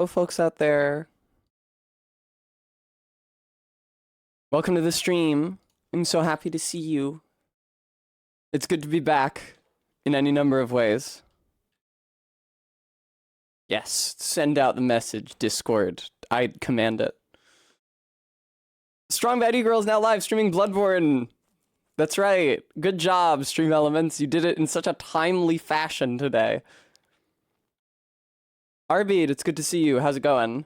Hello, folks out there. Welcome to the stream. I'm so happy to see you. It's good to be back in any number of ways. Yes, send out the message, Discord. I command it. Strong Betty Girl is now live streaming Bloodborne. That's right. Good job, Stream Elements. You did it in such a timely fashion today. Arbeed, it's good to see you. How's it going?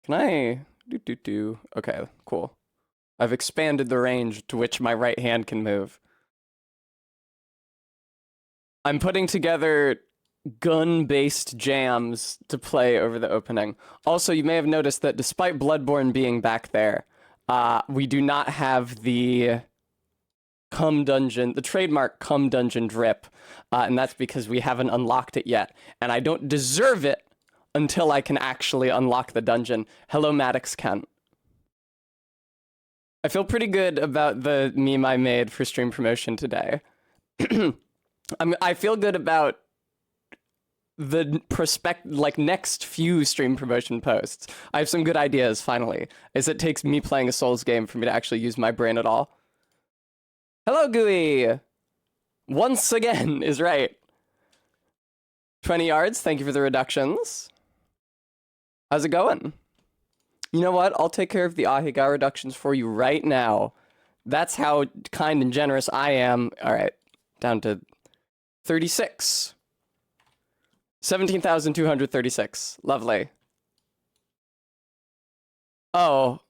Can I... Okay, cool. I've expanded the range to which my right hand can move. I'm putting together gun-based jams to play over the opening. Also, you may have noticed that despite Bloodborne being back there, we do not have the Cum Dungeon, the trademark Cum Dungeon drip, and that's because we haven't unlocked it yet, and I don't deserve it until I can actually unlock the dungeon. Hello, Maddox Kent. I feel pretty good about the meme I made for stream promotion today. I feel good about the next few stream promotion posts. I have some good ideas, finally, as it takes me playing a Souls game for me to actually use my brain at all. Hello, Gooey! Once again is right. 20 yards, thank you for the reductions. How's it going? You know what? I'll take care of the Ahiga reductions for you right now. That's how kind and generous I am. All right, down to 36. 17,236. Lovely. Oh,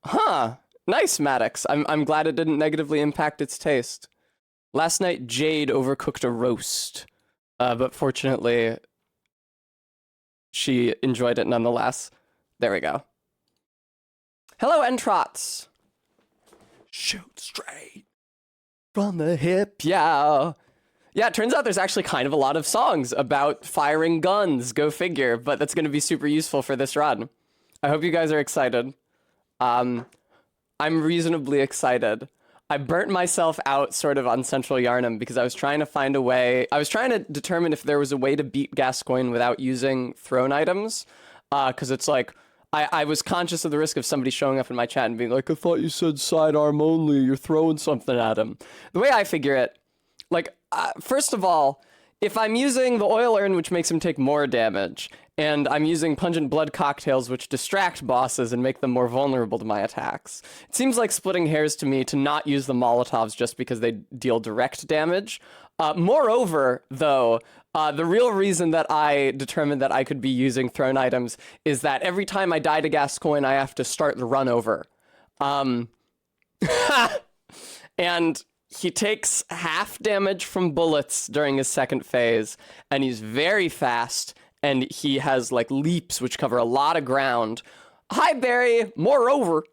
huh. Nice, Maddox. I'm glad it didn't negatively impact its taste. Last night, Jade overcooked a roast, but fortunately, she enjoyed it nonetheless. There we go. Hello, Entrots. Shoot straight from the hip, yeah. Yeah, it turns out there's actually kind of a lot of songs about firing guns, go figure, but that's going to be super useful for this run. I hope you guys are excited. I'm reasonably excited. I burnt myself out sort of on Central Yharnam because I was trying to find a way. I was trying to determine if there was a way to beat Gascoigne without using thrown items. Because it's like, I was conscious of the risk of somebody showing up in my chat and being like, I thought you said sidearm only, you're throwing something at him. The way I figure it, like, first of all, if I'm using the oil urn, which makes him take more damage, and I'm using pungent blood cocktails, which distract bosses and make them more vulnerable to my attacks, it seems like splitting hairs to me to not use the Molotovs just because they deal direct damage. Moreover, though, the real reason that I determined that I could be using thrown items is that every time I die to Gascoigne, I have to start the run over. And he takes half damage from bullets during his second phase, and he's very fast, and he has, like, leaps which cover a lot of ground. Hi, Barry! Moreover,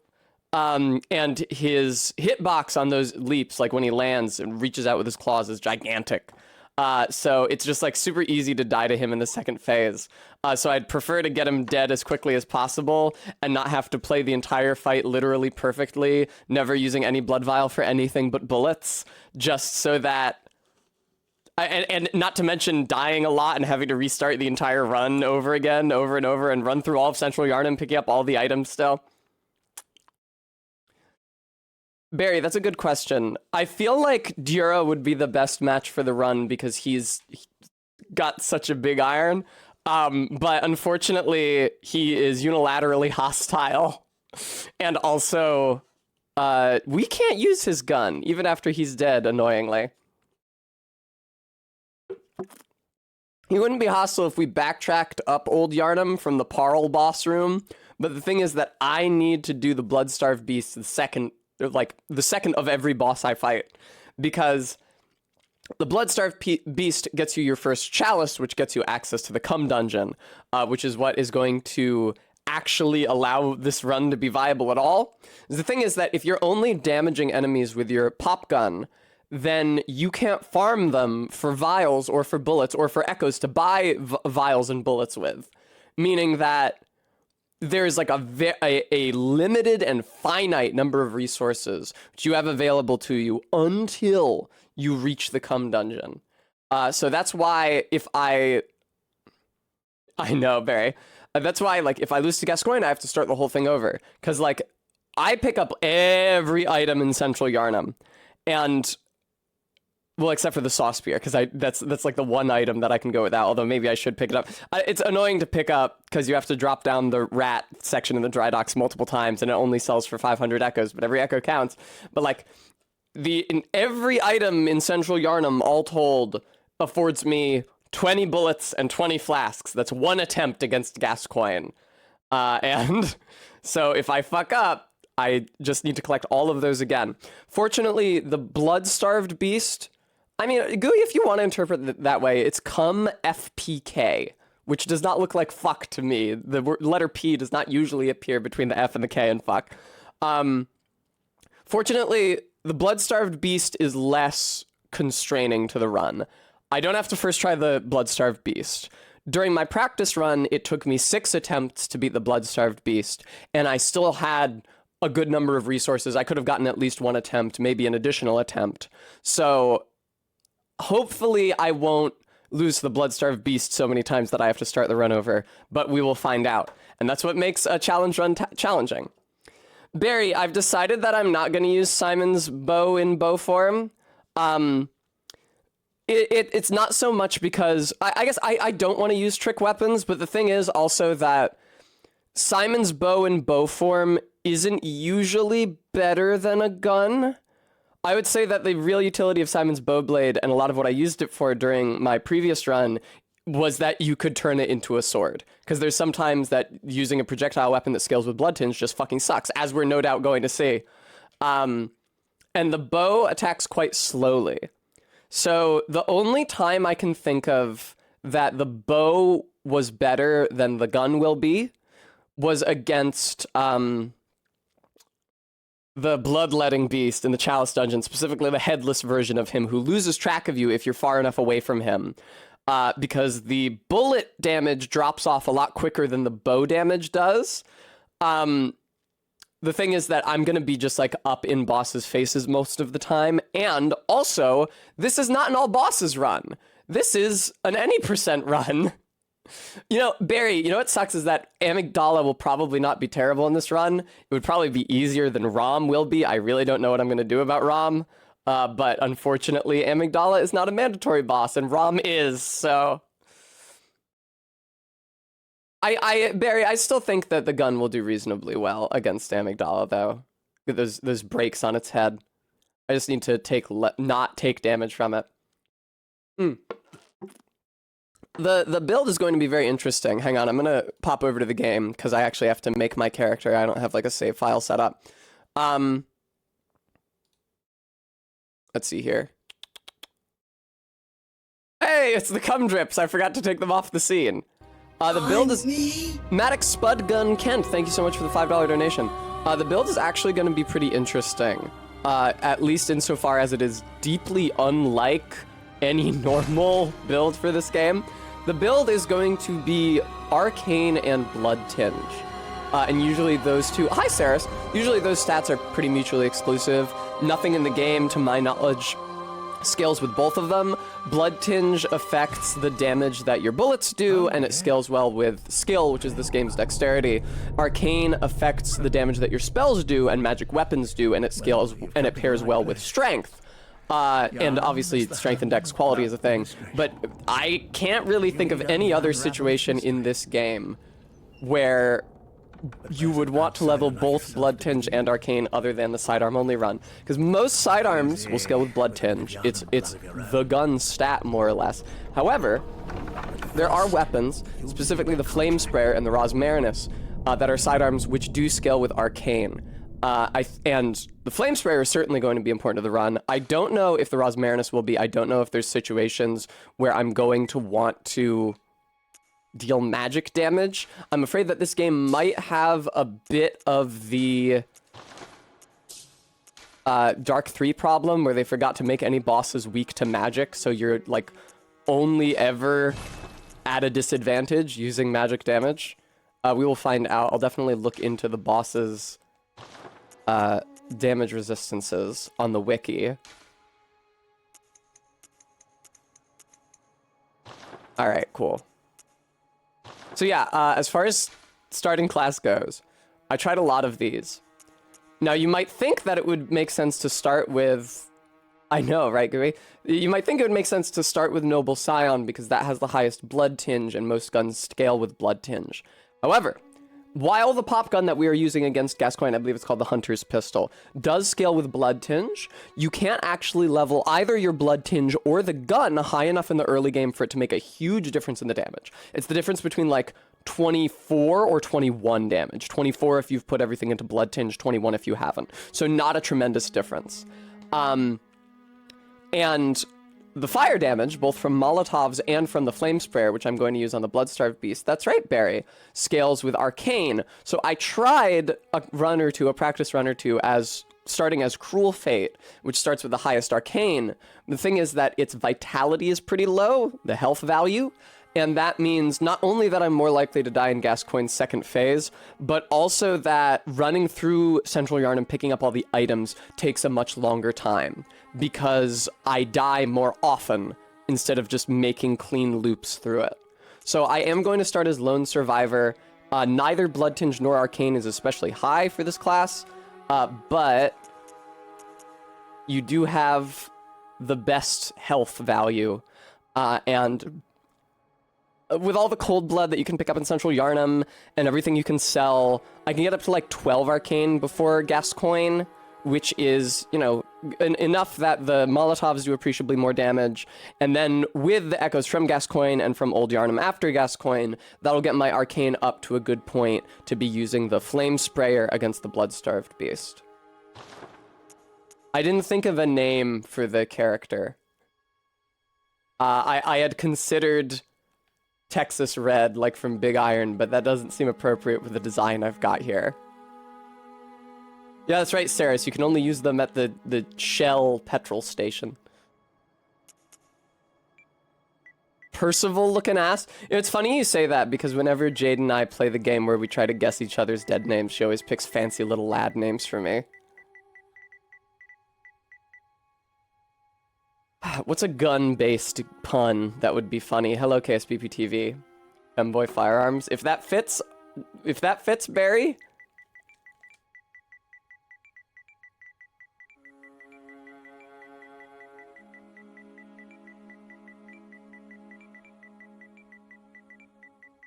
and his hitbox on those leaps, like when he lands and reaches out with his claws, is gigantic. So it's just, like, super easy to die to him in the second phase. So I'd prefer to get him dead as quickly as possible and not have to play the entire fight literally perfectly, never using any blood vial for anything but bullets, just so that... And not to mention dying a lot and having to restart the entire run over again, over and over, and run through all of Central Yharnam, picking up all the items still. Barry, that's a good question. I feel like Dura would be the best match for the run because he's got such a big iron. But unfortunately, he is unilaterally hostile. And also, we can't use his gun, even after he's dead, annoyingly. He wouldn't be hostile if we backtracked up Old Yharnam from the Parl boss room. But the thing is that I need to do the Bloodstarved Beast the second of every boss I fight, because the Bloodstarved Beast gets you your first chalice, which gets you access to the Cum Dungeon, which is what is going to actually allow this run to be viable at all. The thing is that if you're only damaging enemies with your pop gun, then you can't farm them for vials or for bullets or for echoes to buy vials and bullets with, meaning that there's like a limited and finite number of resources which you have available to you until you reach the Cum Dungeon. So that's why if I I know, Barry. That's why, like, if I lose to Gascoigne, I have to start the whole thing over. Because, like, I pick up every item in Central Yarnum. And, well, except for the Saw Spear, because that's like the one item that I can go without, although maybe I should pick it up. It's annoying to pick up, because you have to drop down the rat section in the dry docks multiple times, and it only sells for 500 echoes, but every echo counts. But, like, every item in Central Yarnum, all told, affords me 20 bullets and 20 flasks. That's one attempt against Gascoigne. And so if I fuck up, I just need to collect all of those again. Fortunately, the blood-starved beast, I mean, Gooey, if you want to interpret it that way, it's cum FPK, which does not look like fuck to me. The letter P does not usually appear between the F and the K in fuck. Fortunately, the blood-starved beast is less constraining to the run. I don't have to first try the blood-starved beast. During my practice run, it took me 6 attempts to beat the blood-starved beast, and I still had a good number of resources. I could have gotten at least 1 attempt, maybe an additional attempt. So hopefully I won't lose the blood-starved beast so many times that I have to start the run over, but we will find out. And that's what makes a challenge run challenging. Barry, I've decided that I'm not going to use Simon's bow in bow form. It's not so much because I guess I don't want to use trick weapons, but the thing is also that Simon's bow in bow form isn't usually better than a gun. I would say that the real utility of Simon's bow blade, and a lot of what I used it for during my previous run, was that you could turn it into a sword. Because there's sometimes that using a projectile weapon that scales with blood tinge just fucking sucks, as we're no doubt going to see. And the bow attacks quite slowly. So the only time I can think of that the bow was better than the gun will be was against the bloodletting beast in the Chalice Dungeon, specifically the headless version of him who loses track of you if you're far enough away from him. Because the bullet damage drops off a lot quicker than the bow damage does. The thing is that I'm going to be just, like, up in bosses' faces most of the time. And also, this is not an all bosses run. This is an any % run. You know, Barry, you know what sucks is that Amygdala will probably not be terrible in this run. It would probably be easier than Rom will be. I really don't know what I'm going to do about Rom. But unfortunately, Amygdala is not a mandatory boss, and Rom is, so... Barry, I still think that the gun will do reasonably well against Amygdala, though. Those breaks on its head. I just need to not take damage from it. The build is going to be very interesting. Hang on, I'm going to pop over to the game, because I actually have to make my character. I don't have, like, a save file set up. Let's see here. Hey, it's the cum drips. I forgot to take them off the scene. The build is... Maddox Spud Gun Kent, thank you so much for the $5 donation. The build is actually going to be pretty interesting. At least insofar as it is deeply unlike any normal build for this game. The build is going to be Arcane and Blood Tinge. And usually those two... Hi, Saris! Usually those stats are pretty mutually exclusive. Nothing in the game, to my knowledge, scales with both of them. Blood Tinge affects the damage that your bullets do, and it scales well with skill, which is this game's dexterity. Arcane affects the damage that your spells do and magic weapons do, and it scales and it pairs well with strength. And obviously strength and dex quality is a thing, but I can't really think of any other situation in this game where you would want to level both Blood Tinge and Arcane other than the sidearm only run. Because most sidearms will scale with Blood Tinge. It's the gun stat, more or less. However, there are weapons, specifically the Flame Sprayer and the Rosmarinus, that are sidearms which do scale with Arcane. And the Flame Sprayer is certainly going to be important to the run. I don't know if the Rosmarinus will be. I don't know if there's situations where I'm going to want to deal magic damage. I'm afraid that this game might have a bit of the Dark 3 problem, where they forgot to make any bosses weak to magic, so you're, like, only ever at a disadvantage using magic damage. We will find out. I'll definitely look into the bosses' damage resistances on the wiki. Alright, cool. So yeah, as far as starting class goes, I tried a lot of these. Now you might think that it would make sense to start with, I know, right, Gooey? You might think it would make sense to start with Noble Scion because that has the highest blood tinge and most guns scale with blood tinge. However, while the pop gun that we are using against Gascoigne, I believe it's called the Hunter's Pistol, does scale with blood tinge, you can't actually level either your blood tinge or the gun high enough in the early game for it to make a huge difference in the damage. It's the difference between like 24 or 21 damage. 24 if you've put everything into blood tinge, 21 if you haven't. So not a tremendous difference. And the fire damage, both from Molotovs and from the Flame Sprayer, which I'm going to use on the Bloodstarved Beast, that's right, Barry, scales with Arcane. So I tried a practice run or two, starting as Cruel Fate, which starts with the highest Arcane. The thing is that its vitality is pretty low, the health value, and that means not only that I'm more likely to die in Gascoigne's second phase, but also that running through Central Yarn and picking up all the items takes a much longer time, because I die more often instead of just making clean loops through it. So I am going to start as Lone Survivor. Neither Blood Tinge nor Arcane is especially high for this class, but you do have the best health value, and with all the cold blood that you can pick up in Central Yarnum and everything you can sell, I can get up to like 12 Arcane before Gascoigne, which is, you know, enough that the Molotovs do appreciably more damage. And then with the echoes from Gascoigne and from Old Yarnum after Gascoigne, that'll get my Arcane up to a good point to be using the Flame Sprayer against the Bloodstarved Beast. I didn't think of a name for the character. I had considered Texas Red, like from Big Iron, but that doesn't seem appropriate with the design I've got here. Yeah, that's right, Saris. You can only use them at the Shell petrol station. Percival looking ass. It's funny you say that, because whenever Jade and I play the game where we try to guess each other's dead names, she always picks fancy little lad names for me. What's a gun-based pun that would be funny? Hello, KSBP-TV. Femboy Firearms. If that fits, Barry?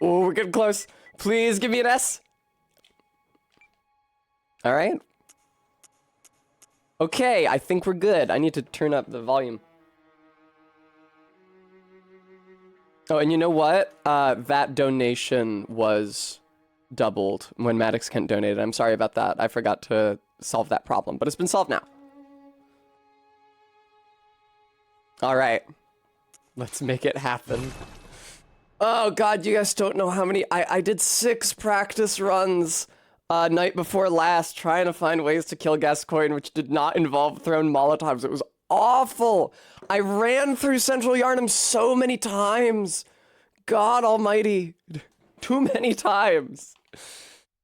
Oh, we're getting close. Please give me an S. All right. Okay, I think we're good. I need to turn up the volume. Oh, and you know what? That donation was doubled when Maddox Kent donated. I'm sorry about that. I forgot to solve that problem, but it's been solved now. All right. Let's make it happen. Oh, God, you guys don't know how many... I did 6 practice runs night before last trying to find ways to kill Gascoigne, which did not involve thrown Molotovs. It was awful. I ran through Central Yarnum so many times. God almighty. Too many times.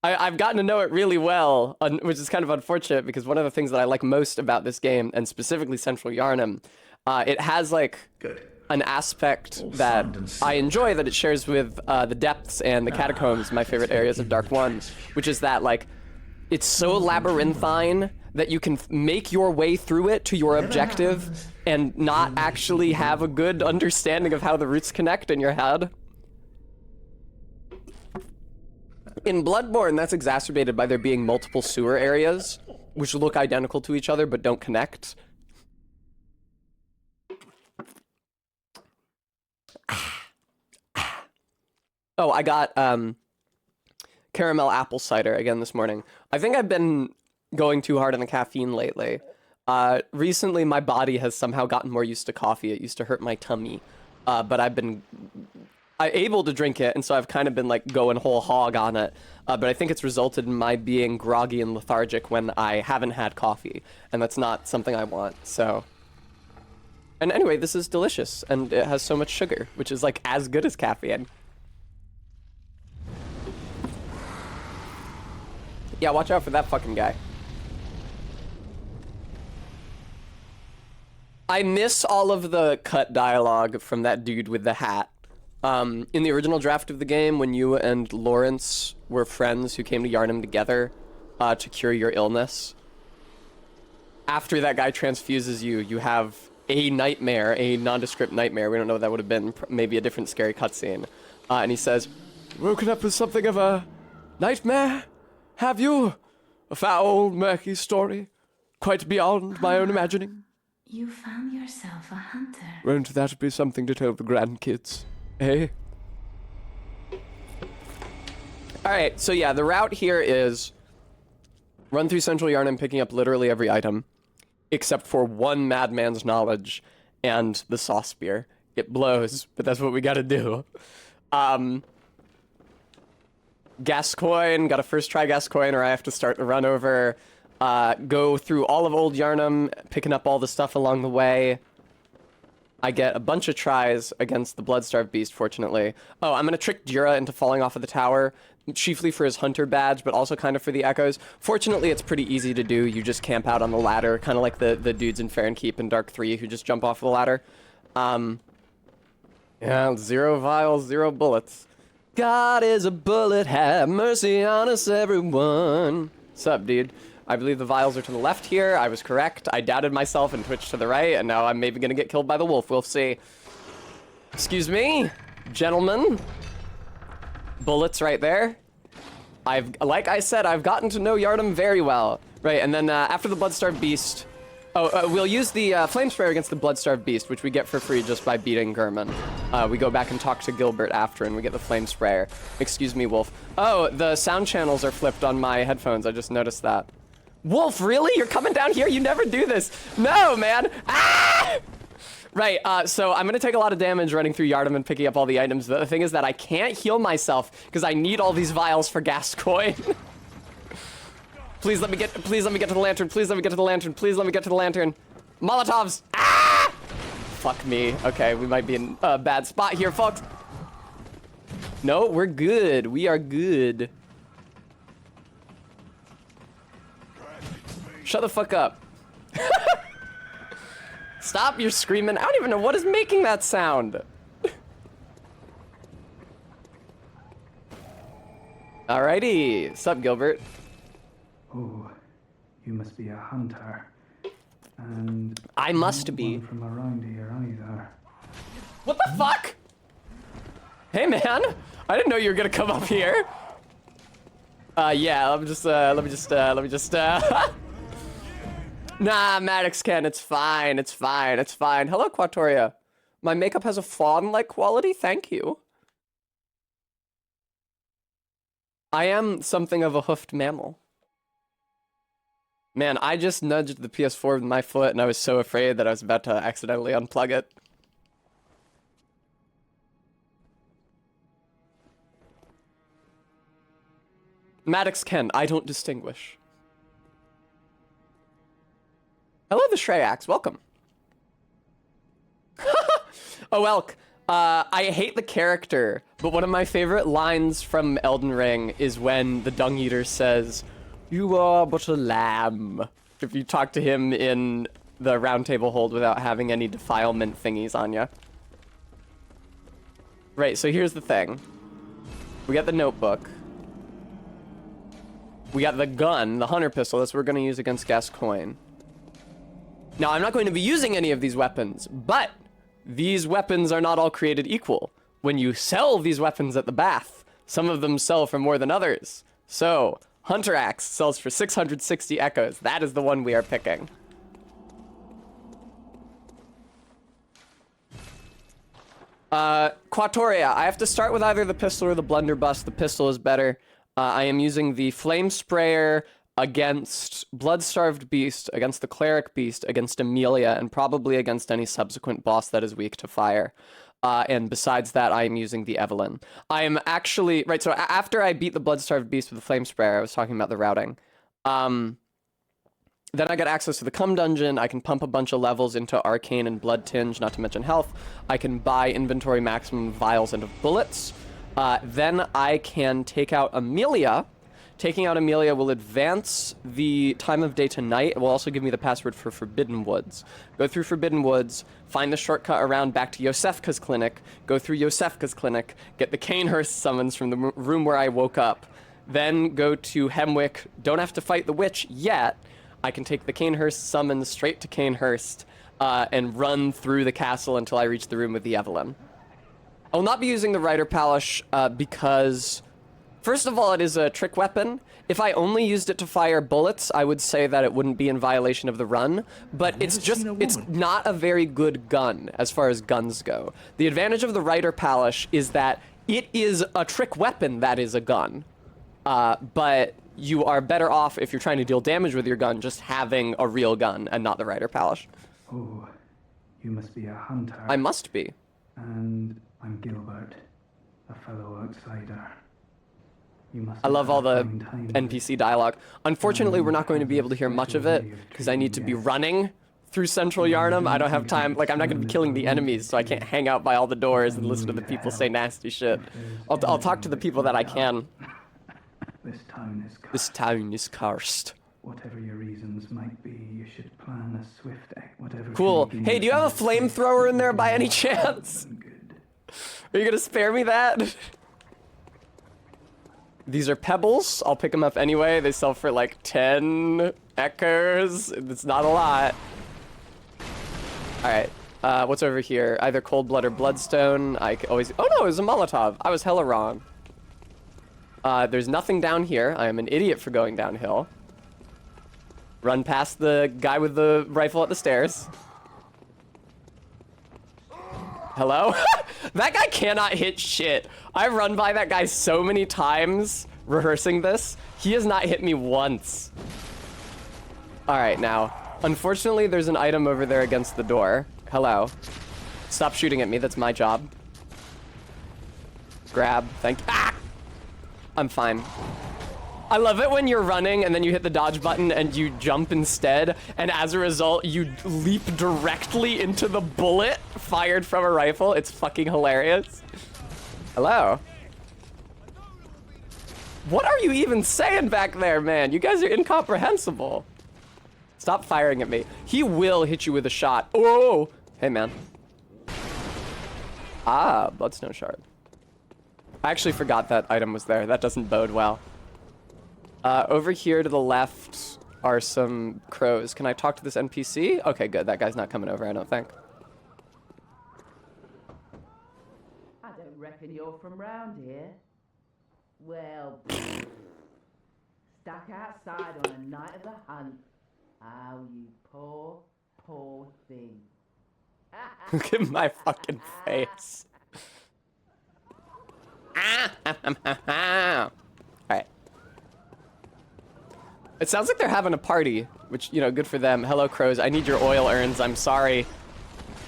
I've gotten to know it really well, which is kind of unfortunate, because one of the things that I like most about this game, and specifically Central Yarnum, it has, like, an aspect that I enjoy that it shares with the depths and the catacombs, my favorite areas of Dark 1, which is that, like, it's so labyrinthine that you can make your way through it to your objective and not actually have a good understanding of how the routes connect in your head. In Bloodborne, that's exacerbated by there being multiple sewer areas, which look identical to each other but don't connect. Oh, I got caramel apple cider again this morning. I think I've been going too hard on the caffeine lately. Recently, my body has somehow gotten more used to coffee. It used to hurt my tummy, but I've been able to drink it, and so I've kind of been like going whole hog on it. But I think it's resulted in my being groggy and lethargic when I haven't had coffee, and that's not something I want. So, and anyway, this is delicious, and it has so much sugar, which is like as good as caffeine. Yeah, watch out for that fucking guy. I miss all of the cut dialogue from that dude with the hat. In the original draft of the game, when you and Lawrence were friends who came to Yharnam together to cure your illness, after that guy transfuses you, you have a nightmare, a nondescript nightmare. We don't know what that would have been. Maybe a different scary cutscene. And he says, "Woken up with something of a nightmare? Have you? A foul, murky story, quite beyond my own imagining." You found yourself a hunter. Won't that be something to tell the grandkids? Eh? Alright, so yeah, the route here is run through Central Yharnam picking up literally every item, except for one madman's knowledge and the saw spear. It blows, but that's what we gotta do. Gascoigne, gotta first try Gascoigne or I have to start the run over. Go through all of Old Yharnam, picking up all the stuff along the way. I get a bunch of tries against the Bloodstarved Beast, fortunately. Oh, I'm gonna trick Jira into falling off of the tower, chiefly for his hunter badge, but also kind of for the echoes. Fortunately, it's pretty easy to do. You just camp out on the ladder, kind of like the dudes in Fair and Keep and Dark 3 who just jump off the ladder. Yeah, 0 vials, 0 bullets. God is a bullet, have mercy on us, everyone. Sup, dude? I believe the vials are to the left here. I was correct. I doubted myself and twitched to the right, and now I'm maybe gonna get killed by the wolf. We'll see. Excuse me, gentlemen. Bullets right there. Like I said, I've gotten to know Yharnam very well. Right, and then after the Bloodstarved Beast... we'll use the Flame Sprayer against the Bloodstarved Beast, which we get for free just by beating Gurman. We go back and talk to Gilbert after, and we get the Flame Sprayer. Excuse me, Wolf. Oh, the sound channels are flipped on my headphones. I just noticed that. Wolf, really? You're coming down here? You never do this. No, man. Ah! Right, so I'm gonna take a lot of damage running through Yharnam and picking up all the items. The thing is that I can't heal myself because I need all these vials for Gascoigne. Please let me get to the lantern. Please let me get to the lantern. Please let me get to the lantern. Molotovs. Ah! Fuck me. Okay, we might be in a bad spot here, folks. No, we're good. We are good. Shut the fuck up. Stop, you're screaming. I don't even know what is making that sound. Alrighty. Sup, Gilbert? Oh, you must be a hunter. And I must be. Not one from around here either. What the fuck? Hey, man. I didn't know you were gonna come up here. Yeah, let me just Nah, Maddox Ken, it's fine, it's fine, it's fine. Hello, Quatoria. My makeup has a fawn-like quality, thank you. I am something of a hoofed mammal. Man, I just nudged the PS4 with my foot and I was so afraid that I was about to accidentally unplug it. Maddox Ken, I don't distinguish. Hello, the Shreyax. Welcome. Oh, Elk. I hate the character, but one of my favorite lines from Elden Ring is when the Dung Eater says, "You are but a lamb." If you talk to him in the Round Table Hold without having any defilement thingies on you. Right, so here's the thing. We got the notebook. We got the gun, the hunter pistol. That's what we're going to use against Gascoigne. Now, I'm not going to be using any of these weapons, but these weapons are not all created equal. When you sell these weapons at the bath, some of them sell for more than others. So, Hunter Axe sells for 660 echoes. That is the one we are picking. Quatoria, I have to start with either the pistol or the blunderbuss. The pistol is better. I am using the Flame Sprayer against Bloodstarved Beast, against the Cleric Beast, against Amelia, and probably against any subsequent boss that is weak to fire. And besides that, I am using the Evelyn. I am actually... Right, so after I beat the Bloodstarved Beast with the Flame Sprayer, I was talking about the routing. Then I get access to the Cum Dungeon. I can pump a bunch of levels into Arcane and Blood Tinge, not to mention health. I can buy inventory maximum vials and of bullets. Then I can take out Amelia, Taking out Amelia will advance the time of day to night. It will also give me the password for Forbidden Woods. Go through Forbidden Woods, find the shortcut around back to Yosefka's clinic, go through Yosefka's clinic, get the Canehurst summons from the room where I woke up, then go to Hemwick. Don't have to fight the witch yet. I can take the Canehurst summons straight to Canehurst and run through the castle until I reach the room with the Evelyn. I will not be using the Rider Palace because, first of all, it is a trick weapon. If I only used it to fire bullets, I would say that it wouldn't be in violation of the run, but it's not a very good gun as far as guns go. The advantage of the Rider Palace is that it is a trick weapon that is a gun, but you are better off if you're trying to deal damage with your gun just having a real gun and not the Rider Palace. Oh, you must be a hunter. I must be. And I'm Gilbert, a fellow outsider. You must I love all the find time NPC dialogue. Unfortunately, we're not going to be able to hear much of it because I need to be running through Central Yarnum. I don't have time. Like, I'm not going to be killing the enemies, so I can't hang out by all the doors and listen to the people say nasty shit. I'll talk to the people that I can. This town is cursed. This town is cursed. Whatever your reasons might be, you should plan a swift whatever. Cool. Hey, do you have a flamethrower in there by any chance? Are you gonna spare me that? These are pebbles. I'll pick them up anyway. They sell for like 10 echoes. It's not a lot. Alright. What's over here? Either cold blood or bloodstone. I can always... Oh no, it was a Molotov. I was hella wrong. There's nothing down here. I am an idiot for going downhill. Run past the guy with the rifle at the stairs. Hello? That guy cannot hit shit. I've run by that guy so many times rehearsing this. He has not hit me once. Alright, now. Unfortunately, there's an item over there against the door. Hello. Stop shooting at me. That's my job. Grab. Thank you. Ah! I'm fine. I love it when you're running and then you hit the dodge button and you jump instead, and as a result, you leap directly into the bullet fired from a rifle. It's fucking hilarious. Hello. What are you even saying back there, man? You guys are incomprehensible. Stop firing at me. He will hit you with a shot. Oh! Hey, man. Ah, Bloodstone Shard. I actually forgot that item was there. That doesn't bode well. Over here to the left are some crows. Can I talk to this NPC? Okay, good. That guy's not coming over, I don't think. I don't reckon you're from round here. Well, stuck outside on a night of the hunt. Oh, you poor, poor thing. Look at my fucking face. Alright. It sounds like they're having a party, which, you know, good for them. Hello, crows. I need your oil urns. I'm sorry.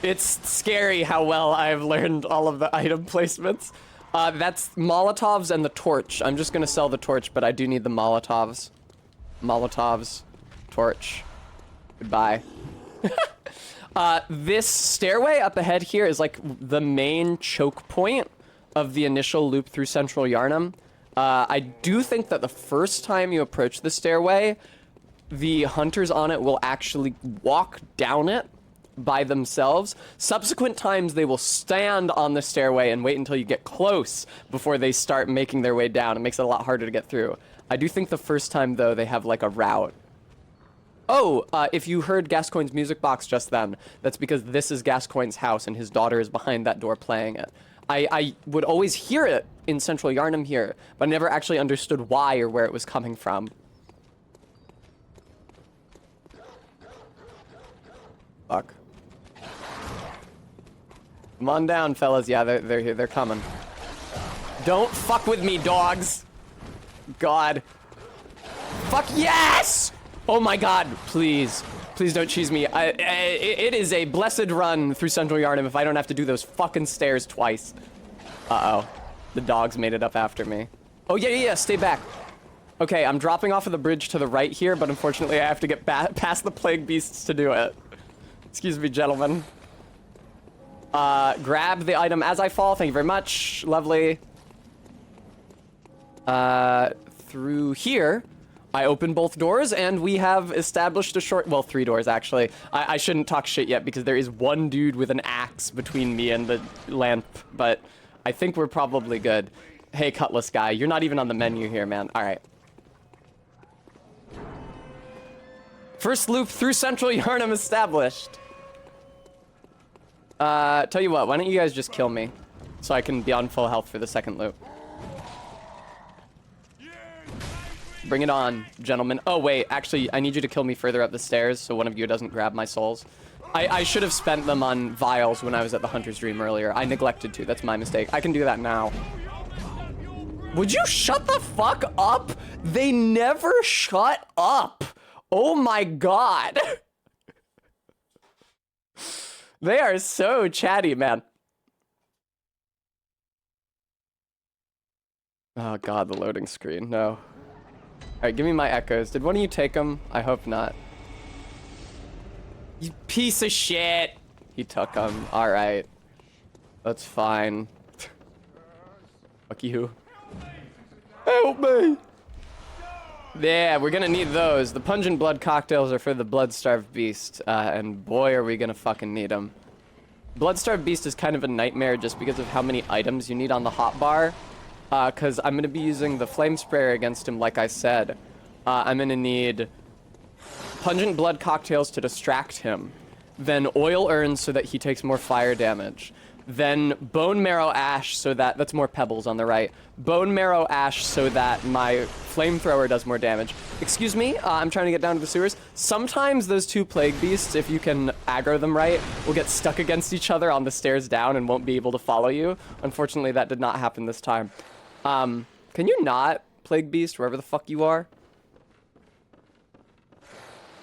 It's scary how well I've learned all of the item placements. That's Molotovs and the torch. I'm just gonna sell the torch, but I do need the Molotovs. Molotovs. Torch. Goodbye. This stairway up ahead here is like the main choke point of the initial loop through Central Yarnum. I do think that the first time you approach the stairway, the hunters on it will actually walk down it by themselves. Subsequent times, they will stand on the stairway and wait until you get close before they start making their way down. It makes it a lot harder to get through. I do think the first time, though, they have like a route. Oh, if you heard Gascoigne's music box just then, that's because this is Gascoigne's house and his daughter is behind that door playing it. I would always hear it in Central Yarnum here, but I never actually understood why or where it was coming from. Fuck. Come on down, fellas. Yeah, they're here. They're coming. Don't fuck with me, dogs. God. Fuck yes! Oh my god, please. Please don't cheese me. It is a blessed run through Central Yarnum if I don't have to do those fucking stairs twice. Uh-oh. The dogs made it up after me. Oh, yeah, stay back. Okay, I'm dropping off of the bridge to the right here, but unfortunately I have to get past the plague beasts to do it. Excuse me, gentlemen. Grab the item as I fall. Thank you very much. Lovely. through here. I open both doors, and we have established a short... Well, 3 doors, actually. I shouldn't talk shit yet, because there is one dude with an axe between me and the lamp, but I think we're probably good. Hey, Cutlass guy, you're not even on the menu here, man. All right. First loop through Central Yarnum established. Tell you what, why don't you guys just kill me, so I can be on full health for the second loop. Bring it on, gentlemen. Oh, wait, actually, I need you to kill me further up the stairs so one of you doesn't grab my souls. I should have spent them on vials when I was at the Hunter's Dream earlier. I neglected to. That's my mistake. I can do that now. Would you shut the fuck up? They never shut up. Oh my god. They are so chatty, man. Oh god, the loading screen. No. Alright, give me my echoes. Did one of you take them? I hope not. You piece of shit! He took them. Alright. That's fine. Fuck you. Help me! Yeah, we're gonna need those. The pungent blood cocktails are for the blood-starved beast, and boy are we gonna fucking need them. Blood-starved beast is kind of a nightmare just because of how many items you need on the hotbar. Because I'm gonna be using the flame sprayer against him, like I said. I'm gonna need pungent blood cocktails to distract him, then oil urns so that he takes more fire damage, then bone marrow ash so that, that's more pebbles on the right, bone marrow ash so that my flamethrower does more damage. Excuse me, I'm trying to get down to the sewers. Sometimes those two plague beasts, if you can aggro them right, will get stuck against each other on the stairs down and won't be able to follow you. Unfortunately, that did not happen this time. Can you not, plague beast, wherever the fuck you are?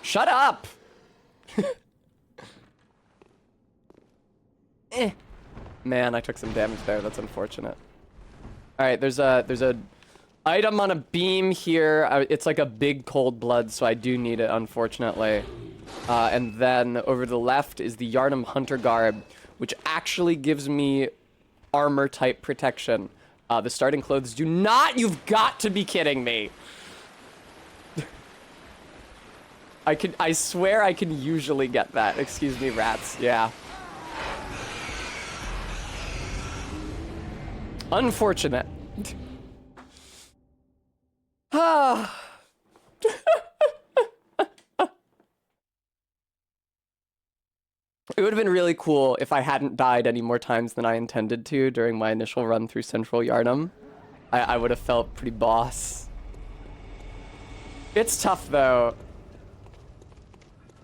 Shut up! Man, I took some damage there. That's unfortunate. All right, there's a item on a beam here. It's like a big cold blood, so I do need it, unfortunately. And then over to the left is the Yarnum Hunter Garb, which actually gives me armor-type protection. The starting clothes do not. You've got to be kidding me. I swear I can usually get that. Excuse me, rats. Yeah. Unfortunate. Ah. It would have been really cool if I hadn't died any more times than I intended to during my initial run through Central Yarnum. I would have felt pretty boss. It's tough, though.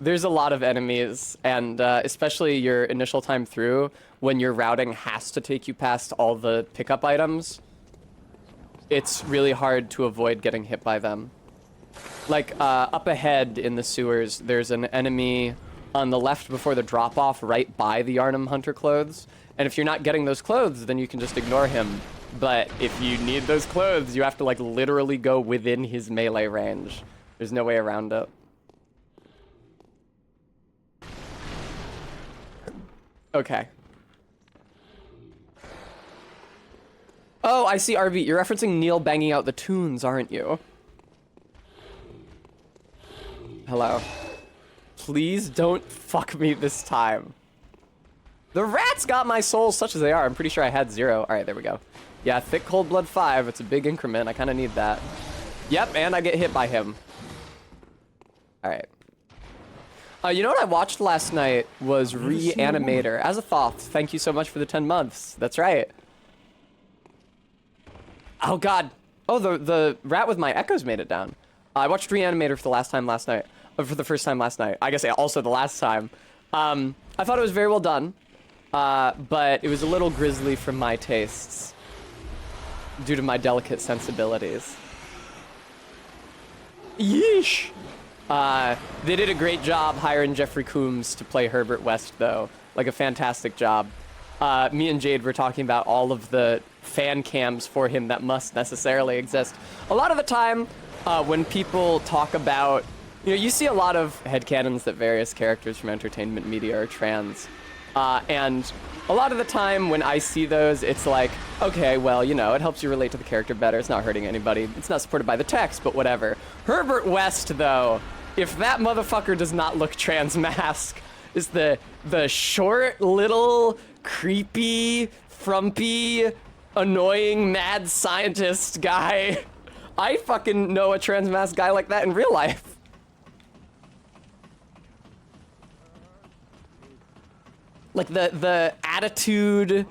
There's a lot of enemies, and especially your initial time through, when your routing has to take you past all the pickup items, it's really hard to avoid getting hit by them. Like, up ahead in the sewers, there's an enemy on the left before the drop-off right by the Yarnum Hunter clothes, and if you're not getting those clothes, then you can just ignore him. But if you need those clothes, you have to, like, literally go within his melee range. There's no way around it. Okay. Oh, I see, RV. You're referencing Neil banging out the tunes, aren't you? Hello. Please don't fuck me this time. The rats got my souls such as they are. I'm pretty sure I had 0. All right, there we go. Yeah, thick cold blood 5. It's a big increment. I kind of need that. Yep, and I get hit by him. All right. You know what I watched last night was Reanimator. As a Thoth, thank you so much for the 10 months. That's right. Oh, God. Oh, the rat with my echoes made it down. I watched Reanimator for the last time last night. For the first time last night. I guess also the last time. I thought it was very well done. But it was a little grisly for my tastes. Due to my delicate sensibilities. Yeesh. They did a great job hiring Jeffrey Combs to play Herbert West, though. Like, a fantastic job. Me and Jade were talking about all of the fan cams for him that must necessarily exist. A lot of the time, when people talk about... You know, you see a lot of headcanons that various characters from entertainment media are trans. And a lot of the time when I see those, it's like, okay, well, you know, it helps you relate to the character better. It's not hurting anybody. It's not supported by the text, but whatever. Herbert West, though, if that motherfucker does not look trans mask, is the short, little, creepy, frumpy, annoying, mad scientist guy. I fucking know a trans mask guy like that in real life. Like the attitude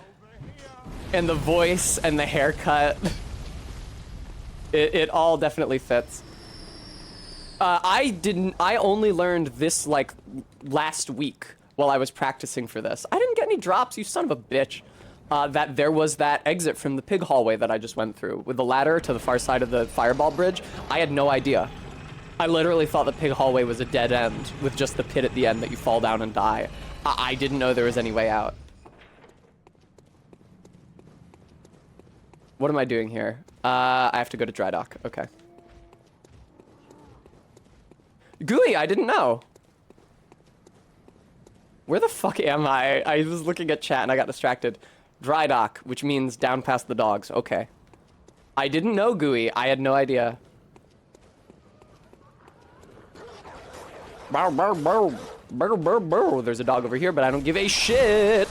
and the voice and the haircut, it all definitely fits. I only learned this like last week while I was practicing for this. I didn't get any drops, you son of a bitch. That there was that exit from the pig hallway that I just went through with the ladder to the far side of the fireball bridge. I had no idea. I literally thought the pig hallway was a dead end with just the pit at the end that you fall down and die. I didn't know there was any way out. What am I doing here? I have to go to dry dock. Okay. Gooey, I didn't know. Where the fuck am I? I was looking at chat and I got distracted. Dry dock, which means down past the dogs. Okay. I didn't know, Gooey. I had no idea. Bow, bow, bow. Bow, bow, bow. There's a dog over here, but I don't give a shit.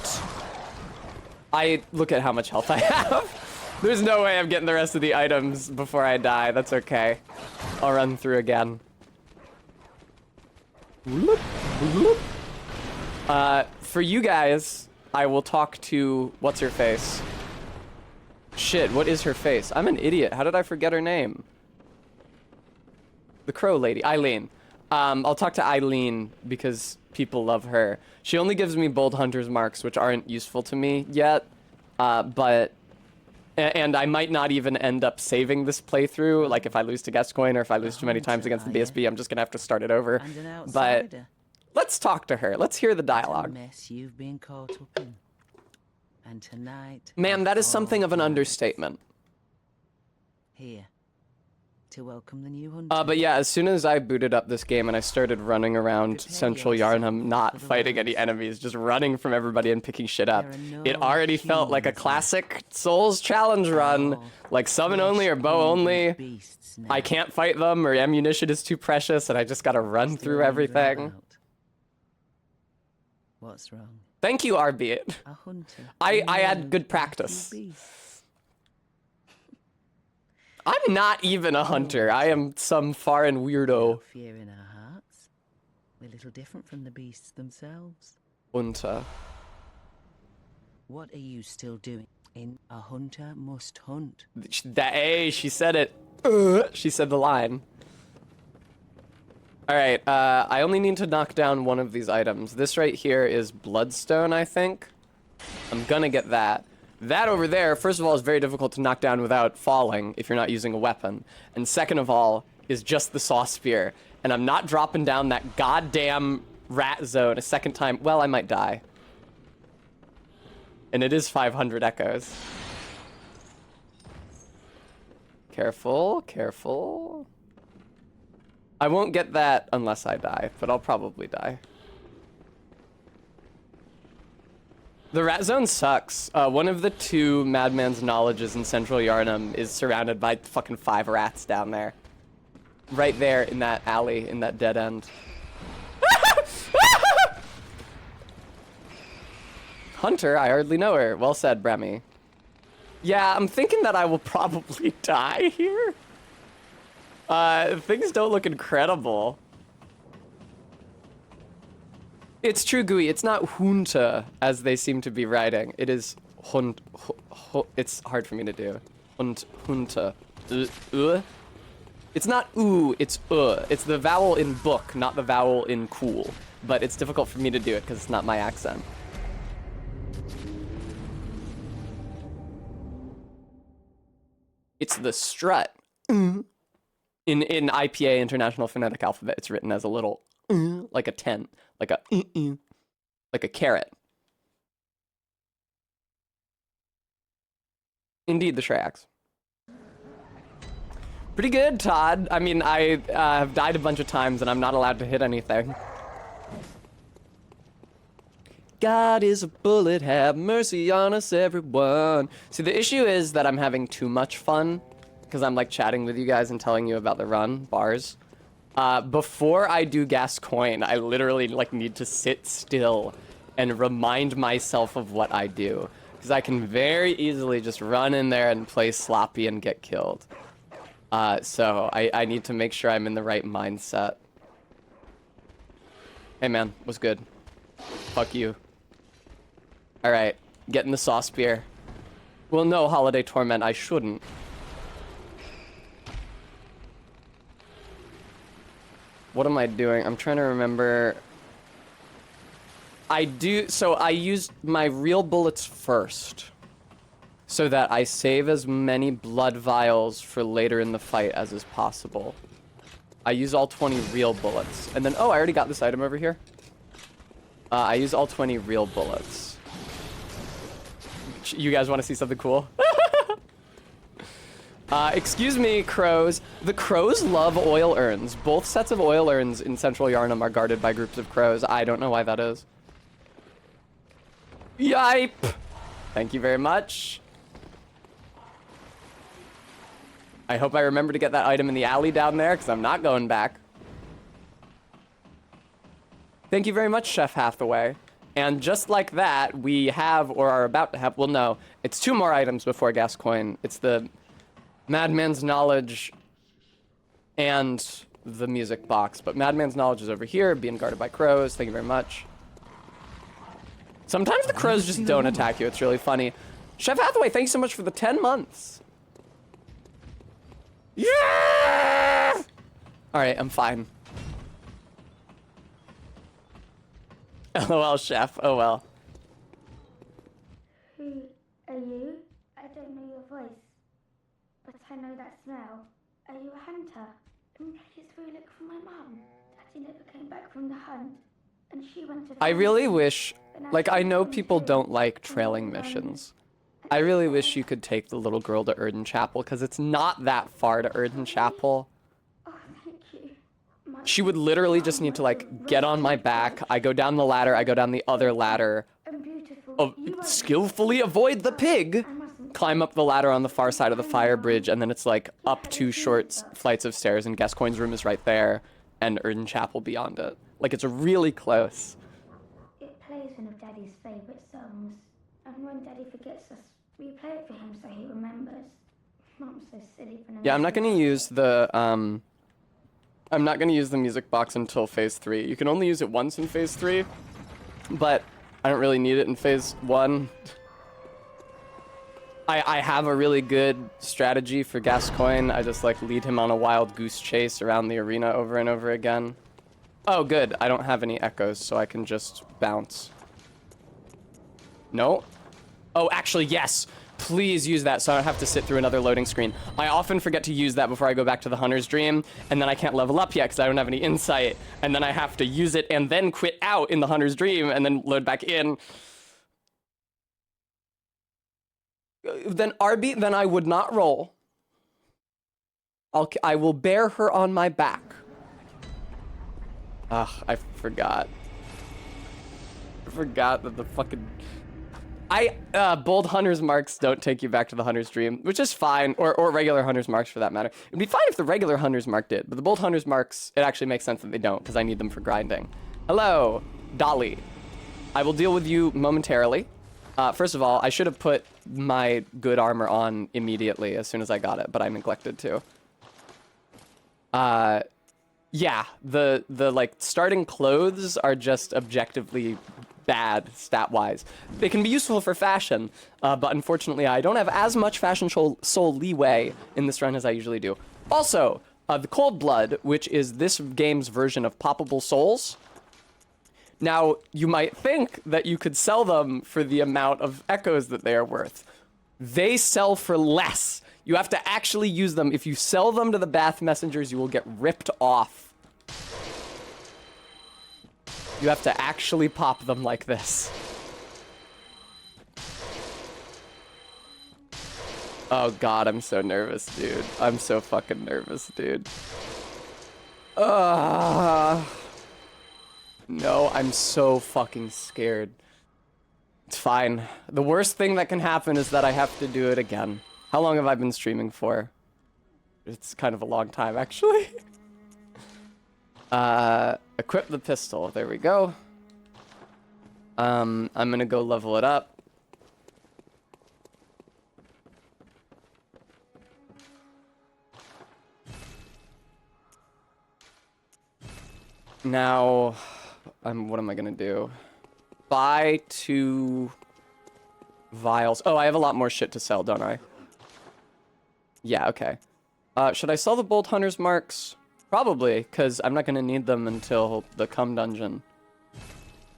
Look at how much health I have. There's no way I'm getting the rest of the items before I die. That's okay. I'll run through again. Bloop, bloop. For you guys, I will talk to what's-her-face. Shit, what is her face? I'm an idiot. How did I forget her name? The crow lady, Eileen. I'll talk to Eileen because people love her. She only gives me bold hunter's marks, which aren't useful to me yet. And I might not even end up saving this playthrough. Like if I lose to Gascoigne or if I lose too many times against the BSB, I'm just gonna have to start it over. But let's talk to her. Let's hear the dialogue. Mess you've been caught up in. And tonight, Ma'am, that is something of an understatement. Here. To welcome the new hunter. But yeah, as soon as I booted up this game and I started running around Central Yarnham, not fighting any enemies, just running from everybody and picking shit up, it already felt like a classic Souls challenge run, like summon only or bow only. I can't fight them or ammunition is too precious and I just gotta run through everything. What's wrong? Thank you, RB. A hunter. I had good practice. I'm not even a hunter. I am some foreign weirdo. Fear in our hearts. We're a little different from the beasts themselves. Hunter. What are you still doing? In a hunter must hunt. Hey, she said it. She said the line. All right, I only need to knock down one of these items. This right here is bloodstone, I think. I'm gonna get that. That over there, first of all, is very difficult to knock down without falling if you're not using a weapon. And second of all, is just the saw spear. And I'm not dropping down that goddamn rat zone a second time. Well, I might die. And it is 500 echoes. Careful, careful. I won't get that unless I die, but I'll probably die. The rat zone sucks. One of the two Madman's Knowledges in Central Yarnham is surrounded by fucking 5 rats down there. Right there in that alley, in that dead end. Hunter, I hardly know her. Well said, Bremy. Yeah, I'm thinking that I will probably die here. Things don't look incredible. It's true, Gooey. It's not Hunter, as they seem to be writing. It is Hunt. It's hard for me to do. Hunter. It's not ooh, it's It's the vowel in book, not the vowel in cool. But it's difficult for me to do it because it's not my accent. It's the strut. In IPA, International Phonetic Alphabet, it's written as a little like a tent, like a carrot. Indeed, the Shreks. Pretty good, Todd. I mean, I have died a bunch of times and I'm not allowed to hit anything. God is a bullet, have mercy on us, everyone. See, the issue is that I'm having too much fun because I'm like chatting with you guys and telling you about the run, bars. Before I do Gascoigne, I literally like need to sit still and remind myself of what I do. Because I can very easily just run in there and play sloppy and get killed. So I need to make sure I'm in the right mindset. Hey man, what's good? Fuck you. Alright, getting the sauce beer. Well, no, Holiday Torment, I shouldn't. What am I doing? I'm trying to remember. I use my real bullets first. So that I save as many blood vials for later in the fight as is possible. I use all 20 real bullets. And then, oh, I already got this item over here. I use all 20 real bullets. You guys want to see something cool? Excuse me, crows. The crows love oil urns. Both sets of oil urns in Central Yarnum are guarded by groups of crows. I don't know why that is. Yipe! Thank you very much. I hope I remember to get that item in the alley down there, because I'm not going back. Thank you very much, Chef Hathaway. And just like that, we have, or are about to have, well, no, it's 2 more items before Gascoigne. It's the Madman's Knowledge and the music box. But Madman's Knowledge is over here, being guarded by crows. Thank you very much. Sometimes the crows just don't attack you. It's really funny. Chef Hathaway, thanks so much for the 10 months. Yeah! All right, I'm fine. LOL, Chef. Oh well. Who are you? I don't know your voice, but I know that smell. Are you a hunter? Maybe it's really look for my mum. Daddy never came back from the hunt, and she went to the I really wish, like, I know people don't like trailing missions. I really wish you could take the little girl to Erden Chapel, because it's not that far to Erden Chapel. Oh, thank you. She would literally just need to, like, get on my back. I go down the ladder, I go down the other ladder. Skillfully avoid the pig! Climb up the ladder on the far side of the fire bridge, and then it's, like, up 2 short flights of stairs, and Gascoigne's room is right there, and Erden Chapel beyond it. Like, it's really close. It plays one of Daddy's favourite songs, and when Daddy forgets us, we play it for him so he remembers. Mom's so silly for no Yeah, I'm not reason. gonna use the, I'm not gonna use the music box until phase 3. You can only use it once in phase 3, but I don't really need it in phase 1. I have a really good strategy for Gascoigne. I just, like, lead him on a wild goose chase around the arena over and over again. Oh, good. I don't have any echoes, so I can just bounce. No? Oh, actually, yes. Please use that so I don't have to sit through another loading screen. I often forget to use that before I go back to the Hunter's Dream, and then I can't level up yet because I don't have any insight, and then I have to use it and then quit out in the Hunter's Dream and then load back in. Then Arby, then I would not roll. I will bear her on my back. Ugh, I forgot. I forgot that the fucking... bold Hunter's Marks don't take you back to the Hunter's Dream, which is fine, or regular Hunter's Marks for that matter. It'd be fine if the regular Hunter's Mark did, but the bold Hunter's Marks, it actually makes sense that they don't, because I need them for grinding. Hello, Dolly. I will deal with you momentarily. First of all, I should have put my good armor on immediately as soon as I got it, but I neglected to. Yeah, the like starting clothes are just objectively bad stat-wise. They can be useful for fashion, but unfortunately I don't have as much fashion soul leeway in this run as I usually do. Also, the Cold Blood, which is this game's version of poppable souls. Now, you might think that you could sell them for the amount of echoes that they are worth. They sell for less. You have to actually use them. If you sell them to the Bath Messengers, you will get ripped off. You have to actually pop them like this. Oh god, I'm so nervous, dude. I'm so fucking nervous, dude. No, I'm so fucking scared. It's fine. The worst thing that can happen is that I have to do it again. How long have I been streaming for? It's kind of a long time, actually. Equip the pistol. There we go. I'm gonna go level it up. Now, what am I gonna do? Buy 2 vials. Oh, I have a lot more shit to sell, don't I? Yeah, okay. Should I sell the Bolt Hunter's marks? Probably, because I'm not gonna need them until the Cum Dungeon.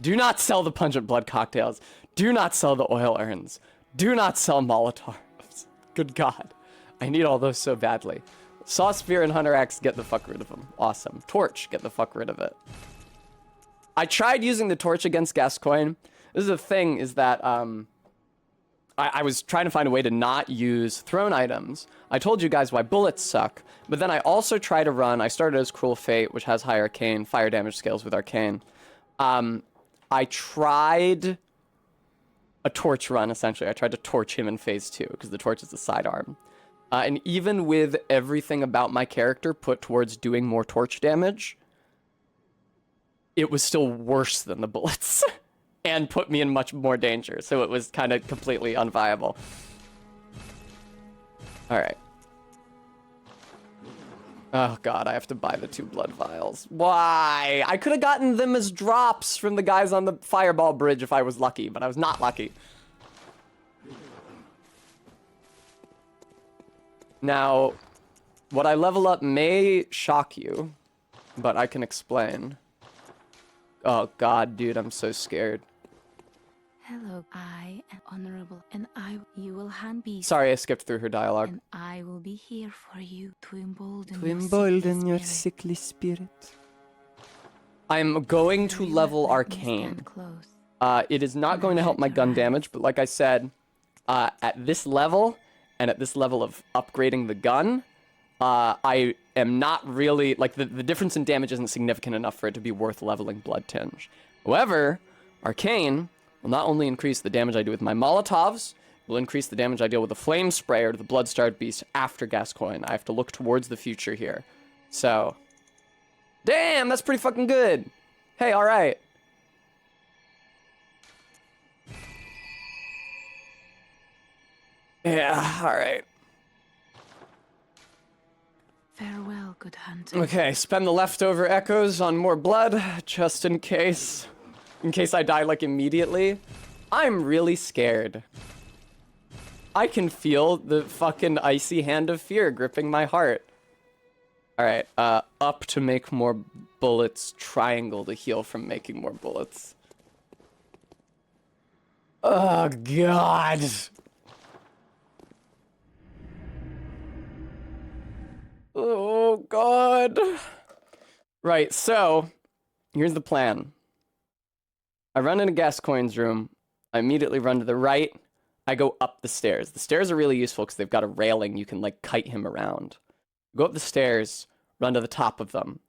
Do not sell the Pungent Blood Cocktails. Do not sell the Oil Urns. Do not sell Molotovs. Good God. I need all those so badly. Saw Spear and Hunter Axe, get the fuck rid of them. Awesome. Torch, get the fuck rid of it. I tried using the torch against Gascoigne. This is the thing, is that I was trying to find a way to not use thrown items. I told you guys why bullets suck, but then I also try to run. I started as Cruel Fate, which has high arcane, fire damage scales with arcane. I tried a torch run, essentially. I tried to torch him in phase 2, because the torch is the sidearm. And even with everything about my character put towards doing more torch damage, it was still worse than the bullets. And put me in much more danger, so it was kind of completely unviable. Alright. Oh god, I have to buy the 2 blood vials. Why? I could have gotten them as drops from the guys on the fireball bridge if I was lucky, but I was not lucky. Now, what I level up may shock you, but I can explain. Oh god, dude, I'm so scared. Hello, I am honorable, and you will hand me. Sorry, I skipped through her dialogue. And I will be here for you to embolden, Your sickly spirit. I'm going to level Arcane. It is not going to help my gun damage, but like I said, at this level, and at this level of upgrading the gun, I am not really, like, the difference in damage isn't significant enough for it to be worth leveling Blood Tinge. However, Arcane will not only increase the damage I do with my Molotovs, will increase the damage I deal with the Flame Sprayer to the Blood-Starved Beast after Gascoigne. I have to look towards the future here. So, damn, that's pretty fucking good. Hey, alright. Yeah, alright. Farewell, good hunter. Okay, spend the leftover echoes on more blood, just in case. In case I die, like, immediately. I'm really scared. I can feel the fucking icy hand of fear gripping my heart. Alright, up to make more bullets, triangle to heal from making more bullets. Oh, God. Oh, God. Right, so, here's the plan. I run into Gascoigne's room. I immediately run to the right. I go up the stairs. The stairs are really useful because they've got a railing. You can, like, kite him around. Go up the stairs, run to the top of them.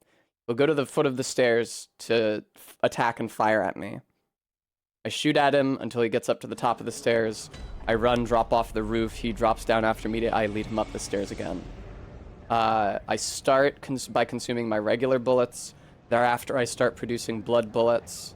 He'll go to the foot of the stairs to attack and fire at me. I shoot at him until he gets up to the top of the stairs. I run, drop off the roof. He drops down after me. I lead him up the stairs again. I start by consuming my regular bullets. Thereafter, I start producing blood bullets.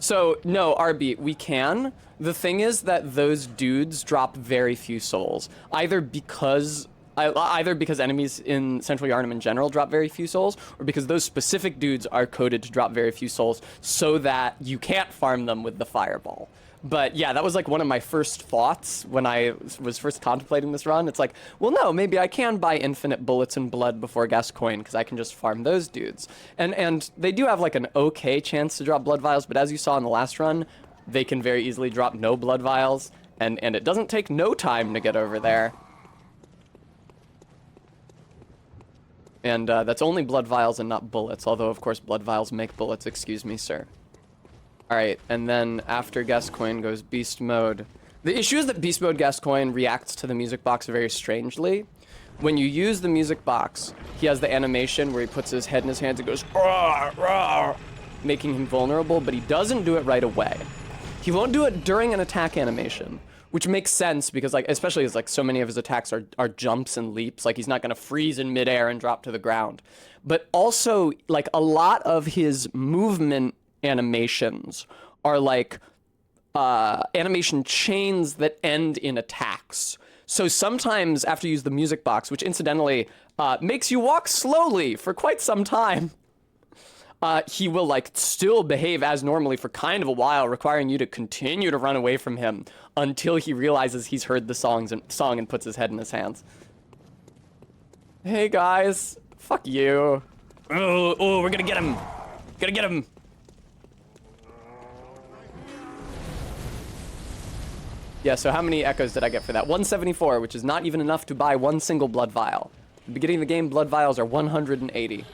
So, no, RB, we can. The thing is that those dudes drop very few souls. Either because enemies in Central Yharnam in general drop very few souls, or because those specific dudes are coded to drop very few souls so that you can't farm them with the fireball. But yeah, that was like one of my first thoughts when I was first contemplating this run. It's like, well, no, maybe I can buy infinite bullets and blood before Gascoigne because I can just farm those dudes. And they do have like an okay chance to drop blood vials, but as you saw in the last run, they can very easily drop no blood vials, and it doesn't take no time to get over there. And that's only blood vials and not bullets, although of course blood vials make bullets, excuse me, sir. Alright, and then after Gascoigne goes beast mode. The issue is that beast mode Gascoigne reacts to the music box very strangely. When you use the music box, he has the animation where he puts his head in his hands and goes, "Rawr, rawr," making him vulnerable, but he doesn't do it right away. He won't do it during an attack animation, which makes sense because, like, especially as, like, so many of his attacks are jumps and leaps. Like, he's not going to freeze in midair and drop to the ground. But also, like, a lot of his movement animations are, like, animation chains that end in attacks. So sometimes after you use the music box, which incidentally makes you walk slowly for quite some time, he will, like, still behave as normally for kind of a while, requiring you to continue to run away from him until he realizes he's heard the song and puts his head in his hands. Hey, guys. Fuck you. Oh, we're gonna get him. Gonna get him. Yeah, so how many echoes did I get for that? 174, which is not even enough to buy one single blood vial. At the beginning of the game, blood vials are 180.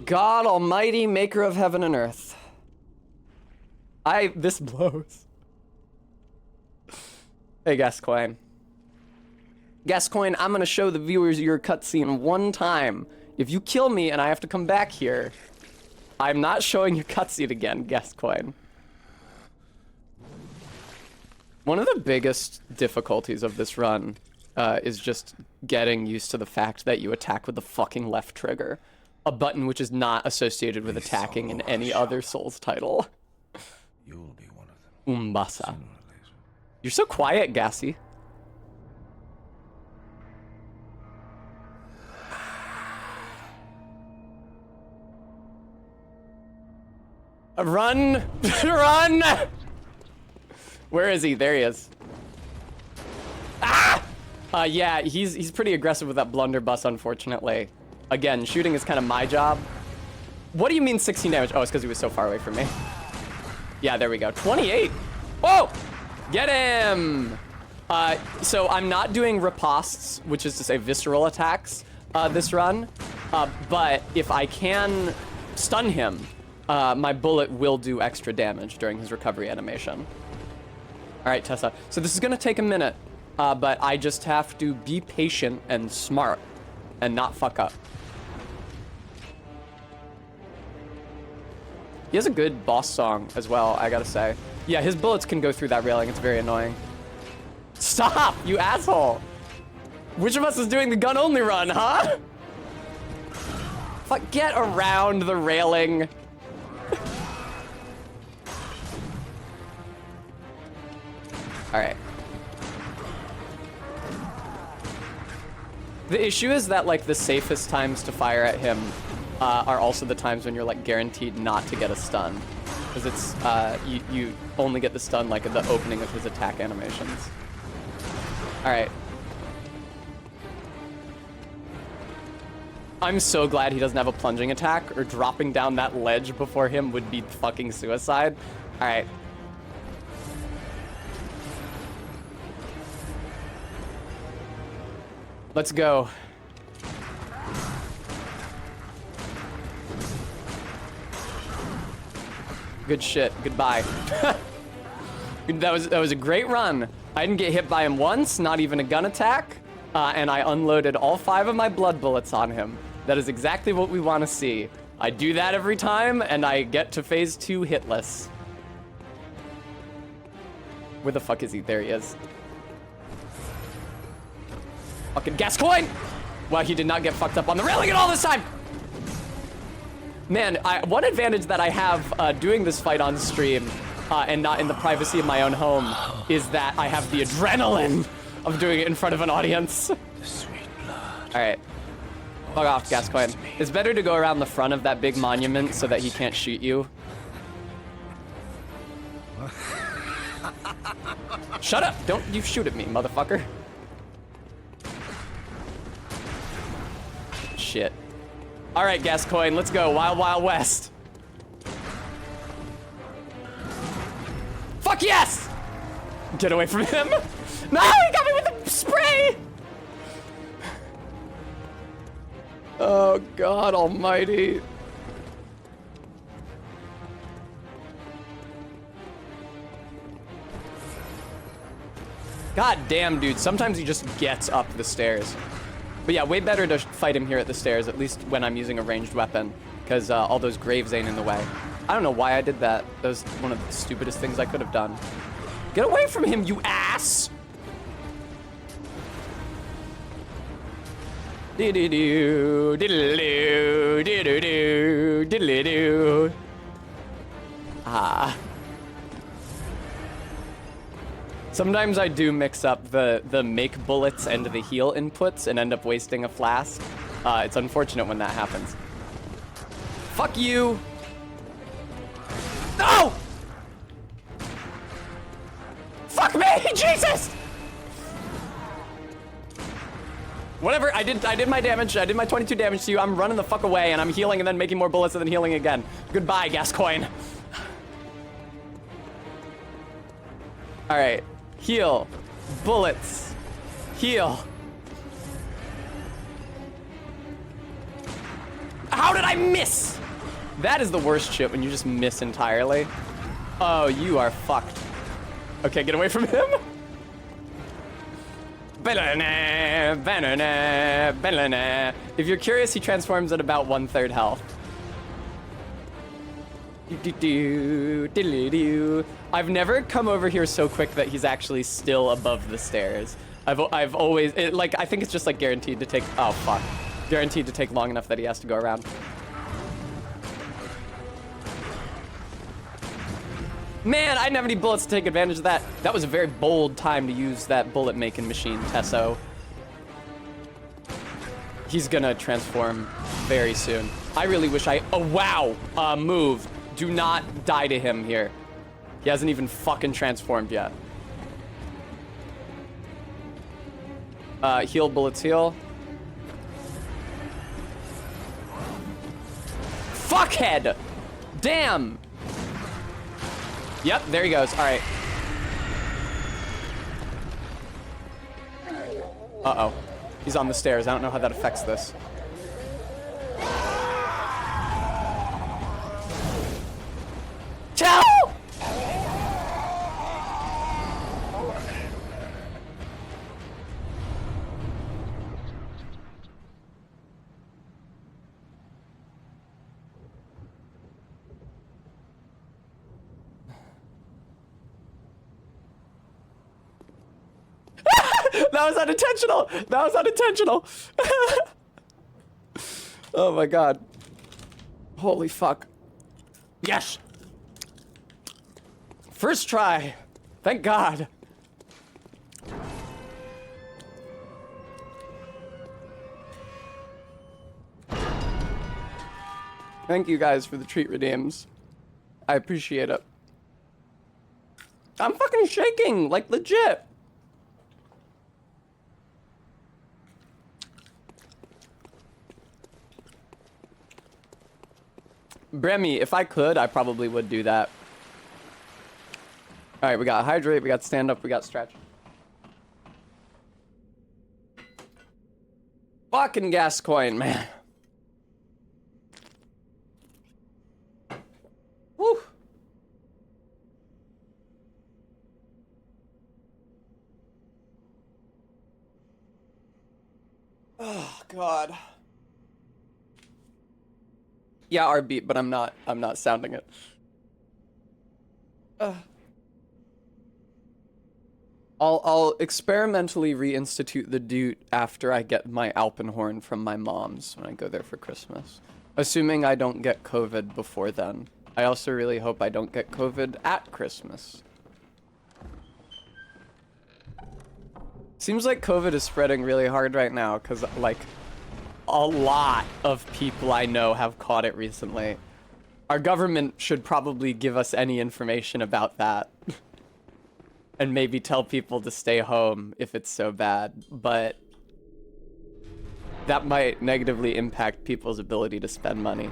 God almighty, maker of heaven and earth. This blows. Hey, Gascoigne. Gascoigne, I'm gonna show the viewers your cutscene one time. If you kill me and I have to come back here, I'm not showing your cutscene again, Gascoigne. One of the biggest difficulties of this run is just getting used to the fact that you attack with the fucking left trigger. A button which is not associated with attacking in any other Souls title. You'll be one of them. Umbasa. You're so quiet, Gassy. Run! Run! Where is he? There he is. Ah! Yeah, he's pretty aggressive with that blunderbuss, unfortunately. Again, shooting is kind of my job. What do you mean 16 damage? Oh, it's because he was so far away from me. Yeah, there we go. 28! Whoa! Get him! So I'm not doing ripostes, which is to say visceral attacks, this run. But if I can stun him, my bullet will do extra damage during his recovery animation. All right, Tessa. So this is gonna take a minute, but I just have to be patient and smart and not fuck up. He has a good boss song as well, I gotta say. Yeah, his bullets can go through that railing. It's very annoying. Stop, you asshole! Which of us is doing the gun only run, huh? Fuck, get around the railing. All right. The issue is that, like, the safest times to fire at him are also the times when you're, like, guaranteed not to get a stun. Because it's, you only get the stun, like, at the opening of his attack animations. All right. I'm so glad he doesn't have a plunging attack, or dropping down that ledge before him would be fucking suicide. All right. Let's go. Good shit. Goodbye. That was a great run. I didn't get hit by him once, not even a gun attack, and I unloaded all 5 of my blood bullets on him. That is exactly what we want to see. I do that every time, and I get to phase 2 hitless. Where the fuck is he? There he is. Fucking Gascoigne! Wow, he did not get fucked up on the railing at all this time! Man, one advantage that I have doing this fight on stream and not in the privacy of my own home is that I have the adrenaline of doing it in front of an audience. All right. Fuck off, Gascoigne. It's better to go around the front of that big monument so that he can't shoot you. Shut up! Don't you shoot at me, motherfucker. Shit. All right, Gascoigne, let's go. Wild, Wild West. Fuck yes! Get away from him. No, he got me with the spray! Oh, God almighty. God damn, dude. Sometimes he just gets up the stairs. But yeah, way better to fight him here at the stairs, at least when I'm using a ranged weapon. because all those graves ain't in the way. I don't know why I did that. That was one of the stupidest things I could have done. Get away from him, you ass! Diddle-doo, diddle-doo, diddle-doo, diddle-doo. Ah. Sometimes I do mix up the make bullets and the heal inputs and end up wasting a flask. It's unfortunate when that happens. Fuck you! No! Fuck me! Jesus! Whatever, I did my damage. I did my 22 damage to you. I'm running the fuck away, and I'm healing and then making more bullets and then healing again. Goodbye, Gascoigne. All right, heal, bullets, heal. How did I miss? That is the worst shit when you just miss entirely. Oh, you are fucked. Okay, get away from him. If you're curious, he transforms at about 1/3 health. I've never come over here so quick that he's actually still above the stairs. I've always, I think it's just like guaranteed to take, oh fuck. Guaranteed to take long enough that he has to go around. Man, I didn't have any bullets to take advantage of that. That was a very bold time to use that bullet making machine, Tesso. He's gonna transform very soon. I really wish oh wow, move. Do not die to him here. He hasn't even fucking transformed yet. Heal, bullets, heal. Fuckhead! Damn! Yep, there he goes. All right. Uh-oh. He's on the stairs. I don't know how that affects this. Ciao! That was unintentional. That was unintentional. Oh my god. Holy fuck. Yes. First try. Thank God. Thank you guys for the treat redeems. I appreciate it. I'm fucking shaking, like legit. Bremy, if I could, I probably would do that. All right, we got hydrate, we got stand up, we got stretch. Fucking Gascoigne, man. Woo. Oh God. Yeah, our beat, but I'm not sounding it. I'll experimentally reinstitute the Doot after I get my Alpenhorn from my mom's when I go there for Christmas. Assuming I don't get COVID before then. I also really hope I don't get COVID at Christmas. Seems like COVID is spreading really hard right now, because, like, a lot of people I know have caught it recently. Our government should probably give us any information about that. And maybe tell people to stay home if it's so bad, but that might negatively impact people's ability to spend money.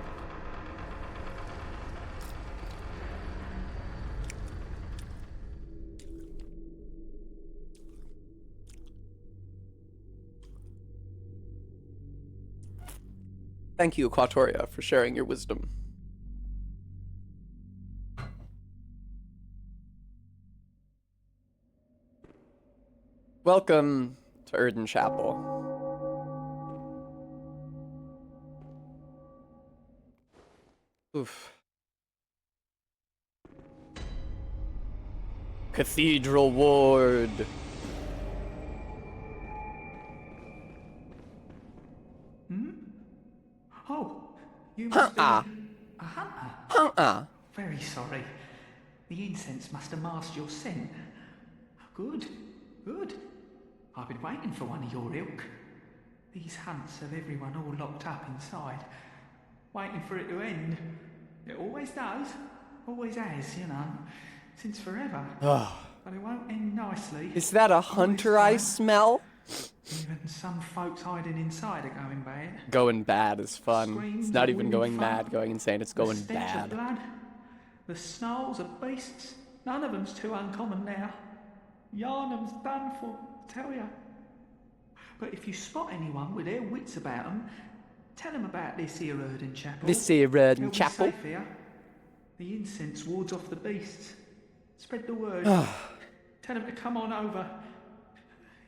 Thank you, Equatoria, for sharing your wisdom. Welcome to Erden Chapel. Oof. Cathedral Ward. Oh, you must be a hunter. Very sorry. The incense must have masked your scent. Good, good. I've been waiting for one of your ilk. These hunts have everyone all locked up inside, waiting for it to end. It always does, always has, you know, since forever. But it won't end nicely. Is that a hunter I smell? Even some folks hiding inside are going bad. Going bad is fun. Screams It's not of even women going folk, mad, going insane. It's the going stench of bad. blood, the snarls of beasts. None of them's too uncommon now. Yarnum's done for, tell ya. But if you spot anyone with their wits about them, tell them about this here Erdon Chapel. This here Erdon They'll be Chapel. safe here. The incense wards off the beasts. Spread the word. Tell them to come on over,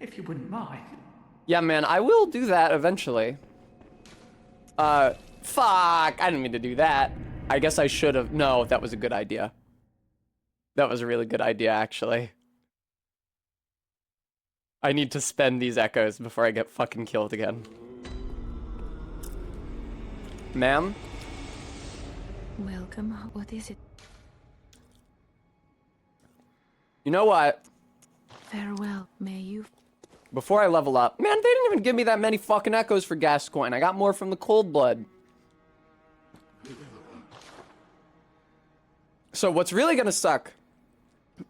if you wouldn't mind. Yeah, man, I will do that eventually. Fuck, I didn't mean to do that. I guess I should have. No, that was a good idea. That was a really good idea, actually. I need to spend these echoes before I get fucking killed again. Ma'am? Welcome. What is it? You know what? Farewell. May you. Before I level up, man, they didn't even give me that many fucking echoes for Gascoigne. I got more from the Cold Blood. So what's really gonna suck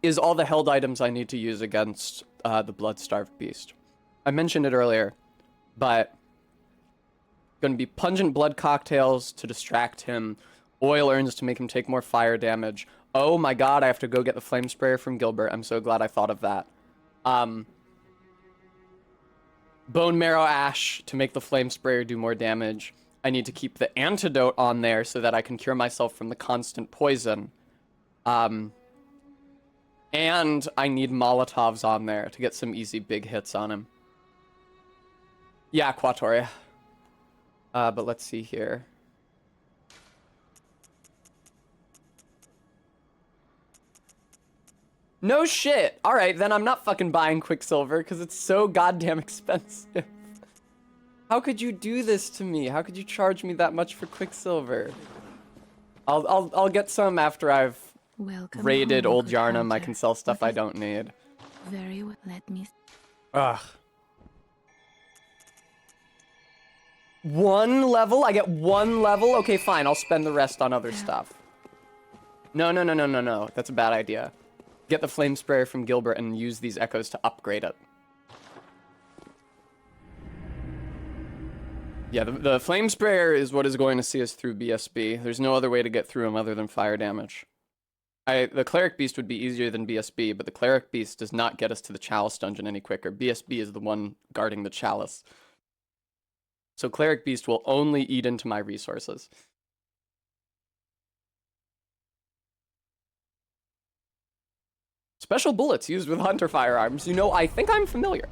is all the held items I need to use against the Blood-Starved Beast. I mentioned it earlier, but gonna be pungent blood cocktails to distract him, oil urns to make him take more fire damage. Oh my god, I have to go get the flame sprayer from Gilbert. I'm so glad I thought of that. Bone marrow ash to make the flame sprayer do more damage. I need to keep the antidote on there so that I can cure myself from the constant poison. And I need Molotovs on there to get some easy big hits on him. Yeah, Quatoria. But let's see here. No shit. All right, then I'm not fucking buying Quicksilver because it's so goddamn expensive. How could you do this to me? How could you charge me that much for Quicksilver? I'll get some after I've Welcome raided home, Old good Yarnum. I hunter. can sell stuff What I is- don't need. Very well. Let me. Ugh. One level? I get one level? Okay, fine. I'll spend the rest on other stuff. No. That's a bad idea. Get the flame sprayer from Gilbert and use these echoes to upgrade it. Yeah, the flame sprayer is what is going to see us through BSB. There's no other way to get through him other than fire damage. The Cleric Beast would be easier than BSB, but the Cleric Beast does not get us to the Chalice dungeon any quicker. BSB is the one guarding the Chalice. So Cleric Beast will only eat into my resources. Special bullets used with hunter firearms. You know, I think I'm familiar.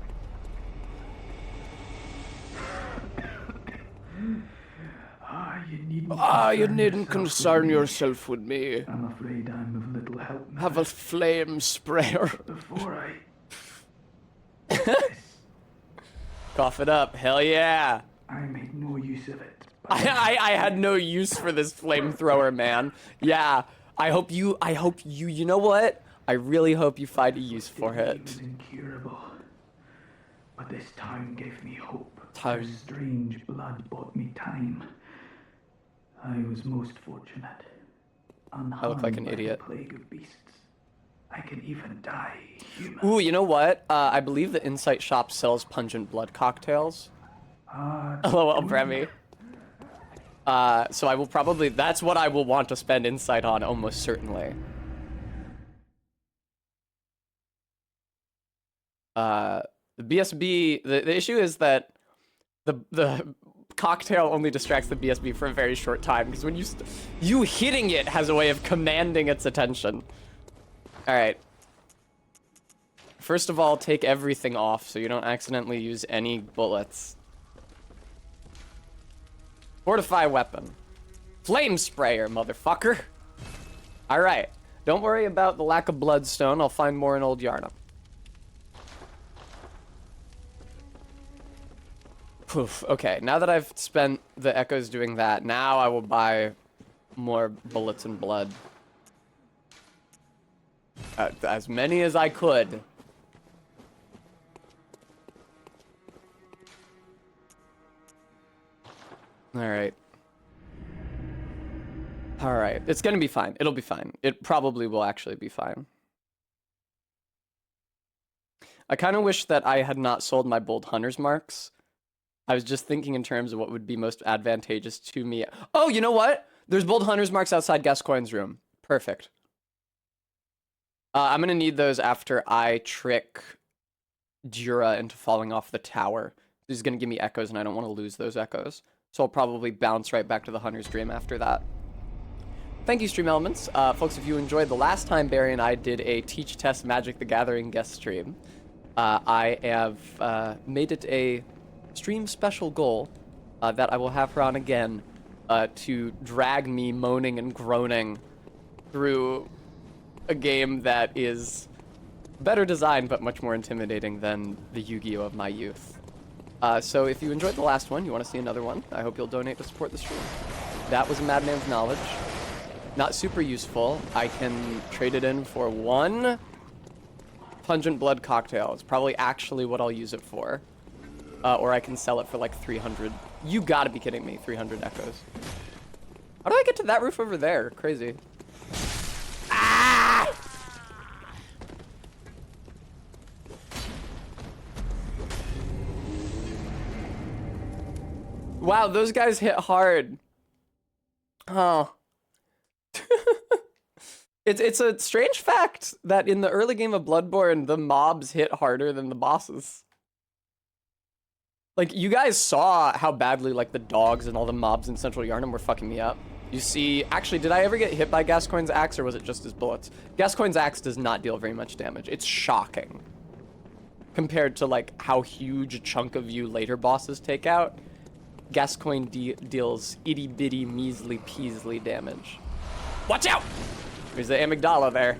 You needn't concern yourself with me. I'm afraid I'm of little help now. Have a flame sprayer. Before Cough it up. Hell yeah. I made no use of it. I had no use for this flamethrower, man. Yeah. I hope you, you know what? I really hope you find a use for It it. was incurable. But this town gave me hope. Town. Their strange blood bought me time. I was most fortunate. I look like an Unharmed by the idiot. plague of beasts. I can even die human. Ooh, you know what? I believe the Insight Shop sells pungent blood cocktails. LOL, Bremy. So I will probably, that's what I will want to spend Insight on, almost certainly. The BSB, the issue is that the cocktail only distracts the BSB for a very short time, because when you hitting it has a way of commanding its attention. All right. First of all, take everything off so you don't accidentally use any bullets. Fortify weapon. Flame sprayer, motherfucker. All right. Don't worry about the lack of bloodstone. I'll find more in Old Yarnum. Poof. Okay, now that I've spent the echoes doing that, now I will buy more bullets and blood. As many as I could. Alright. Alright. It's gonna be fine. It'll be fine. It probably will actually be fine. I kind of wish that I had not sold my Bold Hunter's marks. I was just thinking in terms of what would be most advantageous to me. Oh, you know what? There's Bold Hunter's marks outside Gascoigne's room. Perfect. I'm gonna need those after I trick Dura into falling off the tower. This is gonna give me echoes, and I don't want to lose those echoes. So I'll probably bounce right back to the Hunter's Dream after that. Thank you, Stream Elements. Folks, if you enjoyed the last time Barry and I did a Teach Test Magic the Gathering guest stream, I have made it a stream special goal that I will have her on again to drag me moaning and groaning through a game that is better designed but much more intimidating than the Yu-Gi-Oh! Of my youth. So if you enjoyed the last one, you want to see another one, I hope you'll donate to support the stream. That was a Madman's Knowledge. Not super useful. I can trade it in for one Pungent Blood Cocktail. It's probably actually what I'll use it for. Or I can sell it for like 300. You gotta be kidding me, 300 echoes. How do I get to that roof over there? Crazy. Ah! Wow, those guys hit hard. Oh. It's a strange fact that in the early game of Bloodborne, the mobs hit harder than the bosses. Like, you guys saw how badly, like, the dogs and all the mobs in Central Yarnum were fucking me up. You see, actually, did I ever get hit by Gascoigne's axe, or was it just his bullets? Gascoigne's axe does not deal very much damage. It's shocking. Compared to, like, how huge a chunk of you later bosses take out, Gascoigne deals itty-bitty, measly, peasly damage. Watch out! There's the amygdala there.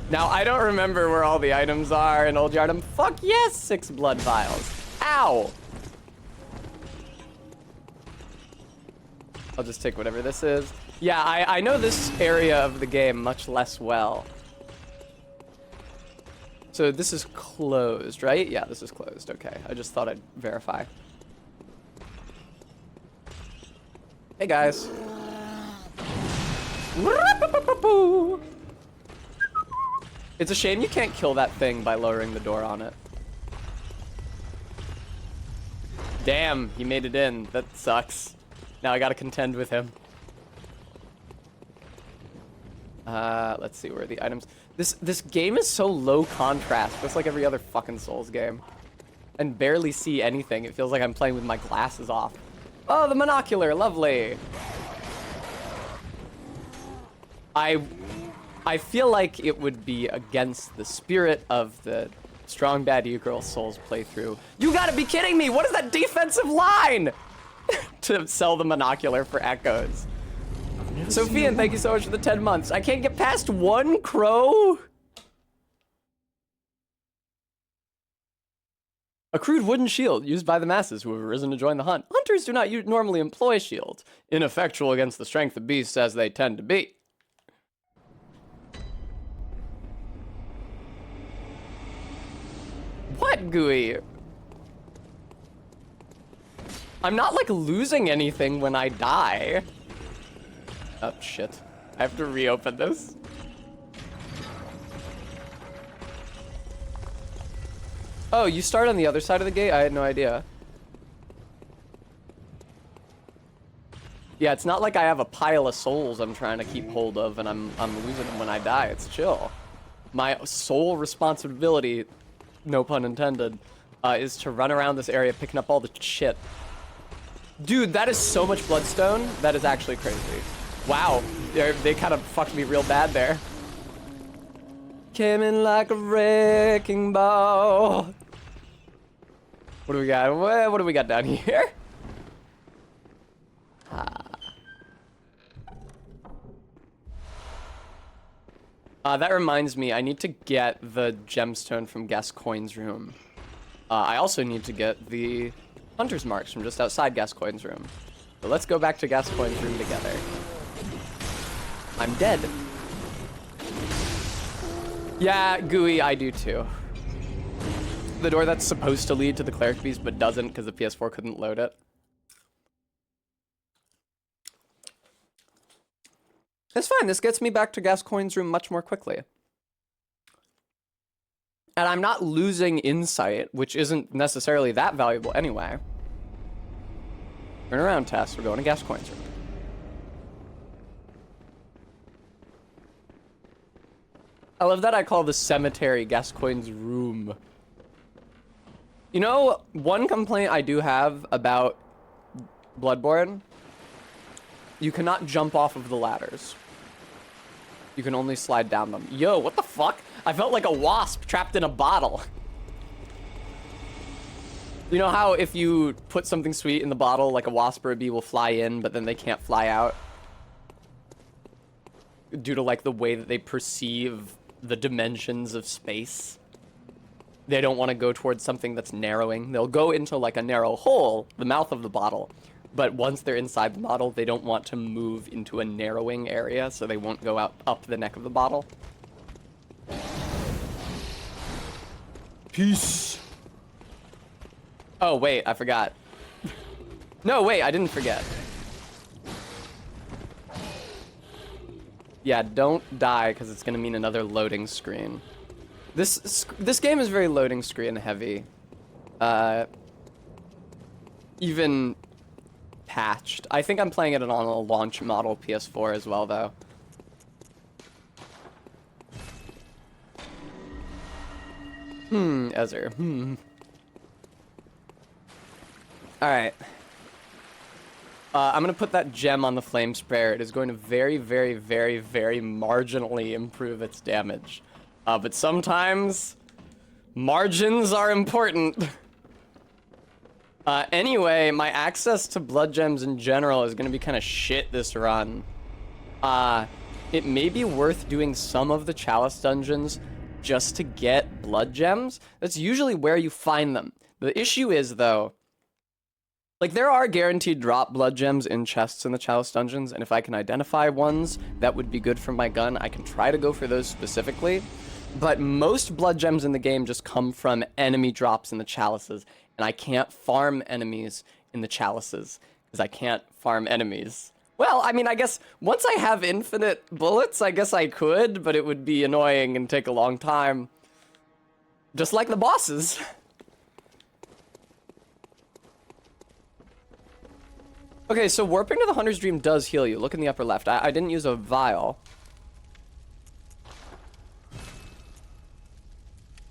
Now, I don't remember where all the items are in Old Yarnum. Fuck yes, 6 blood vials. Ow! I'll just take whatever this is. Yeah, I know this area of the game much less well. So this is closed, right? Yeah, this is closed. Okay, I just thought I'd verify. Hey, guys. It's a shame you can't kill that thing by lowering the door on it. Damn, he made it in. That sucks. Now I gotta contend with him. Let's see where are the items. This game is so low contrast, just like every other fucking Souls game. And barely see anything. It feels like I'm playing with my glasses off. Oh, the monocular, lovely. I feel like it would be against the spirit of the Strong Bad E-Girl Souls playthrough. You gotta be kidding me! What is that defensive line? To sell the monocular for echoes. Sophian, thank you so much for the 10 months. I can't get past one crow? A crude wooden shield used by the masses who have arisen to join the hunt. Hunters do not normally employ shields, ineffectual against the strength of beasts as they tend to be. What, Gooey? I'm not, like, losing anything when I die. Oh, shit. I have to reopen this. Oh, you start on the other side of the gate? I had no idea. Yeah, it's not like I have a pile of souls I'm trying to keep hold of and I'm losing them when I die. It's chill. My sole responsibility, no pun intended, is to run around this area picking up all the shit. Dude, that is so much bloodstone. That is actually crazy. Wow, they kind of fucked me real bad there. Came in like a wrecking ball. What do we got? What do we got down here? That reminds me, I need to get the gemstone from Gascoigne's room. I also need to get the hunter's marks from just outside Gascoigne's room. So let's go back to Gascoigne's room together. I'm dead. Yeah, Gooey, I do too. The door that's supposed to lead to the cleric beast but doesn't because the PS4 couldn't load it. It's fine, this gets me back to Gascoigne's room much more quickly. And I'm not losing insight, which isn't necessarily that valuable anyway. Turn around, Tess, we're going to Gascoigne's room. I love that I call the cemetery Gascoigne's room. You know, one complaint I do have about Bloodborne, you cannot jump off of the ladders. You can only slide down them. Yo, what the fuck? I felt like a wasp trapped in a bottle. You know how if you put something sweet in the bottle, like a wasp or a bee will fly in, but then they can't fly out? Due to like the way that they perceive the dimensions of space. They don't want to go towards something that's narrowing. They'll go into like a narrow hole, the mouth of the bottle. But once they're inside the bottle, they don't want to move into a narrowing area, so they won't go out up the neck of the bottle. Peace. Oh, wait, I forgot. No, wait, I didn't forget. Yeah, don't die, because it's going to mean another loading screen. This game is very loading screen heavy. Even patched. I think I'm playing it on a launch model PS4 as well, though. Ezra. Alright. I'm gonna put that gem on the flame sprayer. It is going to very, very, very, very marginally improve its damage. But sometimes margins are important. Anyway, my access to blood gems in general is gonna be kind of shit this run. It may be worth doing some of the chalice dungeons just to get blood gems. That's usually where you find them. The issue is, though, like, there are guaranteed drop blood gems in chests in the chalice dungeons, and if I can identify ones that would be good for my gun, I can try to go for those specifically. But most blood gems in the game just come from enemy drops in the chalices, and I can't farm enemies in the chalices, because I can't farm enemies. Well, I mean, I guess once I have infinite bullets, I guess I could, but it would be annoying and take a long time. Just like the bosses. Okay, so warping to the Hunter's Dream does heal you. Look in the upper left. I didn't use a vial.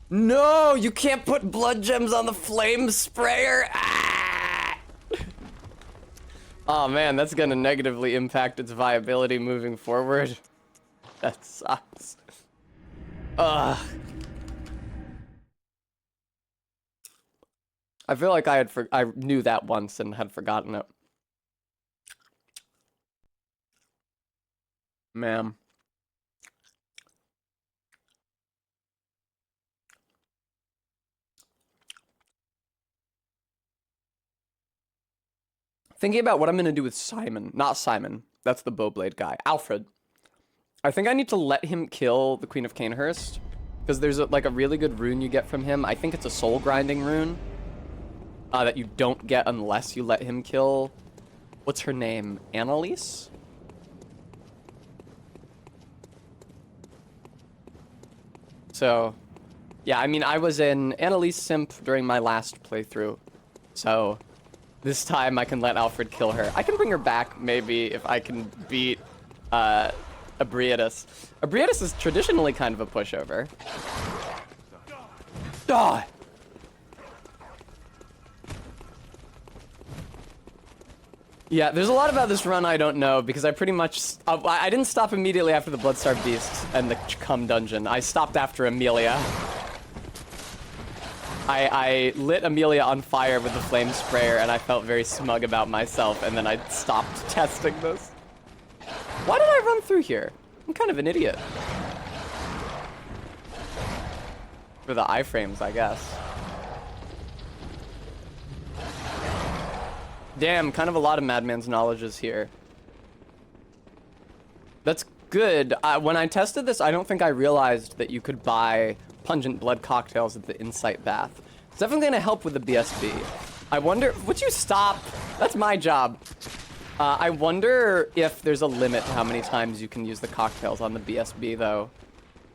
No, you can't put blood gems on the flame sprayer. Ah! Oh man, that's gonna negatively impact its viability moving forward. That sucks. Ugh. I feel like I knew that once and had forgotten it. Man. Thinking about what I'm gonna do with Simon. Not Simon. That's the bowblade guy. Alfred. I think I need to let him kill the Queen of Canehurst. Because there's like a really good rune you get from him. I think it's a soul grinding rune. That you don't get unless you let him kill... What's her name? Annalise? So, yeah, I mean, I was in Annalise Simp during my last playthrough. So, this time I can let Alfred kill her. I can bring her back, maybe, if I can beat, Abriatus. Abriatus is traditionally kind of a pushover. Die! Yeah, there's a lot about this run I don't know, because I pretty much... I didn't stop immediately after the Bloodstar Beast and the Cum Dungeon. I stopped after Amelia. I lit Amelia on fire with the flame sprayer, and I felt very smug about myself, and then I stopped testing this. Why did I run through here? I'm kind of an idiot. For the iframes, I guess. Damn, kind of a lot of Madman's knowledge is here. That's good. When I tested this, I don't think I realized that you could buy pungent blood cocktails at the Insight Bath. It's definitely gonna help with the BSB. I wonder, would you stop? That's my job. I wonder if there's a limit to how many times you can use the cocktails on the BSB though.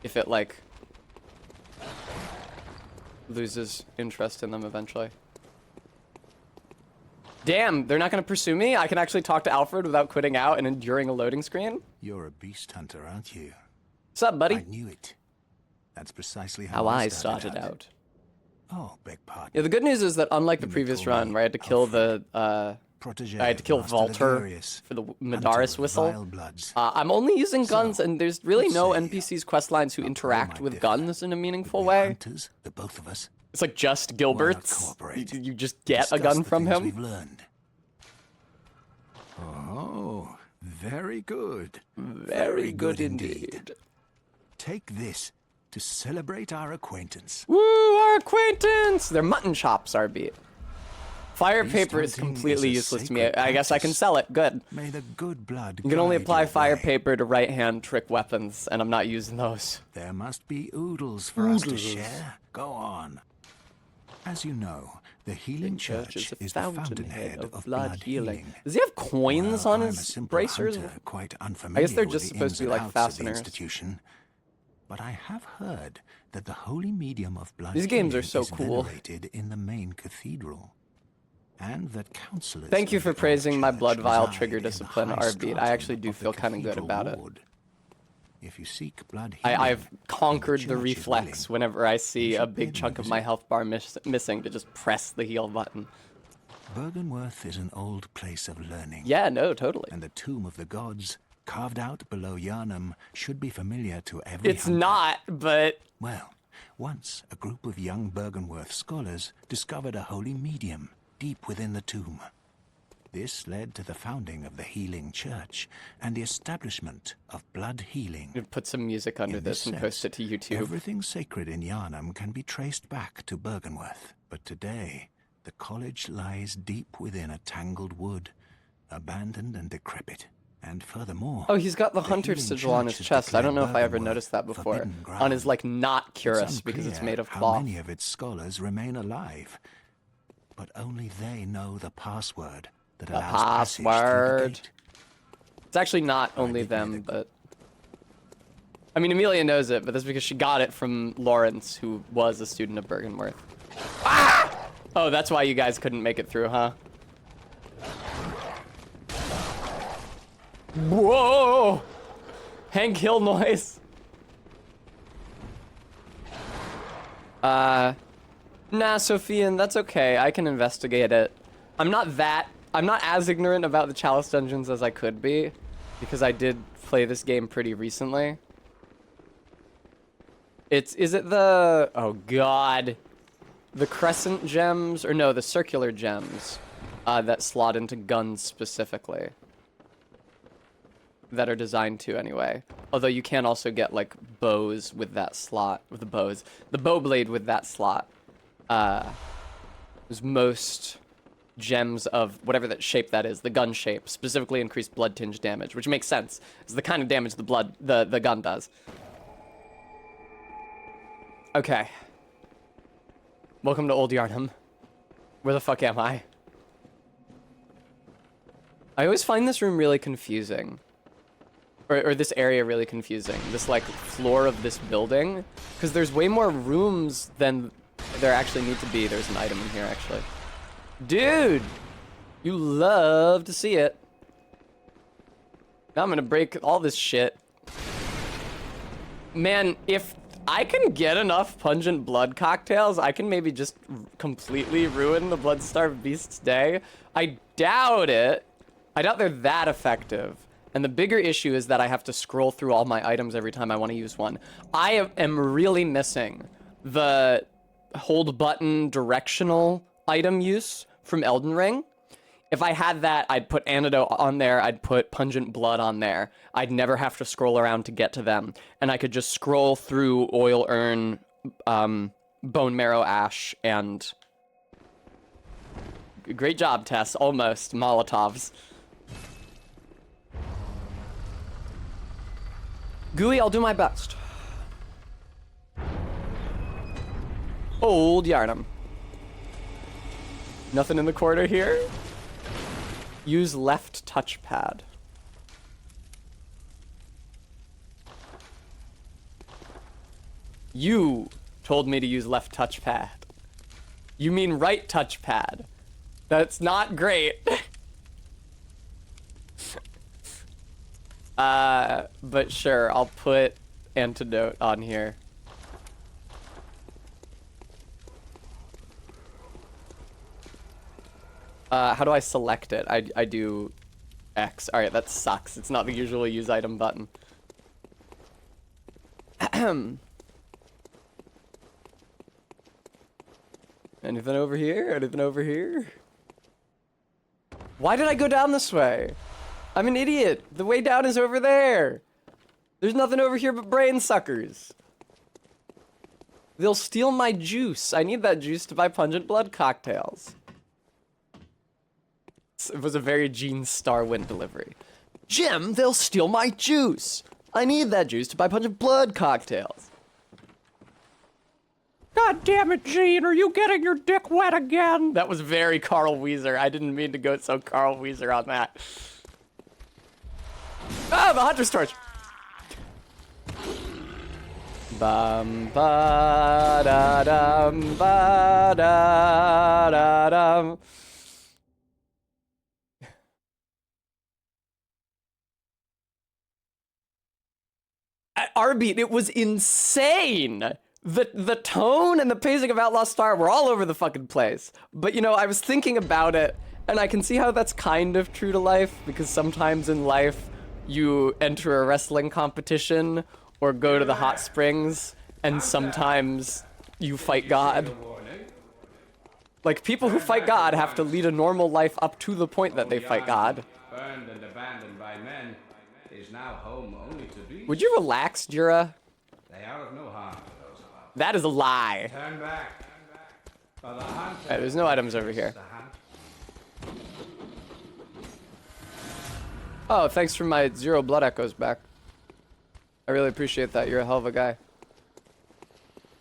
If it like loses interest in them eventually. Damn, they're not gonna pursue me? I can actually talk to Alfred without quitting out and enduring a loading screen? You're a beast hunter, aren't you? What's up, buddy? I knew it. That's precisely how How I started out. Oh, beg pardon. Yeah, the good news is that unlike the You may previous call run me where I had to kill the, Protégé I had to kill of Master Walter Valerius, for the hunter Medaris of whistle. vile bloods. I'm only using guns, So, and there's really let's no say NPCs questlines who our interact might with differ. guns in a meaningful We're way. hunters, the both of us. It's like just Why not Gilbert's. cooperate? You just get a Discuss gun the from things him. We've learned. Oh, very good. Very good indeed. Take this to celebrate our acquaintance. Woo, our acquaintance! They're mutton chops, our beat. Fire Beast paper is hunting completely is a useless to me. sacred I guess I can practice. sell it. Good. May the good blood You can only guide apply your fire way. paper to right-hand trick weapons, and I'm not using those. There must be oodles for us to Oodles. share. Go on. As you know, the healing Church is is a the fountainhead of blood blood healing. healing. Does he have coins Well, on I'm a his simple bracers? hunter, quite I unfamiliar guess they're with just the supposed to be ins like and outs of the fasteners. institution. But I have heard that the holy medium of blood These games are healing so is cool. venerated in the main cathedral, and that counselors. Thank you of for the old praising my church blood vial reside trigger in the discipline, high Arbeat. I stratum actually do of the feel kind of good cathedral about it. ward. If you seek blood healing, I've conquered the church is reflex willing. whenever I see You a should big pay them a chunk of my visit. health bar missing to just press the heal button. Bergenworth is an old place of learning. Yeah, no, totally. And the tomb of the gods, carved out below Yharnam, should be familiar to every It's hunter. not, but Well, once a group of young Bergenworth scholars discovered a holy medium deep within the tomb. This led to the founding of the Healing Church and the establishment of blood healing. I'm gonna put some music under In this and sense, post it to YouTube. Everything sacred in Yharnam can be traced back to Bergenworth. But today, the college lies deep within a tangled wood, abandoned and decrepit. And furthermore... Oh, he's got the the hunter Healing sigil on Church his has chest. I don't know if I ever declared noticed that Bergenworth before. forbidden On his, ground. like, not It's cuirass because it's unclear made of how cloth. many of its scholars remain alive, but only they know the password that The allows passage through the password. gate. It's actually not only did near them, the- but... I mean, Amelia knows it, but that's because she got it from Lawrence, who was a student of Bergenworth. Ah! Oh, that's why you guys couldn't make it through, huh? Whoa! Hank Hill noise. Nah, Sophian, that's okay. I can investigate it. I'm not as ignorant about the Chalice dungeons as I could be, because I did play this game pretty recently. Is it the, oh god, the crescent gems, or no, the circular gems, that slot into guns specifically. That are designed to anyway. Although you can also get like bows with that slot, with the bows. The bow blade with that slot. Is most gems of whatever that shape that is, the gun shape, specifically increase blood tinge damage, which makes sense. It's the kind of damage the gun does. Okay. Welcome to Old Yharnam. Where the fuck am I? I always find this room really confusing. Or this area really confusing. This, like, floor of this building. Because there's way more rooms than there actually need to be. There's an item in here, actually. Dude! You love to see it. Now I'm gonna break all this shit. Man, if I can get enough pungent blood cocktails, I can maybe just completely ruin the Blood-Starved Beast's day. I doubt it. I doubt they're that effective. And the bigger issue is that I have to scroll through all my items every time I want to use one. I am really missing the hold button directional item use from Elden Ring. If I had that, I'd put Antidote on there, I'd put Pungent Blood on there. I'd never have to scroll around to get to them. And I could just scroll through Oil Urn bone marrow ash and... Great job, Tess. Almost. Molotovs. Gooey, I'll do my best. Old Yarnum. Nothing in the corner here. Use left touchpad. You told me to use left touchpad. You mean right touchpad. That's not great. But sure, I'll put antidote on here. How do I select it? I do X. Alright, that sucks. It's not the usual use item button. Anything over here? Anything over here? Why did I go down this way? I'm an idiot. The way down is over there. There's nothing over here but brain suckers. They'll steal my juice. I need that juice to buy pungent blood cocktails. It was a very Gene Starwind delivery. Jim, they'll steal my juice. I need that juice to buy pungent blood cocktails. God damn it, Gene, are you getting your dick wet again? That was very Carl Weezer. I didn't mean to go so Carl Weezer on that. Ah, the Hunter's Torch. Bum ba da dum ba da da dum. At Arbeat, it was insane. The tone and the pacing of Outlaw Star were all over the fucking place. But you know, I was thinking about it, and I can see how that's kind of true to life, because sometimes in life, you enter a wrestling competition or go to the hot springs, and sometimes you fight God. Like, people who fight God have to lead a normal life up to the point that they fight God. Burned and abandoned by men, is now home only to beasts. Would you relax, Jura? They are of no harm to those about. That is a lie. Turn back. For the hunter. Alright, there's no items over here. Oh, thanks for my 0 blood echoes back. I really appreciate that. You're a hell of a guy.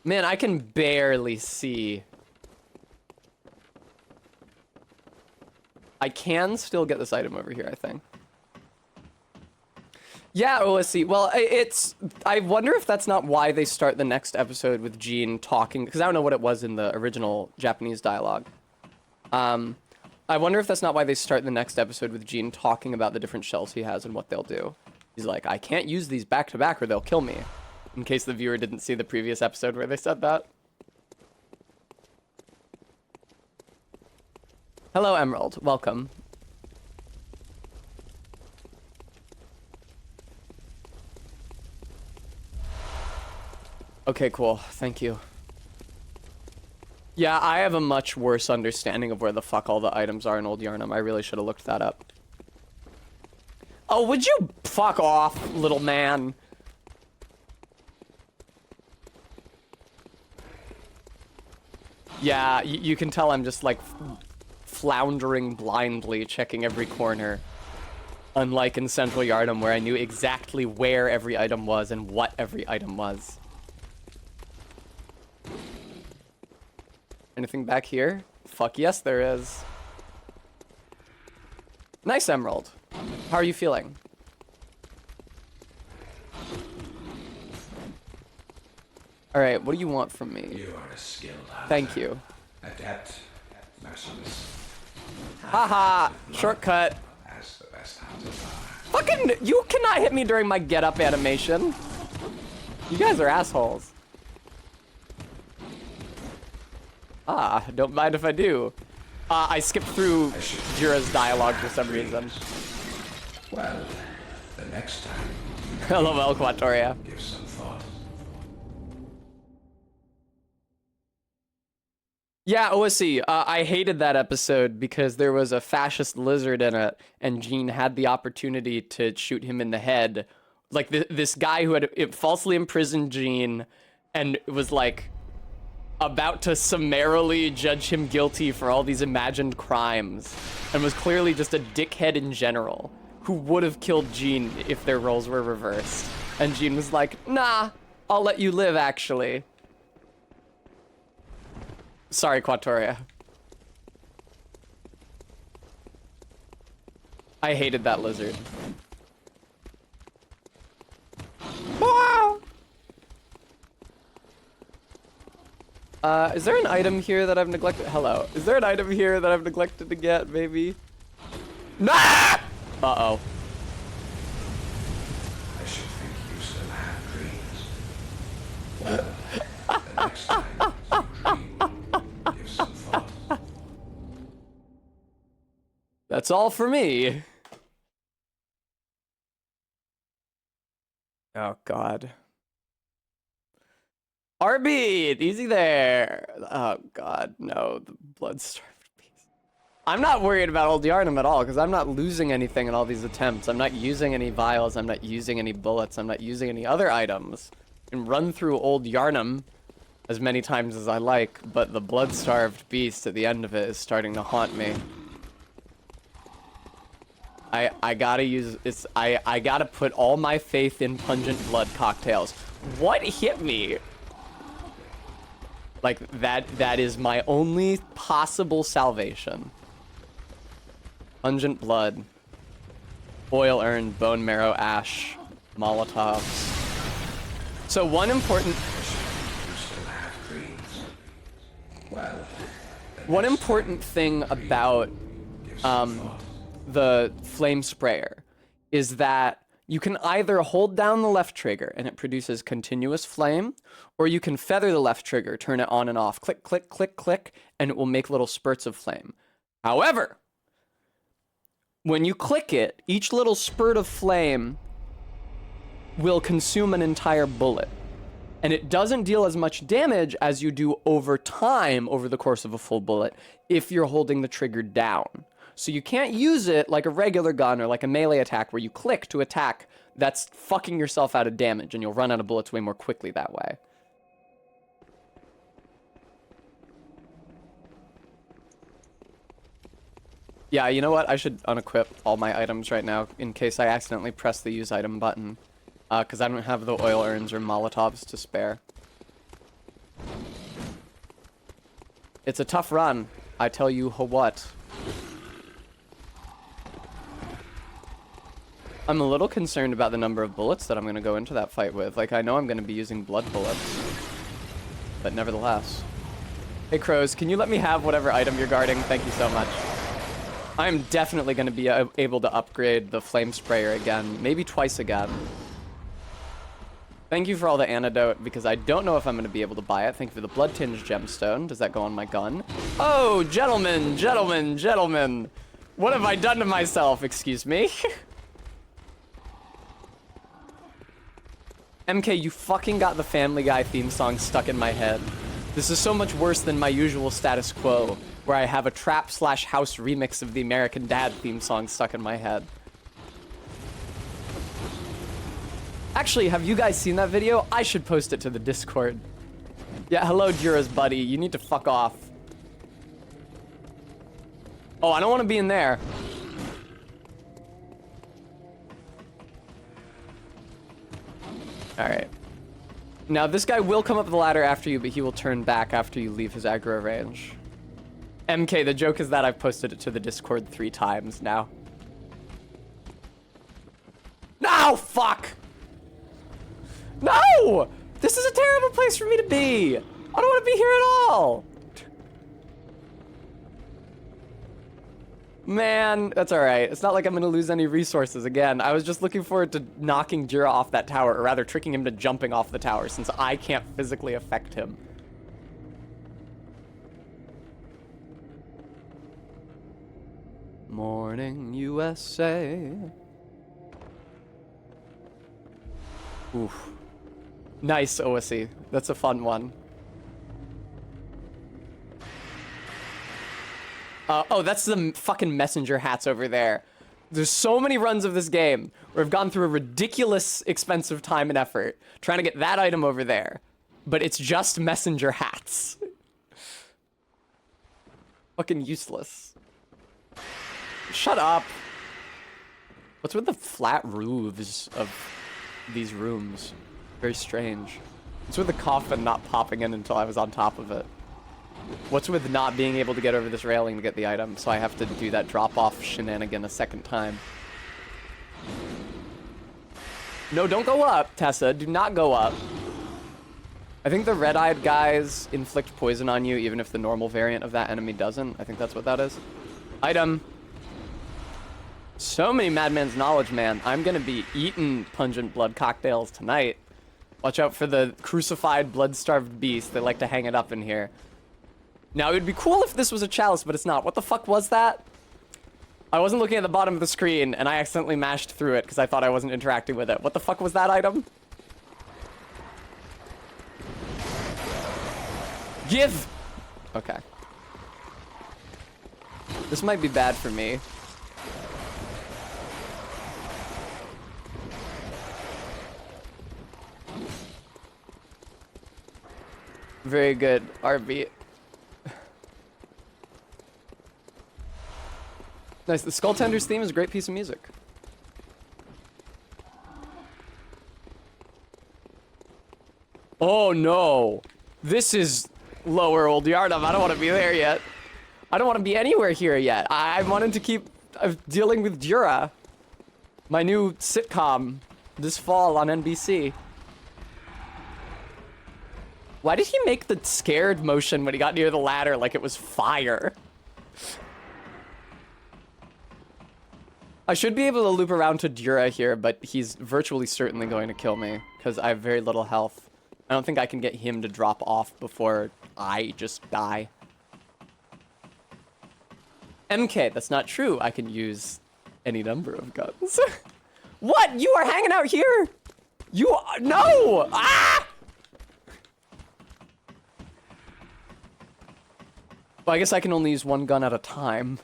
Man, I can barely see. I can still get this item over here, I think. Yeah, OSC. Well, it's... I wonder if that's not why they start the next episode with Gene talking, because I don't know what it was in the original Japanese dialogue. I wonder if that's not why they start the next episode with Gene talking about the different shells he has and what they'll do. He's like, I can't use these back to back or they'll kill me. In case the viewer didn't see the previous episode where they said that. Hello, Emerald. Welcome. Okay, cool. Thank you. Yeah, I have a much worse understanding of where the fuck all the items are in Old Yarnum. I really should have looked that up. Oh, would you fuck off, little man? Yeah, you can tell I'm just like floundering blindly, checking every corner. Unlike in Central Yardum, where I knew exactly where every item was and what every item was. Anything back here? Fuck yes, there is. Nice, Emerald. How are you feeling? Alright, what do you want from me? You are a skilled hunter. Thank you. Adept, merciless. Haha! Shortcut. As the best hunters are. Fucking, you cannot hit me during my get up animation. You guys are assholes. Ah, don't mind if I do. I skipped through Jira's dialogue for some reason. Well, the next time. Hello, El Quatoria. Give some thought. Yeah, OSC, I hated that episode because there was a fascist lizard in it, and Gene had the opportunity to shoot him in the head. Like, this guy who had falsely imprisoned Gene, and it was like, about to summarily judge him guilty for all these imagined crimes, and was clearly just a dickhead in general, who would have killed Jean if their roles were reversed. And Jean was like, nah, I'll let you live, actually. Sorry, Quatoria. I hated that lizard. Wow. Is there an item here that I've neglected? Hello. Is there an item here that I've neglected to get, maybe? Nah! Uh-oh. I should think you still have dreams. Well, the next time you dream, give some thought. That's all for me. Oh, God. Arby, easy there. Oh, God, no. The blood-starved beast. I'm not worried about Old Yarnum at all, because I'm not losing anything in all these attempts. I'm not using any vials. I'm not using any bullets. I'm not using any other items. I can run through Old Yarnum as many times as I like, but the blood-starved beast at the end of it is starting to haunt me. I gotta use it's I gotta put all my faith in pungent blood cocktails. What hit me? Like that is my only possible salvation. Pungent blood, oil urn, bone marrow, ash, Molotovs. So one important thing about the flame sprayer is that you can either hold down the left trigger and it produces continuous flame, or you can feather the left trigger, turn it on and off, click, click, click, click, and it will make little spurts of flame. However, when you click it, each little spurt of flame will consume an entire bullet. And it doesn't deal as much damage as you do over time, over the course of a full bullet, if you're holding the trigger down. So you can't use it like a regular gun or like a melee attack where you click to attack. That's fucking yourself out of damage, and you'll run out of bullets way more quickly that way. Yeah, you know what? I should unequip all my items right now in case I accidentally press the use item button. Because I don't have the oil urns or Molotovs to spare. It's a tough run, I tell you what. I'm a little concerned about the number of bullets that I'm going to go into that fight with. Like, I know I'm going to be using blood bullets. But nevertheless. Hey, Crows, can you let me have whatever item you're guarding? Thank you so much. I'm definitely going to be able to upgrade the flame sprayer again. Maybe twice again. Thank you for all the antidote, because I don't know if I'm going to be able to buy it. Thank you for the blood-tinged gemstone. Does that go on my gun? Oh, gentlemen, gentlemen, gentlemen. What have I done to myself? Excuse me. MK, you fucking got the Family Guy theme song stuck in my head. This is so much worse than my usual status quo, where I have a trap/house remix of the American Dad theme song stuck in my head. Actually, have you guys seen that video? I should post it to the Discord. Yeah, hello, Jura's buddy. You need to fuck off. Oh, I don't want to be in there. Alright. Now, this guy will come up the ladder after you, but he will turn back after you leave his aggro range. MK, the joke is that I've posted it to the Discord 3 times now. No! Fuck! No! This is a terrible place for me to be! I don't want to be here at all! Man, that's alright. It's not like I'm gonna lose any resources again. I was just looking forward to knocking Jura off that tower, or rather tricking him to jumping off the tower, since I can't physically affect him. Morning, USA. Oof. Nice, OSE. That's a fun one. Oh, that's the fucking messenger hats over there. There's so many runs of this game where I've gone through a ridiculous expensive time and effort trying to get that item over there. But it's just messenger hats. Fucking useless. Shut up. What's with the flat roofs of these rooms? Very strange. What's with the coffin not popping in until I was on top of it? What's with not being able to get over this railing to get the item, so I have to do that drop-off shenanigan a second time? No, don't go up, Tessa. Do not go up. I think the red-eyed guys inflict poison on you even if the normal variant of that enemy doesn't. I think that's what that is. Item. So many Madman's Knowledge, man. I'm gonna be eating pungent blood cocktails tonight. Watch out for the crucified, blood-starved beast. They like to hang it up in here. Now, it would be cool if this was a chalice, but it's not. What the fuck was that? I wasn't looking at the bottom of the screen, and I accidentally mashed through it because I thought I wasn't interacting with it. What the fuck was that item? Give! Okay. This might be bad for me. Very good, RB. Nice, the Skull Tenders theme is a great piece of music. Oh no! This is lower Old Yharnam. I don't want to be there yet. I don't want to be anywhere here yet. I wanted to keep dealing with Dura. My new sitcom this fall on NBC. Why did he make the scared motion when he got near the ladder like it was fire? I should be able to loop around to Dura here, but he's virtually certainly going to kill me because I have very little health. I don't think I can get him to drop off before I just die. MK, that's not true. I can use any number of guns. What? You are hanging out here? You are, no! Ah! Well, I guess I can only use one gun at a time.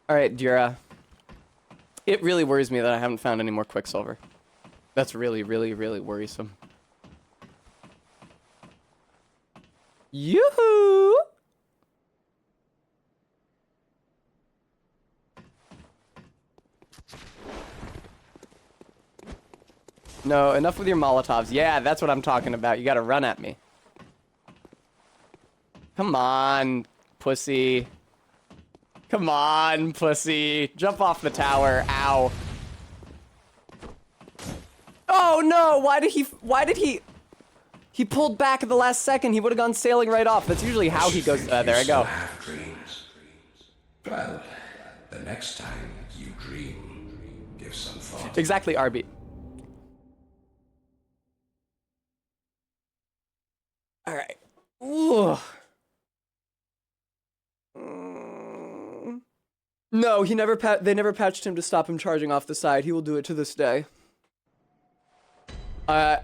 Alright, Dura. It really worries me that I haven't found any more Quicksilver. That's really, really, really worrisome. Yoo-hoo! No, enough with your Molotovs. Yeah, that's what I'm talking about. You gotta run at me. Come on, pussy. Come on, pussy. Jump off the tower. Ow. Oh no, why did he pulled back at the last second. He would have gone sailing right off. That's usually how he goes. There I go. Have dreams. Well, the next time you dream, give some thought. Exactly, RB. All right. Ooh. No, he never they never patched him to stop him charging off the side. He will do it to this day.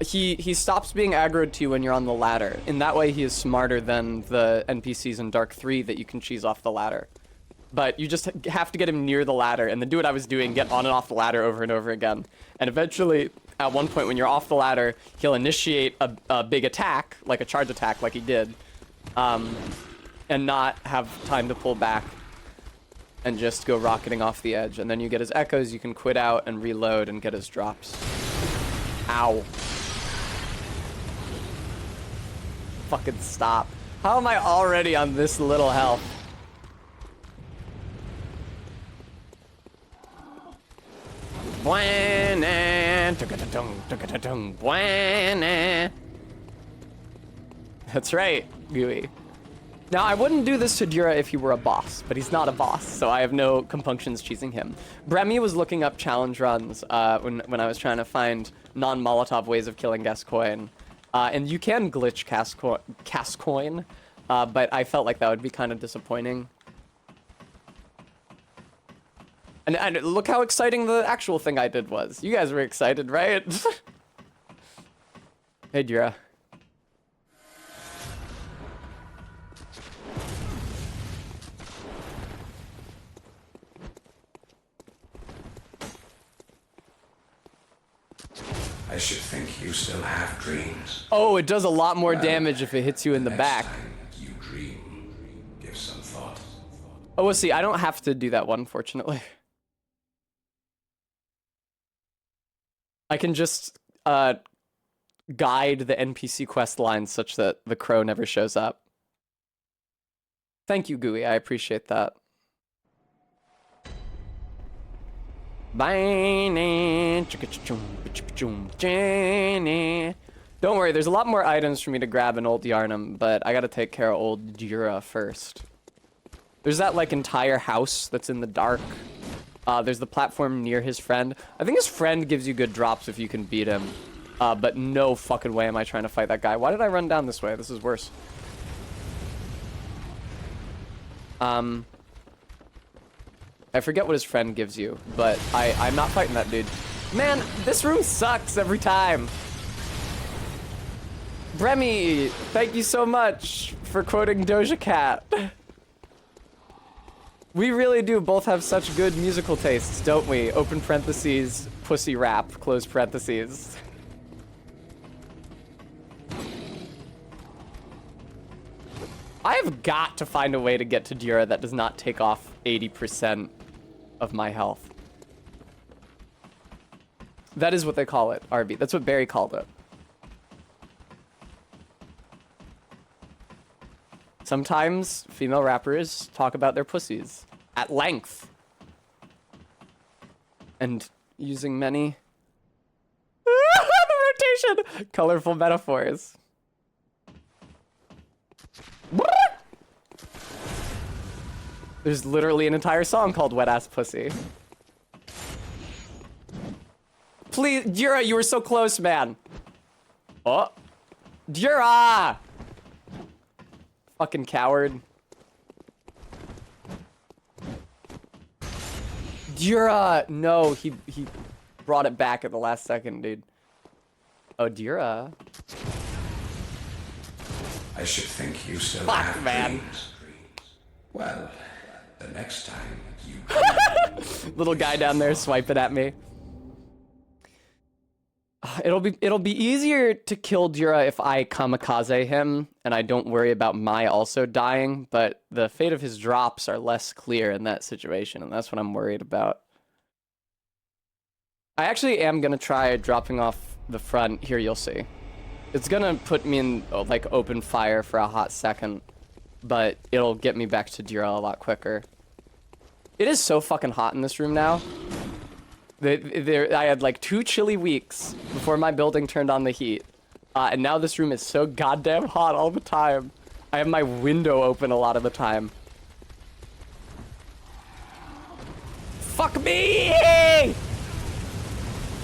He stops being aggroed to you when you're on the ladder. In that way, he is smarter than the NPCs in Dark 3 that you can cheese off the ladder. But you just have to get him near the ladder and then do what I was doing, get on and off the ladder over and over again. And eventually, at one point when you're off the ladder, he'll initiate a big attack, like a charge attack like he did, and not have time to pull back and just go rocketing off the edge. And then you get his echoes, you can quit out and reload and get his drops. Ow. Fucking stop. How am I already on this little health? That's right, Gooey. Now, I wouldn't do this to Dura if he were a boss, but he's not a boss, so I have no compunctions cheesing him. Bremy was looking up challenge runs when I was trying to find non-Molotov ways of killing Gascoigne. And you can glitch Gascoigne, but I felt like that would be kind of disappointing. And look how exciting the actual thing I did was. You guys were excited, right? Hey, Dura. I should think you still have dreams. Oh, it does a lot more damage if it hits you in the back. Next time you dream, Oh, we'll see. I don't have to do that one, fortunately. I can just guide the NPC quest lines such that the crow never shows up. Thank you, Gooey. I appreciate that. Don't worry, there's a lot more items for me to grab in Old Yarnum, but I gotta take care of Old Dura first. There's that, like, entire house that's in the dark. There's the platform near his friend. I think his friend gives you good drops if you can beat him. But no fucking way am I trying to fight that guy. Why did I run down this way? This is worse. I forget what his friend gives you, but I'm not fighting that dude. Man, this room sucks every time. Bremy, thank you so much for quoting Doja Cat. We really do both have such good musical tastes, don't we? Open parentheses, pussy rap, close parentheses. I have got to find a way to get to Dura that does not take off 80% of my health. That is what they call it, RB. That's what Barry called it. Sometimes female rappers talk about their pussies at length. And using many the rotation, colorful metaphors. There's literally an entire song called Wet Ass Pussy. Please, Dura, you were so close, man. Oh. Dura! Fucking coward. Dura! No, he brought it back at the last second, dude. Oh, Dura. I should think you still Fuck, have man. dreams. Well, the next time you... Little guy down there swiping at me. It'll be easier to kill Dura if I kamikaze him and I don't worry about my also dying, but the fate of his drops are less clear in that situation, and that's what I'm worried about. I actually am gonna try dropping off the front. Here, you'll see. It's gonna put me in, like, open fire for a hot second, but it'll get me back to Dura a lot quicker. It is so fucking hot in this room now. I had like 2 chilly weeks before my building turned on the heat. And now this room is so goddamn hot all the time. I have my window open a lot of the time. Fuck me!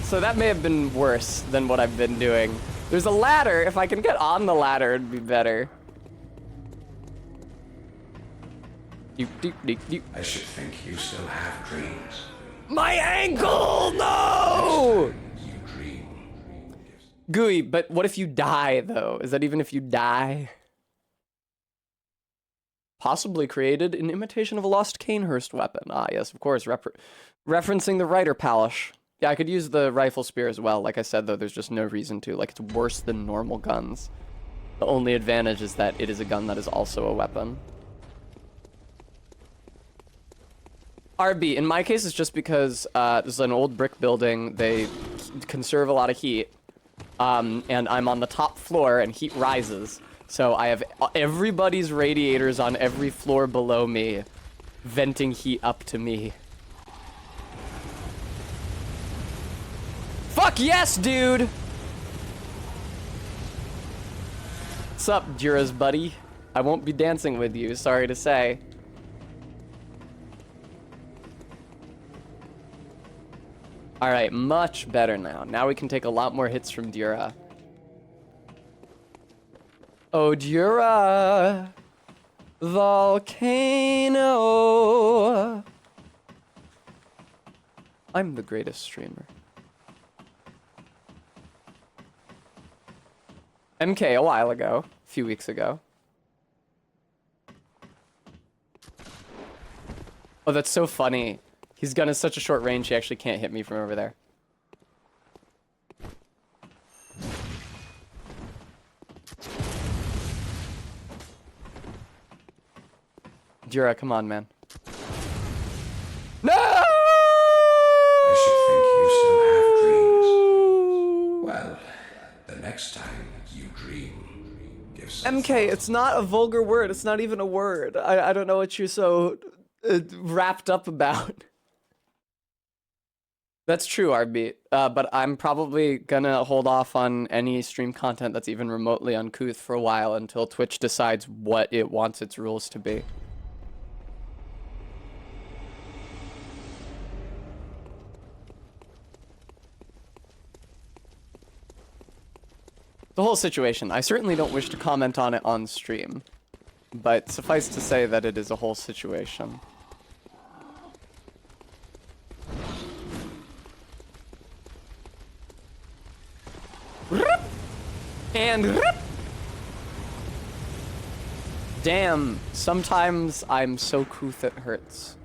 So that may have been worse than what I've been doing. There's a ladder. If I can get on the ladder, it'd be better. I should think you still have dreams. My ankle! No! You dream. Gooey, but what if you die, though? Is that even if you die? Possibly created in imitation of a lost Canehurst weapon. Ah, yes, of course. Referencing the Rider Palace. Yeah, I could use the rifle spear as well. Like I said, though, there's just no reason to. Like, it's worse than normal guns. The only advantage is that it is a gun that is also a weapon. RB, in my case, it's just because this is an old brick building. They conserve a lot of heat. And I'm on the top floor, and heat rises. So I have everybody's radiators on every floor below me, venting heat up to me. Fuck yes, dude! What's up, Dura's buddy? I won't be dancing with you, sorry to say. Alright, much better now. Now we can take a lot more hits from Dura. Oh, Dura! Volcano! I'm the greatest streamer. MK a while ago. A few weeks ago. Oh, that's so funny. His gun is such a short range, he actually can't hit me from over there. Dura, come on, man. MK, it's not a vulgar word. It's not even a word. I don't know what you're so wrapped up about. That's true, RB. But I'm probably gonna hold off on any stream content that's even remotely uncouth for a while until Twitch decides what it wants its rules to be. The whole situation. I certainly don't wish to comment on it on stream, but suffice to say that it is a whole situation. And damn, sometimes I'm so couth it hurts.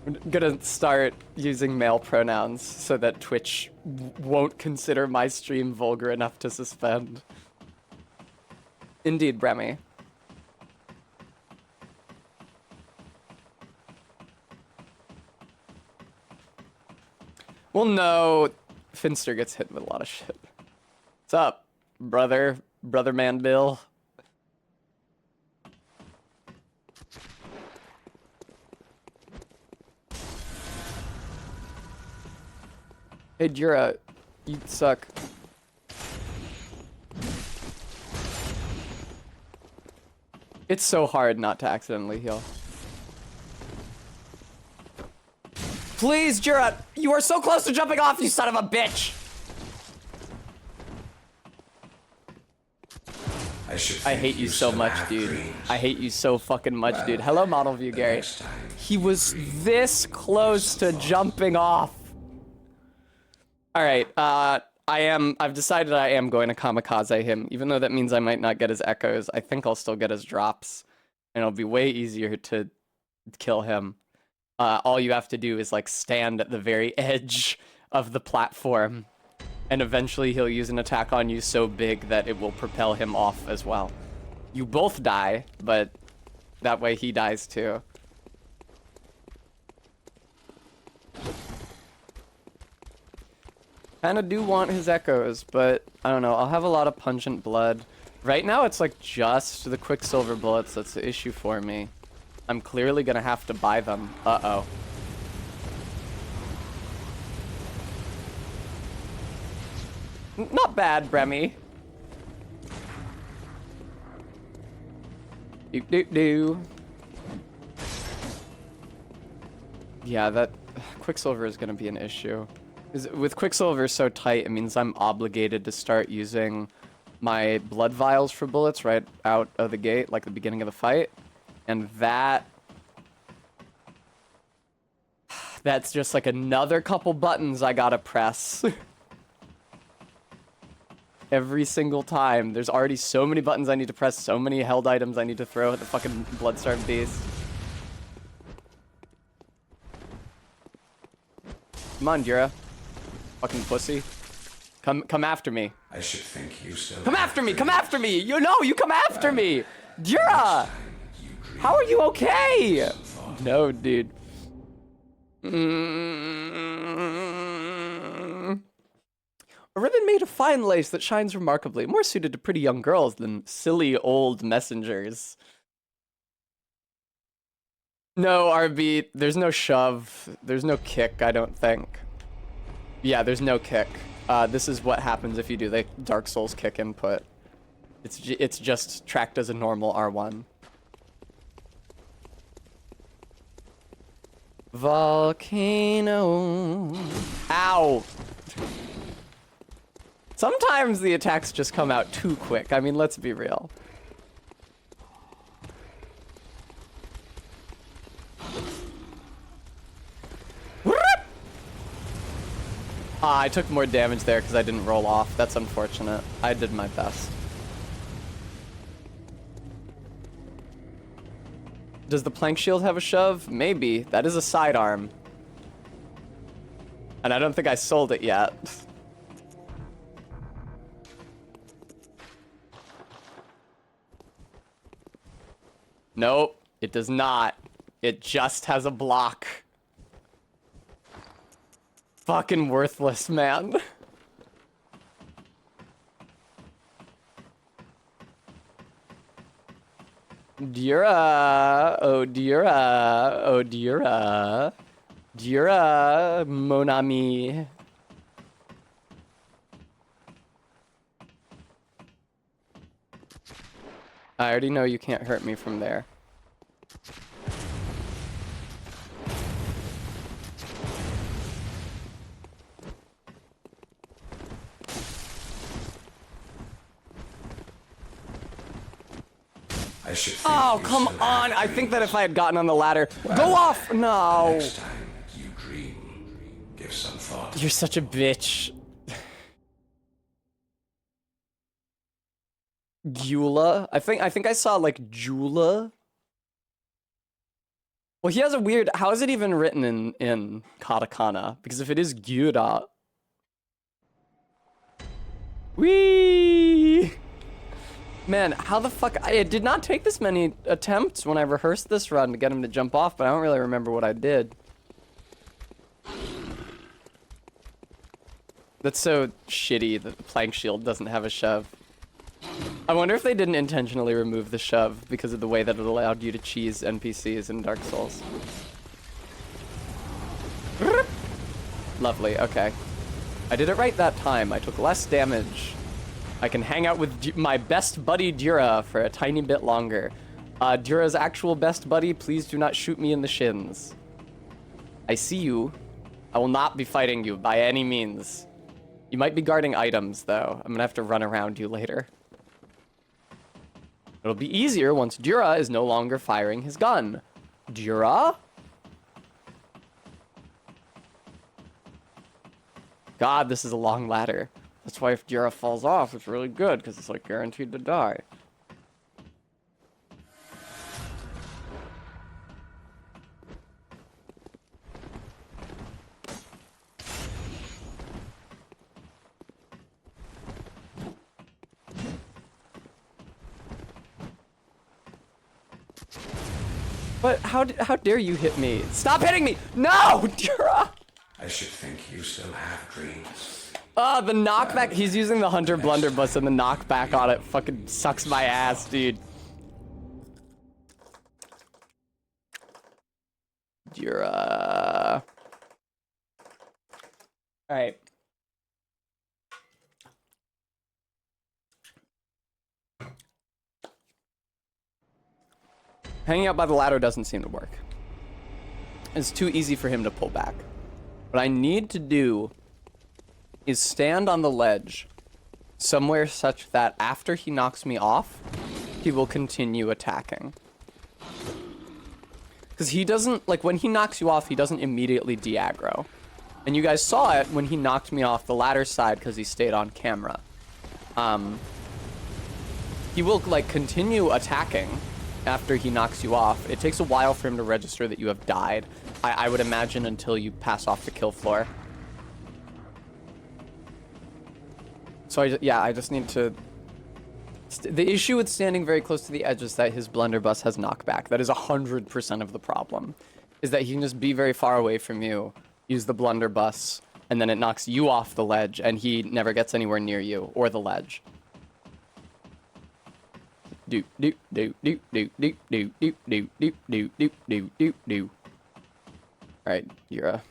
I'm gonna start using male pronouns so that Twitch won't consider my stream vulgar enough to suspend. Indeed, Bremy. Well, no, Finster gets hit with a lot of shit. What's up, brother man Bill? Hey, Jura, you suck. It's so hard not to accidentally heal. Please, Jura, you are so close to jumping off, you son of a bitch! I hate you so much, dude. I hate you so fucking much, dude. Hello, Model View Gary. He was this close to jumping off. Alright, I've decided I am going to kamikaze him, even though that means I might not get his echoes. I think I'll still get his drops, and it'll be way easier to kill him. All you have to do is, like, stand at the very edge of the platform, and eventually he'll use an attack on you so big that it will propel him off as well. You both die, but that way he dies too. Kinda do want his echoes, but I don't know. I'll have a lot of pungent blood. Right now, it's like just the Quicksilver bullets that's the issue for me. I'm clearly gonna have to buy them. Uh-oh. Not bad, Bremy. Do. Yeah, that Quicksilver is gonna be an issue. With Quicksilver so tight, it means I'm obligated to start using my blood vials for bullets right out of the gate, like the beginning of the fight. And that's just like another couple buttons I gotta press. Every single time. There's already so many buttons I need to press, so many held items I need to throw at the fucking Bloodstarved beast. Come on, Jura. Fucking pussy. Come after me. I should think you still Come after me! Come after me! You know, you come after me! Jura! How are you okay? No, dude. A ribbon made of fine lace that shines remarkably, more suited to pretty young girls than silly old messengers. No, RB, there's no shove. There's no kick, I don't think. Yeah, there's no kick. This is what happens if you do the Dark Souls kick input. It's just tracked as a normal R1. Volcano. Ow! Sometimes the attacks just come out too quick. I mean, let's be real. I took more damage there because I didn't roll off. That's unfortunate. I did my best. Does the plank shield have a shove? Maybe. That is a sidearm. And I don't think I sold it yet. Nope, it does not. It just has a block. Fucking worthless, man. Dura, oh Dura, oh Dura, Dura, mon ami. I already know you can't hurt me from there. I should think Oh, you come still have on. I think that dreams. if I had gotten on the ladder. Go off! No. Next time you dream, give some thought. You're such a bitch. Gyula? I think I saw like Jula. Well, he has a weird. How is it even written in katakana? Because if it is Gyura. Whee! Man, how the fuck? I did not take this many attempts when I rehearsed this run to get him to jump off, but I don't really remember what I did. That's so shitty that the plank shield doesn't have a shove. I wonder if they didn't intentionally remove the shove because of the way that it allowed you to cheese NPCs in Dark Souls. Lovely, okay. I did it right that time. I took less damage. I can hang out with my best buddy Dura for a tiny bit longer. Dura's actual best buddy, please do not shoot me in the shins. I see you. I will not be fighting you by any means. You might be guarding items, though. I'm gonna have to run around you later. It'll be easier once Dura is no longer firing his gun. Dura? God, this is a long ladder. That's why if Dura falls off, it's really good, because it's like guaranteed to die. But how dare you hit me? Stop hitting me! No, Dura! I should think you still have dreams. The knockback. He's using the Hunter Blunderbuss, and the knockback on it fucking sucks my ass, dude. Dura. Alright. Hanging out by the ladder doesn't seem to work. It's too easy for him to pull back. What I need to do is stand on the ledge somewhere such that after he knocks me off, he will continue attacking. Because he doesn't, like, when he knocks you off, he doesn't immediately de-aggro. And you guys saw it when he knocked me off the ladder side because he stayed on camera. He will, like, continue attacking after he knocks you off. It takes a while for him to register that you have died. I would imagine until you pass off the kill floor. So I just need to... The issue with standing very close to the edge is that his blunderbuss has knockback. That is 100% of the problem. Is that he can just be very far away from you, use the blunderbuss, and then it knocks you off the ledge, and he never gets anywhere near you or the ledge. Do do do do do do do do do do do do do do do. All right, you're a...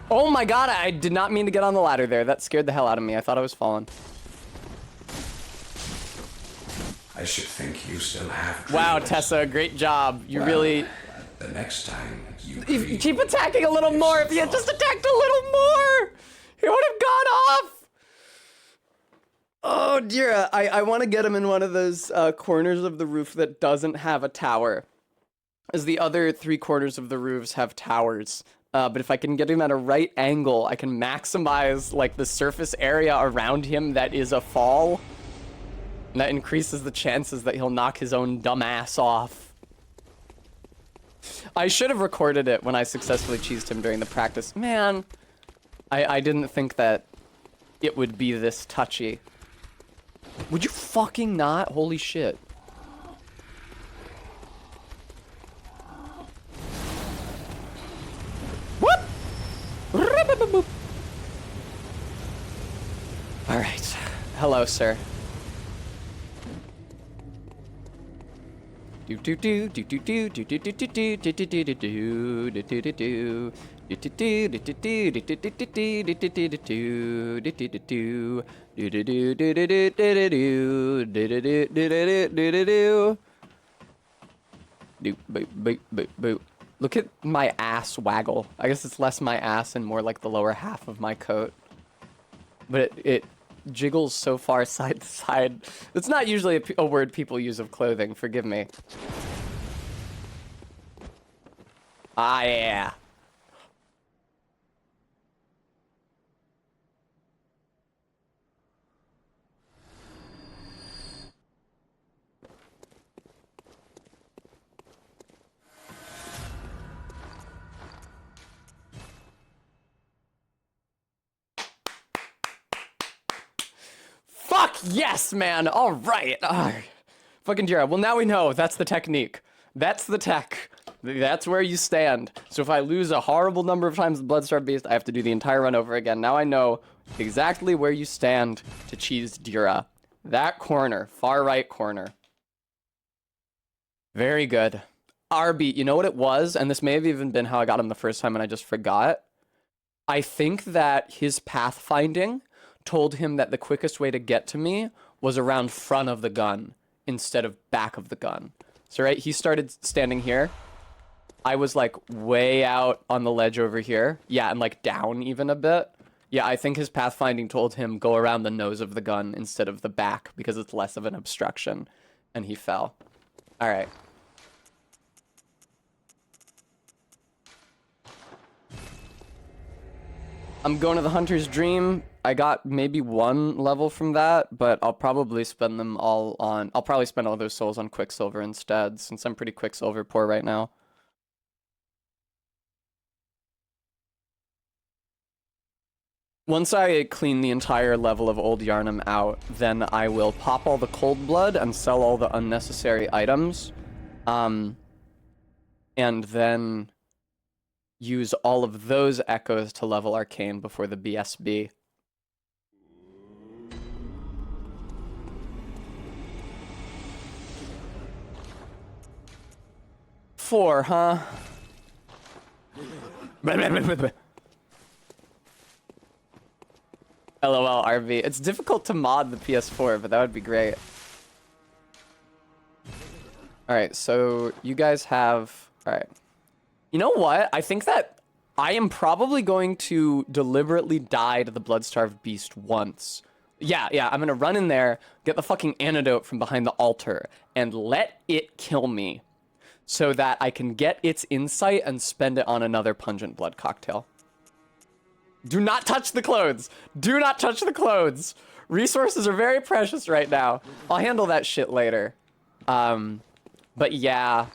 Oh my god, I did not mean to get on the ladder there. That scared the hell out of me. I thought I was falling. I should think you still have dreams. Wow, Tessa, great job. You really... The next time you If you dream, keep attacking a little more. If you had just attacked a little more, he would have gone off. Oh dear, I want to get him in one of those corners of the roof that doesn't have a tower, as the other 3 corners of the roofs have towers. But if I can get him at a right angle, I can maximize like the surface area around him that is a fall. And that increases the chances that he'll knock his own dumb ass off. I should have recorded it when I successfully cheesed him during the practice. Man, I didn't think that it would be this touchy. Would you fucking not? Holy shit. All right. Hello, sir. Do do do do do do do do do do do do do do do do do do. Look at my ass waggle. I guess it's less my ass and more like the lower half of my coat. But it jiggles so far side to side. It's not usually a word people use of clothing, forgive me. Ah, yeah. Fuck yes, man. All right. Fucking Jira. Well, now we know. That's the technique. That's the tech. That's where you stand. So if I lose a horrible number of times the Bloodstarved Beast, I have to do the entire run over again. Now I know exactly where you stand to cheese Jira. That corner. Far right corner. Very good. RB, you know what it was? And this may have even been how I got him the first time and I just forgot. I think that his pathfinding told him that the quickest way to get to me was around front of the gun instead of back of the gun. So right, he started standing here. I was like way out on the ledge over here. Yeah, and like down even a bit. Yeah, I think his pathfinding told him go around the nose of the gun instead of the back because it's less of an obstruction. And he fell. All right. I'm going to the Hunter's Dream. I got maybe one level from that, but I'll probably spend them all on... I'll probably spend all those souls on Quicksilver instead, since I'm pretty Quicksilver poor right now. Once I clean the entire level of Old Yarnum out, then I will pop all the cold blood and sell all the unnecessary items. And then use all of those echoes to level Arcane before the BSB. Four, huh? LOL, RV. It's difficult to mod the PS4, but that would be great. Alright, so you guys have... Alright. You know what? I think that I am probably going to deliberately die to the Bloodstarved Beast once. Yeah, I'm gonna run in there, get the fucking antidote from behind the altar, and let it kill me. So that I can get its insight and spend it on another pungent blood cocktail. Do not touch the clothes! Do not touch the clothes! Resources are very precious right now. I'll handle that shit later. But yeah...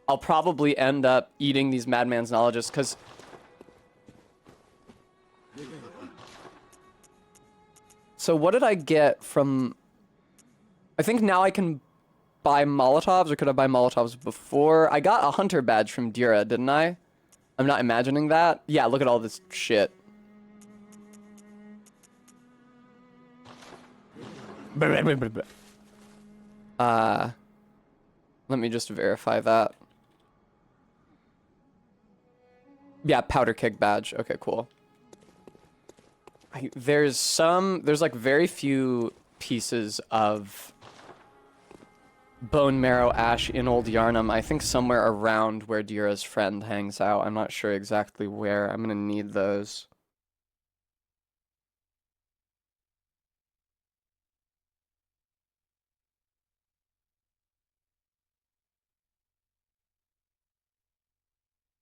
I'll probably end up eating these Madman's Knowledges, because... So what did I get from... I think now I can buy Molotovs, or could I buy Molotovs before? I got a Hunter badge from Dira, didn't I? I'm not imagining that. Yeah, look at all this shit. Let me just verify that. Yeah, powder keg badge. Okay, cool. There's like very few pieces of bone marrow ash in Old Yarnum. I think somewhere around where Dira's friend hangs out. I'm not sure exactly where. I'm gonna need those.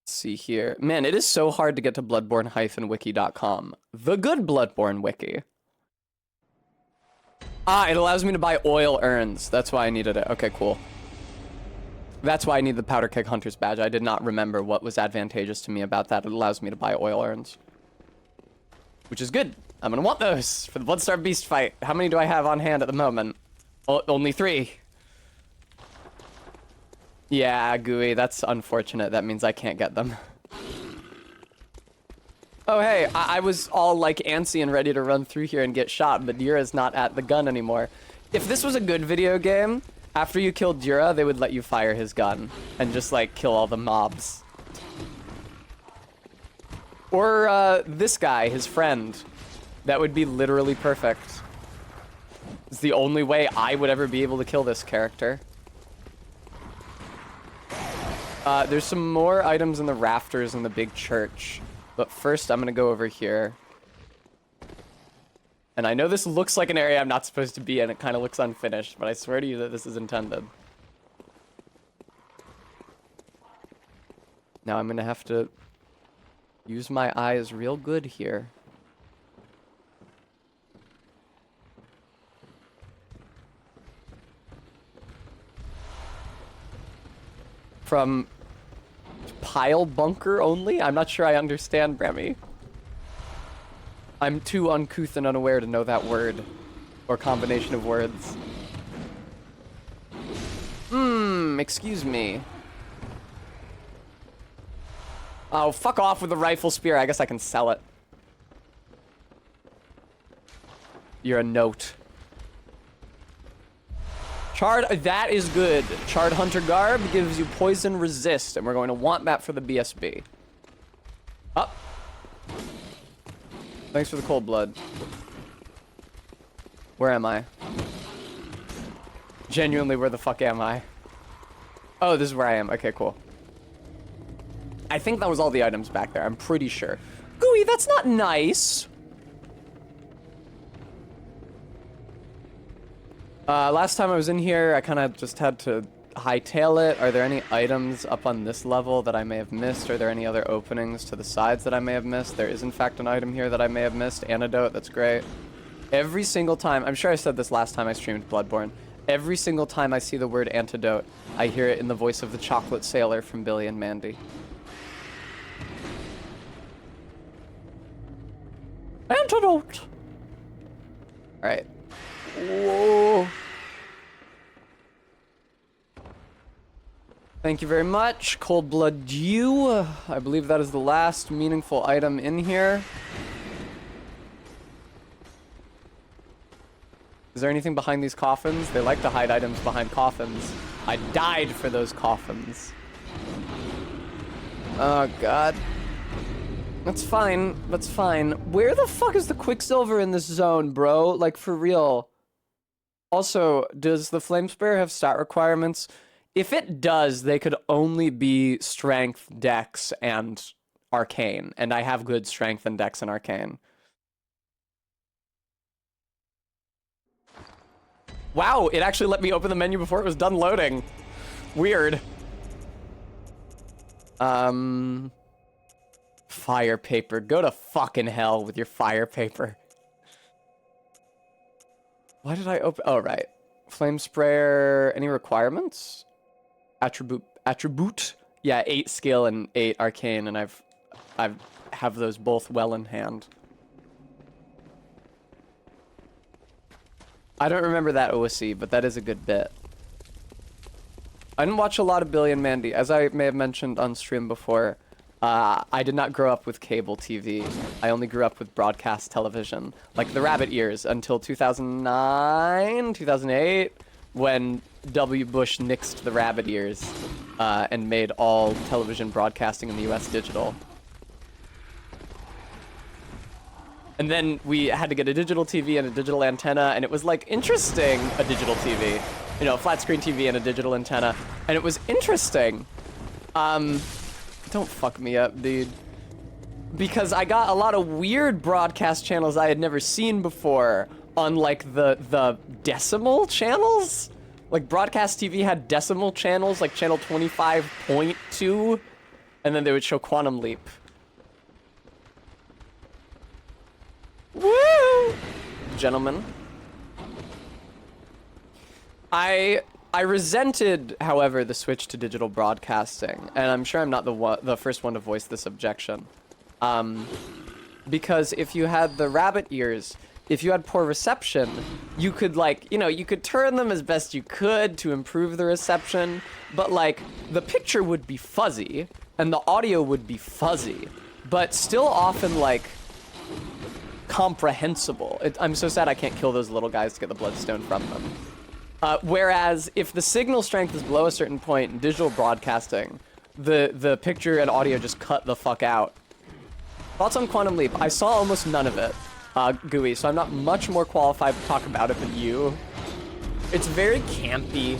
See here. Man, it is so hard to get to bloodborne-wiki.com. The good Bloodborne wiki. Ah, it allows me to buy oil urns. That's why I needed it. Okay, cool. That's why I need the Powder Keg Hunter's badge. I did not remember what was advantageous to me about that. It allows me to buy oil urns. Which is good. I'm gonna want those for the Bloodstarved Beast fight. How many do I have on hand at the moment? Only 3. Yeah, Gooey, that's unfortunate. That means I can't get them. Oh, hey, I was all like antsy and ready to run through here and get shot, but Dura's not at the gun anymore. If this was a good video game, after you killed Dura, they would let you fire his gun and just like kill all the mobs. Or this guy, his friend. That would be literally perfect. It's the only way I would ever be able to kill this character. There's some more items in the rafters in the big church. But first, I'm gonna go over here. And I know this looks like an area I'm not supposed to be in. It kind of looks unfinished, but I swear to you that this is intended. Now I'm gonna have to use my eyes real good here. From pile bunker only? I'm not sure I understand, Bremy. I'm too uncouth and unaware to know that word. Or combination of words. Excuse me. Oh, fuck off with the rifle spear. I guess I can sell it. You're a note. Charred, that is good. Charred Hunter Garb gives you poison resist, and we're going to want that for the BSB. Up. Thanks for the cold blood. Where am I? Genuinely, where the fuck am I? Oh, this is where I am. Okay, cool. I think that was all the items back there. I'm pretty sure. Gooey, that's not nice. Last time I was in here, I kind of just had to hightail it. Are there any items up on this level that I may have missed? Are there any other openings to the sides that I may have missed? There is, in fact, an item here that I may have missed. Antidote, that's great. Every single time, I'm sure I said this last time I streamed Bloodborne. Every single time I see the word antidote, I hear it in the voice of the chocolate sailor from Billy and Mandy. Antidote! Alright. Whoa. Thank you very much. Cold Blood Dew. I believe that is the last meaningful item in here. Is there anything behind these coffins? They like to hide items behind coffins. I died for those coffins. Oh, God. That's fine. That's fine. Where the fuck is the Quicksilver in this zone, bro? Like, for real. Also, does the Flame Sprayer have stat requirements? If it does, they could only be Strength, Dex, and Arcane. And I have good Strength and Dex and Arcane. Wow, it actually let me open the menu before it was done loading. Weird. Fire paper. Go to fucking hell with your fire paper. Why did I open? Oh, right. Flame sprayer. Any requirements? Attribute. Yeah, 8 skill and 8 arcane, and I have those both well in hand. I don't remember that OSC, but that is a good bit. I didn't watch a lot of Billy and Mandy. As I may have mentioned on stream before, I did not grow up with cable TV. I only grew up with broadcast television, like the rabbit ears, until 2009, 2008, when W. Bush nixed the rabbit ears and made all television broadcasting in the US digital. And then we had to get a digital TV and a digital antenna, and it was like interesting, a digital TV. You know, a flat screen TV and a digital antenna. And it was interesting. Don't fuck me up, dude. Because I got a lot of weird broadcast channels I had never seen before on like the decimal channels. Like broadcast TV had decimal channels, like channel 25.2, and then they would show Quantum Leap. Woo! Gentlemen. I resented, however, the switch to digital broadcasting, and I'm sure I'm not the first one to voice this objection. Because if you had the rabbit ears, if you had poor reception, you could like, you know, you could turn them as best you could to improve the reception, but like the picture would be fuzzy and the audio would be fuzzy. but still often like comprehensible. I'm so sad I can't kill those little guys to get the bloodstone from them. Whereas if the signal strength is below a certain point in digital broadcasting, the picture and audio just cut the fuck out. Thoughts on Quantum Leap? I saw almost none of it, Gooey, so I'm not much more qualified to talk about it than you. It's very campy.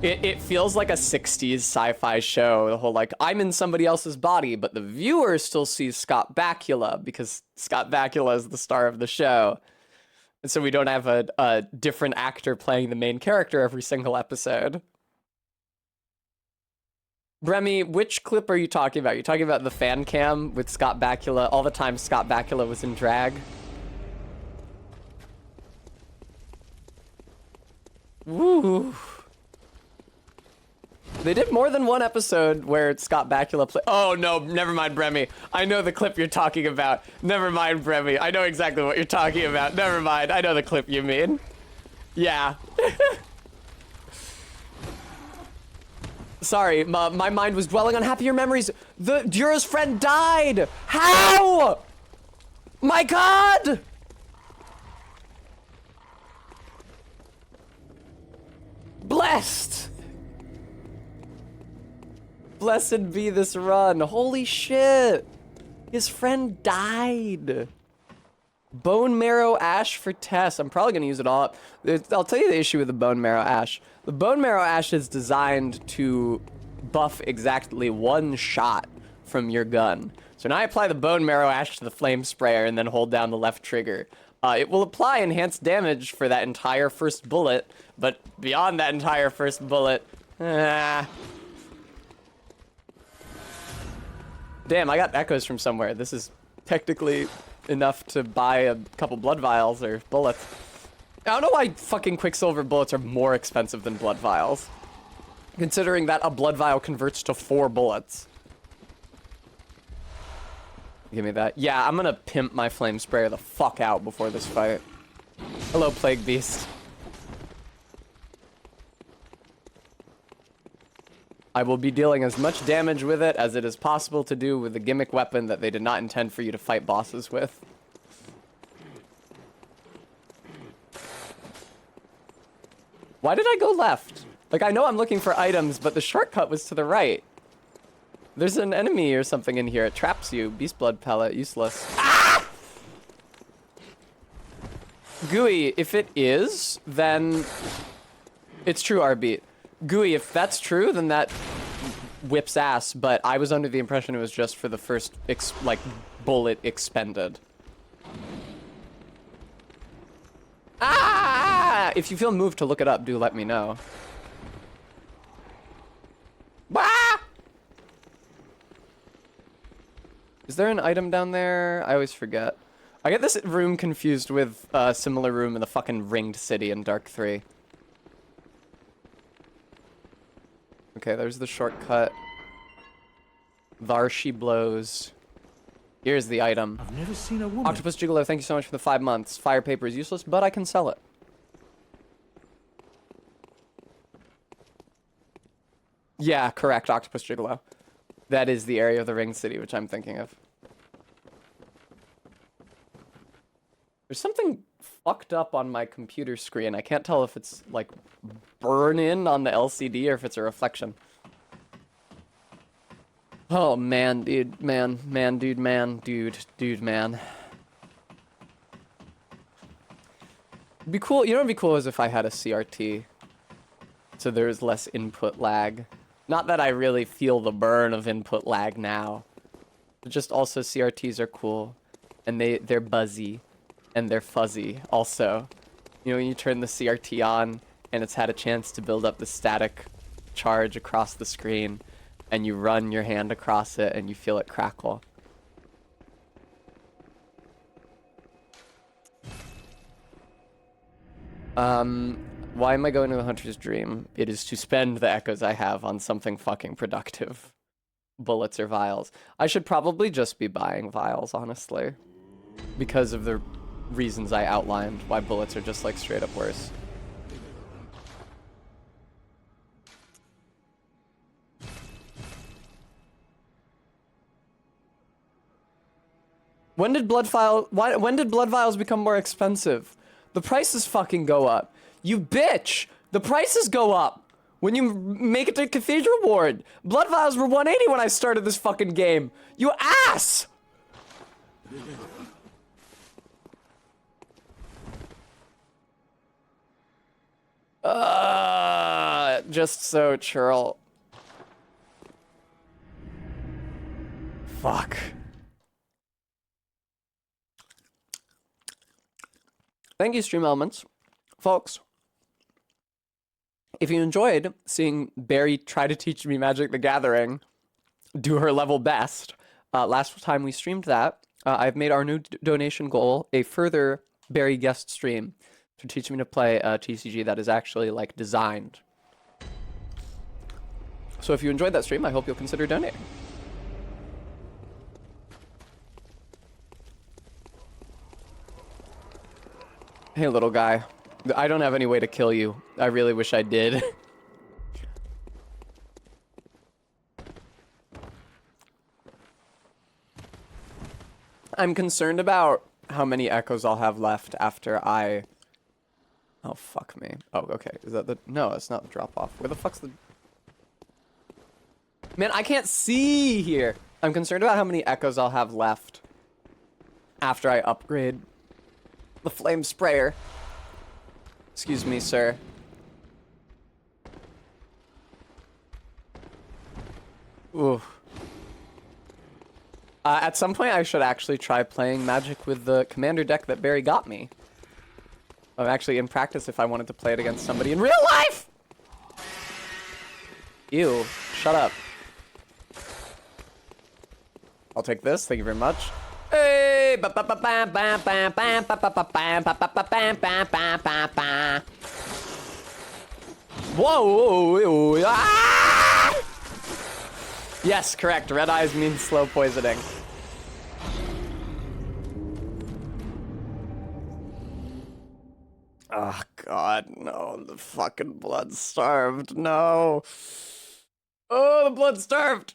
It feels like a 60s sci-fi show. The whole like, I'm in somebody else's body, but the viewer still sees Scott Bakula because Scott Bakula is the star of the show. And so we don't have a different actor playing the main character every single episode. Bremy, which clip are you talking about? You're talking about the fan cam with Scott Bakula, all the time Scott Bakula was in drag? Woo. They did more than one episode where Scott Bakula played. Oh no, never mind, Bremy. I know the clip you're talking about. Never mind, Bremy. I know exactly what you're talking about. Never mind. I know the clip you mean. Yeah. Sorry, my mind was dwelling on happier memories. Dura's friend died. How? My God. Blessed. Blessed be this run. Holy shit. His friend died. Bone marrow ash for Tess. I'm probably gonna use it all up. I'll tell you the issue with the bone marrow ash. The bone marrow ash is designed to buff exactly one shot from your gun. So now I apply the bone marrow ash to the flame sprayer and then hold down the left trigger. It will apply enhanced damage for that entire first bullet, but beyond that entire first bullet, Damn, I got echoes from somewhere. This is technically enough to buy a couple blood vials or bullets. I don't know why fucking Quicksilver bullets are more expensive than blood vials, considering that a blood vial converts to 4 bullets. Give me that. Yeah, I'm gonna pimp my flame sprayer the fuck out before this fight. Hello, Plague Beast. I will be dealing as much damage with it as it is possible to do with a gimmick weapon that they did not intend for you to fight bosses with. Why did I go left? Like, I know I'm looking for items, but the shortcut was to the right. There's an enemy or something in here. It traps you. Beast blood pellet. Useless. Ah! Gooey, if it is, then... It's true, Arbeat. Gooey, if that's true, then that whips ass, but I was under the impression it was just for the first, bullet expended. Ah! If you feel moved to look it up, do let me know. Ah! Is there an item down there? I always forget. I get this room confused with a similar room in the fucking Ringed City in Dark 3. Okay, there's the shortcut. Thar she blows. Here's the item. I've never seen a woman. Octopus Gigolo, thank you so much for the 5 months. Fire paper is useless, but I can sell it. Yeah, correct, Octopus Gigolo. That is the area of the Ring City, which I'm thinking of. There's something fucked up on my computer screen. I can't tell if it's, like, burn in on the LCD or if it's a reflection. Oh, man, dude, man, man, dude, man, dude, man. It'd be cool, you know what would be cool is if I had a CRT. So there's less input lag. Not that I really feel the burn of input lag now. But just also CRTs are cool. And they're buzzy. And they're fuzzy also. You know, when you turn the CRT on and it's had a chance to build up the static charge across the screen and you run your hand across it and you feel it crackle. Why am I going to the Hunter's Dream? It is to spend the echoes I have on something fucking productive. Bullets or vials. I should probably just be buying vials, honestly. Because of the reasons I outlined why bullets are just like straight up worse. When did when did blood vials become more expensive? The prices fucking go up. You bitch! The prices go up when you make it to Cathedral Ward. Blood vials were 180 when I started this fucking game. You ass! Just so churl. Fuck. Thank you, Stream Elements. Folks, if you enjoyed seeing Barry try to teach me Magic the Gathering, do her level best, last time we streamed that, I've made our new donation goal a further Barry guest stream to teach me to play a TCG that is actually, like, designed. So if you enjoyed that stream, I hope you'll consider donating. Hey, little guy. I don't have any way to kill you. I really wish I did. I'm concerned about how many echoes I'll have left after I... Oh, fuck me. Oh, okay. Is that the... No, it's not the drop-off. Where the fuck's the... Man, I can't see here. I'm concerned about how many echoes I'll have left after I upgrade the flame sprayer. Excuse me, sir. Ooh. At some point, I should actually try playing Magic with the commander deck that Barry got me. I'm actually in practice if I wanted to play it against somebody in real life! Ew. Shut up. I'll take this. Thank you very much. Hey! Whoa! Ah! Yes, correct. Red eyes means slow poisoning. Oh, God, no. The fucking blood starved. No. Oh, the blood starved.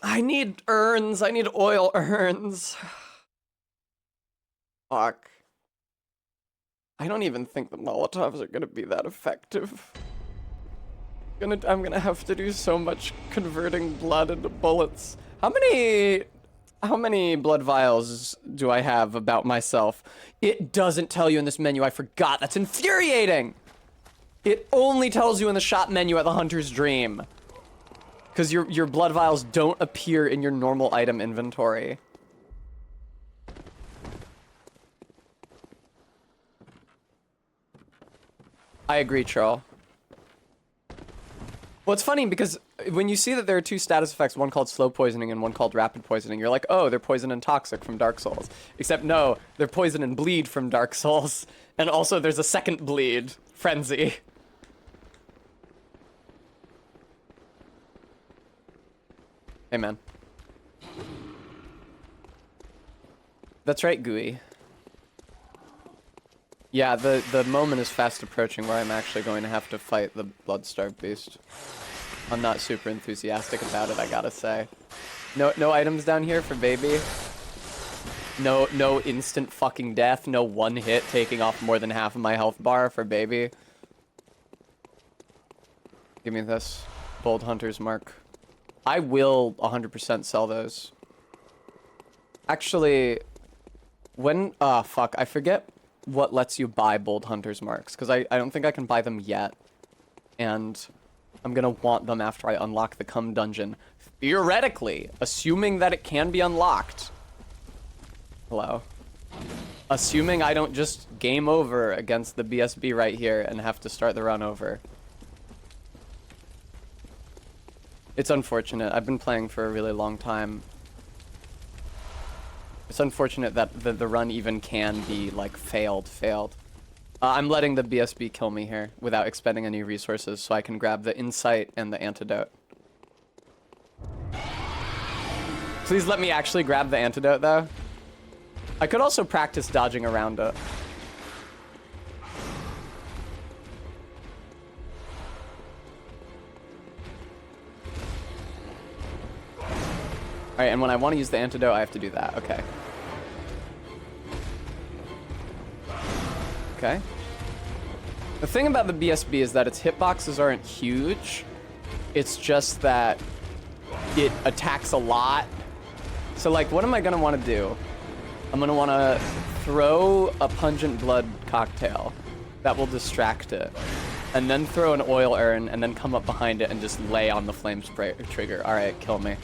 I need urns. I need oil urns. Fuck. I don't even think the Molotovs are gonna be that effective. I'm gonna have to do so much converting blood into bullets. How many blood vials do I have about myself? It doesn't tell you in this menu. I forgot. That's infuriating. It only tells you in the shop menu at the Hunter's Dream. Because your blood vials don't appear in your normal item inventory. I agree, Charles. Well, it's funny because when you see that there are two status effects, one called slow poisoning and one called rapid poisoning, you're like, oh, they're poison and toxic from Dark Souls. Except no, they're poison and bleed from Dark Souls. And also there's a second bleed, Frenzy. Hey, man. That's right, Gooey. Yeah, the moment is fast approaching where I'm actually going to have to fight the Bloodstarved Beast. I'm not super enthusiastic about it, I gotta say. No items down here for baby. No instant fucking death. No one hit taking off more than half of my health bar for baby. Give me this. Bold Hunter's Mark. I will 100% sell those. Actually, when... fuck. I forget what lets you buy Bold Hunter's Marks, because I don't think I can buy them yet. And I'm gonna want them after I unlock the Cum Dungeon. Theoretically, assuming that it can be unlocked. Hello. Assuming I don't just game over against the BSB right here and have to start the run over. It's unfortunate. I've been playing for a really long time. It's unfortunate that the run even can be, like, failed. I'm letting the BSB kill me here without expending any resources so I can grab the insight and the antidote. Please let me actually grab the antidote, though. I could also practice dodging around it. Alright, and when I want to use the antidote, I have to do that. Okay. Okay. The thing about the BSB is that its hitboxes aren't huge. It's just that it attacks a lot. So, like, what am I going to want to do? I'm going to want to throw a pungent blood cocktail that will distract it. And then throw an oil urn, and then come up behind it and just lay on the flame spray trigger. Alright, kill me.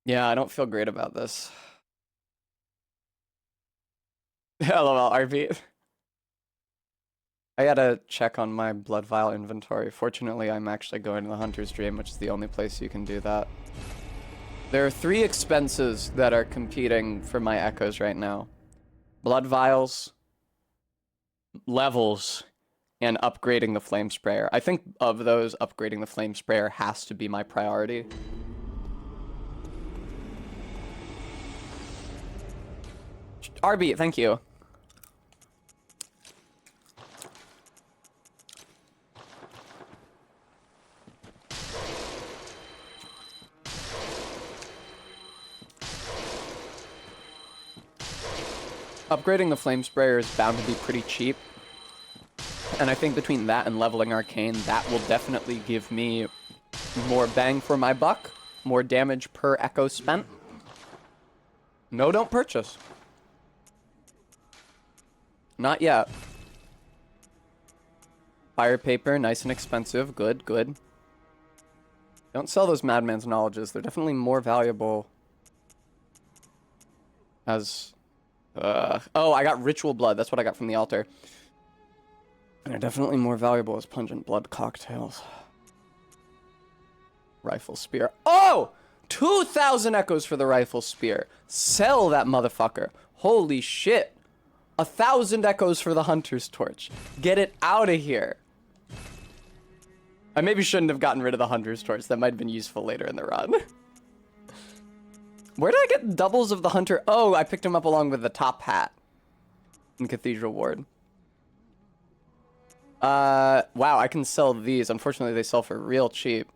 Yeah, I don't feel great about this. LOL, RP. I gotta check on my blood vial inventory. Fortunately, I'm actually going to the Hunter's Dream, which is the only place you can do that. There are 3 expenses that are competing for my echoes right now. Blood vials, levels, and upgrading the flame sprayer. I think of those, upgrading the flame sprayer has to be my priority. RB, thank you. Upgrading the flame sprayer is bound to be pretty cheap. And I think between that and leveling arcane, that will definitely give me more bang for my buck, more damage per echo spent. No, don't purchase. Not yet. Fire paper, nice and expensive. Good, good. Don't sell those Madman's knowledges. They're definitely more valuable as... oh, I got ritual blood. That's what I got from the altar. And they're definitely more valuable as pungent blood cocktails. Rifle spear. Oh! 2,000 echoes for the rifle spear. Sell that motherfucker. Holy shit. 1,000 echoes for the hunter's torch. Get it out of here. I maybe shouldn't have gotten rid of the hunter's torch. That might have been useful later in the run. Where did I get doubles of the hunter? Oh, I picked him up along with the top hat in Cathedral Ward. Wow, I can sell these. Unfortunately, they sell for real cheap.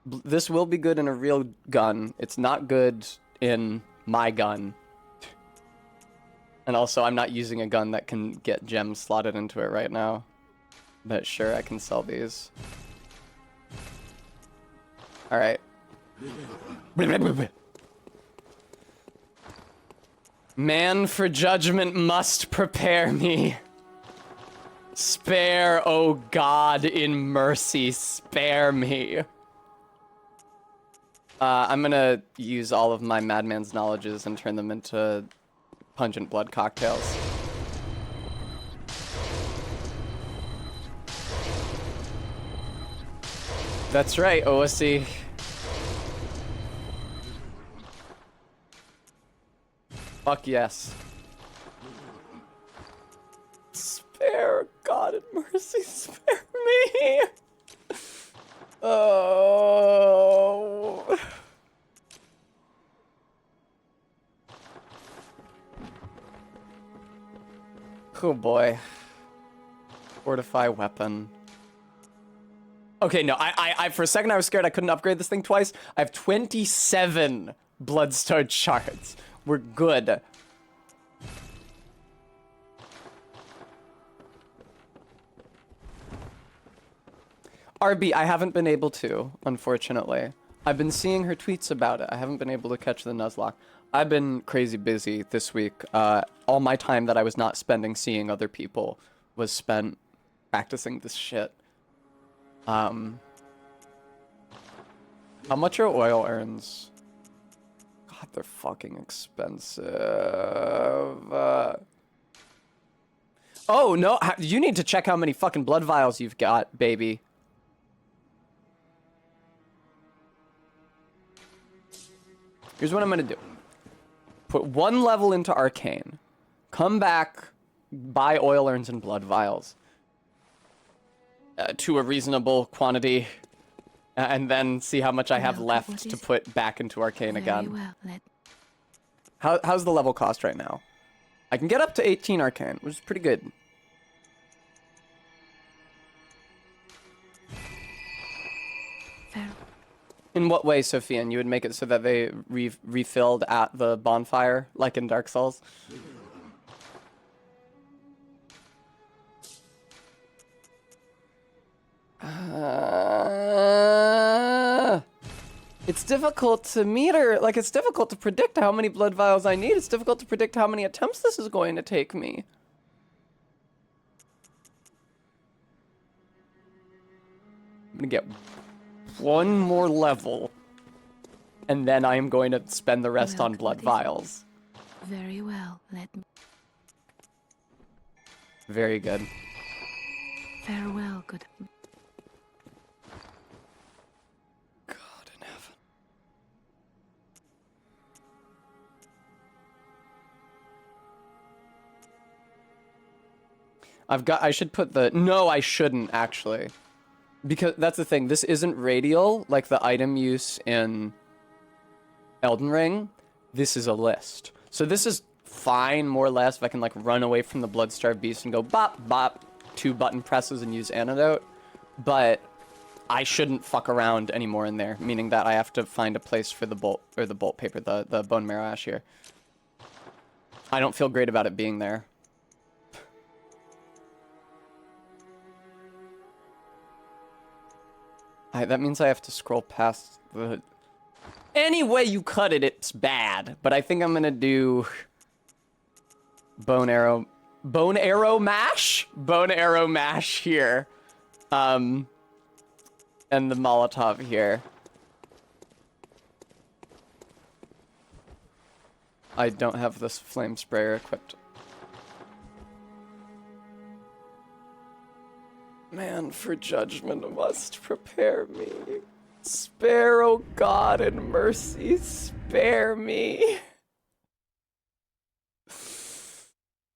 This will be good in a real gun. It's not good in my gun. And also, I'm not using a gun that can get gems slotted into it right now. But sure, I can sell these. Alright. Man for judgment must prepare me. Spare, oh God, in mercy, spare me. I'm gonna use all of my Madman's knowledges and turn them into pungent blood cocktails. That's right, OSC. Fuck yes. Spare, God in mercy, spare me. Oh. Oh boy. Fortify weapon. Okay, no, I for a second I was scared I couldn't upgrade this thing twice. I have 27 bloodstone shards. We're good. RB, I haven't been able to, unfortunately. I've been seeing her tweets about it. I haven't been able to catch the Nuzlocke. I've been crazy busy this week. All my time that I was not spending seeing other people was spent practicing this shit. How much are oil urns? God, they're fucking expensive. Oh, no, you need to check how many fucking blood vials you've got, baby. Here's what I'm gonna do. Put 1 level into Arcane. Come back buy oil urns and blood vials to a reasonable quantity, and then see how much I have Well, left what to is- put back into Arcane Very again. well. How's the level cost right now? I can get up to 18 Arcane, which is pretty good. Very In what way, Sophian? You would make it so that they refilled at the bonfire, like in Dark Souls? It's difficult to meter, like it's difficult to predict how many blood vials I need. It's difficult to predict how many attempts this is going to take me. I'm gonna get one more level, and then I am going to spend the rest Well, on blood what is it? vials. Very well. Let me. Very good. Farewell, good. God in heaven. I should put the, no, I shouldn't actually. Because that's the thing, this isn't radial, like the item use in Elden Ring. This is a list. So this is fine, more or less, if I can like run away from the Bloodstarved Beast and go bop, bop, 2 button presses and use Antidote. But I shouldn't fuck around anymore in there, meaning that I have to find a place for the bolt, or the bolt paper, the bone marrow ash here. I don't feel great about it being there. That means I have to scroll past the... Any way you cut it, it's bad. But I think I'm gonna do... Bone arrow mash? Bone arrow mash here. And the Molotov here. I don't have this flame sprayer equipped. Man, for judgment must prepare me. Spare, O God, in mercy, spare me.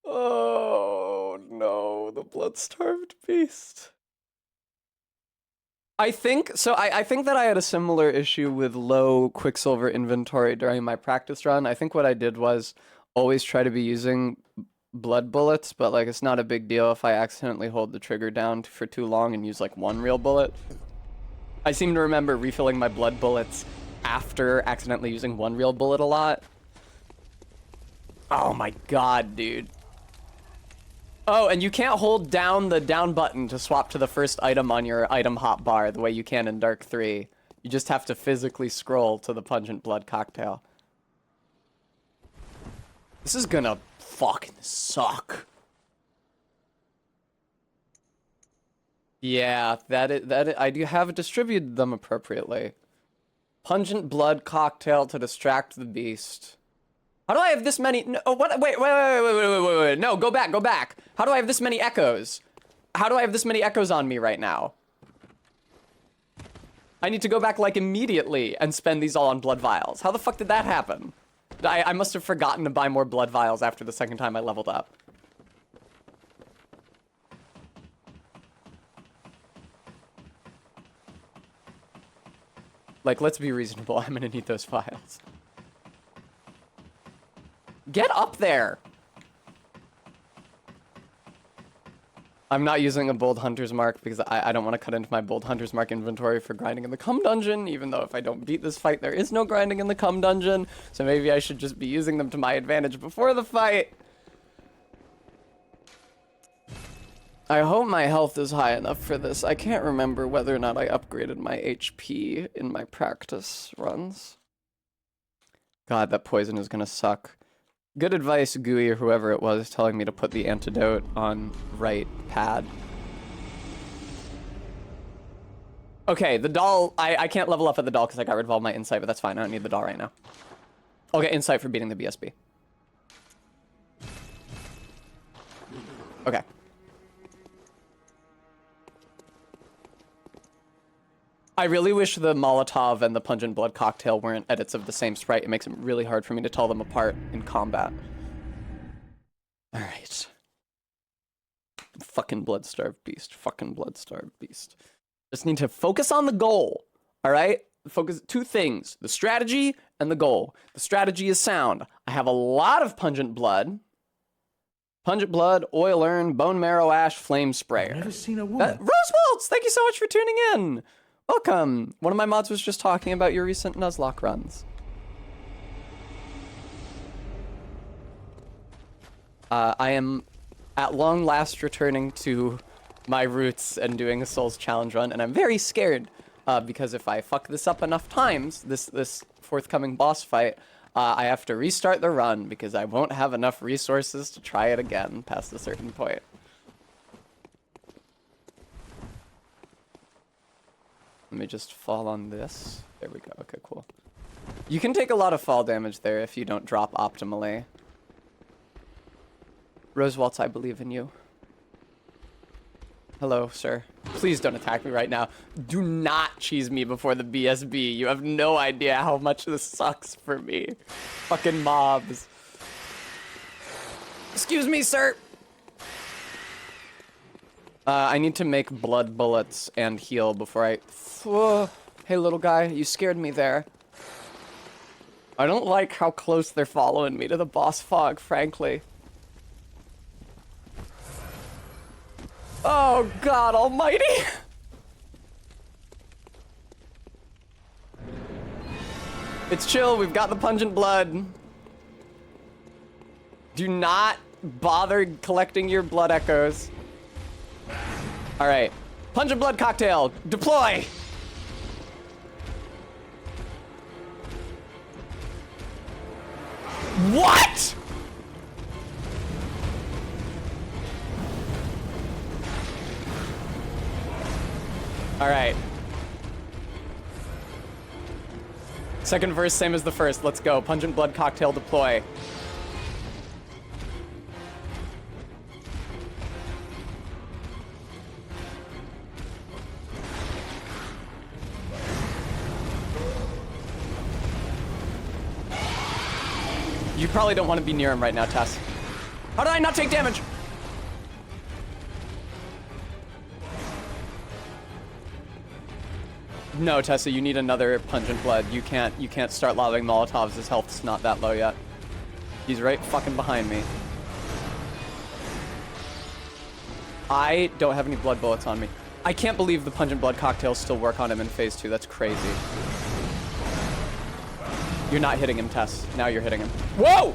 Oh no, the blood-starved beast. I think that I had a similar issue with low Quicksilver inventory during my practice run. I think what I did was always try to be using blood bullets, but like it's not a big deal if I accidentally hold the trigger down for too long and use like 1 real bullet. I seem to remember refilling my blood bullets after accidentally using 1 real bullet a lot. Oh my god, dude. Oh, and you can't hold down the down button to swap to the first item on your item hotbar the way you can in Dark 3. You just have to physically scroll to the Pungent Blood Cocktail. This is gonna fucking suck. Yeah, I do have distributed them appropriately. Pungent Blood Cocktail to distract the beast. How do I have this many? No, what? Wait. No, go back. How do I have this many echoes? How do I have this many echoes on me right now? I need to go back like immediately and spend these all on blood vials. How the fuck did that happen? I must have forgotten to buy more blood vials after the second time I leveled up. Like, let's be reasonable. I'm gonna need those vials. Get up there! I'm not using a Bold Hunter's Mark because I don't want to cut into my Bold Hunter's Mark inventory for grinding in the Cum Dungeon, even though if I don't beat this fight, there is no grinding in the Cum Dungeon, so maybe I should just be using them to my advantage before the fight. I hope my health is high enough for this. I can't remember whether or not I upgraded my HP in my practice runs. God, that poison is gonna suck. Good advice, Gooey, or whoever it was, telling me to put the antidote on right pad. Okay, the doll, I can't level up at the doll because I got rid of all my insight, but that's fine. I don't need the doll right now. I'll get insight for beating the BSB. Okay. I really wish the Molotov and the Pungent Blood Cocktail weren't edits of the same sprite. It makes it really hard for me to tell them apart in combat. Alright. Fucking blood-starved beast. Fucking blood-starved beast. Just need to focus on the goal. All right? Focus two things, the strategy and the goal. The strategy is sound. I have a lot of pungent blood. Pungent blood, oil urn, bone marrow ash, flame sprayer. I've never seen a woman. Rosewaltz, thank you so much for tuning in. Welcome. One of my mods was just talking about your recent Nuzlocke runs. I am at long last returning to my roots and doing a Souls challenge run, and I'm very scared because if I fuck this up enough times, this forthcoming boss fight, I have to restart the run because I won't have enough resources to try it again past a certain point. Let me just fall on this. There we go. Okay, cool. You can take a lot of fall damage there if you don't drop optimally. Rosewaltz, I believe in you. Hello, sir. Please don't attack me right now. Do not cheese me before the BSB. You have no idea how much this sucks for me. Fucking mobs. Excuse me, sir. I need to make blood bullets and heal before I... Whoa. Hey, little guy, you scared me there. I don't like how close they're following me to the boss fog, frankly. Oh, God almighty! It's chill, we've got the pungent blood. Do not bother collecting your blood echoes. Alright. Pungent blood cocktail, deploy! What?! Alright. Second verse, same as the first. Let's go. Pungent blood cocktail deploy. You probably don't want to be near him right now, Tess. How did I not take damage? No, Tessa, you need another pungent blood. You can't start lobbing Molotovs. His health's not that low yet. He's right fucking behind me. I don't have any blood bullets on me. I can't believe the pungent blood cocktails still work on him in phase 2. That's crazy. You're not hitting him, Tess. Now you're hitting him. Whoa!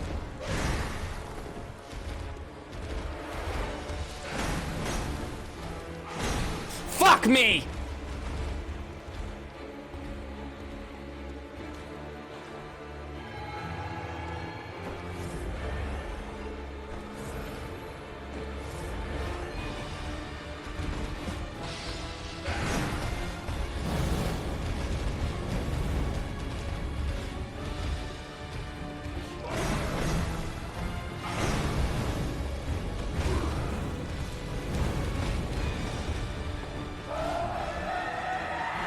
Fuck me!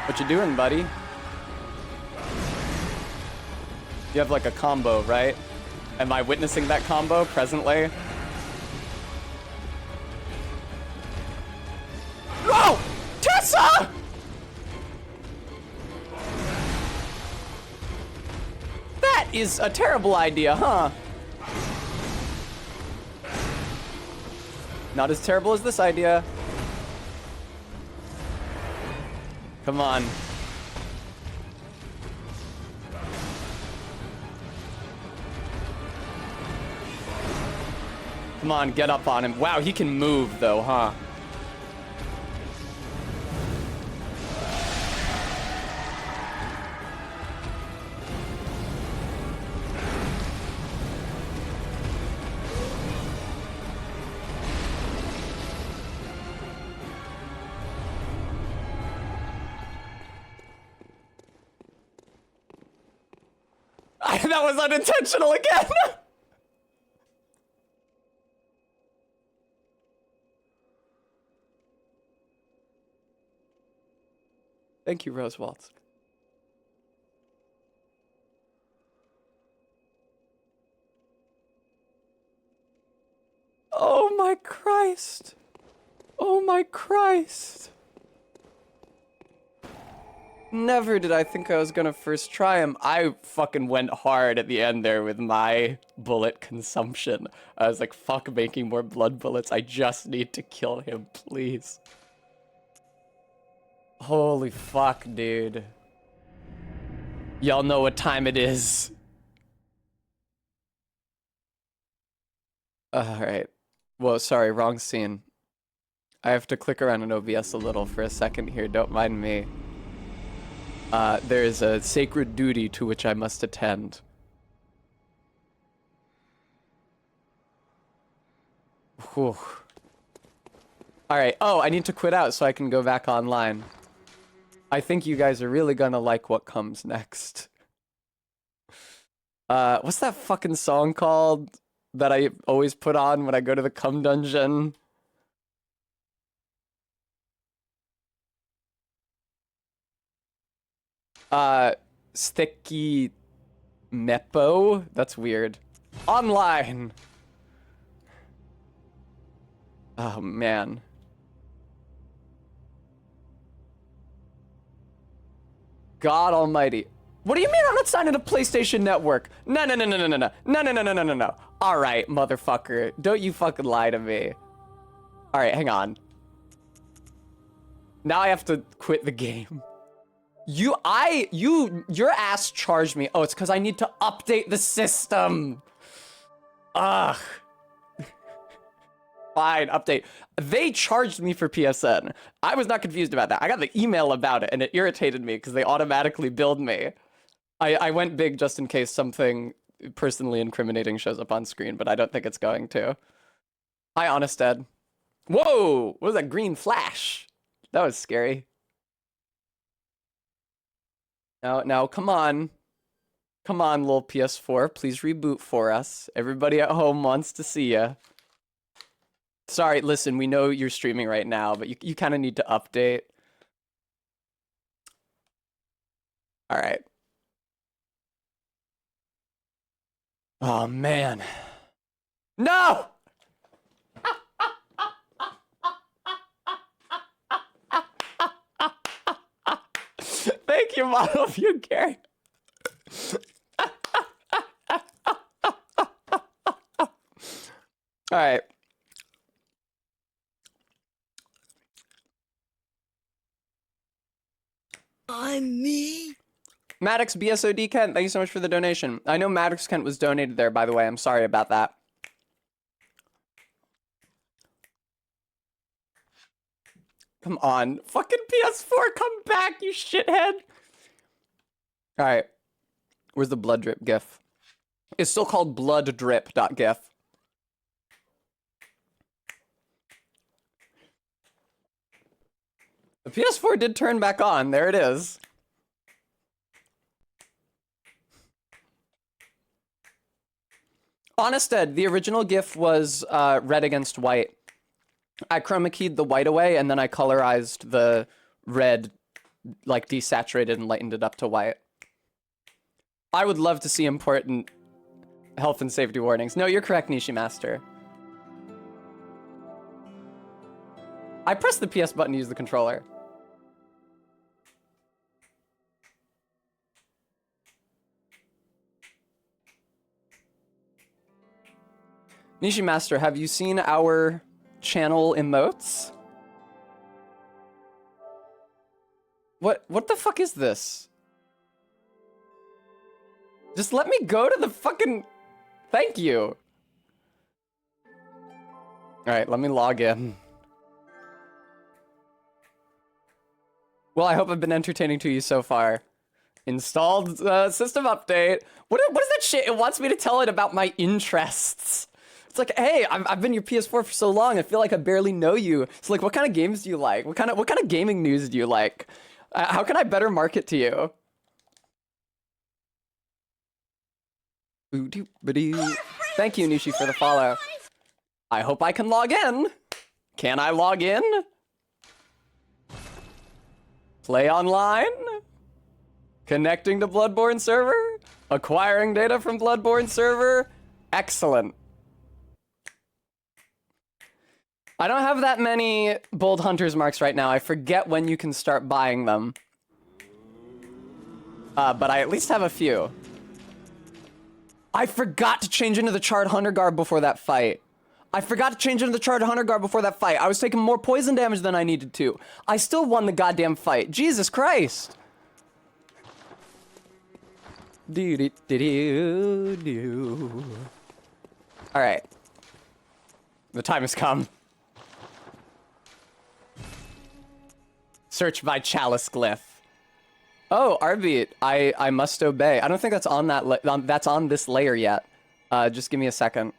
What you doing, buddy? You have like a combo, right? Am I witnessing that combo presently? No! Tessa! That is a terrible idea, huh? Not as terrible as this idea. Come on. Come on, get up on him. Wow, he can move though, huh? That was unintentional again! Thank you, Rosewaltz. Oh my Christ. Oh my Christ. Never did I think I was gonna first try him. I fucking went hard at the end there with my bullet consumption. I was like, fuck making more blood bullets. I just need to kill him, please. Holy fuck, dude. Y'all know what time it is. Alright. Whoa, sorry, wrong scene. I have to click around in OBS a little for a second here, don't mind me. There is a sacred duty to which I must attend. Whew. Alright, oh, I need to quit out so I can go back online. I think you guys are really gonna like what comes next. What's that fucking song called that I always put on when I go to the cum dungeon? Sticky Meppo? That's weird. Online! Oh, man. God almighty. What do you mean I'm not signed into PlayStation Network? No. No. Alright, motherfucker. Don't you fucking lie to me. Alright, hang on. Now I have to quit the game. Your ass charged me. Oh, it's because I need to update the system. Ugh. Fine, update. They charged me for PSN. I was not confused about that. I got the email about it, and it irritated me because they automatically billed me. I went big just in case something personally incriminating shows up on screen, but I don't think it's going to. Hi, Honested. Whoa! What was that green flash? That was scary. Now, come on. Come on, little PS4. Please reboot for us. Everybody at home wants to see ya. Sorry, listen, we know you're streaming right now, but you kind of need to update. Alright. Oh, man. No! Thank you, Model View Gary. Alright. I'm me. Maddox BSOD Kent, thank you so much for the donation. I know Maddox Kent was donated there, by the way. I'm sorry about that. Come on. Fucking PS4, come back, you shithead. Alright. Where's the blood drip gif? It's still called blooddrip.gif. The PS4 did turn back on. There it is. Honested, the original GIF was red against white. I chroma keyed the white away, and then I colorized the red, like desaturated and lightened it up to white. I would love to see important health and safety warnings. No, you're correct, Nishi Master. I pressed the PS button to use the controller. Nishi Master, have you seen our channel emotes? What the fuck is this? Just let me go to the fucking... Thank you. Alright, let me log in. Well, I hope I've been entertaining to you so far. Installed system update. What is that shit? It wants me to tell it about my interests. It's like, hey, I've been your PS4 for so long. I feel like I barely know you. So like, what kind of games do you like? What kind of gaming news do you like? How can I better market to you? Thank you, Nishi, for the follow. I hope I can log in. Can I log in? Play online? Connecting to Bloodborne server? Acquiring data from Bloodborne server? Excellent. I don't have that many Bold Hunter's Marks right now. I forget when you can start buying them. But I at least have a few. I forgot to change into the Charred Hunter Garb before that fight. I was taking more poison damage than I needed to. I still won the goddamn fight. Jesus Christ. Alright. The time has come. Search by Chalice Glyph. Oh, Arbeat, I must obey. I don't think that's on that that's on this layer yet. Just give me a second.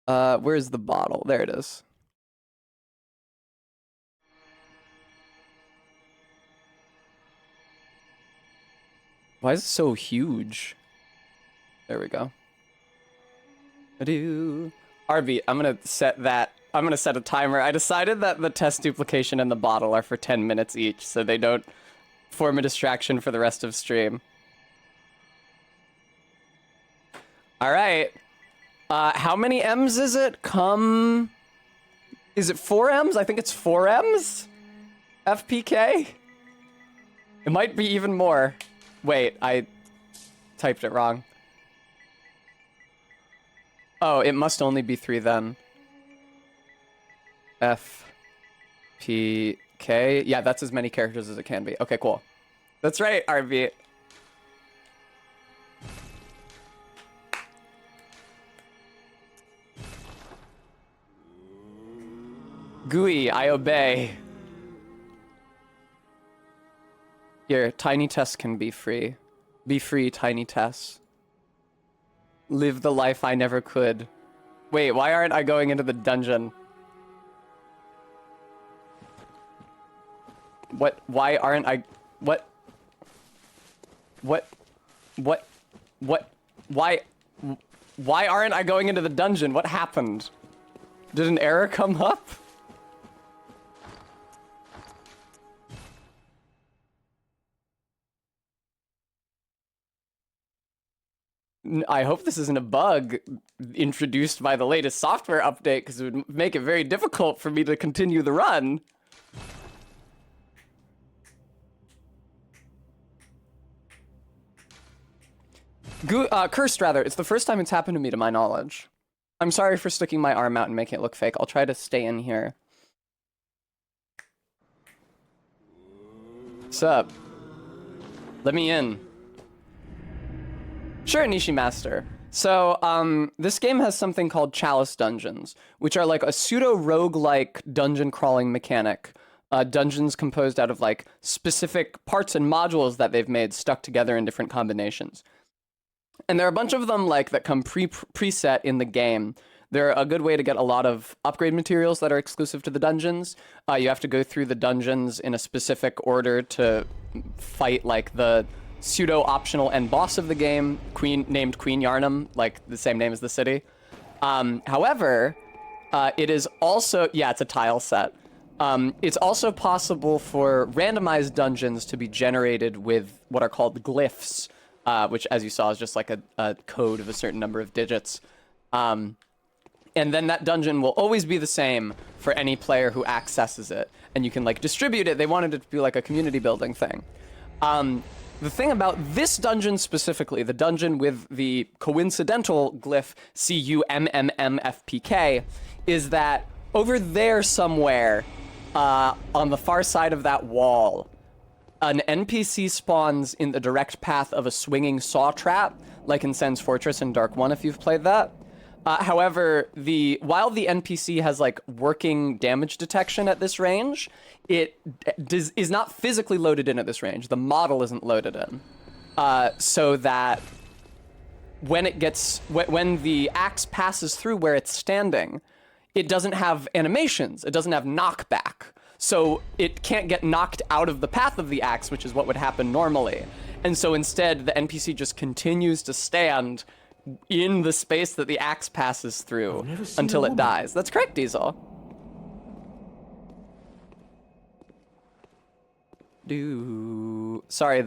Where's the bottle? There it is. Why is it so huge? There we go. Arbeat, I'm gonna set that. I'm gonna set a timer. I decided that the test duplication and the bottle are for 10 minutes each, so they don't form a distraction for the rest of stream. Alright. How many M's is it? Is it 4 M's? I think it's 4 M's? FPK? It might be even more. Wait, I typed it wrong. Oh, it must only be 3 then. FPK. Yeah, that's as many characters as it can be. Okay, cool. That's right, RV. Gooey, I obey. Here, Tiny Tess can be free. Be free, Tiny Tess. Live the life I never could. Wait, why aren't I going into the dungeon? What? Why aren't I? What? What? What? What? Why? Why aren't I going into the dungeon? What happened? Did an error come up? I hope this isn't a bug introduced by the latest software update, because it would make it very difficult for me to continue the run. Cursed, rather. It's the first time it's happened to me, to my knowledge. I'm sorry for sticking my arm out and making it look fake. I'll try to stay in here. What's up? Let me in. Sure, Nishi Master. So, this game has something called Chalice Dungeons, which are like a pseudo-roguelike dungeon crawling mechanic. Dungeons composed out of like specific parts and modules that they've made stuck together in different combinations. And there are a bunch of them like that come preset in the game. They're a good way to get a lot of upgrade materials that are exclusive to the dungeons. You have to go through the dungeons in a specific order to fight like the pseudo-optional end boss of the game, named Queen Yarnum, like the same name as the city. However, it is also, yeah, it's a tile set. It's also possible for randomized dungeons to be generated with what are called glyphs, which, as you saw, is just like a code of a certain number of digits. And then that dungeon will always be the same for any player who accesses it. And you can like distribute it. They wanted it to be like a community building thing. The thing about this dungeon specifically, the dungeon with the coincidental glyph CUMMMFPK, is that over there somewhere, on the far side of that wall, an NPC spawns in the direct path of a swinging saw trap, like in Sen's Fortress in Dark 1 if you've played that. However, while the NPC has like working damage detection at this range, it is not physically loaded in at this range. The model isn't loaded in, so that when the axe passes through where it's standing, it doesn't have animations. It doesn't have knockback, so it can't get knocked out of the path of the axe, which is what would happen normally. And so instead, the NPC just continues to stand in the space that the axe passes through until it dies. That's correct, Diesel. Sorry,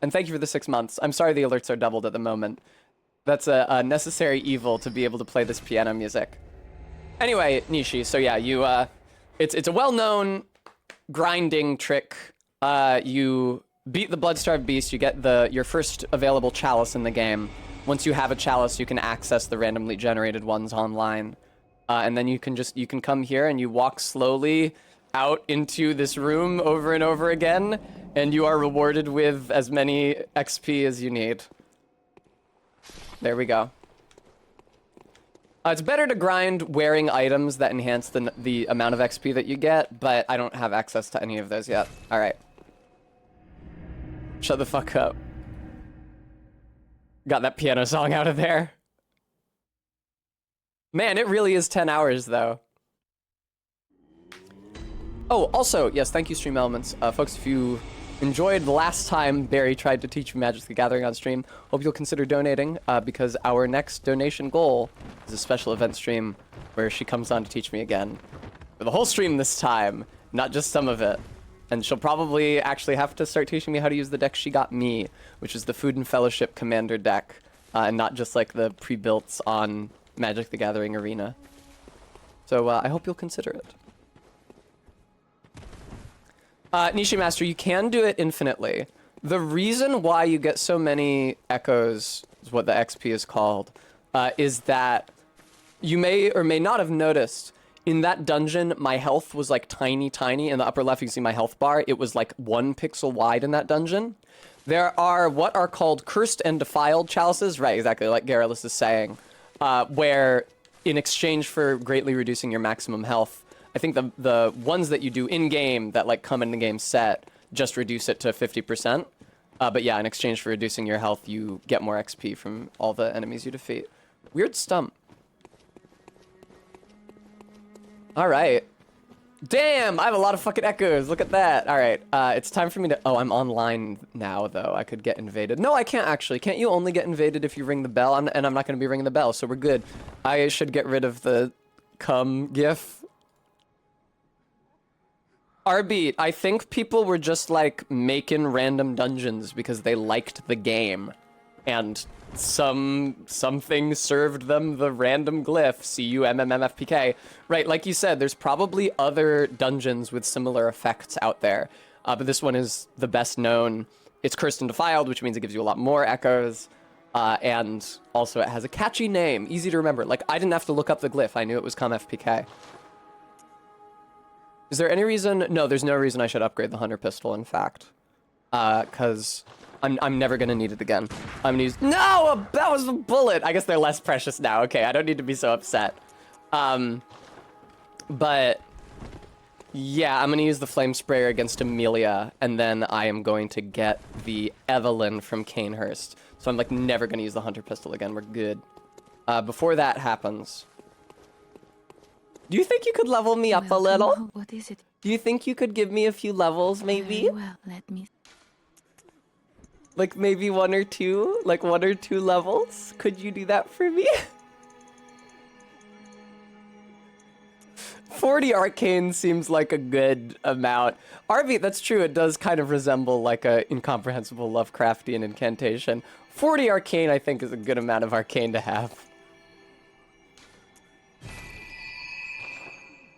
and thank you for the 6 months. I'm sorry the alerts are doubled at the moment. That's a necessary evil to be able to play this piano music. Anyway, Nishi, so yeah, you, it's a well-known grinding trick. You beat the Bloodstarved Beast, you get your first available chalice in the game. Once you have a chalice, you can access the randomly generated ones online. And then you can come here and you walk slowly out into this room over and over again, and you are rewarded with as many XP as you need. There we go. It's better to grind wearing items that enhance the amount of XP that you get, but I don't have access to any of those yet. All right. Shut the fuck up. Got that piano song out of there. Man, it really is 10 hours, though. Oh, also, yes, thank you, Stream Elements. Folks, if you enjoyed the last time Barry tried to teach you Magic the Gathering on stream, hope you'll consider donating, because our next donation goal is a special event stream where she comes on to teach me again. For the whole stream this time, not just some of it. And she'll probably actually have to start teaching me how to use the deck she got me, which is the Food and Fellowship Commander deck, and not just like the pre-builts on Magic the Gathering Arena. So I hope you'll consider it. Nishi Master, you can do it infinitely. The reason why you get so many echoes, is what the XP is called, is that you may or may not have noticed in that dungeon, my health was like tiny. In the upper left, you can see my health bar. It was like 1 pixel wide in that dungeon. There are what are called cursed and defiled chalices, right, exactly like Garrulus is saying, where in exchange for greatly reducing your maximum health, I think the ones that you do in-game that like come in the game set just reduce it to 50%. But yeah, in exchange for reducing your health, you get more XP from all the enemies you defeat. Weird stump. All right. Damn, I have a lot of fucking echoes. Look at that. All right, it's time for me to... Oh, I'm online now, though. I could get invaded. No, I can't actually. Can't you only get invaded if you ring the bell? And I'm not going to be ringing the bell, so we're good. I should get rid of the come gif. RB, I think people were just, like, making random dungeons because they liked the game. And something served them the random glyph, CUMMMFPK. Right, like you said, there's probably other dungeons with similar effects out there. But this one is the best known. It's cursed and defiled, which means it gives you a lot more echoes. And also it has a catchy name, easy to remember. Like, I didn't have to look up the glyph, I knew it was CUMFPK. Is there any reason? No, there's no reason I should upgrade the Hunter Pistol, in fact. Because I'm never gonna need it again. I'm gonna use... No! That was a bullet! I guess they're less precious now. Okay, I don't need to be so upset. But... yeah, I'm gonna use the Flame Sprayer against Amelia, and then I am going to get the Evelyn from Canehurst. So I'm, like, never gonna use the Hunter Pistol again. We're good. Before that happens... Do you think you could level me up a little? What is it? Do you think you could give me a few levels, maybe? Very well, let me... Like, maybe 1 or 2? Like, 1 or 2 levels? Could you do that for me? 40 arcane seems like a good amount. RV, that's true, it does kind of resemble like a incomprehensible Lovecraftian incantation. 40 arcane, I think, is a good amount of arcane to have.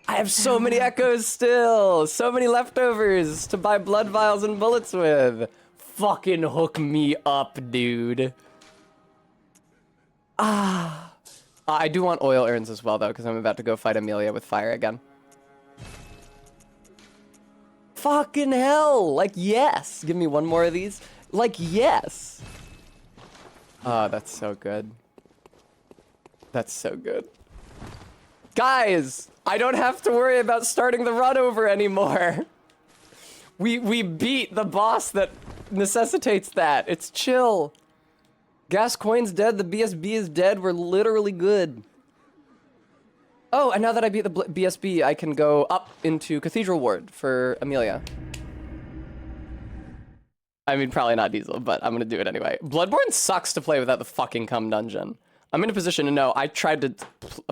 I have so many echoes still! So many leftovers to buy blood vials and bullets with! Fucking hook me up, dude. I do want oil urns as well, though, because I'm about to go fight Amelia with fire again. Fucking hell! Like, yes! Give me 1 more of these. Like, yes! Oh, that's so good. That's so good. Guys! I don't have to worry about starting the run over anymore. We beat the boss that necessitates that. It's chill. Gascoigne's dead, the BSB is dead, we're literally good. Oh, and now that I beat the BSB, I can go up into Cathedral Ward for Amelia. I mean, probably not Diesel, but I'm gonna do it anyway. Bloodborne sucks to play without the fucking cum dungeon. I'm in a position to know I tried to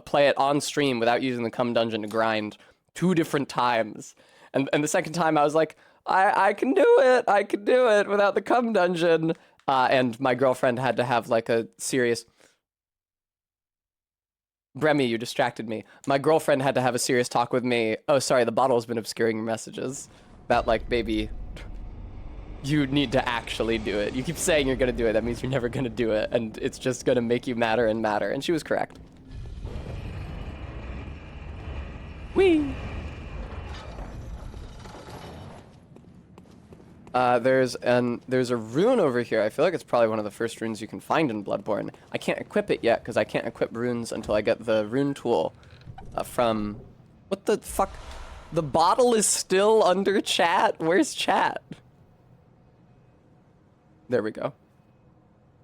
play it on stream without using the cum dungeon to grind 2 different times. And the second time I was like, I can do it. I can do it without the cum dungeon. And my girlfriend had to have like a serious, Bremy, you distracted me. My girlfriend had to have a serious talk with me. Oh, sorry, the bottle's been obscuring your messages. That, like, baby, you need to actually do it. You keep saying you're gonna do it, that means you're never gonna do it, and it's just gonna make you madder and madder. And she was correct. Whee! There's a rune over here. I feel like it's probably one of the first runes you can find in Bloodborne. I can't equip it yet, because I can't equip runes until I get the rune tool from... What the fuck? The bottle is still under chat? Where's chat? There we go.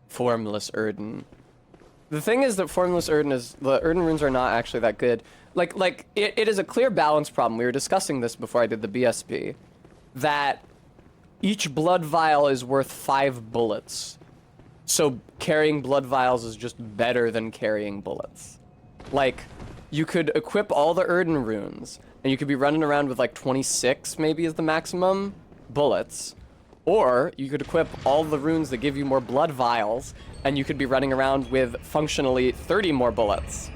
Formless Erden. The thing is that Formless Erden is... The Erden runes are not actually that good. Like it is a clear balance problem. We were discussing this before I did the BSB. That... Each blood vial is worth 5 bullets. So carrying blood vials is just better than carrying bullets. Like, you could equip all the Erden runes, and you could be running around with like 26, maybe is the maximum, bullets. Or you could equip all the runes that give you more blood vials, and you could be running around with functionally 30 more bullets.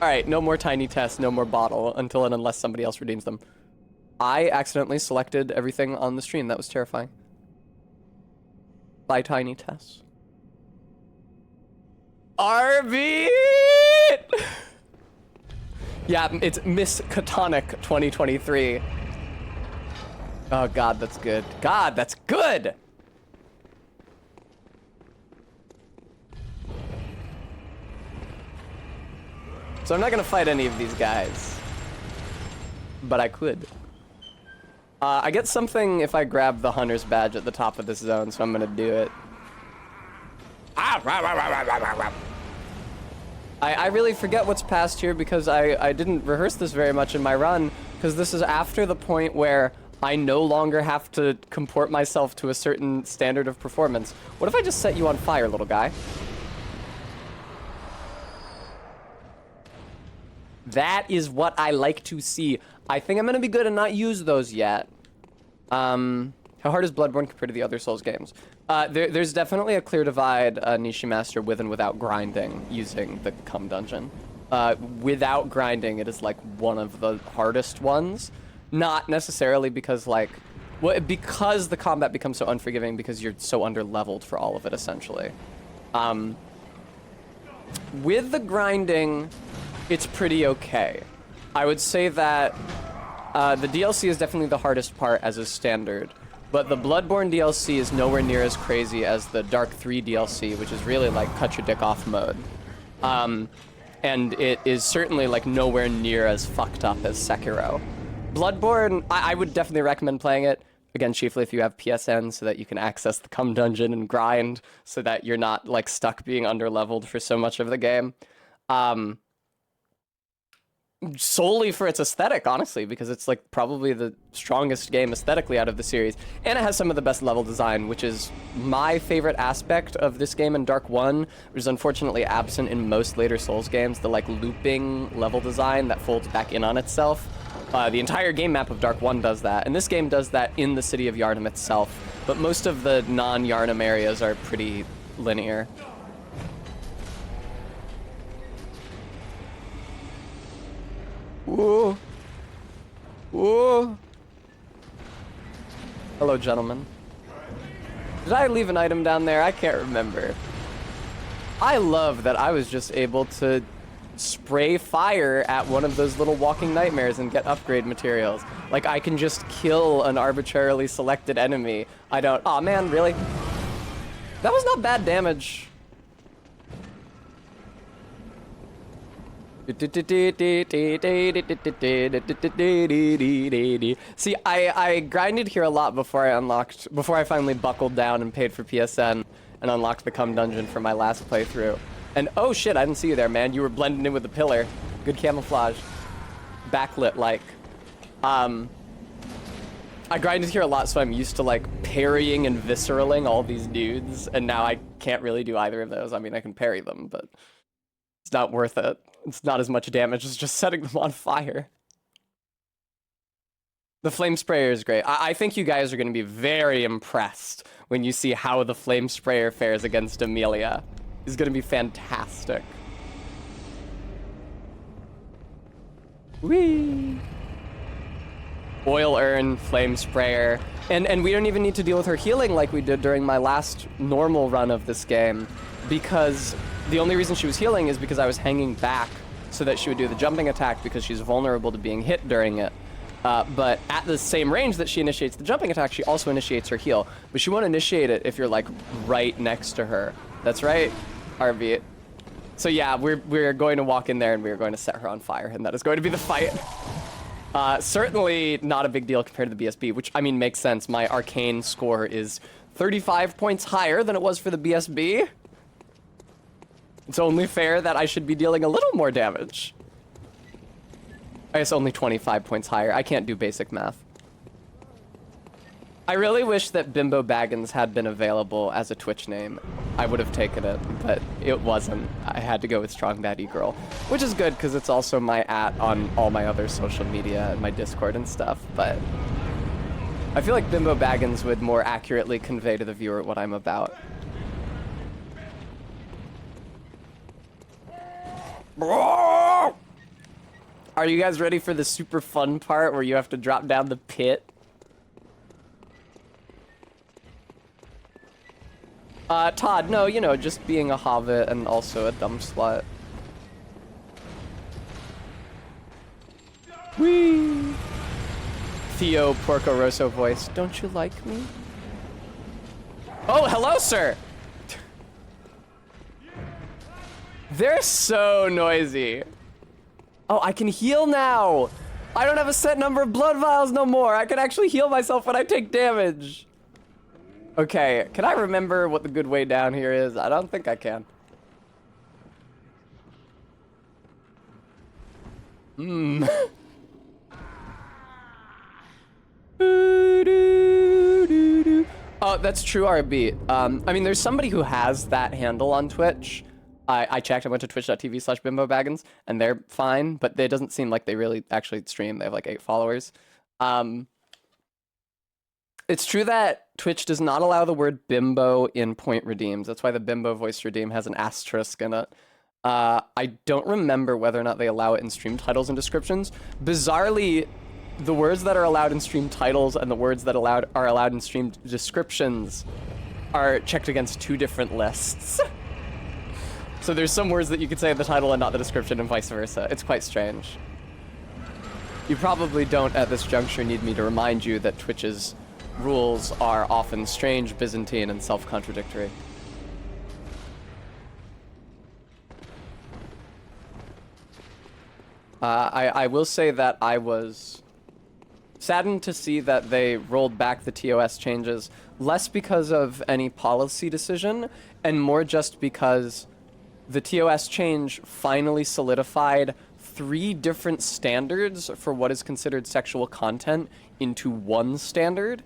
Alright, no more tiny tests, no more bottle, until and unless somebody else redeems them. I accidentally selected everything on the stream. That was terrifying. By Tiny Tess. Arby! Yeah, it's Miss Catonic 2023. Oh god, that's good. God, that's good! So I'm not gonna fight any of these guys. But I could. I get something if I grab the Hunter's Badge at the top of this zone, so I'm gonna do it. I really forget what's past here because I didn't rehearse this very much in my run, because this is after the point where I no longer have to comport myself to a certain standard of performance. What if I just set you on fire, little guy? That is what I like to see. I think I'm gonna be good and not use those yet. How hard is Bloodborne compared to the other Souls games? There's definitely a clear divide, Nishi Master, with and without grinding using the Cum Dungeon. Without grinding, it is like one of the hardest ones. Not necessarily because like, well, because the combat becomes so unforgiving because you're so under-leveled for all of it, essentially. With the grinding, it's pretty okay. I would say that the DLC is definitely the hardest part as is standard, but the Bloodborne DLC is nowhere near as crazy as the Dark 3 DLC, which is really like cut your dick off mode. And it is certainly like nowhere near as fucked up as Sekiro. Bloodborne, I would definitely recommend playing it, again, chiefly if you have PSN, so that you can access the Cum Dungeon and grind, so that you're not like stuck being under-leveled for so much of the game. Solely for its aesthetic, honestly, because it's like probably the strongest game aesthetically out of the series, and it has some of the best level design, which is my favorite aspect of this game in Dark 1, which is unfortunately absent in most later Souls games, the like looping level design that folds back in on itself. The entire game map of Dark 1 does that, and this game does that in the city of Yharnam itself, but most of the non-Yharnam areas are pretty linear. Whoa. Whoa. Hello, gentlemen. Did I leave an item down there? I can't remember. I love that I was just able to spray fire at one of those little walking nightmares and get upgrade materials. Like, I can just kill an arbitrarily selected enemy. I don't... Aw, man, really? That was not bad damage. See, I grinded here a lot before I finally buckled down and paid for PSN and unlocked the Cum Dungeon for my last playthrough. And oh shit, I didn't see you there, man. You were blending in with the pillar. Good camouflage. Backlit-like. I grinded here a lot, so I'm used to like parrying and visceraling all these dudes, and now I can't really do either of those. I mean, I can parry them, but it's not worth it. It's not as much damage as just setting them on fire. The flame sprayer is great. I think you guys are going to be very impressed when you see how the flame sprayer fares against Amelia. It's going to be fantastic. Whee! Oil urn, flame sprayer, and we don't even need to deal with her healing like we did during my last normal run of this game, because the only reason she was healing is because I was hanging back so that she would do the jumping attack because she's vulnerable to being hit during it. But at the same range that she initiates the jumping attack, she also initiates her heal. But she won't initiate it if you're like right next to her. That's right, RB. So yeah, we're going to walk in there and we're going to set her on fire, and that is going to be the fight. Certainly not a big deal compared to the BSB, which, I mean, makes sense. My arcane score is 35 points higher than it was for the BSB. It's only fair that I should be dealing a little more damage. I guess only 25 points higher. I can't do basic math. I really wish that Bimbo Baggins had been available as a Twitch name. I would have taken it, but it wasn't. I had to go with Strong Baddie Girl, which is good because it's also my @ on all my other social media and my Discord and stuff, but I feel like Bimbo Baggins would more accurately convey to the viewer what I'm about. Are you guys ready for the super fun part where you have to drop down the pit? Todd, no, you know, just being a hobbit and also a dumb slut. Whee! Theo Porco Rosso voice, don't you like me? Oh, hello, sir! They're so noisy. Oh, I can heal now! I don't have a set number of blood vials no more. I can actually heal myself when I take damage. Okay, can I remember what the good way down here is? I don't think I can. Oh, that's true, RB. I mean, there's somebody who has that handle on Twitch. I checked, I went to twitch.tv/bimbobaggins, and they're fine, but it doesn't seem like they really actually stream. They have like 8 followers. It's true that Twitch does not allow the word bimbo in point redeems. That's why the bimbo voice redeem has an asterisk in it. I don't remember whether or not they allow it in stream titles and descriptions. Bizarrely, the words that are allowed in stream titles and the words that are allowed in stream descriptions are checked against 2 different lists. So there's some words that you could say in the title and not the description, and vice versa. It's quite strange. You probably don't, at this juncture, need me to remind you that Twitch's rules are often strange, Byzantine, and self-contradictory. I will say that I was saddened to see that they rolled back the TOS changes, less because of any policy decision, and more just because the TOS change finally solidified 3 different standards for what is considered sexual content into one standard.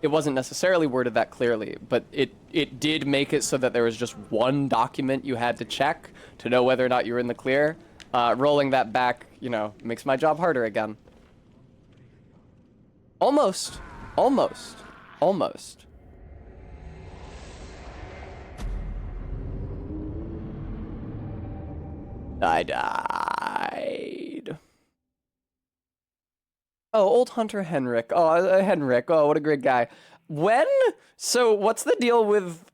It wasn't necessarily worded that clearly, but it did make it so that there was just one document you had to check to know whether or not you were in the clear. Rolling that back, you know, makes my job harder again. Almost. Almost. Almost. I died. Oh, old Hunter Henrik. Oh, Henrik. Oh, what a great guy. When? So, what's the deal with,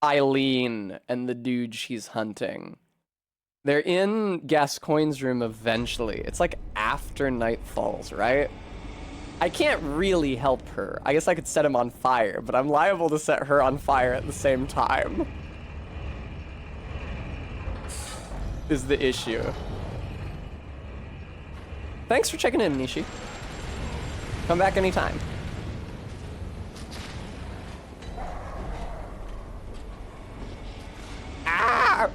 Eileen and the dude she's hunting? They're in Gascoigne's room eventually. It's like after night falls, right? I can't really help her. I guess I could set him on fire, but I'm liable to set her on fire at the same time. Is the issue. Thanks for checking in, Nishi. Come back anytime. Ah!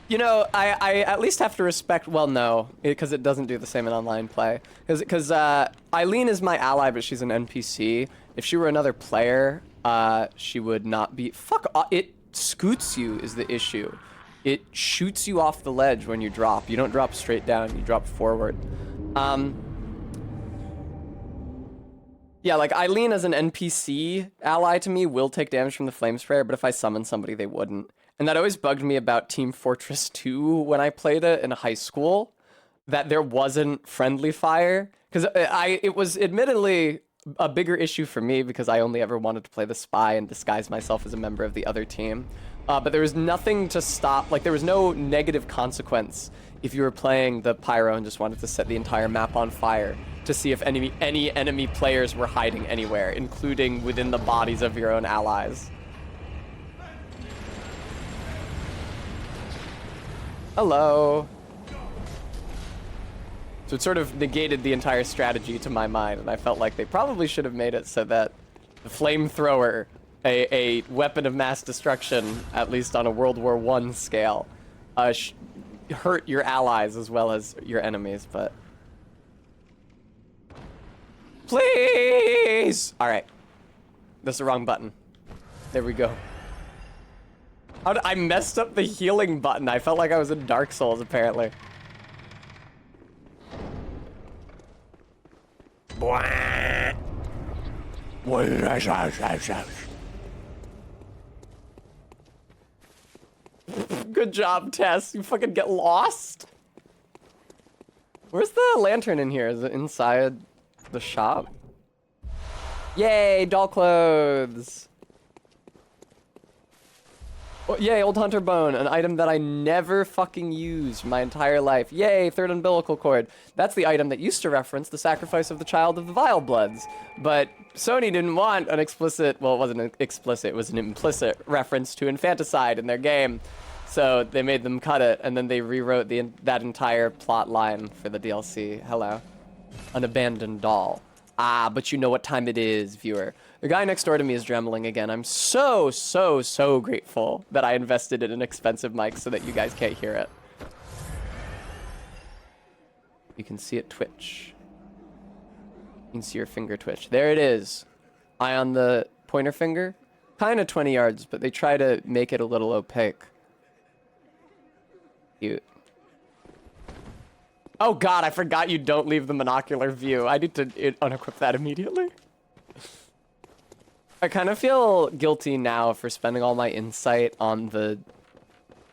You know, I at least have to respect, well, no, because it doesn't do the same in online play. Because Eileen is my ally, but she's an NPC. If she were another player, she would not be, fuck off. It scoots you is the issue. It shoots you off the ledge when you drop. You don't drop straight down, you drop forward. Yeah, like Eileen as an NPC ally to me will take damage from the flame sprayer, but if I summon somebody, they wouldn't. And that always bugged me about Team Fortress 2 when I played it in high school, that there wasn't friendly fire. Because it was admittedly a bigger issue for me because I only ever wanted to play the spy and disguise myself as a member of the other team. But there was nothing to stop, like there was no negative consequence if you were playing the pyro and just wanted to set the entire map on fire to see if any enemy players were hiding anywhere, including within the bodies of your own allies. Hello. So it sort of negated the entire strategy to my mind, and I felt like they probably should have made it so that the flamethrower, a weapon of mass destruction, at least on a World War I scale, hurt your allies as well as your enemies, but... Please! Alright. That's the wrong button. There we go. I messed up the healing button. I felt like I was in Dark Souls, apparently. Good job, Tess. You fucking get lost. Where's the lantern in here? Is it inside the shop? Yay, doll clothes. Oh, yay, old hunter bone, an item that I never fucking used my entire life. Yay, third umbilical cord. That's the item that used to reference the sacrifice of the child of the Vile Bloods. But Sony didn't want an explicit, well, it wasn't explicit, it was an implicit reference to infanticide in their game. So they made them cut it, and then they rewrote that entire plot line for the DLC. Hello. An abandoned doll. Ah, but you know what time it is, viewer. The guy next door to me is dremeling again. I'm so grateful that I invested in an expensive mic so that you guys can't hear it. You can see it twitch. You can see your finger twitch. There it is. Eye on the pointer finger. Kind of 20 yards, but they try to make it a little opaque. Cute. Oh god, I forgot you don't leave the monocular view. I need to unequip that immediately. I kind of feel guilty now for spending all my insight on the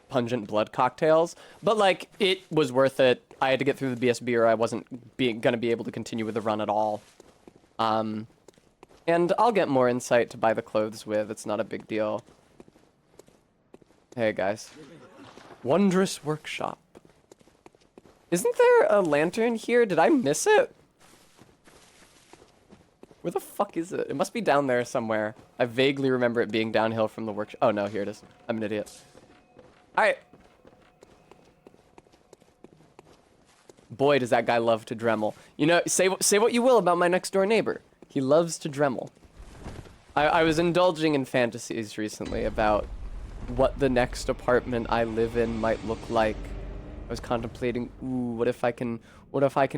pungent blood cocktails, but like, it was worth it. I had to get through the BSB or I wasn't gonna be able to continue with the run at all. And I'll get more insight to buy the clothes with. It's not a big deal. Hey guys. Wondrous Workshop. Isn't there a lantern here? Did I miss it? Where the fuck is it? It must be down there somewhere. I vaguely remember it being downhill from the workshop. Oh no, here it is. I'm an idiot. Alright. Boy, does that guy love to Dremel. You know, say what you will about my next door neighbor. He loves to Dremel. I was indulging in fantasies recently about what the next apartment I live in might look like. I was contemplating, ooh, what if I can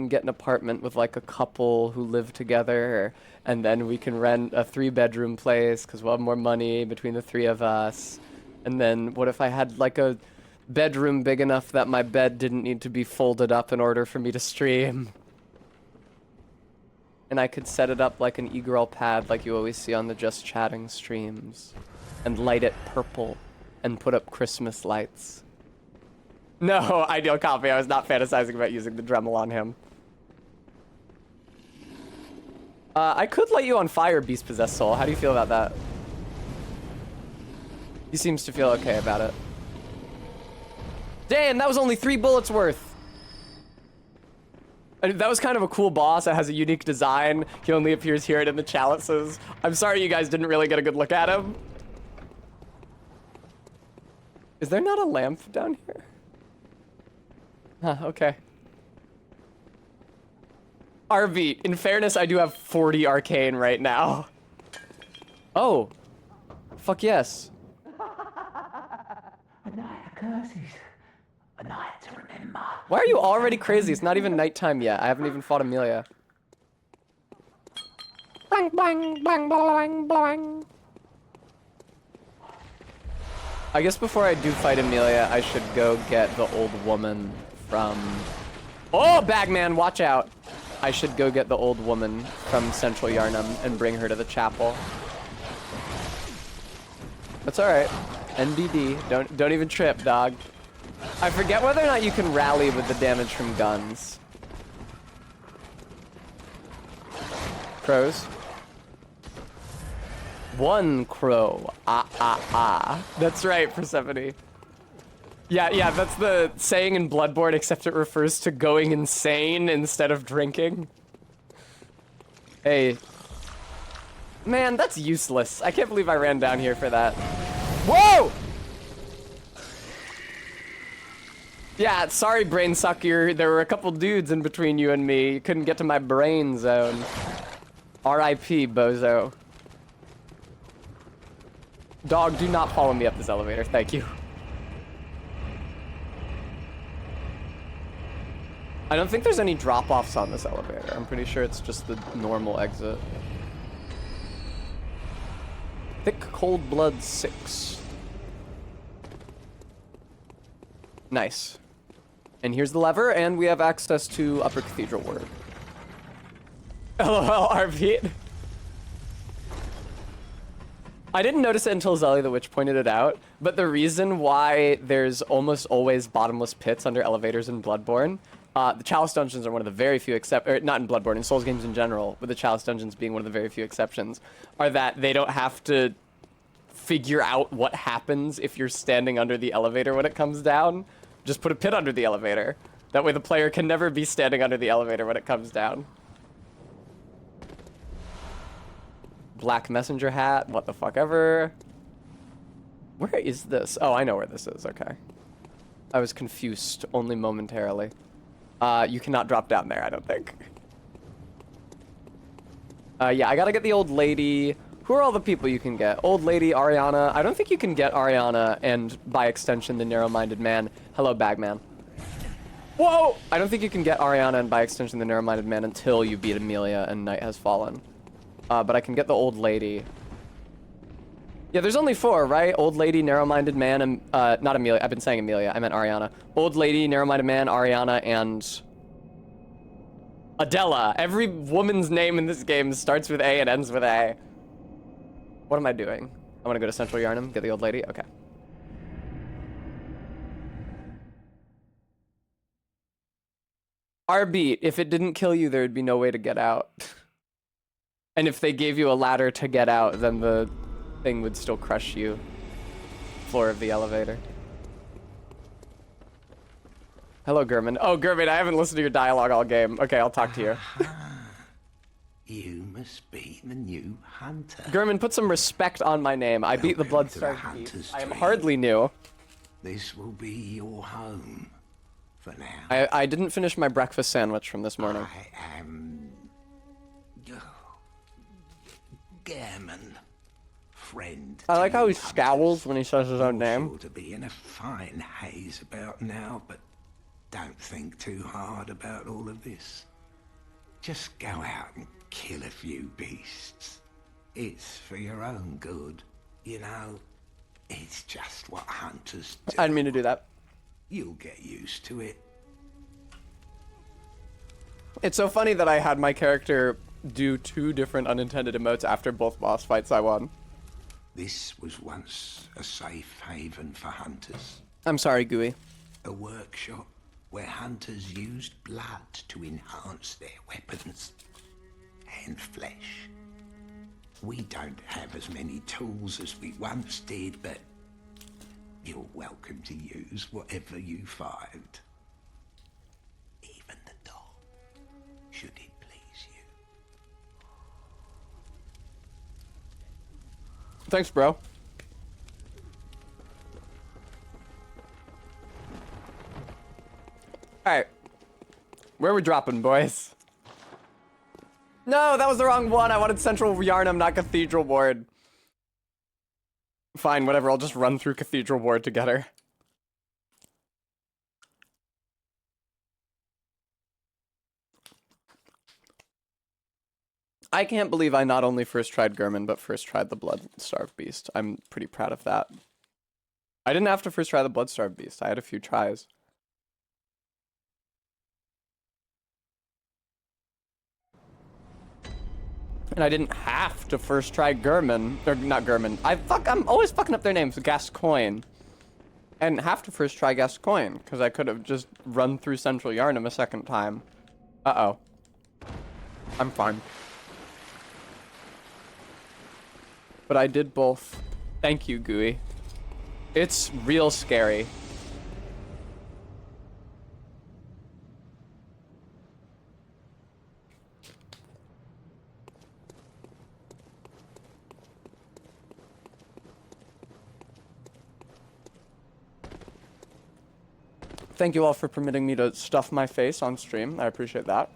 get an apartment with like a couple who live together, and then we can rent a 3-bedroom place because we'll have more money between the 3 of us. And then what if I had like a bedroom big enough that my bed didn't need to be folded up in order for me to stream? And I could set it up like an e-girl pad like you always see on the Just Chatting streams, and light it purple and put up Christmas lights. No, ideal copy. I was not fantasizing about using the Dremel on him. I could light you on fire, Beast Possessed Soul. How do you feel about that? He seems to feel okay about it. Damn, that was only 3 bullets worth. That was kind of a cool boss. It has a unique design. He only appears here and in the chalices. I'm sorry you guys didn't really get a good look at him. Is there not a lamp down here? Huh, okay. RV, in fairness, I do have 40 arcane right now. Oh. Fuck yes. A night of curses. A night to remember. Why are you already crazy? It's not even nighttime yet. I haven't even fought Amelia. Bang, bang, bang, bang, bang. I guess before I do fight Amelia, I should go get the old woman from... Oh, Bagman, watch out. I should go get the old woman from Central Yarnum and bring her to the chapel. That's alright. NDD. Don't even trip, dog. I forget whether or not you can rally with the damage from guns. Crows. One crow. That's right, Persephone. Yeah, that's the saying in Bloodborne, except it refers to going insane instead of drinking. Hey. Man, that's useless. I can't believe I ran down here for that. Whoa! Yeah, sorry, brain sucker. There were a couple dudes in between you and me. You couldn't get to my brain zone. R.I.P., bozo. Dog, do not follow me up this elevator. Thank you. I don't think there's any drop-offs on this elevator. I'm pretty sure it's just the normal exit. Thick Cold Blood 6. Nice. And here's the lever, and we have access to Upper Cathedral Ward. LOL, RP. I didn't notice it until Zelly the Witch pointed it out, but the reason why there's almost always bottomless pits under elevators in Bloodborne, the Chalice Dungeons are one of the very few not in Bloodborne, in Souls games in general, with the Chalice Dungeons being one of the very few exceptions, are that they don't have to figure out what happens if you're standing under the elevator when it comes down. Just put a pit under the elevator. That way the player can never be standing under the elevator when it comes down. Black messenger hat, what the fuck ever. Where is this? Oh, I know where this is, okay. I was confused only momentarily. You cannot drop down there, I don't think. Yeah, I gotta get the old lady. Who are all the people you can get? Old lady, Ariana. I don't think you can get Ariana and, by extension, the narrow-minded man. Hello, Bagman. Whoa! I don't think you can get Ariana and, by extension, the narrow-minded man until you beat Amelia and Night Has Fallen. But I can get the old lady. Yeah, there's only 4, right? Old lady, narrow-minded man, and, not Amelia. I've been saying Amelia. I meant Ariana. Old lady, narrow-minded man, Ariana, and Adela. Every woman's name in this game starts with A and ends with A. What am I doing? I want to go to Central Yarnum, get the old lady? Okay. R-beat. If it didn't kill you, there would be no way to get out. And if they gave you a ladder to get out, then the thing would still crush you. Floor of the elevator. Hello, Gurman. Oh, Gurman, I haven't listened to your dialogue all game. Okay, I'll talk to you. You must be the new hunter. Gurman, put some respect on my name. I beat the Bloodstarved Beast. I am hardly new. This will be your home for now. I didn't finish my breakfast sandwich from this morning. I am Gammon, friend. I like how he scowls when he says his own name. Sure to be in a fine haze about now, but don't think too hard about all of this. Just go out and kill a few beasts. It's for your own good, you know. It's just what hunters do. I didn't mean to do that. You'll get used to it. It's so funny that I had my character do 2 different unintended emotes after both boss fights I won. This was once a safe haven for hunters. I'm sorry, Gooey. A workshop where hunters used blood to enhance their weapons and flesh. We don't have as many tools as we once did, but you're welcome to use whatever you find. Even the dog, should it please you. Thanks, bro. Alright. Where are we dropping, boys? No, that was the wrong one. I wanted Central Yarnum, not Cathedral Ward. Fine, whatever. I'll just run through Cathedral Ward to get her. I can't believe I not only first tried Gurman, but first tried the Blood-Starved Beast. I'm pretty proud of that. I didn't have to first try the Blood-Starved Beast. I had a few tries. And I didn't have to first try Gurman, or not Gurman. I'm always fucking up their names, Gascoigne. I didn't have to first try Gascoigne, because I could have just run through Central Yharnam a second time. Uh-oh. I'm fine. But I did both. Thank you, Gooey. It's real scary. Thank you all for permitting me to stuff my face on stream. I appreciate that.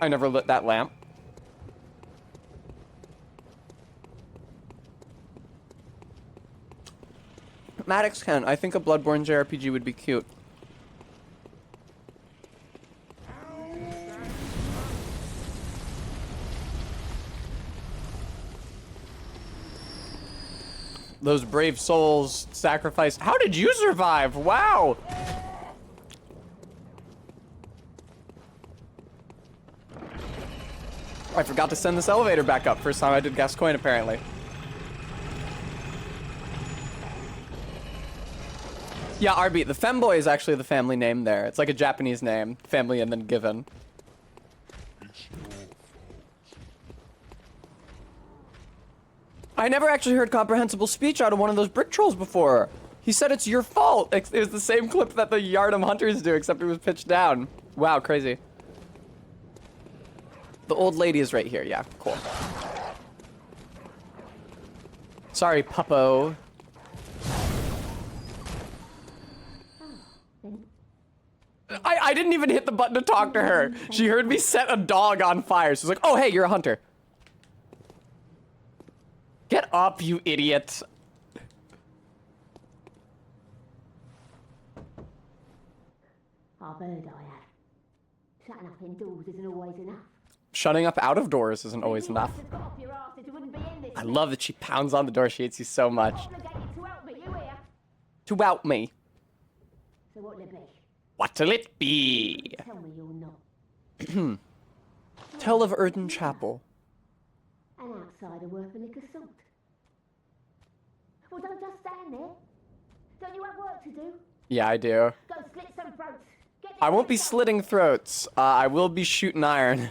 I never lit that lamp. Maddox Ken, I think a Bloodborne JRPG would be cute. Those brave souls sacrificed. How did you survive? Wow. I forgot to send this elevator back up. First time I did Gascoigne, apparently. Yeah, RB. The femboy is actually the family name there. It's like a Japanese name. Family and then given. I never actually heard comprehensible speech out of one of those brick trolls before. He said it's your fault. It was the same clip that the Yharnam hunters do, except it was pitched down. Wow, crazy. The old lady is right here. Yeah, cool. Sorry, puppo. I didn't even hit the button to talk to her. She heard me set a dog on fire. She's like, oh, hey, you're a hunter. Get up, you idiot. I've heard I have. Shutting up indoors isn't always enough. Shutting up out of doors isn't always enough. I love that she pounds on the door. She hates you so much. To out me. So what'll it be? What'll it be? Tell me you're not. Tell of Erden Chapel. An outsider worth a lick of salt. Well, don't just stand there. Don't you have work to do? Yeah, I do. Go slit some throats. I won't be slitting throats. I will be shooting iron.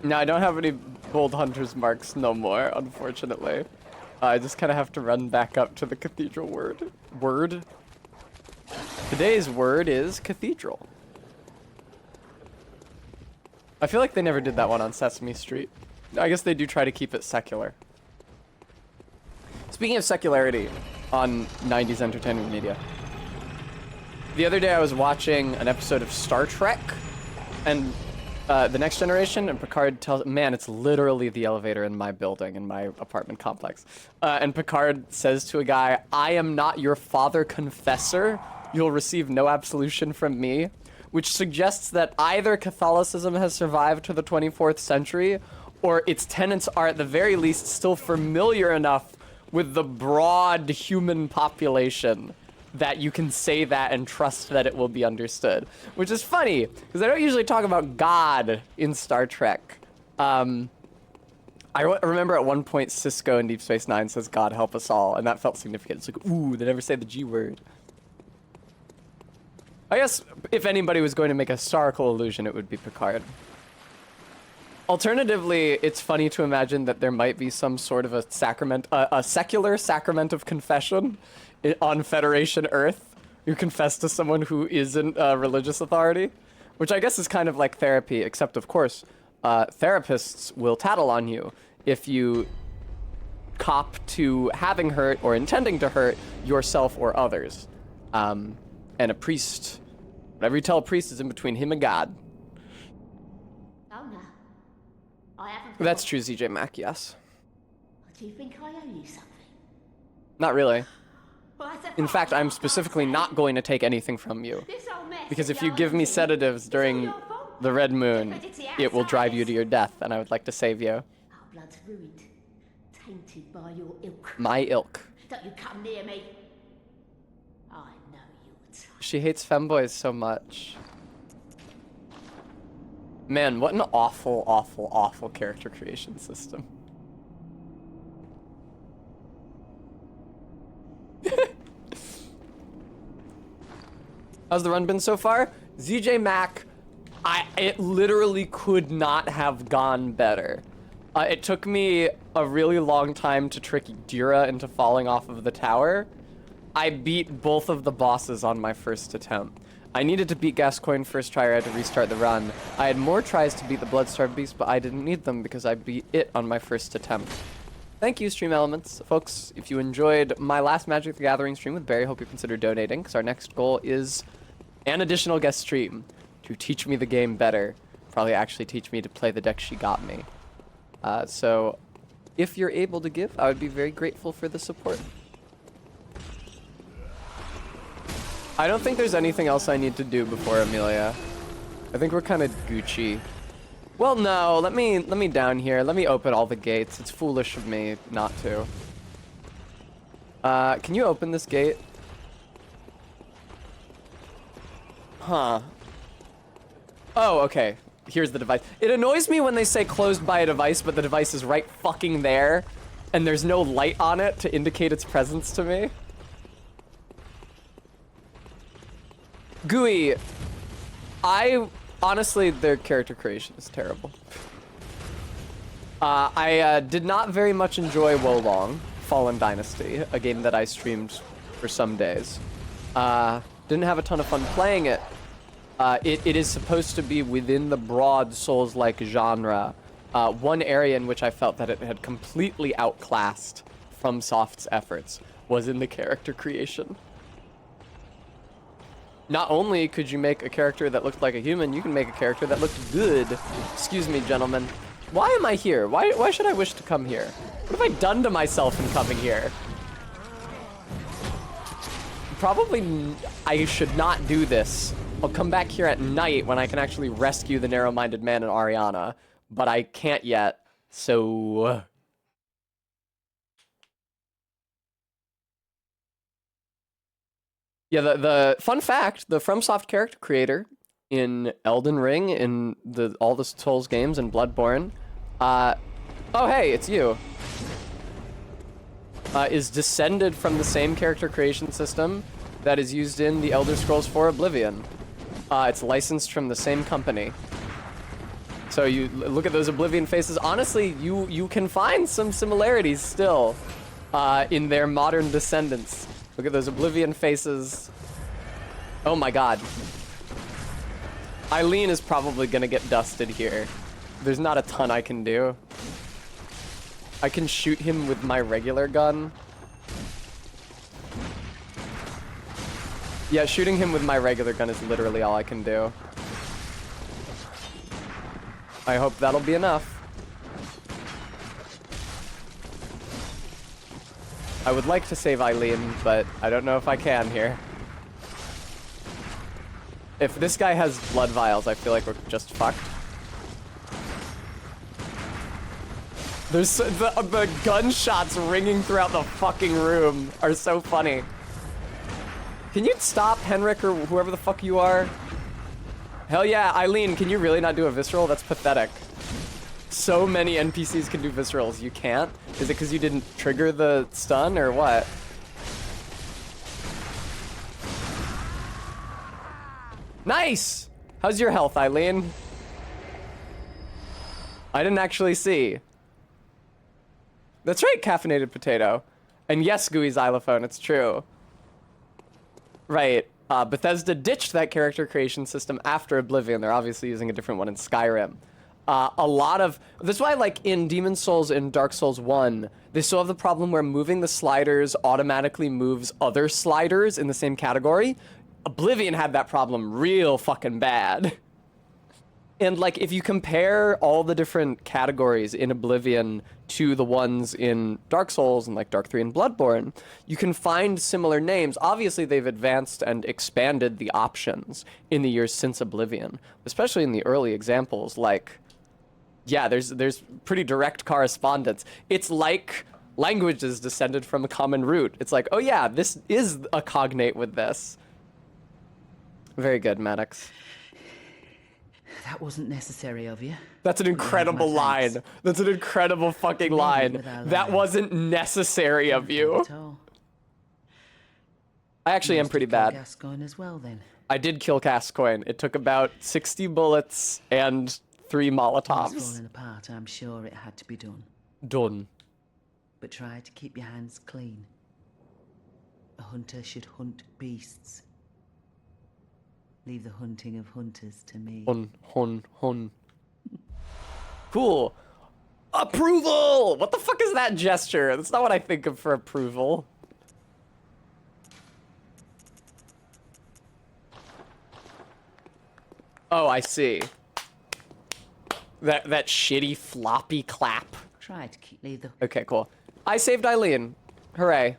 No, I don't have any bold hunter's marks no more, unfortunately. I just kind of have to run back up to the cathedral word. Today's word is cathedral. I feel like they never did that one on Sesame Street. I guess they do try to keep it secular. Speaking of secularity on 90s entertainment media. The other day I was watching an episode of Star Trek and The Next Generation, and Picard tells, man, it's literally the elevator in my building, in my apartment complex. And Picard says to a guy, I am not your father confessor. You'll receive no absolution from me. Which suggests that either Catholicism has survived to the 24th century, or its tenets are at the very least still familiar enough with the broad human population that you can say that and trust that it will be understood. Which is funny, because I don't usually talk about God in Star Trek. I remember at one point Cisco in Deep Space Nine says, God help us all, and that felt significant. It's like, ooh, they never say the G word. I guess if anybody was going to make a historical allusion, it would be Picard. Alternatively, it's funny to imagine that there might be some sort of a sacrament, a secular sacrament of confession on Federation Earth. You confess to someone who isn't a religious authority, which I guess is kind of like therapy, except of course, therapists will tattle on you if you cop to having hurt or intending to hurt yourself or others. And a priest, whatever you tell a priest is in between him and God. Oh no. I haven't. That's true, ZJ Mac, yes. Do you think I owe you something? Not really. Well, In fact, I'm specifically not going to take anything from you. Because if you give me sedatives during the Red Moon, it will drive you to your death, and I would like to save you. Our blood's ruined. Tainted by your ilk. My ilk. Don't you come near me. I know you She hates femboys so much. Man, what an awful, awful, awful character creation system. How's the run been so far? ZJ Mac, it literally could not have gone better. It took me a really long time to trick Dira into falling off of the tower. I beat both of the bosses on my first attempt. I needed to beat Gascoigne first try or I had to restart the run. I had more tries to beat the Bloodstarved Beast, but I didn't need them because I beat it on my first attempt. Thank you, Stream Elements. Folks, if you enjoyed my last Magic the Gathering stream with Barry, hope you consider donating, because our next goal is an additional guest stream to teach me the game better. Probably actually teach me to play the deck she got me. So, if you're able to give, I would be very grateful for the support. I don't think there's anything else I need to do before Amelia. I think we're kind of Gucci. Well, no, let me down here. Let me open all the gates. It's foolish of me not to. Can you open this gate? Huh. Oh, okay. Here's the device. It annoys me when they say closed by a device, but the device is right fucking there, and there's no light on it to indicate its presence to me. Gooey, honestly, their character creation is terrible. I did not very much enjoy Wolong, Fallen Dynasty, a game that I streamed for some days. Didn't have a ton of fun playing it. It is supposed to be within the broad Souls-like genre. One area in which I felt that it had completely outclassed FromSoft's efforts was in the character creation. Not only could you make a character that looked like a human, you can make a character that looked good. Excuse me, gentlemen. Why am I here? Why should I wish to come here? What have I done to myself in coming here? Probably I should not do this. I'll come back here at night when I can actually rescue the narrow-minded man and Ariana, but I can't yet, so... Yeah, the fun fact, the FromSoft character creator in Elden Ring, in all the Souls games, and Bloodborne, oh hey, it's you, is descended from the same character creation system that is used in the Elder Scrolls IV Oblivion. It's licensed from the same company. So you look at those Oblivion faces, honestly, you can find some similarities still in their modern descendants. Look at those Oblivion faces. Oh my god. Eileen is probably gonna get dusted here. There's not a ton I can do. I can shoot him with my regular gun. Yeah, shooting him with my regular gun is literally all I can do. I hope that'll be enough. I would like to save Eileen, but I don't know if I can here. If this guy has blood vials, I feel like we're just fucked. There's the gunshots ringing throughout the fucking room are so funny. Can you stop, Henrik, or whoever the fuck you are? Hell yeah, Eileen, can you really not do a visceral? That's pathetic. So many NPCs can do viscerals. You can't? Is it because you didn't trigger the stun, or what? Nice! How's your health, Eileen? I didn't actually see. That's right, caffeinated potato. And yes, Gooey xylophone, it's true. Right. Bethesda ditched that character creation system after Oblivion. They're obviously using a different one in Skyrim. That's why, like, in Demon's Souls and Dark Souls 1, they still have the problem where moving the sliders automatically moves other sliders in the same category. Oblivion had that problem real fucking bad. And, like, if you compare all the different categories in Oblivion to the ones in Dark Souls and, like, Dark 3 and Bloodborne, you can find similar names. Obviously, they've advanced and expanded the options in the years since Oblivion, especially in the early examples, like... Yeah, there's pretty direct correspondence. It's like languages descended from a common root. It's like, oh yeah, this is a cognate with this. Very good, Maddox. That wasn't necessary of you. That's an You have my incredible thanks. line. That's an incredible fucking Moment line. without That lying. wasn't necessary of Not you. at all. I actually am Must pretty have killed bad. Gascoigne as well, then. I did kill Gascoigne. It took about 60 bullets and 3 It was Molotovs. falling apart. I'm sure it had to be done. Done. But try to keep your hands clean. A hunter should hunt beasts. Leave the hunting of hunters to me. Hun. Cool. Approval! What the fuck is that gesture? That's not what I think of for approval. Oh, I see. That shitty floppy clap. Try to leave the... Okay, cool. I saved Eileen. Hooray.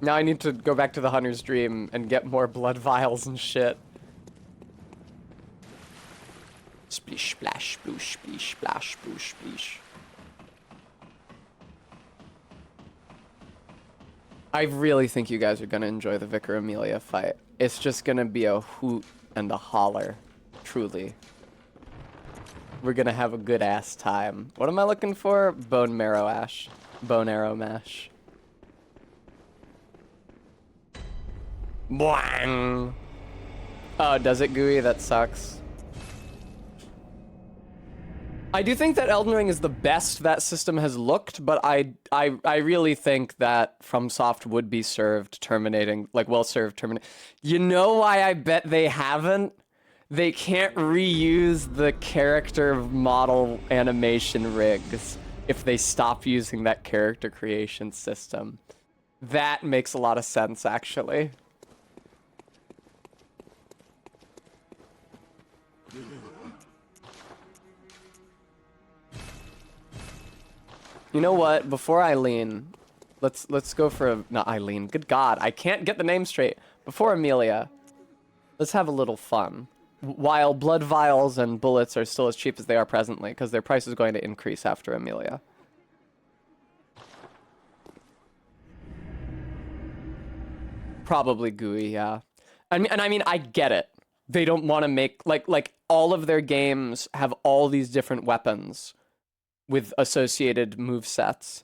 Now I need to go back to the Hunter's Dream and get more blood vials and shit. Splish, splash, sploosh, splish, splash, sploosh, splish. I really think you guys are gonna enjoy the Vicar Amelia fight. It's just gonna be a hoot and a holler. Truly. We're gonna have a good ass time. What am I looking for? Bone marrow ash. Bone arrow mash. Boing! Oh, does it, Gooey? That sucks. I do think that Elden Ring is the best that system has looked, but I really think that FromSoft would be served terminating, like well served terminating. You know why I bet they haven't? They can't reuse the character model animation rigs if they stop using that character creation system. That makes a lot of sense, actually. You know what? Before Eileen, let's go for not Eileen. Good God, I can't get the name straight. Before Amelia, let's have a little fun. While blood vials and bullets are still as cheap as they are presently, because their price is going to increase after Amelia. Probably Gooey, yeah. I mean, I get it. They don't want to make like all of their games have all these different weapons with associated movesets.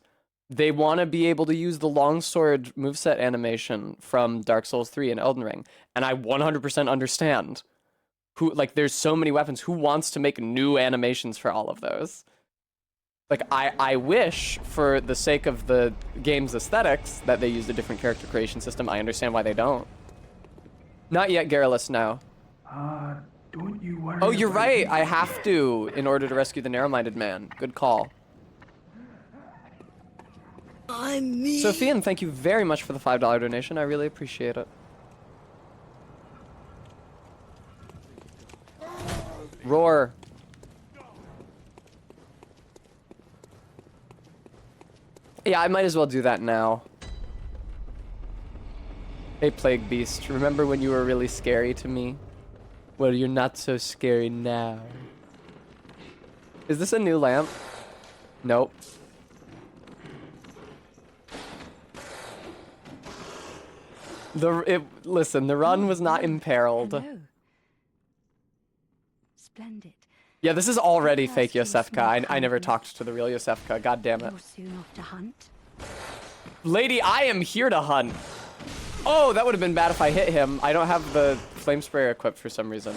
They want to be able to use the longsword moveset animation from Dark Souls 3 and Elden Ring, and I 100% understand. Who, like, there's so many weapons. Who wants to make new animations for all of those? Like, I wish, for the sake of the game's aesthetics, that they used a different character creation system. I understand why they don't. Not yet, Garrulus, no. Don't you worry. Oh, you're about right. it. I have to in order to rescue the narrow-minded man. Good call. I'm me. Sophian, thank you very much for the $5 donation. I really appreciate it. Roar. Yeah, I might as well do that now. Hey, Plague Beast, remember when you were really scary to me? Well, you're not so scary now. Is this a new lamp? Nope. Listen, the run was not imperiled. Hello. Splendid. Yeah, this is already fake Yosefka. I never talked to the real Yosefka. God damn it. You're soon off to hunt. Lady, I am here to hunt. Oh, that would have been bad if I hit him. I don't have the flame sprayer equipped for some reason.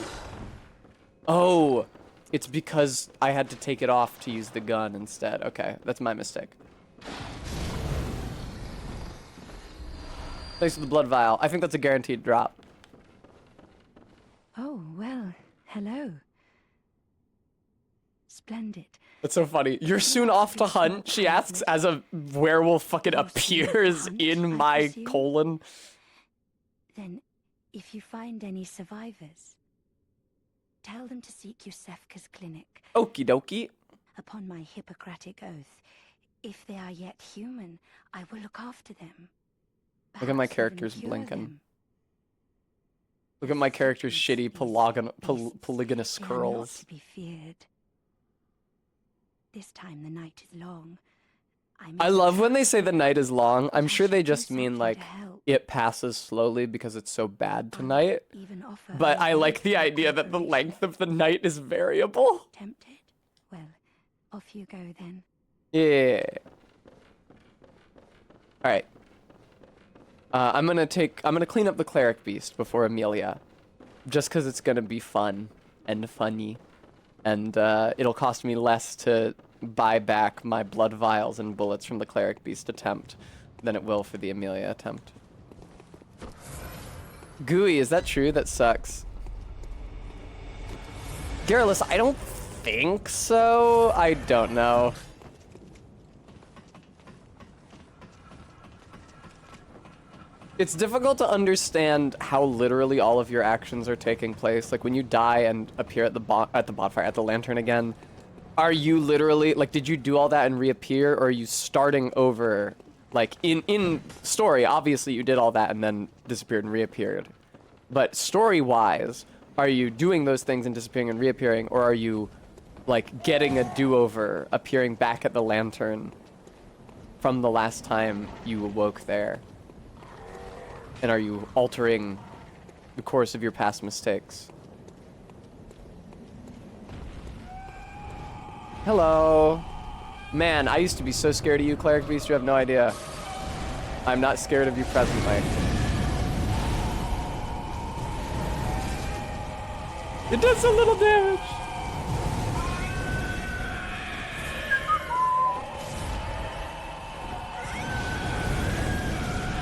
Oh, it's because I had to take it off to use the gun instead. Okay, that's my mistake. Thanks for the blood vial. I think that's a guaranteed drop. Oh, well, hello. Splendid. That's so funny. You're soon off to hunt, she asks, as a werewolf fucking appears in my colon. Then, if you find any survivors, tell them to seek Yosefka's clinic. Okie dokie. Upon my Hippocratic oath, if they are yet human, I will look after them. Look at my Perhaps even characters cure blinking. them. Look at my character's shitty polygonous They are not curls. to be feared. This time the night is long. I love when they say the night is long. I'm sure they just mean like help. it passes slowly because it's so bad tonight. Even offer But her I like the for idea that the cooperation. length of the night is variable. Tempted? Well, off you go then. Yeah. All right. I'm gonna clean up the cleric beast before Amelia, just because it's gonna be fun and funny, and it'll cost me less to buy back my blood vials and bullets from the cleric beast attempt than it will for the Amelia attempt. Gooey, is that true? That sucks. Garrulus, I don't think so. I don't know. It's difficult to understand how literally all of your actions are taking place. Like when you die and appear at the bonfire, at the lantern again, are you literally, like, did you do all that and reappear, or are you starting over? Like in story, obviously you did all that and then disappeared and reappeared. But story-wise, are you doing those things and disappearing and reappearing, or are you like getting a do-over, appearing back at the lantern from the last time you awoke there? And are you altering the course of your past mistakes? Hello. Man, I used to be so scared of you, Cleric Beast, you have no idea. I'm not scared of you presently. It does a little damage.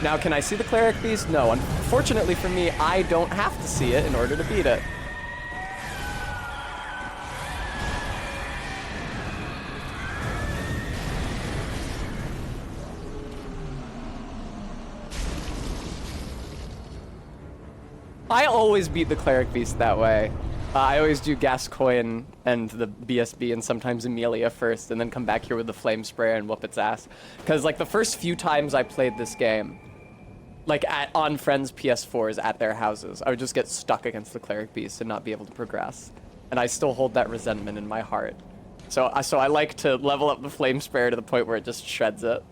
Now, can I see the Cleric Beast? No. Unfortunately for me, I don't have to see it in order to beat it. I always beat the Cleric Beast that way. I always do Gascoigne and the BSB and sometimes Amelia first, and then come back here with the Flame Sprayer and whoop its ass. Because, like, the first few times I played this game, like, on friends' PS4s at their houses, I would just get stuck against the Cleric Beast and not be able to progress. And I still hold that resentment in my heart. So I like to level up the Flame Sprayer to the point where it just shreds it.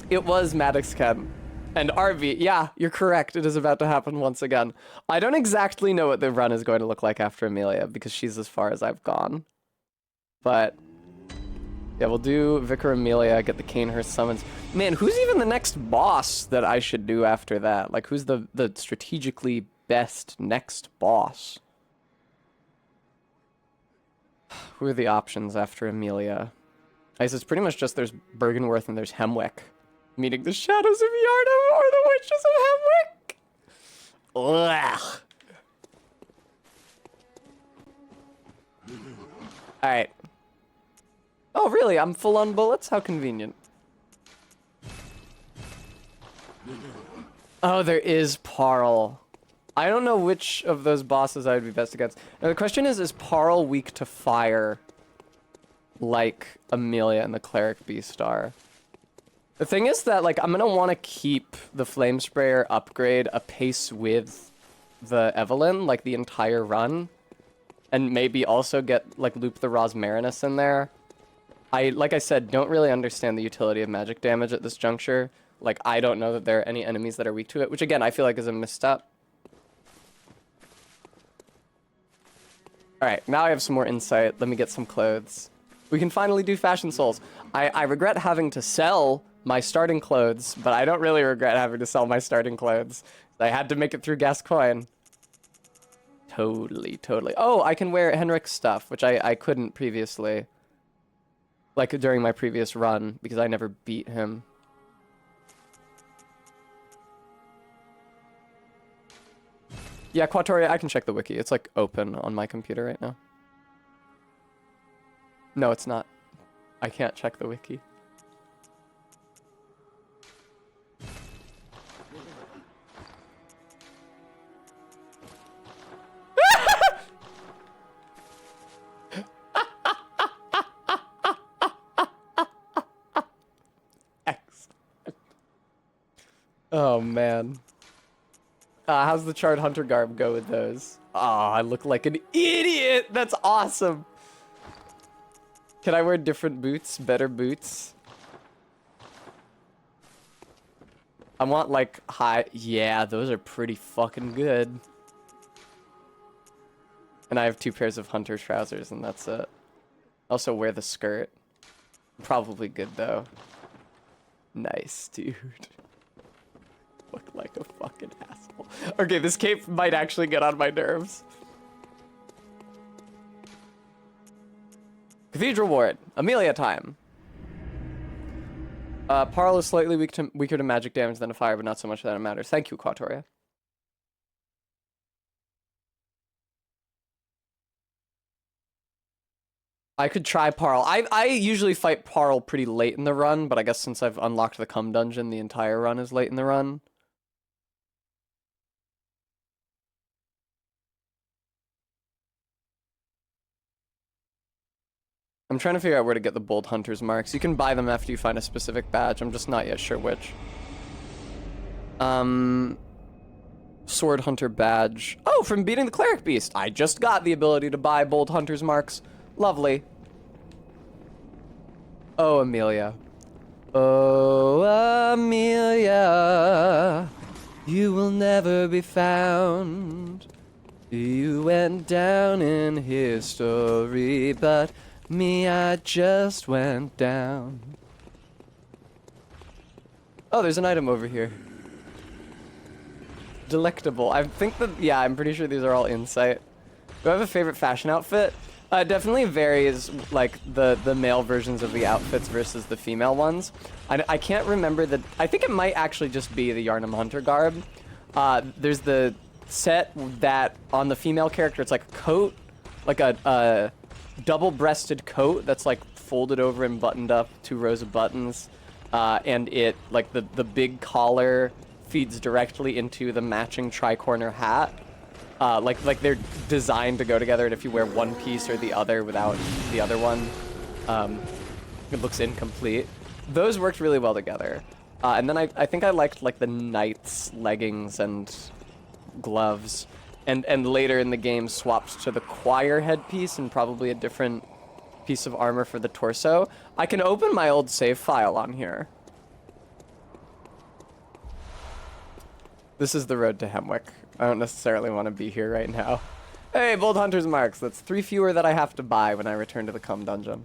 It was Maddox Chem. And RV, yeah, you're correct. It is about to happen once again. I don't exactly know what the run is going to look like after Amelia, because she's as far as I've gone. But yeah, we'll do Vicar Amelia, get the Canehurst summons. Man, who's even the next boss that I should do after that? Like, who's the strategically best next boss? Who are the options after Amelia? I guess it's pretty much just there's Bergenworth and there's Hemwick. Meeting the shadows of Yharnam or the witches of Hemwick. Ugh. Alright. Oh, really? I'm full on bullets? How convenient. Oh, there is Parl. I don't know which of those bosses I would be best against. Now, the question is Parl weak to fire like Amelia and the Cleric Beast are? The thing is that, like, I'm gonna want to keep the Flame Sprayer upgrade apace with the Evelyn, like, the entire run. And maybe also get, like, loop the Rosmarinus in there. Like I said, don't really understand the utility of magic damage at this juncture. Like, I don't know that there are any enemies that are weak to it, which, again, I feel like is a misstep. Alright, now I have some more insight. Let me get some clothes. We can finally do Fashion Souls. I regret having to sell my starting clothes, but I don't really regret having to sell my starting clothes. I had to make it through Gascoigne. Totally. Oh, I can wear Henrik's stuff, which I couldn't previously. Like, during my previous run, because I never beat him. Yeah, Quatoria, I can check the wiki. It's, like, open on my computer right now. No, it's not. I can't check the wiki. Oh, man. How's the charred hunter garb go with those? Oh, I look like an idiot! That's awesome! Can I wear different boots? Better boots? I want like high. Yeah, those are pretty fucking good. And I have 2 pairs of hunter trousers, and that's it. Also wear the skirt. Probably good though. Nice, dude. Look like a fucking asshole. Okay, this cape might actually get on my nerves. Cathedral Ward. Amelia time. Parl is slightly weaker to magic damage than a fire, but not so much that it matters. Thank you, Quatoria. I could try Parl. I usually fight Parl pretty late in the run, but I guess since I've unlocked the Cum Dungeon, the entire run is late in the run. I'm trying to figure out where to get the Bold Hunter's marks. You can buy them after you find a specific badge. I'm just not yet sure which. Sword Hunter badge. Oh, from beating the Cleric Beast. I just got the ability to buy Bold Hunter's marks. Lovely. Oh, Amelia. Oh, Amelia. You will never be found. You went down in history, but me, I just went down. Oh, there's an item over here. Delectable. I think that, yeah, I'm pretty sure these are all insight. Do I have a favorite fashion outfit? It definitely varies, like, the male versions of the outfits versus the female ones. I can't remember the... I think it might actually just be the Yharnam Hunter garb. There's the set that, on the female character, it's like a coat, like a double-breasted coat that's, like, folded over and buttoned up, 2 rows of buttons. And it, like, the big collar feeds directly into the matching tri-corner hat. Like they're designed to go together, and if you wear one piece or the other without the other one, it looks incomplete. Those worked really well together. And then I think I liked like the knight's leggings and gloves, and later in the game swapped to the choir headpiece and probably a different piece of armor for the torso. I can open my old save file on here. This is the road to Hemwick. I don't necessarily want to be here right now. Hey, Bold Hunter's marks. That's 3 fewer that I have to buy when I return to the Cum Dungeon.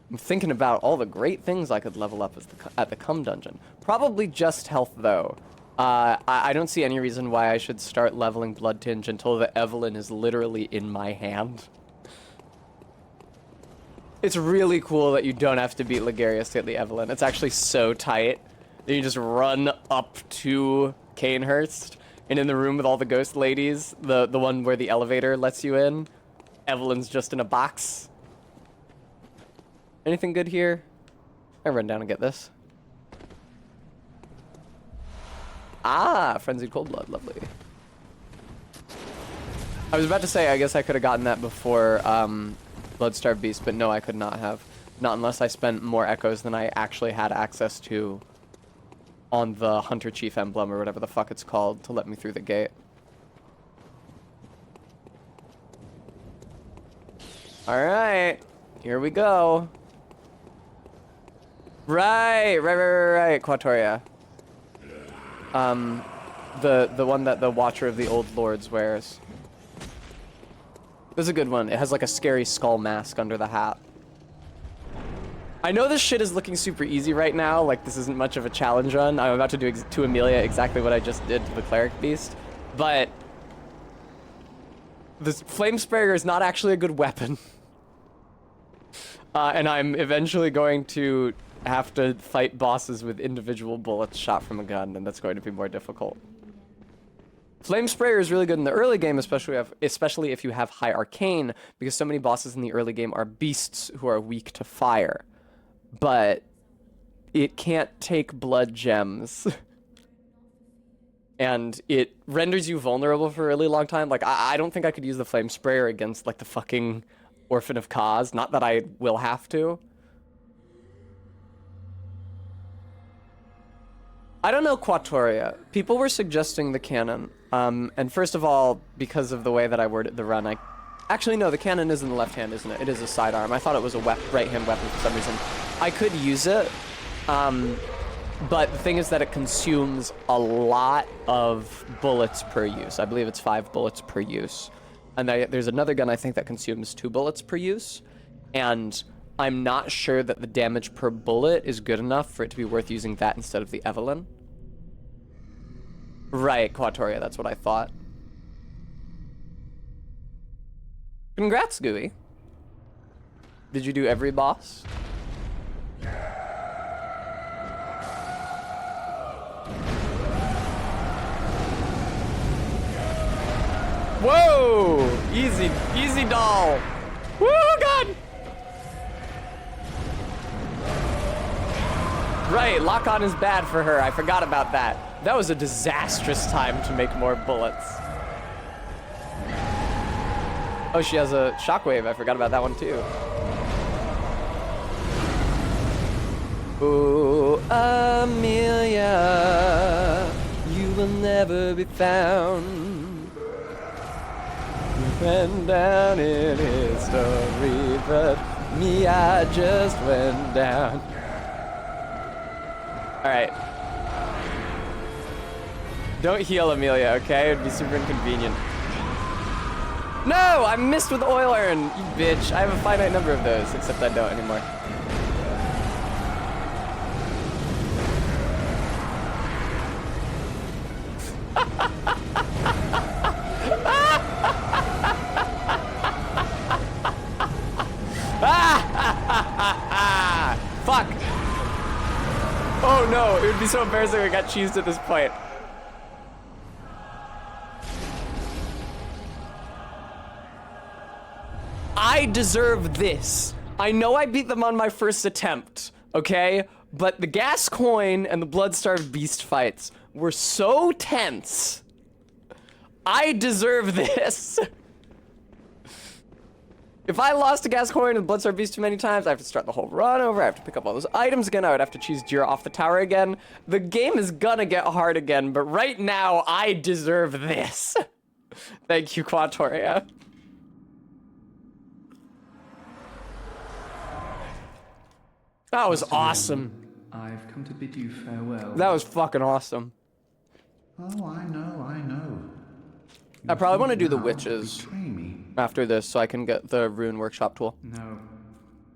I'm thinking about all the great things I could level up at the Cum Dungeon. Probably just health, though. I don't see any reason why I should start leveling Blood Tinge until the Evelyn is literally in my hand. It's really cool that you don't have to beat Ligarius to get the Evelyn. It's actually so tight. You just run up to Canehurst, and in the room with all the ghost ladies, the one where the elevator lets you in, Evelyn's just in a box. Anything good here? I run down and get this. Ah, Frenzied Cold Blood, lovely. I was about to say, I guess I could have gotten that before Bloodstarved Beast, but no, I could not have. Not unless I spent more echoes than I actually had access to on the Hunter Chief emblem or whatever the fuck it's called to let me through the gate. Alright, here we go. Right, Quatoria. The one that the Watcher of the Old Lords wears. This is a good one. It has like a scary skull mask under the hat. I know this shit is looking super easy right now, like this isn't much of a challenge run. I'm about to do to Amelia exactly what I just did to the Cleric Beast, but this Flame Sprayer is not actually a good weapon. And I'm eventually going to have to fight bosses with individual bullets shot from a gun, and that's going to be more difficult. Flame Sprayer is really good in the early game, especially if you have high arcane, because so many bosses in the early game are beasts who are weak to fire. But it can't take blood gems. And it renders you vulnerable for a really long time. Like, I don't think I could use the Flame Sprayer against, like, the fucking Orphan of Kaz. Not that I will have to. I don't know, Quatoria. People were suggesting the canon. And first of all, because of the way that I worded the run, I Actually, no, the cannon is in the left hand, isn't it? It is a sidearm. I thought it was a right-hand weapon for some reason. I could use it, but the thing is that it consumes a lot of bullets per use. I believe it's 5 bullets per use. And there's another gun I think that consumes 2 bullets per use. And I'm not sure that the damage per bullet is good enough for it to be worth using that instead of the Evelyn. Right, Quatoria, that's what I thought. Congrats, Gooey. Did you do every boss? Whoa! Easy, easy doll. Woo, God! Right, lock-on is bad for her. I forgot about that. That was a disastrous time to make more bullets. Oh, she has a shockwave. I forgot about that one, too. Ooh, Amelia, you will never be found. Went down in history, but me, I just went down. Alright. Don't heal Amelia, okay? It'd be super inconvenient. No! I missed with oil urn, you bitch. I have a finite number of those, except I don't anymore. Fuck! Oh no, it would be so embarrassing if I got cheesed at this point. I deserve this. I know I beat them on my first attempt, okay? But the gas coin and the blood-starved beast fights were so tense. I deserve this. If I lost a gas coin and Bloodstar Beast too many times, I have to start the whole run over, I have to pick up all those items again, I would have to choose Jira off the tower again. The game is gonna get hard again, but right now, I deserve this. Thank you, Quatoria. That was awesome. I've come to bid you farewell. That was fucking awesome. Oh, I know. I probably want to do the witches Betray me. after this so I can get the rune workshop tool. No,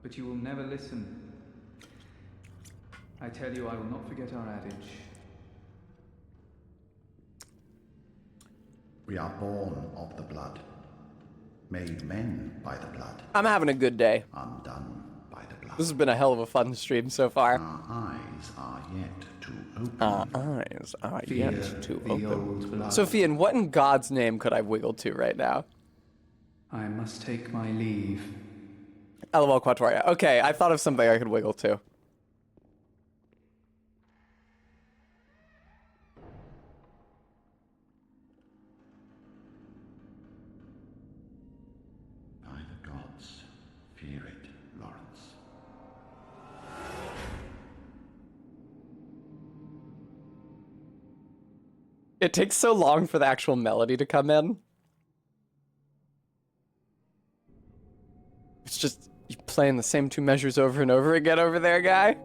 but you will never listen. I tell you, I will not forget our adage. We are born of the blood, made men by the blood, I'm having a good day. undone by the blood. This has been a hell of a fun stream so far. Our eyes are yet to open. Our eyes are Fear yet to the open. old blood. Sophian, what in God's name could I wiggle to right now? I must take my leave. LOL Quatoria. Okay, I thought of something I could wiggle to. By the gods, fear it, Lawrence. It takes so long for the actual melody to come in. It's just you playing the same 2 measures over and over again over there, guy.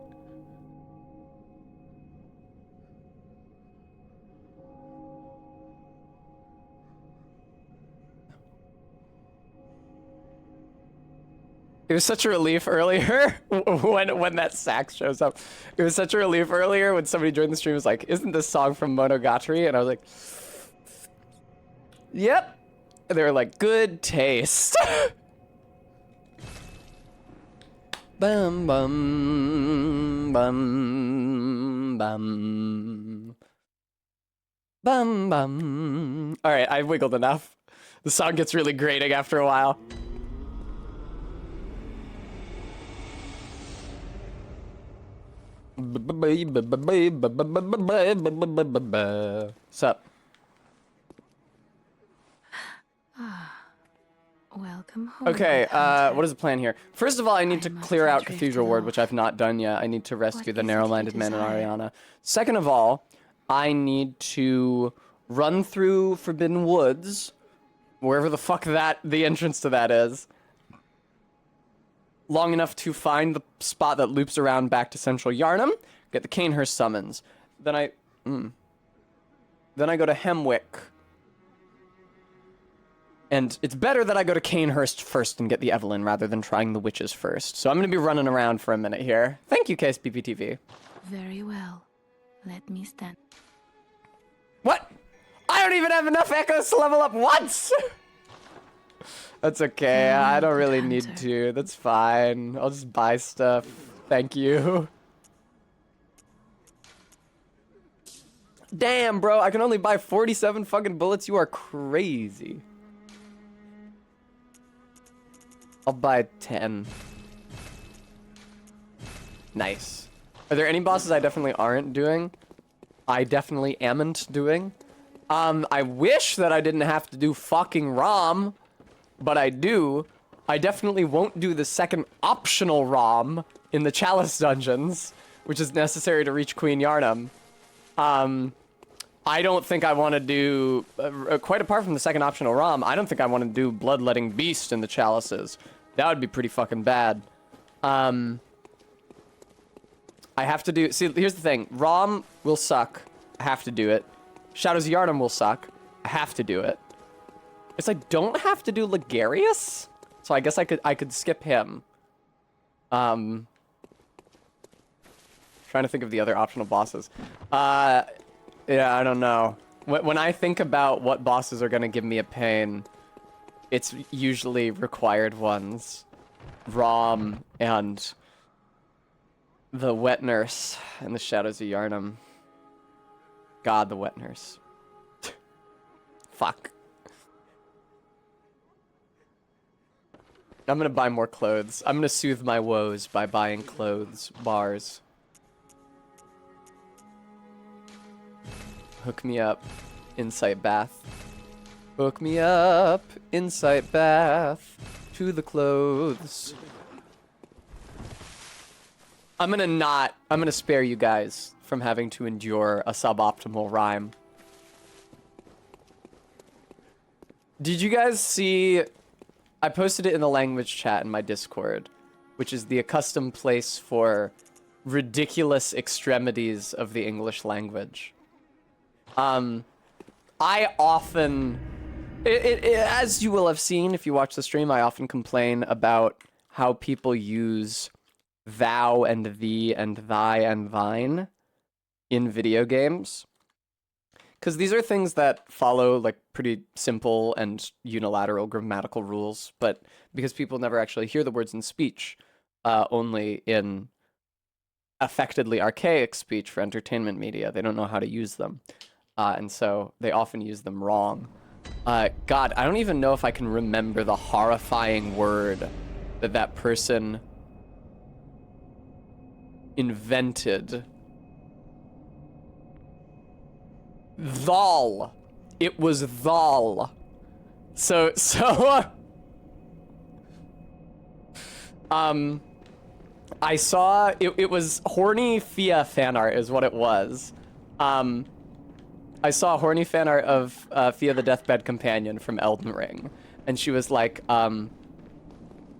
It was such a relief earlier when that sax shows up. It was such a relief earlier when somebody joined the stream was like, "Isn't this song from Monogatari?" And I was like, "Yep." And they were like, "Good taste." Bum bum bum bum bum bum. All right, I've wiggled enough. The song gets really grating after a while. Sup? Welcome home. Okay, Hunter. what is the plan here? First of all, I need to I must clear out have Cathedral drifted Ward, off. which I've not done yet. I need to rescue What the is it you narrow-minded man and desire? Ariana. Second of all, I need to run through Forbidden Woods Wherever the fuck the entrance to that is. Long enough to find the spot that loops around back to Central Yarnum, get the Canehurst summons. Then I go to Hemwick. And it's better that I go to Canehurst first and get the Evelyn rather than trying the witches first. So I'm going to be running around for a minute here. Thank you, KSPPTV. Very well. Let me stand. What? I don't even have enough echoes to level up once! That's okay. I don't really need to. That's fine. I'll just buy stuff. Thank you. Damn, bro. I can only buy 47 fucking bullets. You are crazy. I'll buy 10. Nice. Are there any bosses I definitely aren't doing? I definitely amn't doing. I wish that I didn't have to do fucking ROM, but I do. I definitely won't do the second optional ROM in the Chalice dungeons, which is necessary to reach Queen Yarnum. I don't think I want to do, quite apart from the second optional ROM, I don't think I want to do Bloodletting Beast in the Chalices. That would be pretty fucking bad. I have to do, see, here's the thing. ROM will suck. I have to do it. Shadows of Yharnam will suck. I have to do it. It's like, don't have to do Ligarius? So I guess I could skip him. Trying to think of the other optional bosses. Yeah, I don't know. When I think about what bosses are gonna give me a pain, it's usually required ones. Rom and the Wet Nurse and the Shadows of Yharnam. God, the Wet Nurse. Fuck. I'm gonna buy more clothes. I'm gonna soothe my woes by buying clothes, bars. Hook me up, Insight Bath. Hook me up, Insight Bath, to the clothes. I'm gonna spare you guys from having to endure a suboptimal rhyme. Did you guys see, I posted it in the language chat in my Discord, which is the accustomed place for ridiculous extremities of the English language. I often, as you will have seen if you watch the stream, I often complain about how people use thou and thee and thy and thine in video games. Because these are things that follow like pretty simple and unilateral grammatical rules, but because people never actually hear the words in speech, only in affectedly archaic speech for entertainment media, they don't know how to use them. And so they often use them wrong. God, I don't even know if I can remember the horrifying word that person invented. Thal. It was thal. So I saw it was horny Fia fan art is what it was. I saw horny fan art of Fia the Deathbed Companion from Elden Ring, and she was like,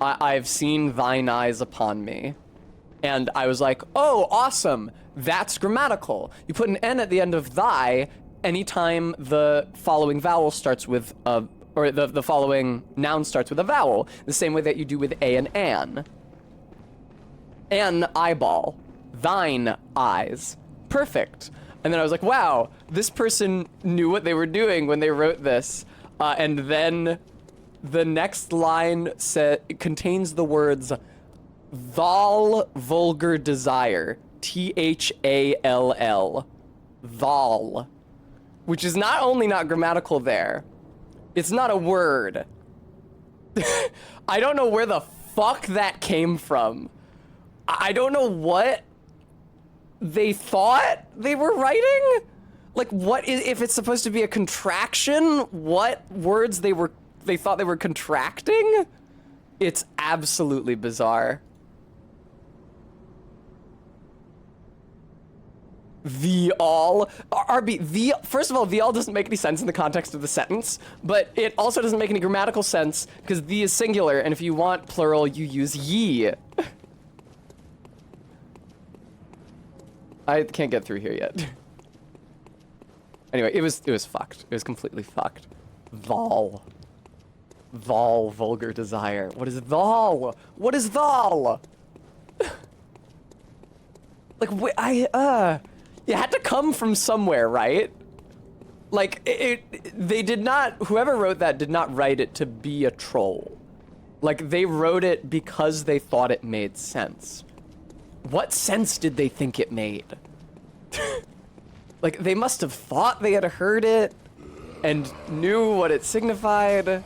I've seen thine eyes upon me. And I was like, oh, awesome. That's grammatical. You put an N at the end of thy anytime the following vowel starts with a, or the following noun starts with a vowel, the same way that you do with a and an. An eyeball. Thine eyes. Perfect. And then I was like, wow, this person knew what they were doing when they wrote this. And then the next line contains the words thal vulgar desire. Thall. Thal. Which is not only not grammatical there, it's not a word. I don't know where the fuck that came from. I don't know what they thought they were writing? Like, what is, if it's supposed to be a contraction, what words they thought they were contracting? It's absolutely bizarre. The all. RB, the. First of all, the all doesn't make any sense in the context of the sentence, but it also doesn't make any grammatical sense because the is singular, and if you want plural, you use ye. I can't get through here yet. Anyway, it was fucked. It was completely fucked. Vol. Vol, vulgar desire. What is vol? What is vol? Like, you had to come from somewhere, right? Like, they did not, whoever wrote that did not write it to be a troll. Like, they wrote it because they thought it made sense. What sense did they think it made? Like, they must have thought they had heard it and knew what it signified.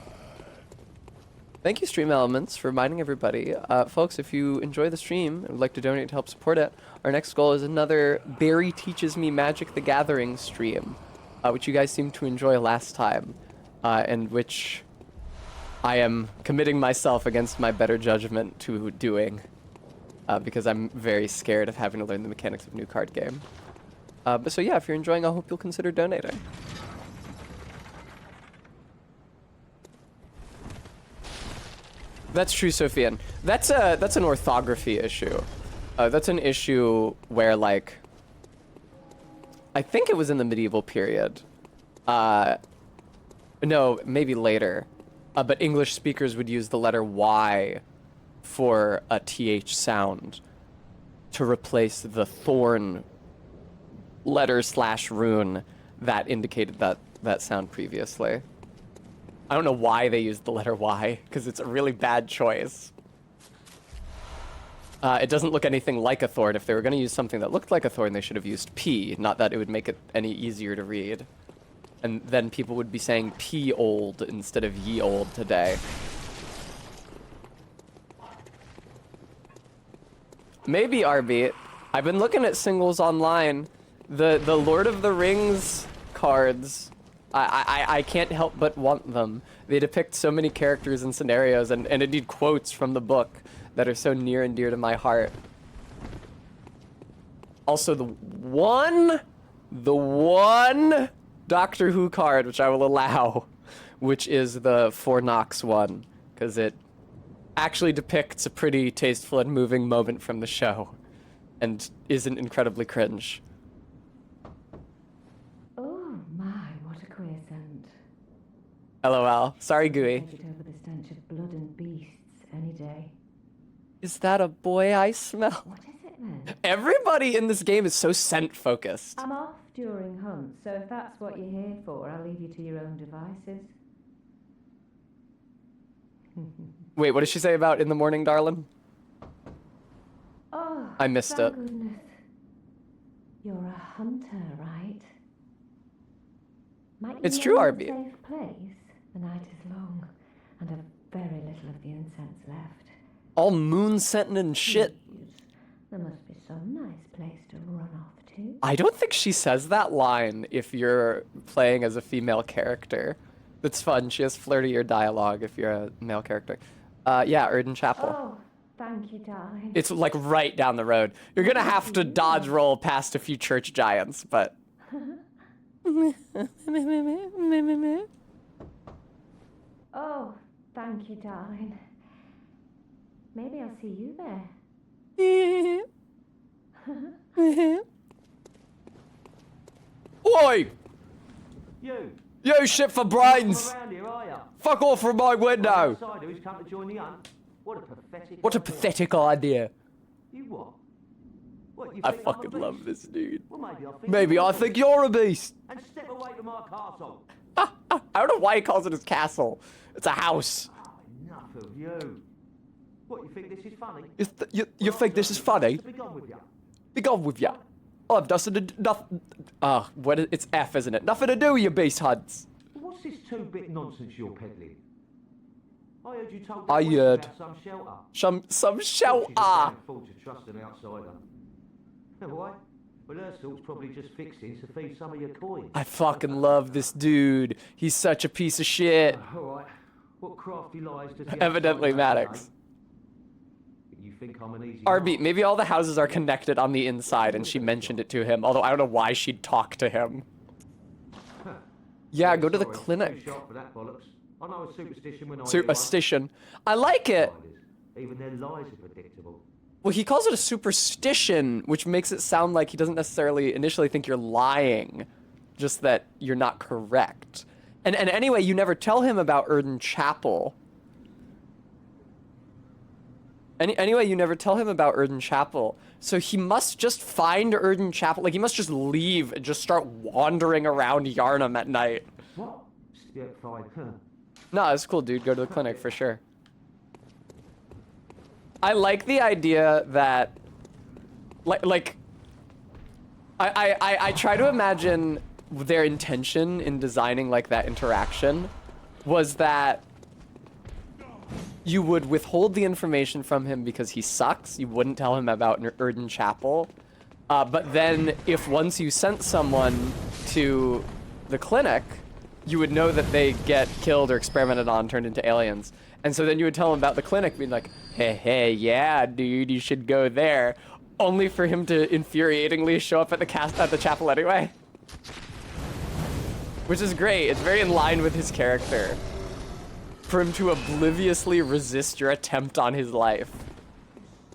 Thank you, Stream Elements, for reminding everybody. Folks, if you enjoy the stream and would like to donate to help support it, our next goal is another Barry Teaches Me Magic the Gathering stream, which you guys seemed to enjoy last time, and which I am committing myself against my better judgment to doing, because I'm very scared of having to learn the mechanics of new card game. But so yeah, if you're enjoying, I hope you'll consider donating. That's true, Sophian. That's an orthography issue. That's an issue where, like, I think it was in the medieval period. No, maybe later. But English speakers would use the letter Y for a TH sound to replace the thorn letter / rune that indicated that sound previously. I don't know why they used the letter Y, because it's a really bad choice. It doesn't look anything like a thorn. If they were going to use something that looked like a thorn, they should have used P, not that it would make it any easier to read. And then people would be saying P old instead of ye old today. Maybe, RB. I've been looking at singles online. The Lord of the Rings cards, I can't help but want them. They depict so many characters and scenarios, and indeed quotes from the book that are so near and dear to my heart. Also, the one Doctor Who card which I will allow, which is the Fornox one, because it actually depicts a pretty tasteful and moving moment from the show, and isn't incredibly cringe. Oh my, what a queer scent. LOL. Sorry, Gooey. Take it over the stench of blood and beasts any day. Is that a boy I smell? What is it then? Everybody in this game is so scent focused. I'm off during hunts, so if that's what you're here for, I'll leave you to your own devices. Wait, what did she say about in the morning, darling? Oh, I missed thank it. goodness. You're a hunter, right? Might you It's know true, a RB. safe place? The night is long, and I've very little of the incense left. All moon scenting and shit. Please, there must be some nice place to run off to. I don't think she says that line if you're playing as a female character. It's fun. She has flirtier dialogue if you're a male character. Yeah, Erden Chapel. Oh, thank you, darling. It's like right down the road. You're gonna have to dodge roll past a few church giants, but... Oh, thank you, darling. Maybe I'll see you there. Oi! You! You shit for brains! Around here, are ya? Fuck off from my window! Outsider who's come to join the hunt. What a pathetic What a idea. pathetic idea. You what? What, you I think I'm a fucking beast? love this dude. Well, Maybe I think you're a beast. And step away from our castle. I don't know why he calls it his castle. It's a house. Oh, enough of you. What, you think this is funny? You think this is funny? Be gone with you. Be gone with ya. I've nothing to nothing. It's F, isn't it? Nothing to do with your beast hunts. What's this two-bit nonsense you're peddling? I heard you told I that wench heard. about some shelter. Some She's a shelter. damn fool to trust an outsider. Why? Well, her salt's probably just fixing to feed some of your coins. I fucking love this dude. He's such a piece of shit. All right. What crafty lies does he Evidently have to Maddox. say? You think I'm an easy RB, maybe all the houses are connected on the inside and she mentioned it to him, although I don't know why she'd talk to him. Yeah, go to the clinic. Shot for that bollocks. I know a superstition when I hear one. Superstition. I like it. Even their lies are predictable. Well, he calls it a superstition, which makes it sound like he doesn't necessarily initially think you're lying, just that you're not correct. And anyway, you never tell him about Erden Chapel. Anyway, you never tell him about Erden Chapel. So he must just find Erden Chapel. Like, he must just leave and just start wandering around Yarnum at night. What? Yeah, fine. No, it's cool, dude. Go to the clinic for sure. I like the idea that, I try to imagine their intention in designing, like, that interaction was that you would withhold the information from him because he sucks. You wouldn't tell him about Erden Chapel. But then if once you sent someone to the clinic, you would know that they get killed or experimented on, turned into aliens. And so then you would tell him about the clinic, being like, hey, yeah, dude, you should go there. Only for him to infuriatingly show up at the chapel anyway. Which is great. It's very in line with his character. For him to obliviously resist your attempt on his life.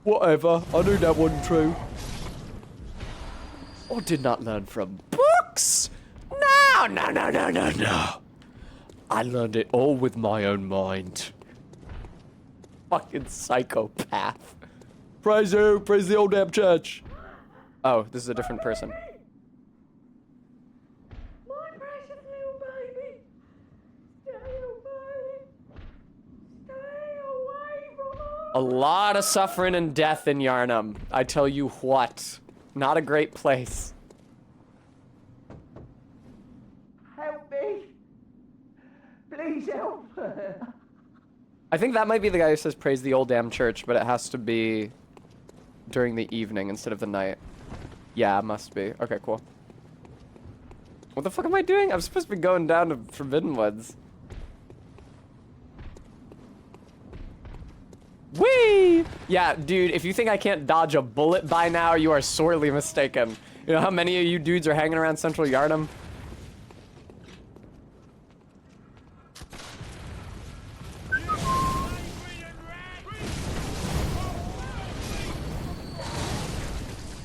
Whatever, I knew that wasn't true. I did not learn from books. No. I learned it all with my own mind. Fucking psychopath. Praise you, praise the old damn church. Oh, this is a different person. My precious little baby. Stay away. Stay away from us. A lot of suffering and death in Yarnum. I tell you what. Not a great place. Help me! Please help! I think that might be the guy who says praise the old damn church, but it has to be during the evening instead of the night. Yeah, it must be. Okay, cool. What the fuck am I doing? I'm supposed to be going down to Forbidden Woods. Whee! Yeah, dude, if you think I can't dodge a bullet by now, you are sorely mistaken. You know how many of you dudes are hanging around Central Yarnum?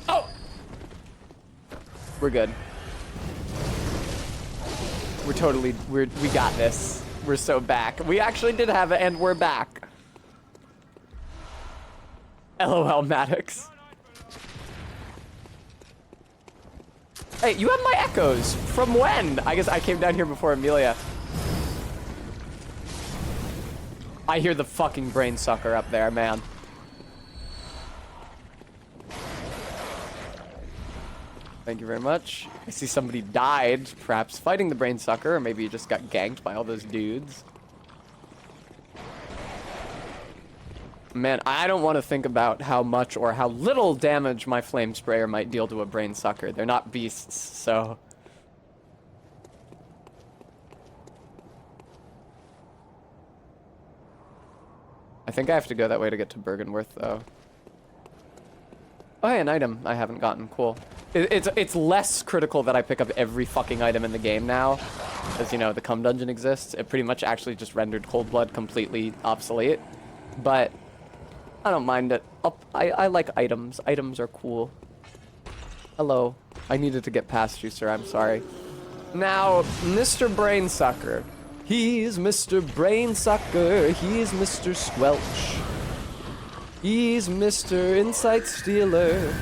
Oh! We're good. We got this. We're so back. We actually did have it, and we're back. LOL, Maddox. Hey, you have my echoes. From when? I guess I came down here before Amelia. I hear the fucking brain sucker up there, man. Thank you very much. I see somebody died, perhaps fighting the brain sucker, or maybe you just got ganked by all those dudes. Man, I don't want to think about how much or how little damage my flame sprayer might deal to a brain sucker. They're not beasts, so... I think I have to go that way to get to Bergenworth, though. Oh, hey, an item I haven't gotten. Cool. It's less critical that I pick up every fucking item in the game now. As, you know, the cum dungeon exists. It pretty much actually just rendered Cold Blood completely obsolete. But... I don't mind it. I like items. Items are cool. Hello. I needed to get past you, sir. I'm sorry. Now, Mr. Brainsucker. He's Mr. Brainsucker. He's Mr. Squelch. He's Mr. Insight Stealer.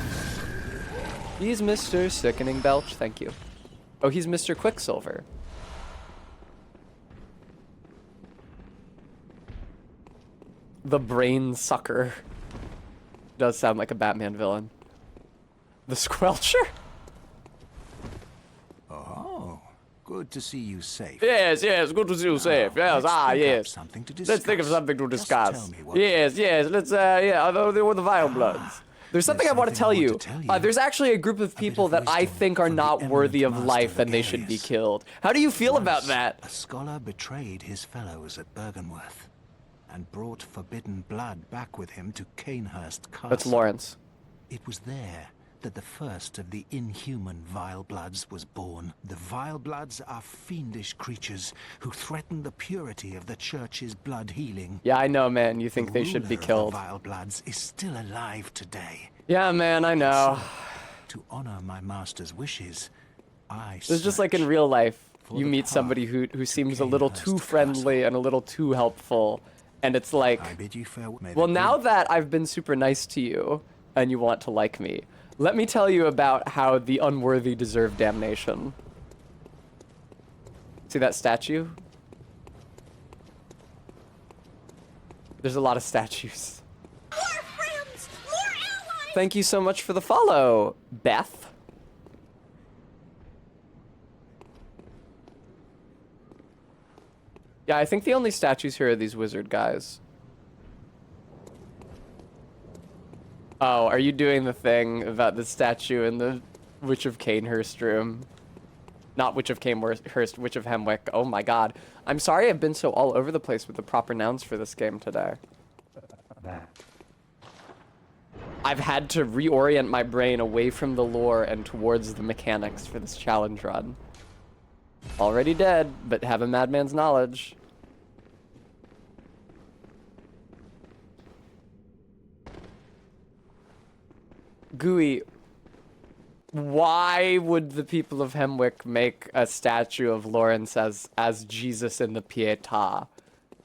He's Mr. Sickening Belch. Thank you. Oh, he's Mr. Quicksilver. The Brain Sucker. Does sound like a Batman villain. The Squelcher? Oh, good to see you safe. Yes, good to see you safe. Yes, yes. Let's think of something to discuss. Yes, let's, with the Vile Bloods. There's something I want to tell you. There's actually a group of people that I think are not worthy of life and they should be killed. How do you feel about that? A scholar betrayed his fellows at Bergenworth. and brought forbidden blood back with him to Canehurst Castle. That's Lawrence. It was there that the first of the inhuman Vile Bloods was born. The Vile Bloods are fiendish creatures who threaten the purity of the Church's blood healing. Yeah, I know, man. You think they should be The killed. Vile Bloods is still alive today. Yeah, man, I know. To honor my master's wishes, It's just like in real life. for You the meet somebody who seems a little too friendly and a little too helpful. And it's like, I bid you farewell. May well, the now good that I've been super nice to you and you want to like me, let me tell you about how the unworthy deserve damnation. See that statue? There's a lot of statues. More friends! More allies! Thank you so much for the follow, Beth. Yeah, I think the only statues here are these wizard guys. Oh, are you doing the thing about the statue in the Witch of Canehurst room? Not Witch of Canehurst, Witch of Hemwick. Oh my god. I'm sorry I've been so all over the place with the proper nouns for this game today. I've had to reorient my brain away from the lore and towards the mechanics for this challenge run. Already dead, but have a madman's knowledge. Gooey, why would the people of Hemwick make a statue of Lawrence as Jesus in the Pietà?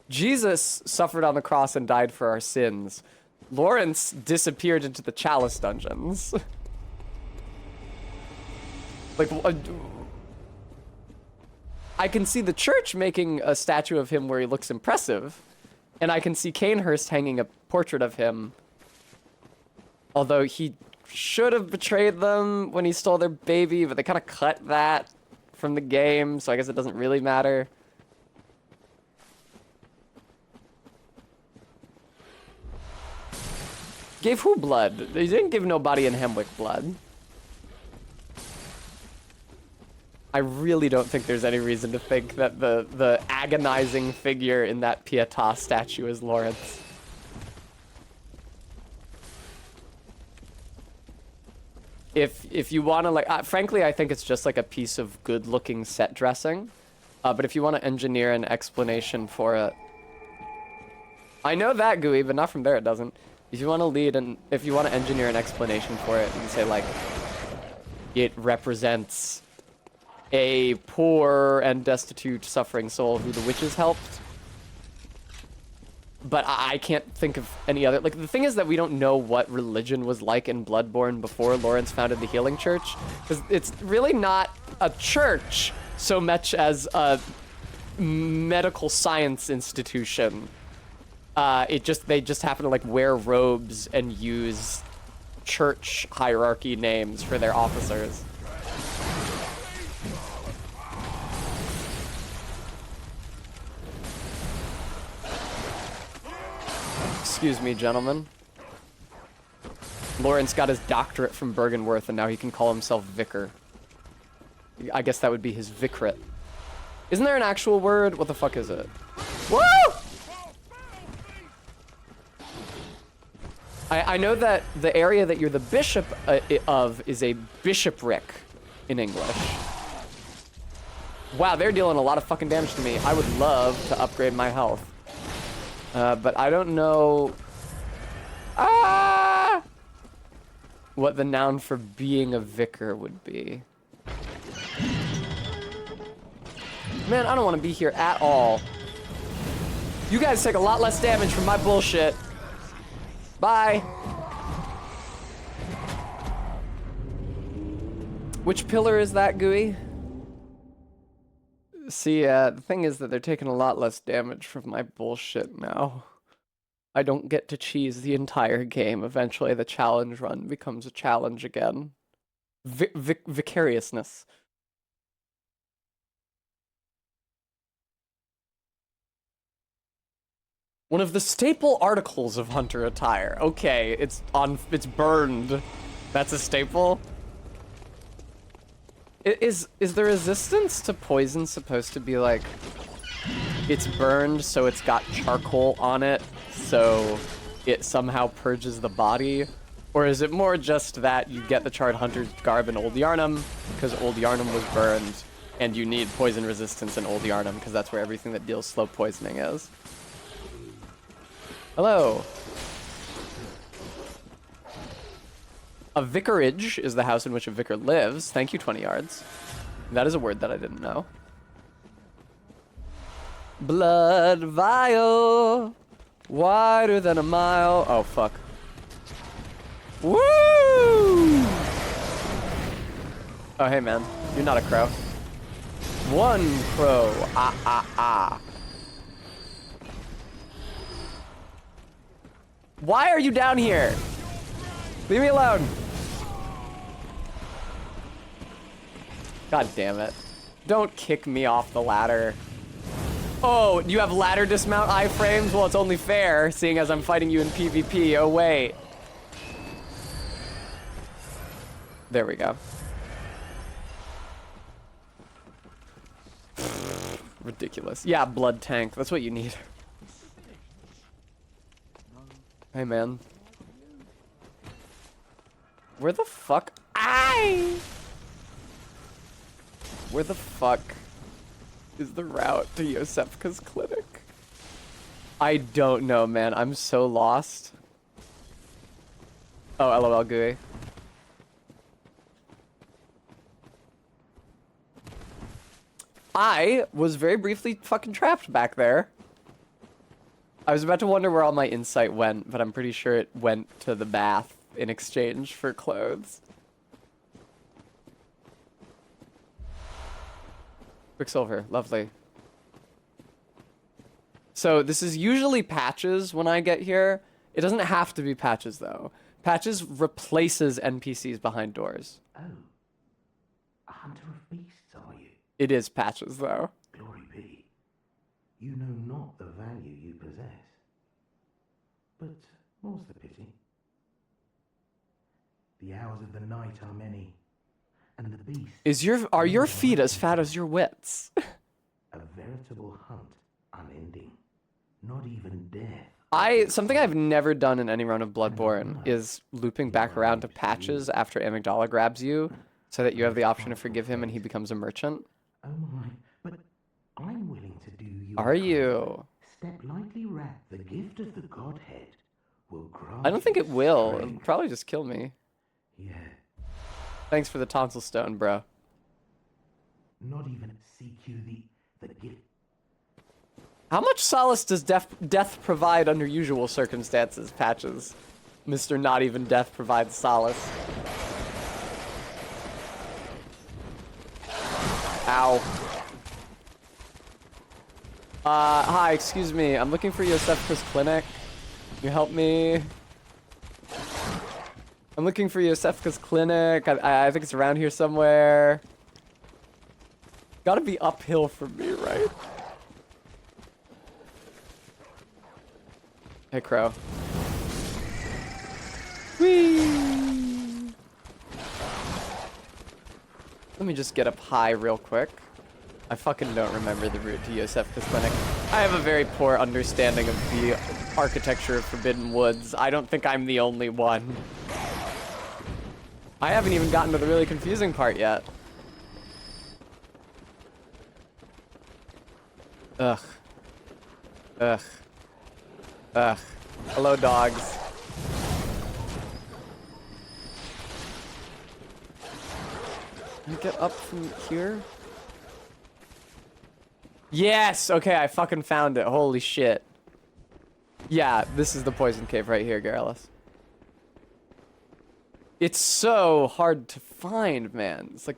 Jesus suffered on the cross and died for our sins. Lawrence disappeared into the Chalice dungeons. Like, I can see the church making a statue of him where he looks impressive, and I can see Canehurst hanging a portrait of him, although he should have betrayed them when he stole their baby, but they kind of cut that from the game, so I guess it doesn't really matter. Gave who blood? They didn't give nobody in Hemwick blood. I really don't think there's any reason to think that the agonizing figure in that Pietà statue is Lawrence. If you want to, like, frankly, I think it's just like a piece of good-looking set dressing. But if you want to engineer an explanation for it, I know that, Gooey, but not from there. It doesn't. If you want to if you want to engineer an explanation for it, you can say like, it represents a poor and destitute, suffering soul who the witches helped. But I can't think of any other... Like, the thing is that we don't know what religion was like in Bloodborne before Lawrence founded the Healing Church. Because it's really not a church so much as a medical science institution. They just happen to, like, wear robes and use church hierarchy names for their officers. Excuse me, gentlemen. Lawrence got his doctorate from Bergenworth, and now he can call himself vicar. I guess that would be his victorate. Isn't there an actual word? What the fuck is it? Woo! I know that the area that you're the bishop of is a bishopric in English. Wow, they're dealing a lot of fucking damage to me. I would love to upgrade my health. But I don't know what the noun for being a vicar would be. Man, I don't want to be here at all. You guys take a lot less damage from my bullshit. Bye. Which pillar is that, Gooey? See, the thing is that they're taking a lot less damage from my bullshit now. I don't get to cheese the entire game. Eventually, the challenge run becomes a challenge again. Vicariousness. One of the staple articles of Hunter attire. Okay, it's burned. That's a staple? Is the resistance to poison supposed to be like it's burned, so it's got charcoal on it, so it somehow purges the body? Or is it more just that you get the charred hunter's garb in Old Yarnum because Old Yarnum was burned, and you need poison resistance in Old Yarnum because that's where everything that deals slow poisoning is? Hello. A vicarage is the house in which a vicar lives. Thank you, 20 yards. That is a word that I didn't know. Blood vial, wider than a mile. Oh, fuck. Woo! Oh, hey, man. You're not a crow. One crow. Ah, ah, ah. Why are you down here? Leave me alone. God damn it. Don't kick me off the ladder. Oh, you have ladder dismount iframes? Well, it's only fair, seeing as I'm fighting you in PvP. Oh, wait. There we go. Ridiculous. Yeah, blood tank. That's what you need. Hey, man. Where the fuck? Aye! Where the fuck is the route to Yosefka's clinic? I don't know, man. I'm so lost. Oh, LOL GUI. I was very briefly fucking trapped back there. I was about to wonder where all my insight went, but I'm pretty sure it went to the bath in exchange for clothes. Quicksilver, lovely. So this is usually Patches when I get here. It doesn't have to be Patches though. Patches replaces NPCs behind doors. Oh, a hunter of beasts, are you? It is Patches though. Glory be. You know not the value you possess. But more's the pity. The hours of the night are many, and the beast Are your feet as fat as your wits? a veritable hunt, unending. Not even death. Something I've never done in any run of Bloodborne is looping back around to Patches after Amygdala grabs you, so that you have the option to forgive him and he becomes a merchant. Oh my, but I'm willing to do your Are you? Step lightly, rat. The gift of the Godhead will grant. I don't think it will. strength. It'll probably just kill me. Yeah, Thanks for the tonsil stone, bro. not even seek you the gift. How much solace does death provide under usual circumstances, Patches? Mr. Not Even Death provides solace. Ow. Hi, excuse me. I'm looking for Yosefka's clinic. Can you help me? I'm looking for Yosefka's clinic. I think it's around here somewhere. Gotta be uphill for me, right? Hey, Crow. Whee! Let me just get up high real quick. I fucking don't remember the route to Yosefka's clinic. I have a very poor understanding of the architecture of Forbidden Woods. I don't think I'm the only one. I haven't even gotten to the really confusing part yet. Ugh. Ugh. Ugh. Hello, dogs. Can I get up from here? Yes! Okay, I fucking found it. Holy shit. Yeah, this is the poison cave right here, Garrulus. It's so hard to find, man. It's like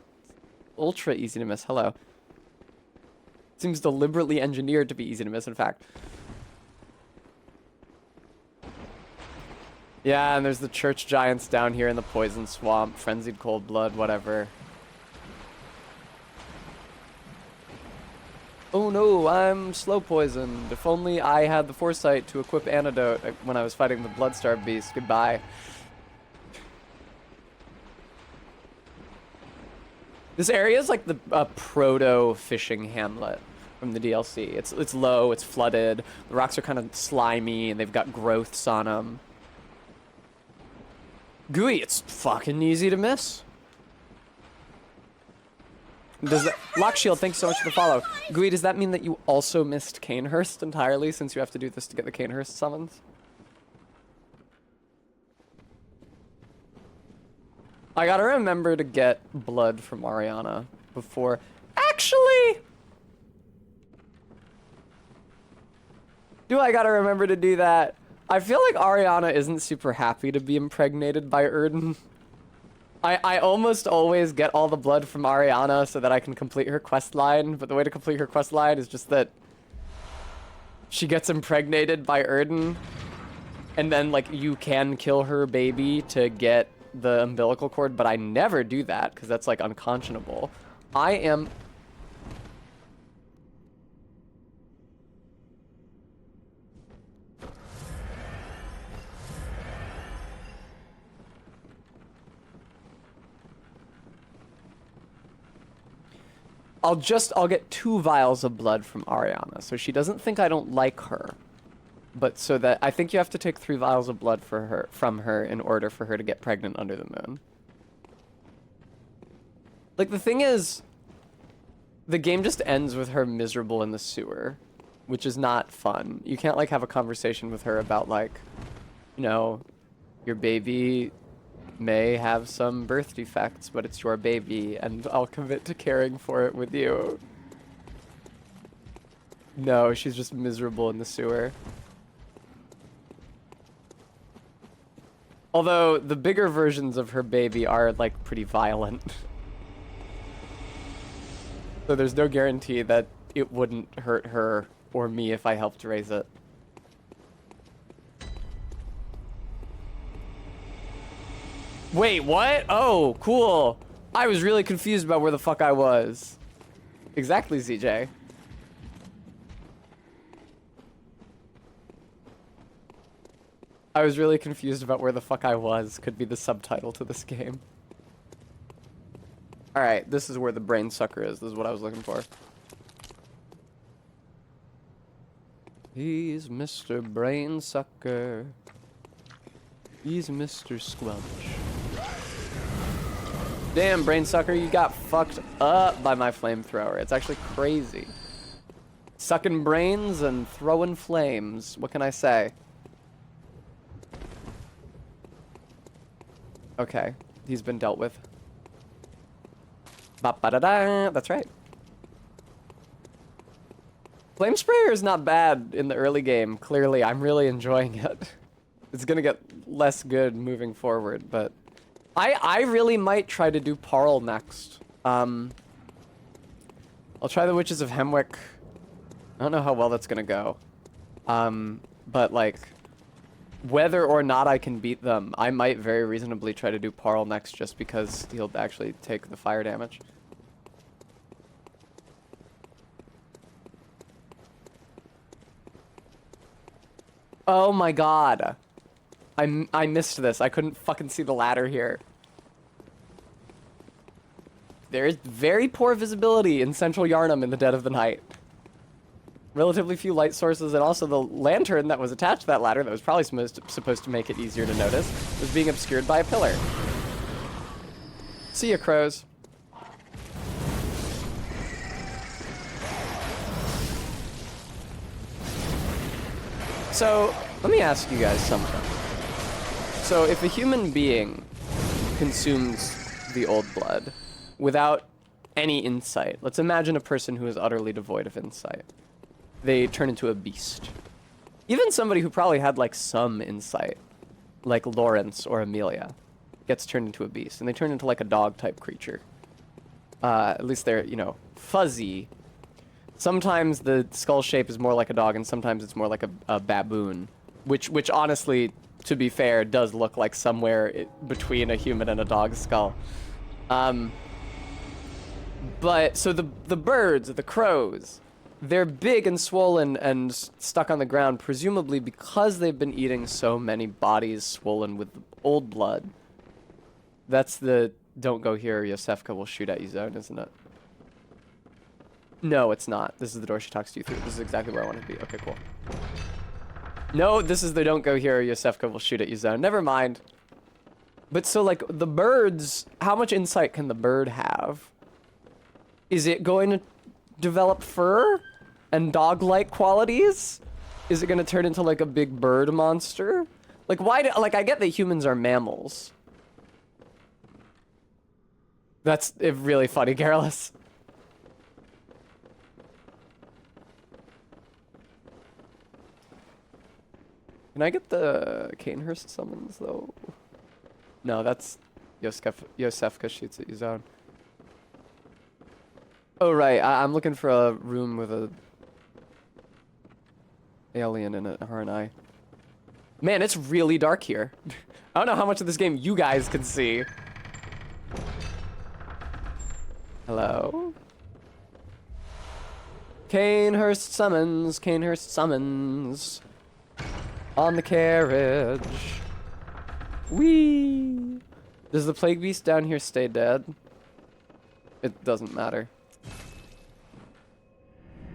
ultra easy to miss. Hello. Seems deliberately engineered to be easy to miss, in fact. Yeah, and there's the church giants down here in the poison swamp. Frenzied cold blood, whatever. Oh no, I'm slow poisoned. If only I had the foresight to equip antidote when I was fighting the Bloodstar beast. Goodbye. This area is like the proto fishing hamlet. from the DLC. It's low, it's flooded, the rocks are kind of slimy, and they've got growths on them. Gooey, it's fucking easy to miss. Does that Lock Shield, thanks so much for the follow. Gooey, does that mean that you also missed Canehurst entirely since you have to do this to get the Canehurst summons? I gotta remember to get blood from Ariana before. Actually, do I gotta remember to do that? I feel like Ariana isn't super happy to be impregnated by Erden. I almost always get all the blood from Ariana so that I can complete her quest line, but the way to complete her quest line is just that she gets impregnated by Erden, and then, like, you can kill her baby to get the umbilical cord, but I never do that, because that's, like, unconscionable. I am... I'll get 2 vials of blood from Ariana, so she doesn't think I don't like her. But so that, I think you have to take 3 vials of blood from her in order for her to get pregnant under the moon. Like, the thing is, the game just ends with her miserable in the sewer, which is not fun. You can't, like, have a conversation with her about, like, you know, your baby may have some birth defects, but it's your baby, and I'll commit to caring for it with you. No, she's just miserable in the sewer. Although, the bigger versions of her baby are, like, pretty violent. So there's no guarantee that it wouldn't hurt her or me if I helped raise it. Wait, what? Oh, cool. I was really confused about where the fuck I was. Exactly, ZJ. I was really confused about where the fuck I was. Could be the subtitle to this game. Alright, this is where the brain sucker is. This is what I was looking for. He's Mr. Brain Sucker. He's Mr. Squelch. Damn, Brain Sucker, you got fucked up by my flamethrower. It's actually crazy. Sucking brains and throwing flames. What can I say? Okay, he's been dealt with. Ba-ba-da-da. That's right. Flame Sprayer is not bad in the early game. Clearly, I'm really enjoying it. It's gonna get less good moving forward, but I really might try to do Parl next. I'll try the Witches of Hemwick. I don't know how well that's gonna go. But like, whether or not I can beat them, I might very reasonably try to do Parl next just because he'll actually take the fire damage. Oh my god. I missed this. I couldn't fucking see the ladder here. There is very poor visibility in central Yarnum in the dead of the night. Relatively few light sources, and also the lantern that was attached to that ladder that was probably supposed to make it easier to notice was being obscured by a pillar. See ya, crows. So, let me ask you guys something. So, if a human being consumes the old blood without any insight, let's imagine a person who is utterly devoid of insight. They turn into a beast. Even somebody who probably had, like, some insight, like Lawrence or Amelia, gets turned into a beast, and they turn into, like, a dog-type creature. At least they're, you know, fuzzy. Sometimes the skull shape is more like a dog, and sometimes it's more like a baboon. Which honestly, to be fair, does look like somewhere between a human and a dog's skull. But, so the birds, the crows, they're big and swollen and stuck on the ground, presumably because they've been eating so many bodies swollen with old blood. That's the don't go here or Yosefka will shoot at you zone, isn't it? No, it's not. This is the door she talks to you through. This is exactly where I want to be. Okay, cool. No, this is the don't go here or Yosefka will shoot at you zone. Never mind. But so, like, the birds, how much insight can the bird have? Is it going to develop fur and dog-like qualities? Is it going to turn into, like, a big bird monster? Like, why do, like, I get that humans are mammals. That's really funny, Careless. Can I get the Canehurst summons, though? No, that's Yosefka shoots at you zone. Oh, right. I'm looking for a room with a alien in it, aren't I? Man, it's really dark here. I don't know how much of this game you guys can see. Hello? Canehurst summons, Canehurst summons. On the carriage. Whee! Does the plague beast down here stay dead? It doesn't matter.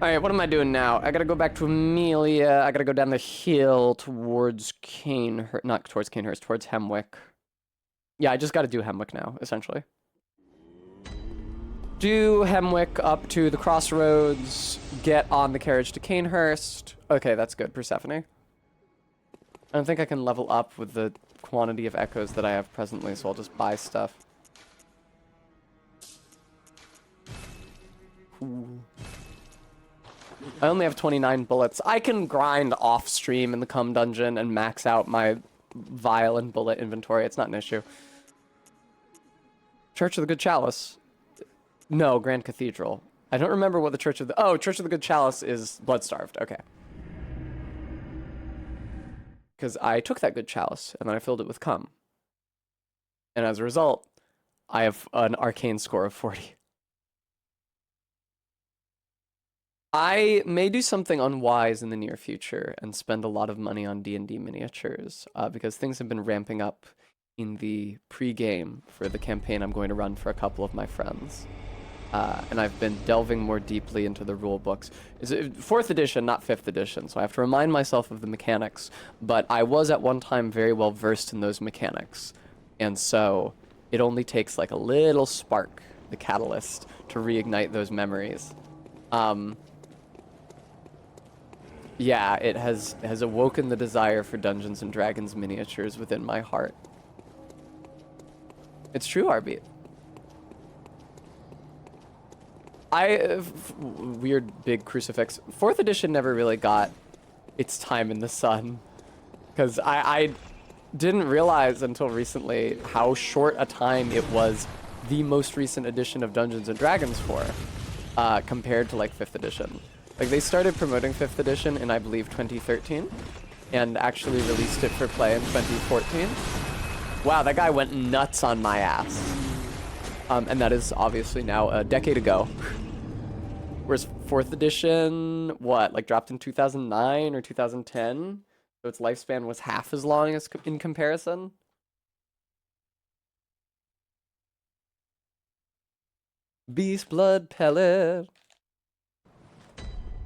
Alright, what am I doing now? I gotta go back to Amelia. I gotta go down the hill towards Canehurst. Not towards Canehurst, towards Hemwick. Yeah, I just gotta do Hemwick now, essentially. Do Hemwick up to the crossroads. Get on the carriage to Canehurst. Okay, that's good, Persephone. I don't think I can level up with the quantity of echoes that I have presently, so I'll just buy stuff. Ooh. I only have 29 bullets. I can grind off stream in the cum dungeon and max out my vial and bullet inventory. It's not an issue. Church of the Good Chalice. No, Grand Cathedral. I don't remember what the Church of the... Oh, Church of the Good Chalice is Bloodstarved. Okay. Because I took that good chalice, and then I filled it with cum. And as a result, I have an arcane score of 40. I may do something unwise in the near future and spend a lot of money on D&D miniatures, because things have been ramping up in the pre-game for the campaign I'm going to run for a couple of my friends. And I've been delving more deeply into the rule books. It's 4th edition, not 5th edition, so I have to remind myself of the mechanics, but I was at one time very well versed in those mechanics, and so it only takes like a little spark, the catalyst, to reignite those memories. Yeah, it has awoken the desire for Dungeons and Dragons miniatures within my heart. It's true, Arbeat. Weird big crucifix. 4th edition never really got its time in the sun. Because I didn't realize until recently how short a time it was the most recent edition of Dungeons and Dragons for, compared to like 5th edition. Like they started promoting 5th edition in I believe 2013 and actually released it for play in 2014. Wow, that guy went nuts on my ass. And that is obviously now a decade ago. Whereas 4th edition, what, like dropped in 2009 or 2010? So its lifespan was half as long as in comparison? Beast Blood Pellet.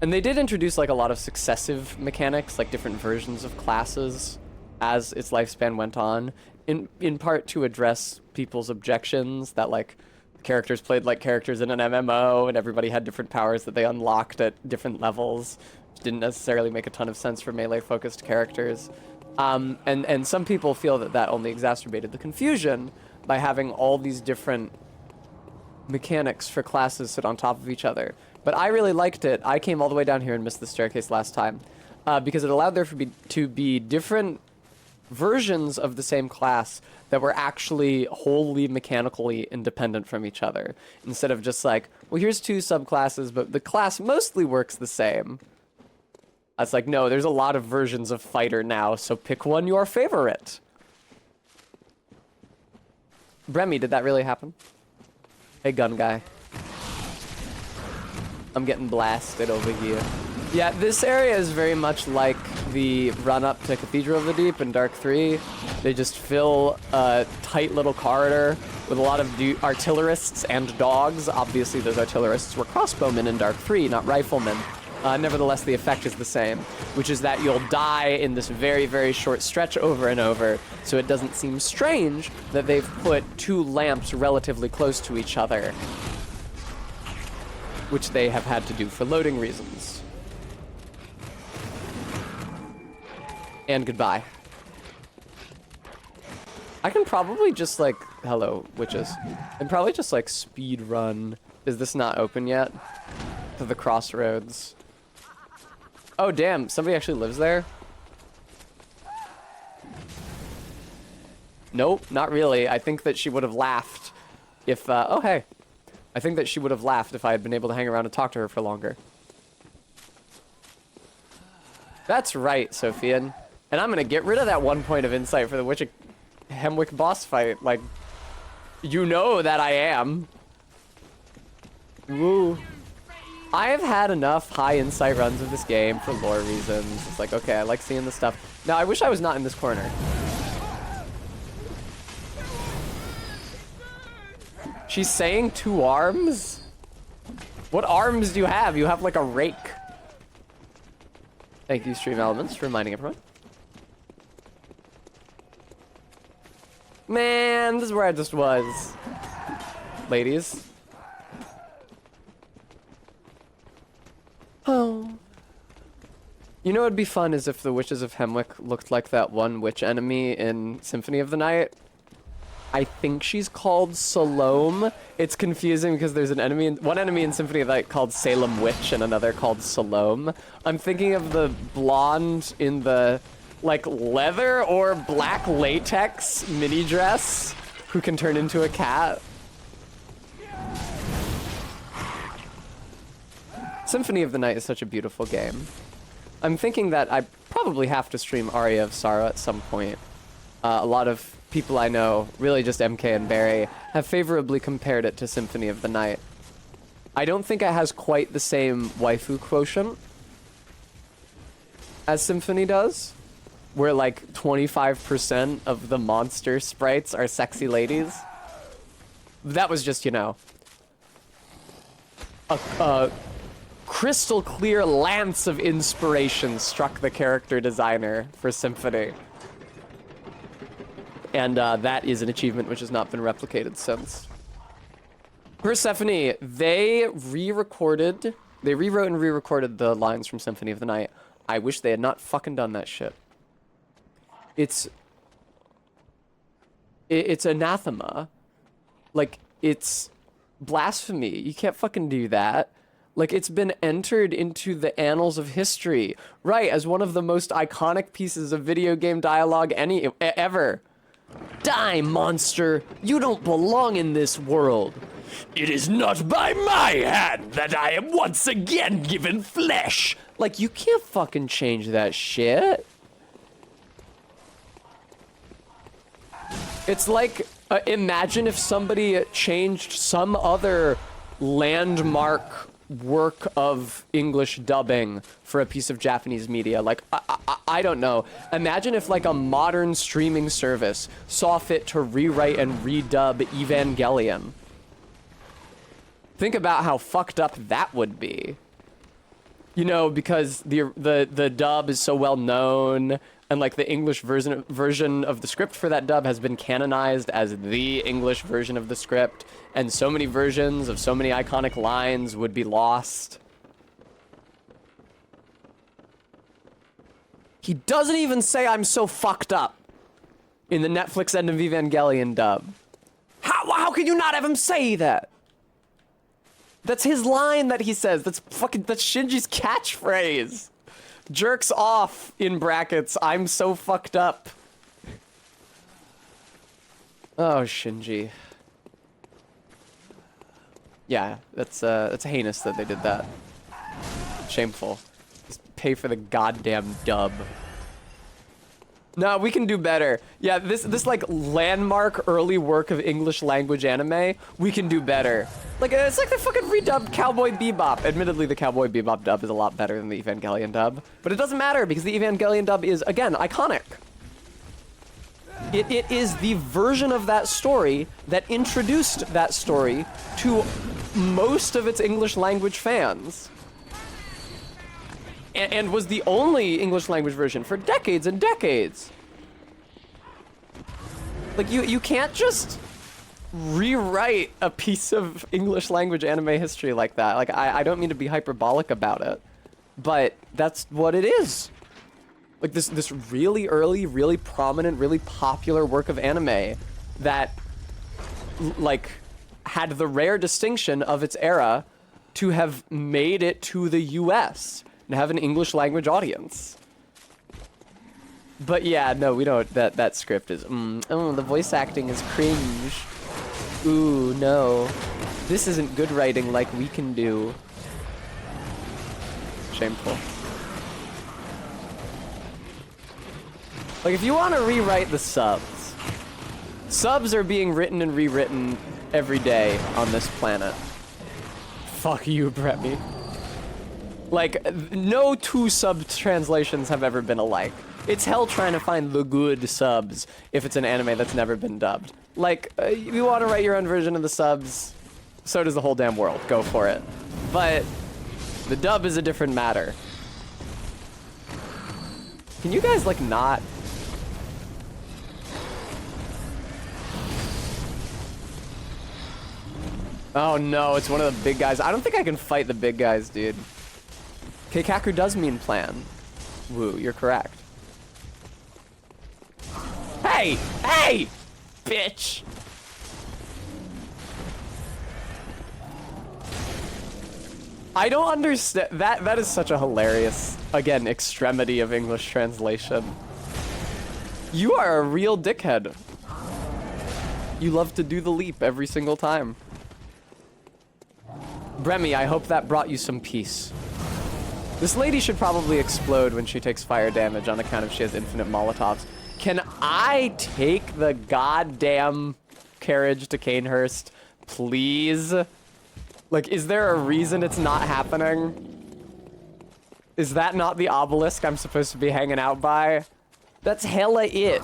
And they did introduce like a lot of successive mechanics, like different versions of classes as its lifespan went on, in part to address people's objections that like characters played like characters in an MMO and everybody had different powers that they unlocked at different levels, which didn't necessarily make a ton of sense for melee focused characters. And some people feel that that only exacerbated the confusion by having all these different mechanics for classes sit on top of each other. But I really liked it. I came all the way down here and missed the staircase last time because it allowed there to be different versions of the same class that were actually wholly mechanically independent from each other, instead of just like, well, here's 2 subclasses, but the class mostly works the same. It's like, no, there's a lot of versions of fighter now, so pick one your favorite. Bremy, did that really happen? Hey, gun guy. I'm getting blasted over here. Yeah, this area is very much like the run-up to Cathedral of the Deep in Dark 3. They just fill a tight little corridor with a lot of artillerists and dogs. Obviously, those artillerists were crossbowmen in Dark 3, not riflemen. Nevertheless, the effect is the same, which is that you'll die in this very, very short stretch over and over, so it doesn't seem strange that they've put 2 lamps relatively close to each other, which they have had to do for loading reasons. And goodbye. I can probably just like, hello, witches. And probably just like speed run. Is this not open yet? To the crossroads. Oh damn, somebody actually lives there? Nope, not really. I think that she would have laughed if, oh hey. I think that she would have laughed if I had been able to hang around and talk to her for longer. That's right, Sophian. And I'm gonna get rid of that 1 point of insight for the Witch of Hemwick boss fight. Like, you know that I am. Woo. I have had enough high insight runs of this game for lore reasons. It's like, okay, I like seeing this stuff. Now, I wish I was not in this corner. She's saying 2 arms? What arms do you have? You have like a rake. Thank you, Stream Elements, for reminding everyone. Man, this is where I just was. Ladies. Oh. You know what would be fun is if the Witches of Hemwick looked like that one witch enemy in Symphony of the Night. I think she's called Salome. It's confusing because there's one enemy in Symphony of the Night called Salem Witch and another called Salome. I'm thinking of the blonde in the like leather or black latex mini dress who can turn into a cat. Symphony of the Night is such a beautiful game. I'm thinking that I probably have to stream Aria of Sorrow at some point. A lot of people I know, really just MK and Barry, have favorably compared it to Symphony of the Night. I don't think it has quite the same waifu quotient as Symphony does, where like 25% of the monster sprites are sexy ladies. That was just, you know, a crystal clear lance of inspiration struck the character designer for Symphony. And that is an achievement which has not been replicated since. Persephone, they rewrote and re-recorded the lines from Symphony of the Night. I wish they had not fucking done that shit. It's anathema. Like, it's blasphemy. You can't fucking do that. Like, it's been entered into the annals of history. Right, as one of the most iconic pieces of video game dialogue ever. Die, monster! You don't belong in this world! It is not by my hand that I am once again given flesh! Like, you can't fucking change that shit. It's like, imagine if somebody changed some other landmark work of English dubbing for a piece of Japanese media. Like, I don't know. Imagine if like a modern streaming service saw fit to rewrite and redub Evangelion. Think about how fucked up that would be. You know, because the dub is so well known, and like the English version of the script for that dub has been canonized as the English version of the script, and so many versions of so many iconic lines would be lost. He doesn't even say I'm so fucked up in the Netflix end of Evangelion dub. How can you not have him say that? That's his line that he says. That's Shinji's catchphrase. Jerks off, in brackets, I'm so fucked up. Oh, Shinji. Yeah, that's heinous that they did that. Shameful. Just pay for the goddamn dub. No, we can do better. Yeah, this like landmark early work of English language anime, we can do better. Like it's like the fucking redubbed Cowboy Bebop. Admittedly, the Cowboy Bebop dub is a lot better than the Evangelion dub, but it doesn't matter because the Evangelion dub is again iconic. It is the version of that story that introduced that story to most of its English language fans. And was the only English language version for decades and decades. Like, you can't just rewrite a piece of English language anime history like that. Like, I don't mean to be hyperbolic about it, but that's what it is. Like, this really early, really prominent, really popular work of anime that, like, had the rare distinction of its era to have made it to the US and have an English language audience. But yeah, no, we don't. That script is. Oh, the voice acting is cringe. Ooh, no. This isn't good writing like we can do. Shameful. Like, if you want to rewrite the subs, subs are being written and rewritten every day on this planet. Fuck you, Bremy. Like, no two sub translations have ever been alike. It's hell trying to find the good subs if it's an anime that's never been dubbed. Like, you want to write your own version of the subs, so does the whole damn world. Go for it. But the dub is a different matter. Can you guys, like, not... Oh no, it's one of the big guys. I don't think I can fight the big guys, dude. Keikaku does mean plan. Woo, you're correct. Hey! Hey! Bitch! I don't understand. That is such a hilarious, again, extremity of English translation. You are a real dickhead. You love to do the leap every single time. Bremy, I hope that brought you some peace. This lady should probably explode when she takes fire damage on account of she has infinite Molotovs. Can I take the goddamn carriage to Canehurst, please? Like, is there a reason it's not happening? Is that not the obelisk I'm supposed to be hanging out by? That's hella it.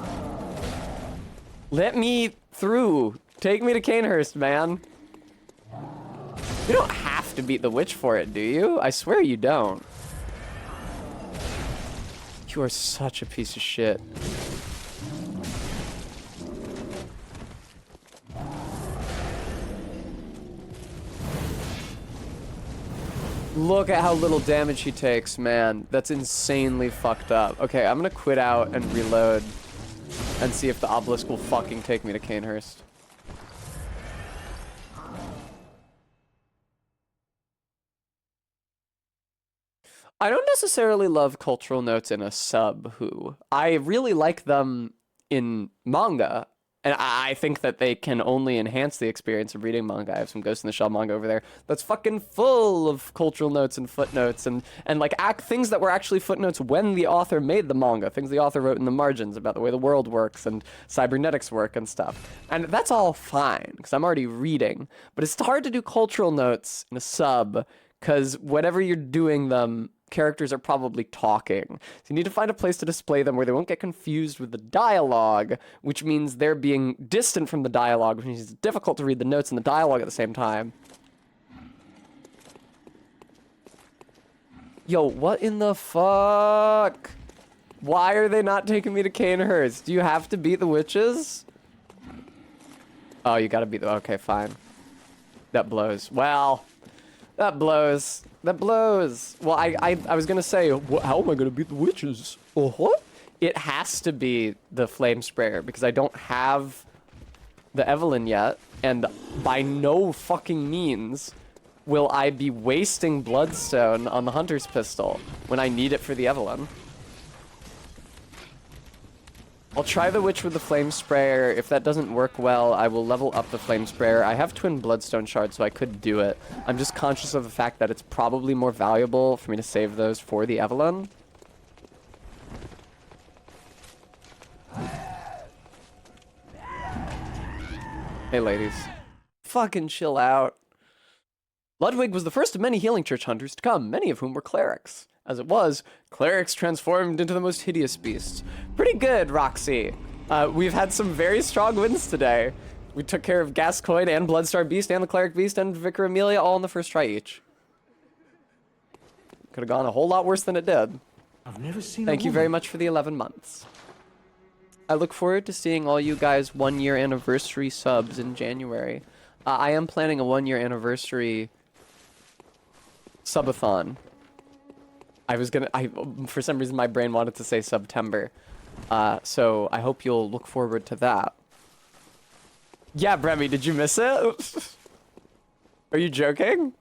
Let me through. Take me to Canehurst, man. You don't have to beat the witch for it, do you? I swear you don't. You are such a piece of shit. Look at how little damage he takes, man. That's insanely fucked up. Okay, I'm gonna quit out and reload and see if the obelisk will fucking take me to Canehurst. I don't necessarily love cultural notes in a sub who. I really like them in manga, and I think that they can only enhance the experience of reading manga. I have some Ghost in the Shell manga over there that's fucking full of cultural notes and footnotes and like things that were actually footnotes when the author made the manga, things the author wrote in the margins about the way the world works and cybernetics work and stuff. And that's all fine, because I'm already reading. But it's hard to do cultural notes in a sub, because whatever you're doing them, characters are probably talking. So you need to find a place to display them where they won't get confused with the dialogue, which means they're being distant from the dialogue, which means it's difficult to read the notes and the dialogue at the same time. Yo, what in the fuck? Why are they not taking me to Canehurst? Do you have to beat the witches? Oh, you gotta beat the... Okay, fine. That blows. Well, that blows. That blows. Well, I was gonna say, how am I gonna beat the witches? What? It has to be the flame sprayer, because I don't have the Evelyn yet, and by no fucking means will I be wasting bloodstone on the hunter's pistol when I need it for the Evelyn. I'll try the witch with the flame sprayer. If that doesn't work well, I will level up the flame sprayer. I have twin bloodstone shards, so I could do it. I'm just conscious of the fact that it's probably more valuable for me to save those for the Evelyn. Hey, ladies. Fucking chill out. Ludwig was the first of many healing church hunters to come, many of whom were clerics. As it was, clerics transformed into the most hideous beasts. Pretty good, Roxy. We've had some very strong wins today. We took care of Gascoigne and Bloodstar Beast and the Cleric Beast and Vicar Amelia all in the first try each. Could have gone a whole lot worse than it did. I've never seen Thank you very much for the 11 months. I look forward to seeing all you guys 1-year anniversary subs in January. I am planning a 1-year anniversary subathon. For some reason my brain wanted to say September. So I hope you'll look forward to that. Yeah, Bremy, did you miss it? Are you joking?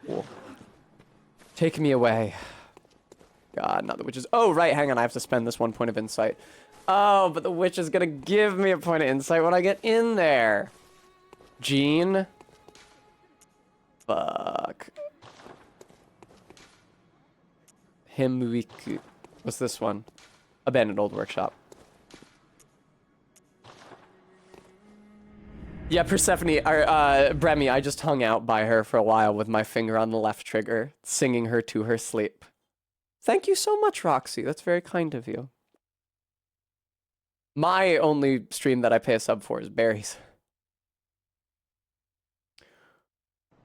Cool. Take me away. God, not the witches. Oh, right, hang on, I have to spend this 1 point of insight. Oh, but the witch is gonna give me a point of insight when I get in there. Jean. Fuck. Himwiku. What's this one? Abandoned Old Workshop. Yeah, Persephone, or, Bremy, I just hung out by her for a while with my finger on the left trigger, singing her to her sleep. Thank you so much, Roxy. That's very kind of you. My only stream that I pay a sub for is berries.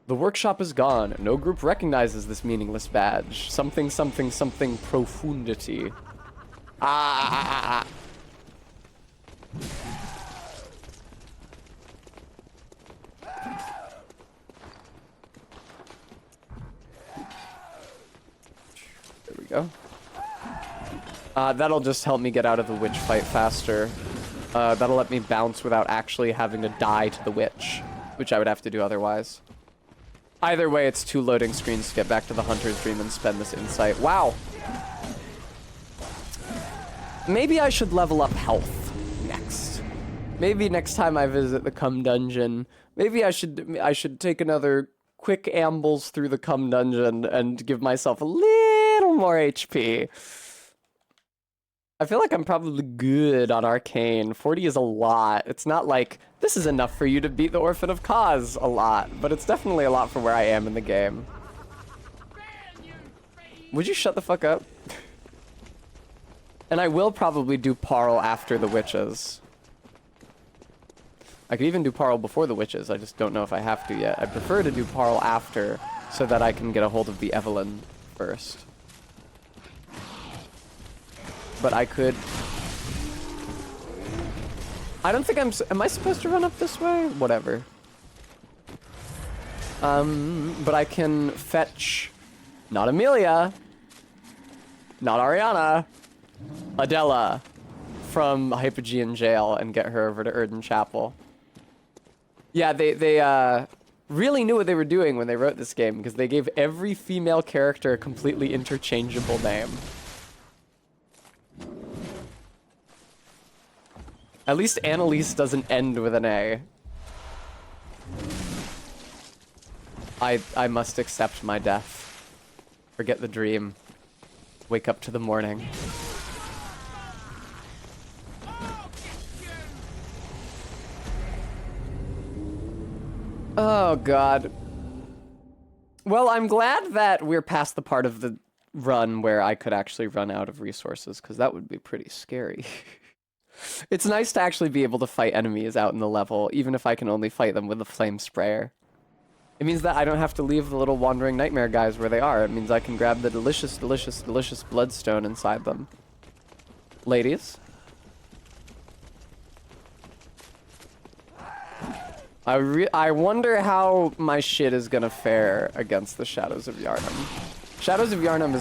The workshop is gone. No group recognizes this meaningless badge. Something, something, something profundity. Ah. There we go. That'll just help me get out of the witch fight faster. That'll let me bounce without actually having to die to the witch, which I would have to do otherwise. Either way, it's 2 loading screens to get back to the Hunter's Dream and spend this insight. Wow. Maybe I should level up health next. Maybe next time I visit the Cum Dungeon, maybe I should take another quick ambles through the Cum Dungeon and give myself a little more HP. I feel like I'm probably good on Arcane. 40 is a lot. It's not like, this is enough for you to beat the Orphan of Kaz a lot, but it's definitely a lot for where I am in the game. Would you shut the fuck up? And I will probably do Parl after the witches. I could even do Parl before the witches, I just don't know if I have to yet. I prefer to do Parl after, so that I can get a hold of the Evelyn first. But I could... I don't think am I supposed to run up this way? Whatever. But I can fetch... Not Amelia. Not Ariana. Adela. From Hypogean Jail and get her over to Erden Chapel. Yeah, they really knew what they were doing when they wrote this game, because they gave every female character a completely interchangeable name. At least Annalise doesn't end with an A. I must accept my death. Forget the dream. Wake up to the morning. Oh, God. Well, I'm glad that we're past the part of the run where I could actually run out of resources, because that would be pretty scary. It's nice to actually be able to fight enemies out in the level, even if I can only fight them with a flame sprayer. It means that I don't have to leave the little wandering nightmare guys where they are. It means I can grab the delicious, delicious, delicious bloodstone inside them. Ladies? I wonder how my shit is gonna fare against the Shadows of Yharnam. Shadows of Yharnam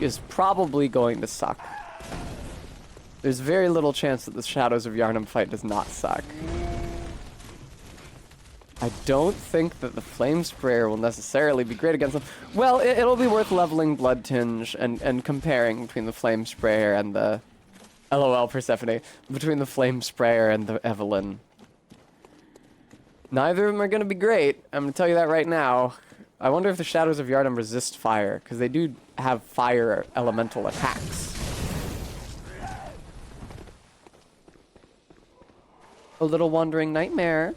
is probably going to suck. There's very little chance that the Shadows of Yharnam fight does not suck. I don't think that the Flame Sprayer will necessarily be great against them. Well, it'll be worth leveling Blood Tinge and comparing between the Flame Sprayer and the... LOL, Persephone. Between the Flame Sprayer and the Evelyn. Neither of them are going to be great. I'm going to tell you that right now. I wonder if the Shadows of Yharnam resist fire, because they do have fire elemental attacks. A little wandering nightmare.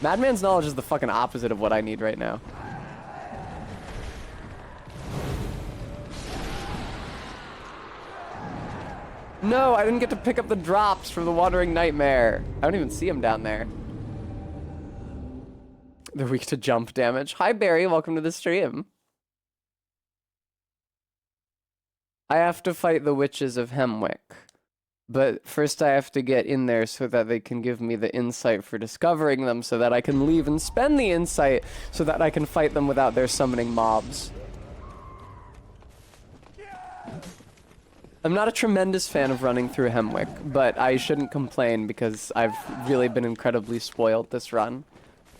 Madman's knowledge is the fucking opposite of what I need right now. No, I didn't get to pick up the drops from the Wandering Nightmare. I don't even see him down there. They're weak to jump damage. Hi, Barry. Welcome to the stream. I have to fight the Witches of Hemwick. But first I have to get in there so that they can give me the insight for discovering them so that I can leave and spend the insight so that I can fight them without their summoning mobs. I'm not a tremendous fan of running through Hemwick, but I shouldn't complain because I've really been incredibly spoiled this run.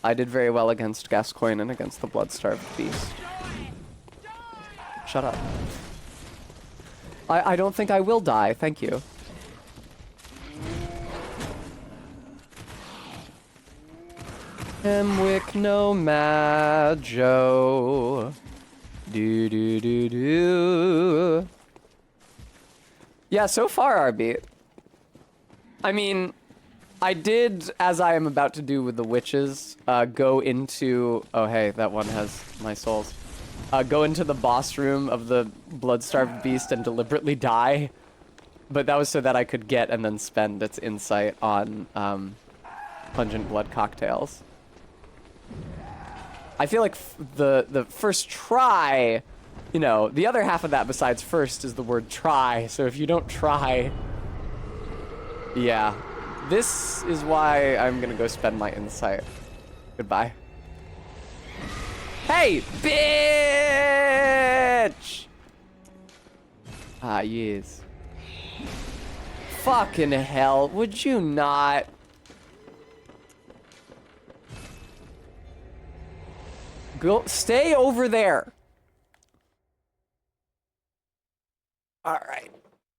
I did very well against Gascoigne and against the Blood-Starved Beast. Shut up. I don't think I will die, thank you. Hemwick no majo. Do do do do. Yeah, so far, RB. I mean, I did, as I am about to do with the witches, go into... Oh, hey, that one has my souls. Go into the boss room of the blood-starved beast and deliberately die. But that was so that I could get and then spend its insight on pungent blood cocktails. I feel like the first try... You know, the other half of that besides first is the word try, so if you don't try... Yeah. This is why I'm gonna go spend my insight. Goodbye. Hey, bitch! Ah, yes. Fucking hell, would you not? Go, stay over there. Alright.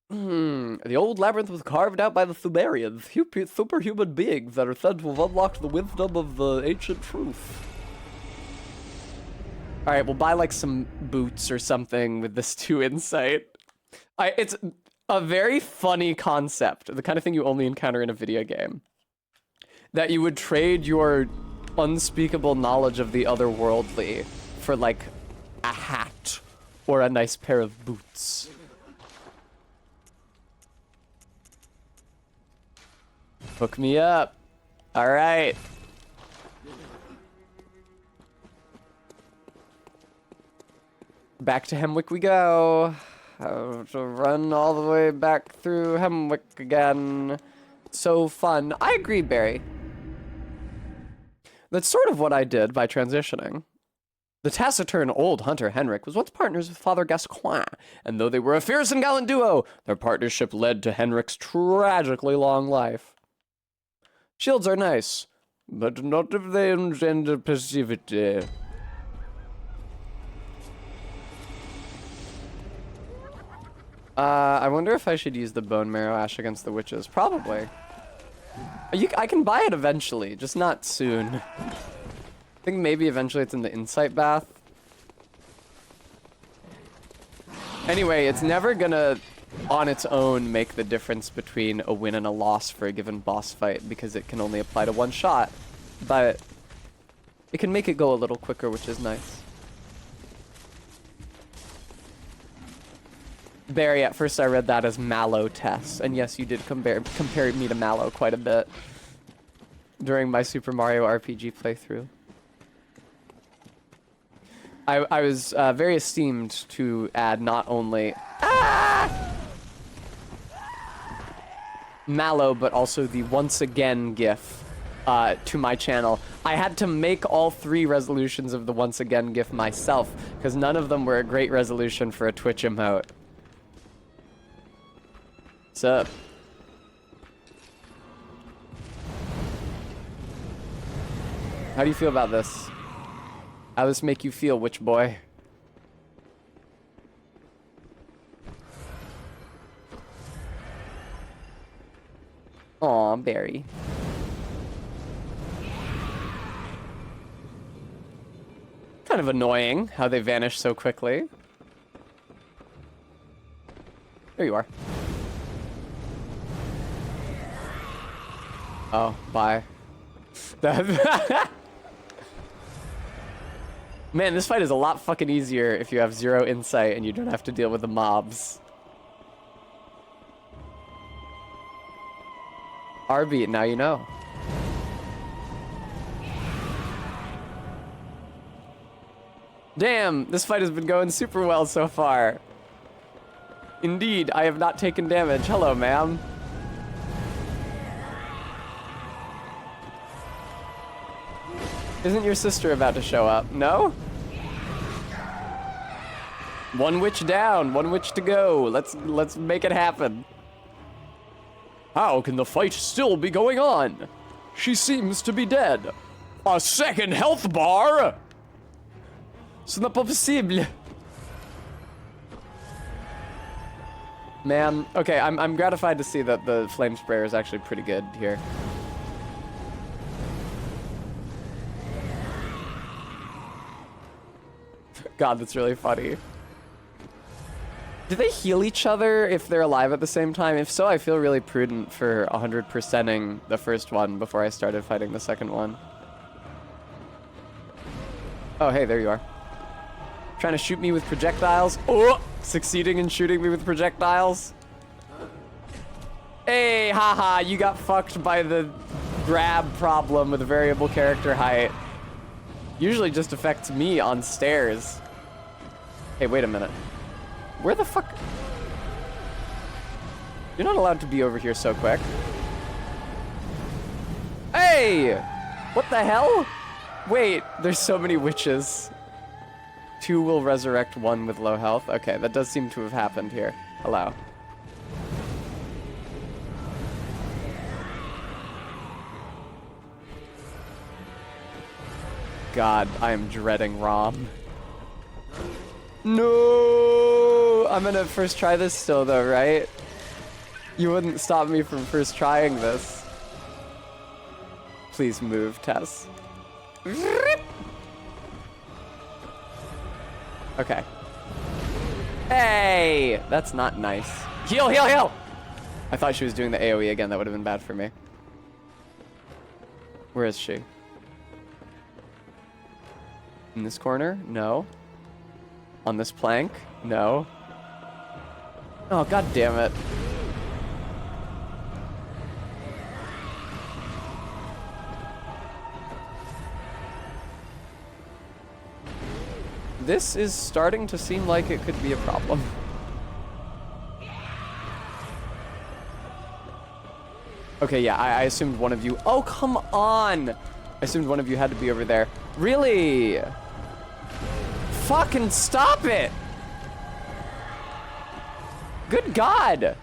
The old labyrinth was carved out by the Thumerians, superhuman beings that are said to have unlocked the wisdom of the ancient truth. Alright, we'll buy like some boots or something with this 2 insight. It's a very funny concept, the kind of thing you only encounter in a video game. That you would trade your unspeakable knowledge of the otherworldly for like a hat or a nice pair of boots. Hook me up. All right. Back to Hemwick we go. Have to run all the way back through Hemwick again. So fun. I agree, Barry. That's sort of what I did by transitioning. The taciturn old hunter Henrik was once partners with Father Gascoigne, and though they were a fierce and gallant duo, their partnership led to Henrik's tragically long life. Shields are nice, but not if they engender passivity. I wonder if I should use the bone marrow ash against the witches. Probably. I can buy it eventually, just not soon. I think maybe eventually it's in the insight bath. Anyway, it's never gonna, on its own, make the difference between a win and a loss for a given boss fight because it can only apply to one shot. But it can make it go a little quicker, which is nice. Barry, at first I read that as Mallow Tess, and yes, you did compare me to Mallow quite a bit during my Super Mario RPG playthrough. I was very esteemed to add not only Mallow, but also the once again gif to my channel. I had to make all 3 resolutions of the once again gif myself, because none of them were a great resolution for a Twitch emote. What's up? How do you feel about this? How does this make you feel, witch boy? Aw, Barry. kind of annoying how they vanish so quickly. There you are. Oh, bye. Man, this fight is a lot fucking easier if you have 0 insight and you don't have to deal with the mobs. RB, now you know. Damn, this fight has been going super well so far. Indeed, I have not taken damage. Hello, ma'am. Isn't your sister about to show up? No? One witch down, one witch to go. Let's make it happen. How can the fight still be going on? She seems to be dead. A second health bar? Ce n'est pas possible. Man, okay, I'm gratified to see that the flame sprayer is actually pretty good here. God, that's really funny. Do they heal each other if they're alive at the same time? If so, I feel really prudent for 100%ing the first one before I started fighting the second one. Oh, hey, there you are. Trying to shoot me with projectiles. Oh, succeeding in shooting me with projectiles. Hey, haha, you got fucked by the grab problem with variable character height. Usually just affects me on stairs. Hey, wait a minute. Where the fuck? You're not allowed to be over here so quick. Hey! What the hell? Wait, there's so many witches. 2 will resurrect 1 with low health. Okay, that does seem to have happened here. Hello. God, I am dreading Rom. No! I'm gonna first try this still though, right? You wouldn't stop me from first trying this. Please move, Tess. Okay. Hey! That's not nice. Heal, heal, heal! I thought she was doing the AoE again. That would have been bad for me. Where is she? In this corner? No. On this plank? No. Oh, god damn it. This is starting to seem like it could be a problem. Okay, yeah, I assumed one of you... Oh, come on! I assumed one of you had to be over there. Really? Fucking stop it! Good God!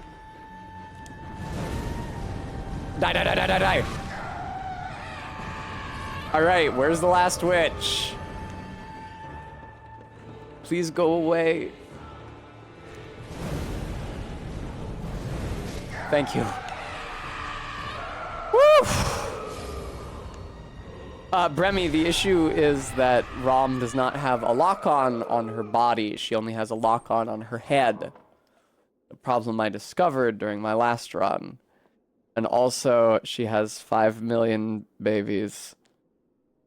Die, die, die, die, die, die! Alright, where's the last witch? Please go away. Thank you. Woo! Bremy, the issue is that Rom does not have a lock-on on her body. She only has a lock-on on her head. A problem I discovered during my last run. And also, she has 5 million babies.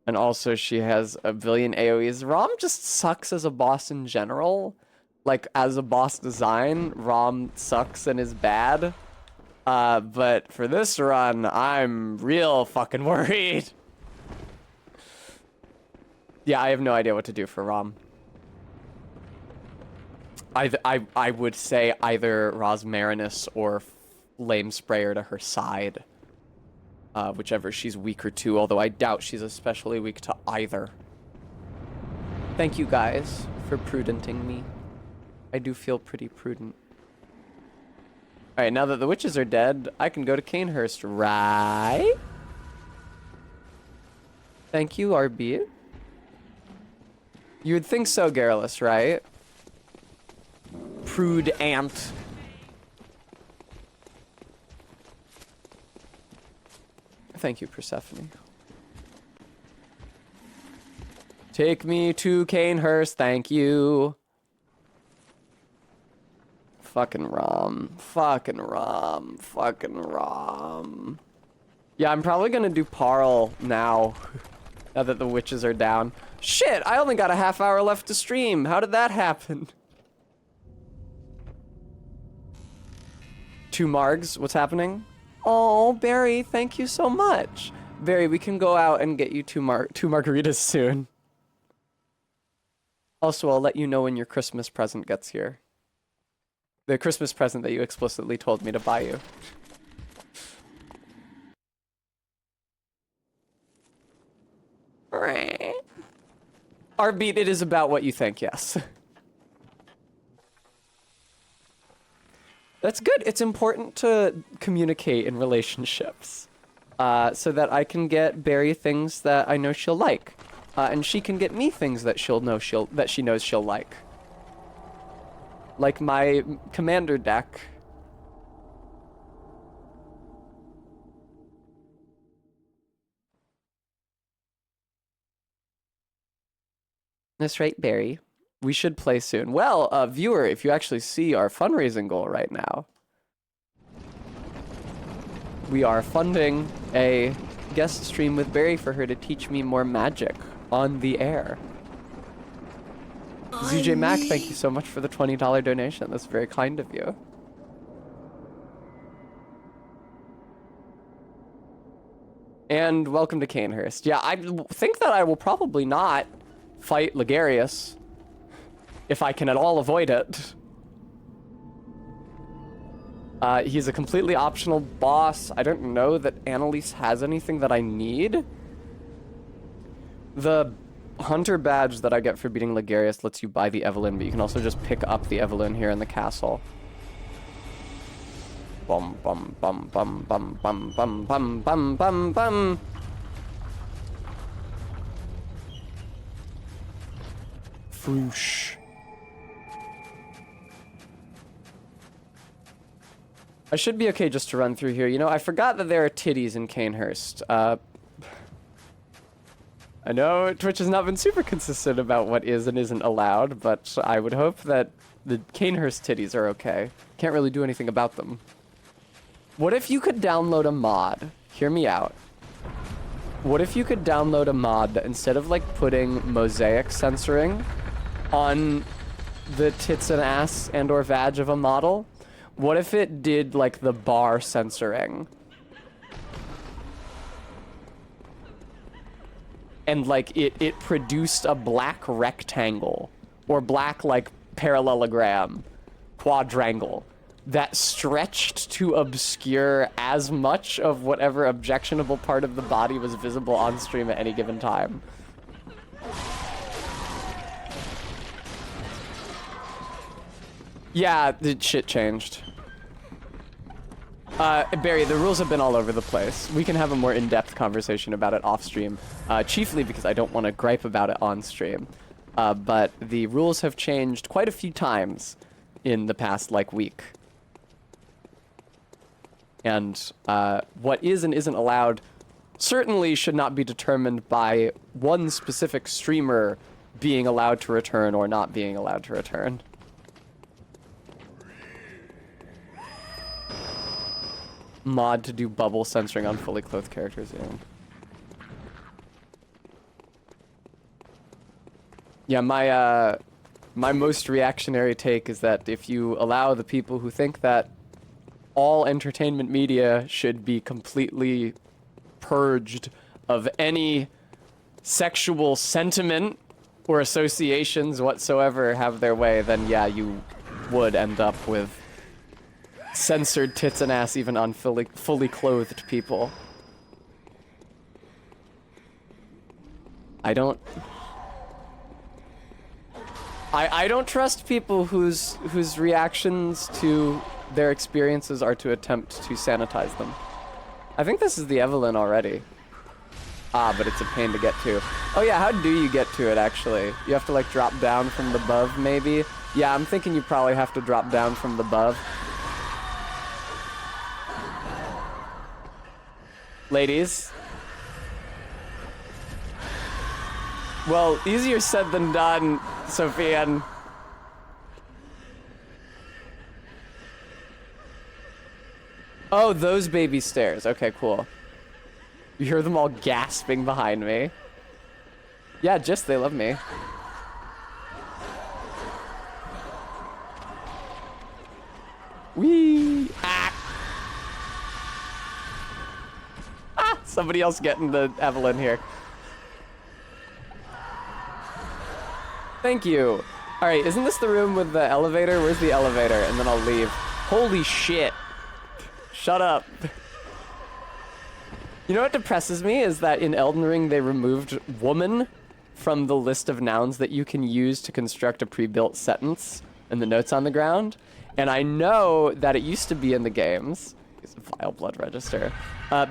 And also, she has a billion AoEs. Rom just sucks as a boss in general. Like, as a boss design, Rom sucks and is bad. But for this run, I'm real fucking worried. Yeah, I have no idea what to do for Rom. I would say either Rosmarinus or Flame Sprayer to her side. Whichever she's weaker to, although I doubt she's especially weak to either. Thank you guys for prudenting me. I do feel pretty prudent. Alright, now that the witches are dead, I can go to Canehurst, right? Thank you, RB. You would think so, Garrulus, right? Prude ant. Thank you, Persephone. Take me to Canehurst, thank you. Fucking Rom. Fucking Rom. Fucking Rom. Yeah, I'm probably gonna do Parl now. Now that the witches are down. Shit, I only got a half hour left to stream. How did that happen? 2 margs, what's happening? Oh, Barry, thank you so much. Barry, we can go out and get you two margaritas soon. Also, I'll let you know when your Christmas present gets here. The Christmas present that you explicitly told me to buy you. Artbeat, it is about what you think, yes. That's good. It's important to communicate in relationships. So that I can get Barry things that I know she'll like. And she can get me things that she knows she'll like. Like my commander deck. That's right, Barry. We should play soon. Well, viewer, if you actually see our fundraising goal right now, we are funding a guest stream with Barry for her to teach me more magic on the air. ZJ Mac, thank you so much for the $20 donation. That's very kind of you. And welcome to Canehurst. Yeah, I think that I will probably not fight Ligarius if I can at all avoid it. He's a completely optional boss. I don't know that Annalise has anything that I need. The hunter badge that I get for beating Ligarius lets you buy the Evelyn, but you can also just pick up the Evelyn here in the castle. Bum bum bum bum bum bum bum bum bum bum bum. Froosh. I should be okay just to run through here. You know, I forgot that there are titties in Canehurst. I know Twitch has not been super consistent about what is and isn't allowed, but I would hope that the Canehurst titties are okay. Can't really do anything about them. What if you could download a mod? Hear me out. What if you could download a mod that instead of like putting mosaic censoring on the tits and ass and or vag of a model, what if it did like the bar censoring? And like it produced a black rectangle or black like parallelogram, quadrangle that stretched to obscure as much of whatever objectionable part of the body was visible on stream at any given time. Yeah, the shit changed. Barry, the rules have been all over the place. We can have a more in-depth conversation about it off-stream, chiefly because I don't want to gripe about it on-stream. But the rules have changed quite a few times in the past, like, week. And what is and isn't allowed certainly should not be determined by one specific streamer being allowed to return or not being allowed to return. Mod to do bubble censoring on fully clothed characters. Yeah, my most reactionary take is that if you allow the people who think that all entertainment media should be completely purged of any sexual sentiment or associations whatsoever have their way, then yeah, you would end up with censored tits and ass even on fully clothed people. I don't trust people whose reactions to their experiences are to attempt to sanitize them. I think this is the Evelyn already. Ah, but it's a pain to get to. Oh yeah, how do you get to it actually? You have to like drop down from the above maybe? Yeah, I'm thinking you probably have to drop down from the above. Ladies. Well, easier said than done, Sophian. Oh, those baby stairs. Okay, cool. You hear them all gasping behind me. Yeah, just they love me. Whee! Ah! Ah! Somebody else getting the Evelyn here. Thank you. All right, isn't this the room with the elevator? Where's the elevator? And then I'll leave. Holy shit. Shut up. You know what depresses me is that in Elden Ring they removed woman from the list of nouns that you can use to construct a pre-built sentence in the notes on the ground. And I know that it used to be in the games. It's a vile blood register.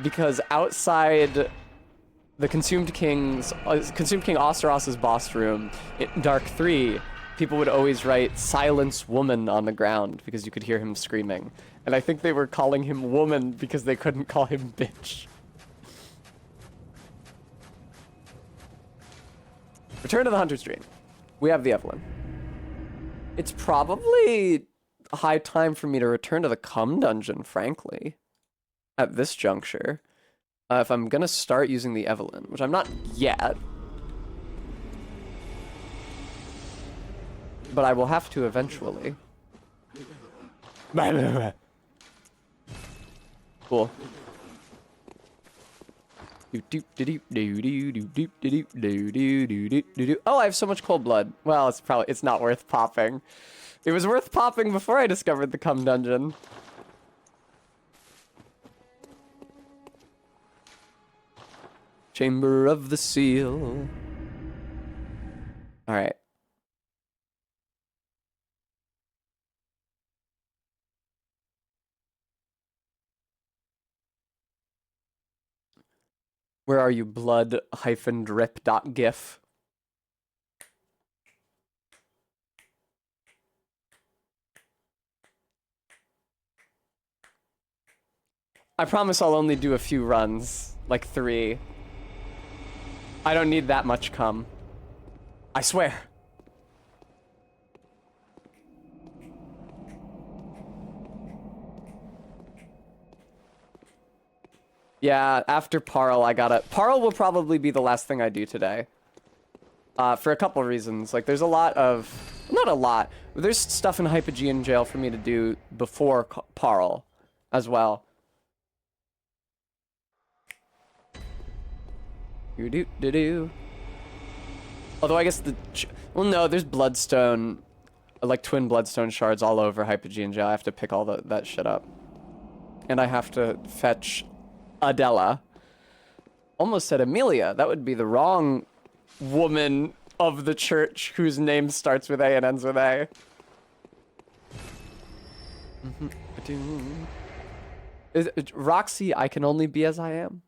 Because outside the Consumed King Osteros's boss room in Dark 3, people would always write "Silence Woman" on the ground because you could hear him screaming. And I think they were calling him woman because they couldn't call him bitch. Return to the Hunter's Dream. We have the Evelyn. It's probably a high time for me to return to the Cum Dungeon, frankly, at this juncture. If I'm gonna start using the Evelyn, which I'm not yet. But I will have to eventually. Cool. Oh, I have so much cold blood. Well, it's not worth popping. It was worth popping before I discovered the Cum Dungeon. Chamber of the Seal. All right. Where are you, blood-drip.gif? I promise I'll only do a few runs, like 3. I don't need that much cum. I swear. Yeah, after Parl, Parl will probably be the last thing I do today. For a couple reasons. Like, there's a lot of... Not a lot. But there's stuff in Hypogean Jail for me to do before Parl as well. Do-do-do-do. Although I guess well, no, there's Bloodstone, like twin Bloodstone shards all over Hypogean Jail. I have to pick all that shit up. And I have to fetch Adela. Almost said Amelia. That would be the wrong woman of the church whose name starts with A and ends with A. Roxy, I can only be as I am.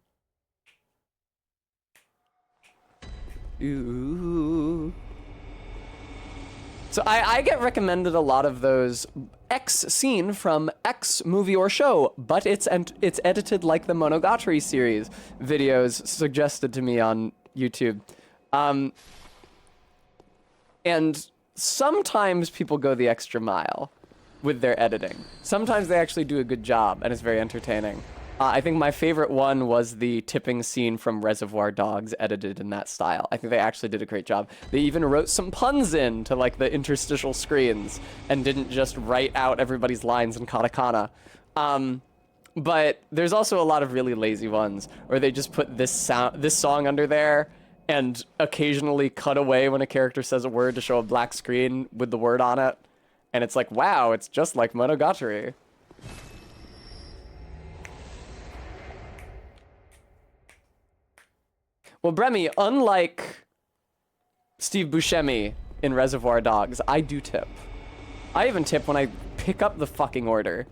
Ooh. So I get recommended a lot of those X scene from X movie or show, but it's edited like the Monogatari series videos suggested to me on YouTube. And sometimes people go the extra mile with their editing. Sometimes they actually do a good job, and it's very entertaining. I think my favorite one was the tipping scene from Reservoir Dogs edited in that style. I think they actually did a great job. They even wrote some puns in to like the interstitial screens and didn't just write out everybody's lines in katakana. But there's also a lot of really lazy ones where they just put this song under there and occasionally cut away when a character says a word to show a black screen with the word on it. And it's like, wow, it's just like Monogatari. Well, Bremy, unlike Steve Buscemi in Reservoir Dogs, I do tip. I even tip when I pick up the fucking order,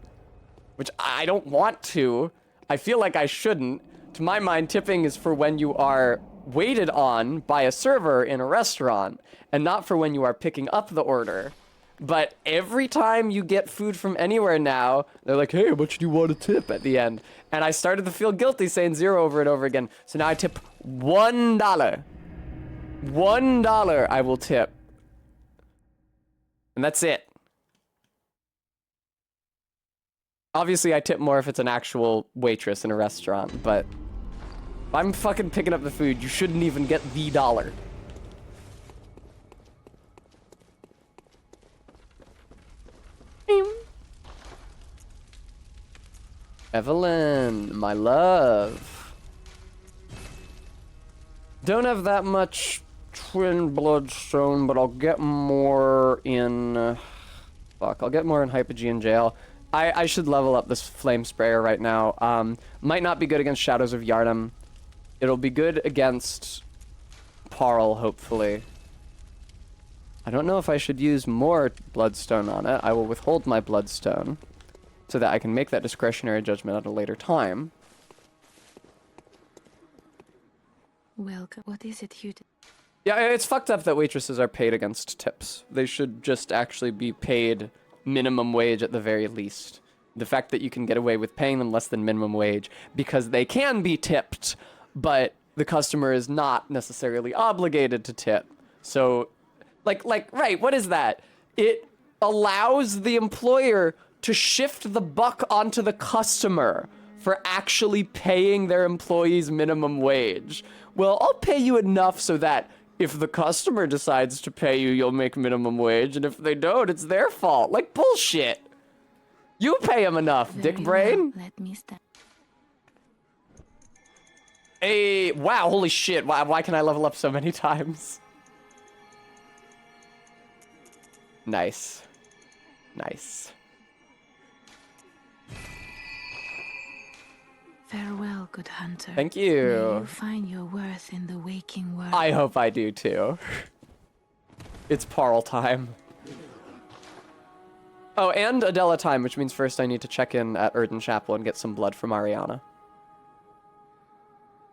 which I don't want to. I feel like I shouldn't. To my mind, tipping is for when you are waited on by a server in a restaurant, and not for when you are picking up the order. But every time you get food from anywhere now, they're like, hey, how much do you want to tip at the end? And I started to feel guilty saying 0 over and over again. So now I tip $1. $1 I will tip. And that's it. Obviously, I tip more if it's an actual waitress in a restaurant, but if I'm fucking picking up the food, you shouldn't even get the dollar. Evelyn, my love. Don't have that much twin bloodstone, but I'll get more in... fuck, I'll get more in Hypogean Jail. I should level up this flame sprayer right now. Might not be good against Shadows of Yharnam. It'll be good against Parl, hopefully. I don't know if I should use more bloodstone on it. I will withhold my bloodstone so that I can make that discretionary judgment at a later time. Welcome. What is it you do? Yeah, it's fucked up that waitresses are paid against tips. They should just actually be paid minimum wage at the very least. The fact that you can get away with paying them less than minimum wage because they can be tipped, but the customer is not necessarily obligated to tip. So, right, what is that? It allows the employer to shift the buck onto the customer for actually paying their employees minimum wage. Well, I'll pay you enough so that if the customer decides to pay you, you'll make minimum wage, and if they don't, it's their fault. Like, bullshit. You pay them enough, dick brain. Let me stand. Hey, wow, holy shit. Why can I level up so many times? Nice. Nice. Farewell, good hunter. Thank you. May you find your worth in the waking world. I hope I do too. It's Parl time. Oh, and Adela time, which means first I need to check in at Erden Chapel and get some blood from Ariana.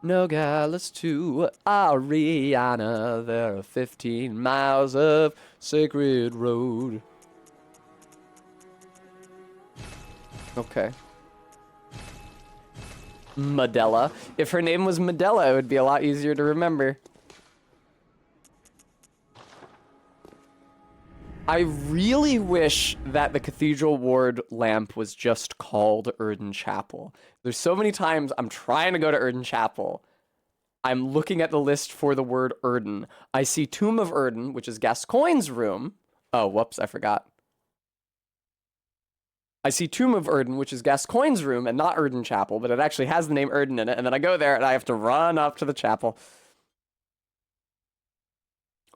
Nogales to Ariana, there are 15 miles of sacred road. Okay. Medela. If her name was Medela, it would be a lot easier to remember. I really wish that the Cathedral Ward lamp was just called Erden Chapel. There's so many times I'm trying to go to Erden Chapel. I'm looking at the list for the word Erden. I see Tomb of Erden, which is Gascoigne's room. Oh, whoops, I forgot. I see Tomb of Erden, which is Gascoigne's room, and not Erden Chapel, but it actually has the name Erden in it, and then I go there and I have to run up to the chapel.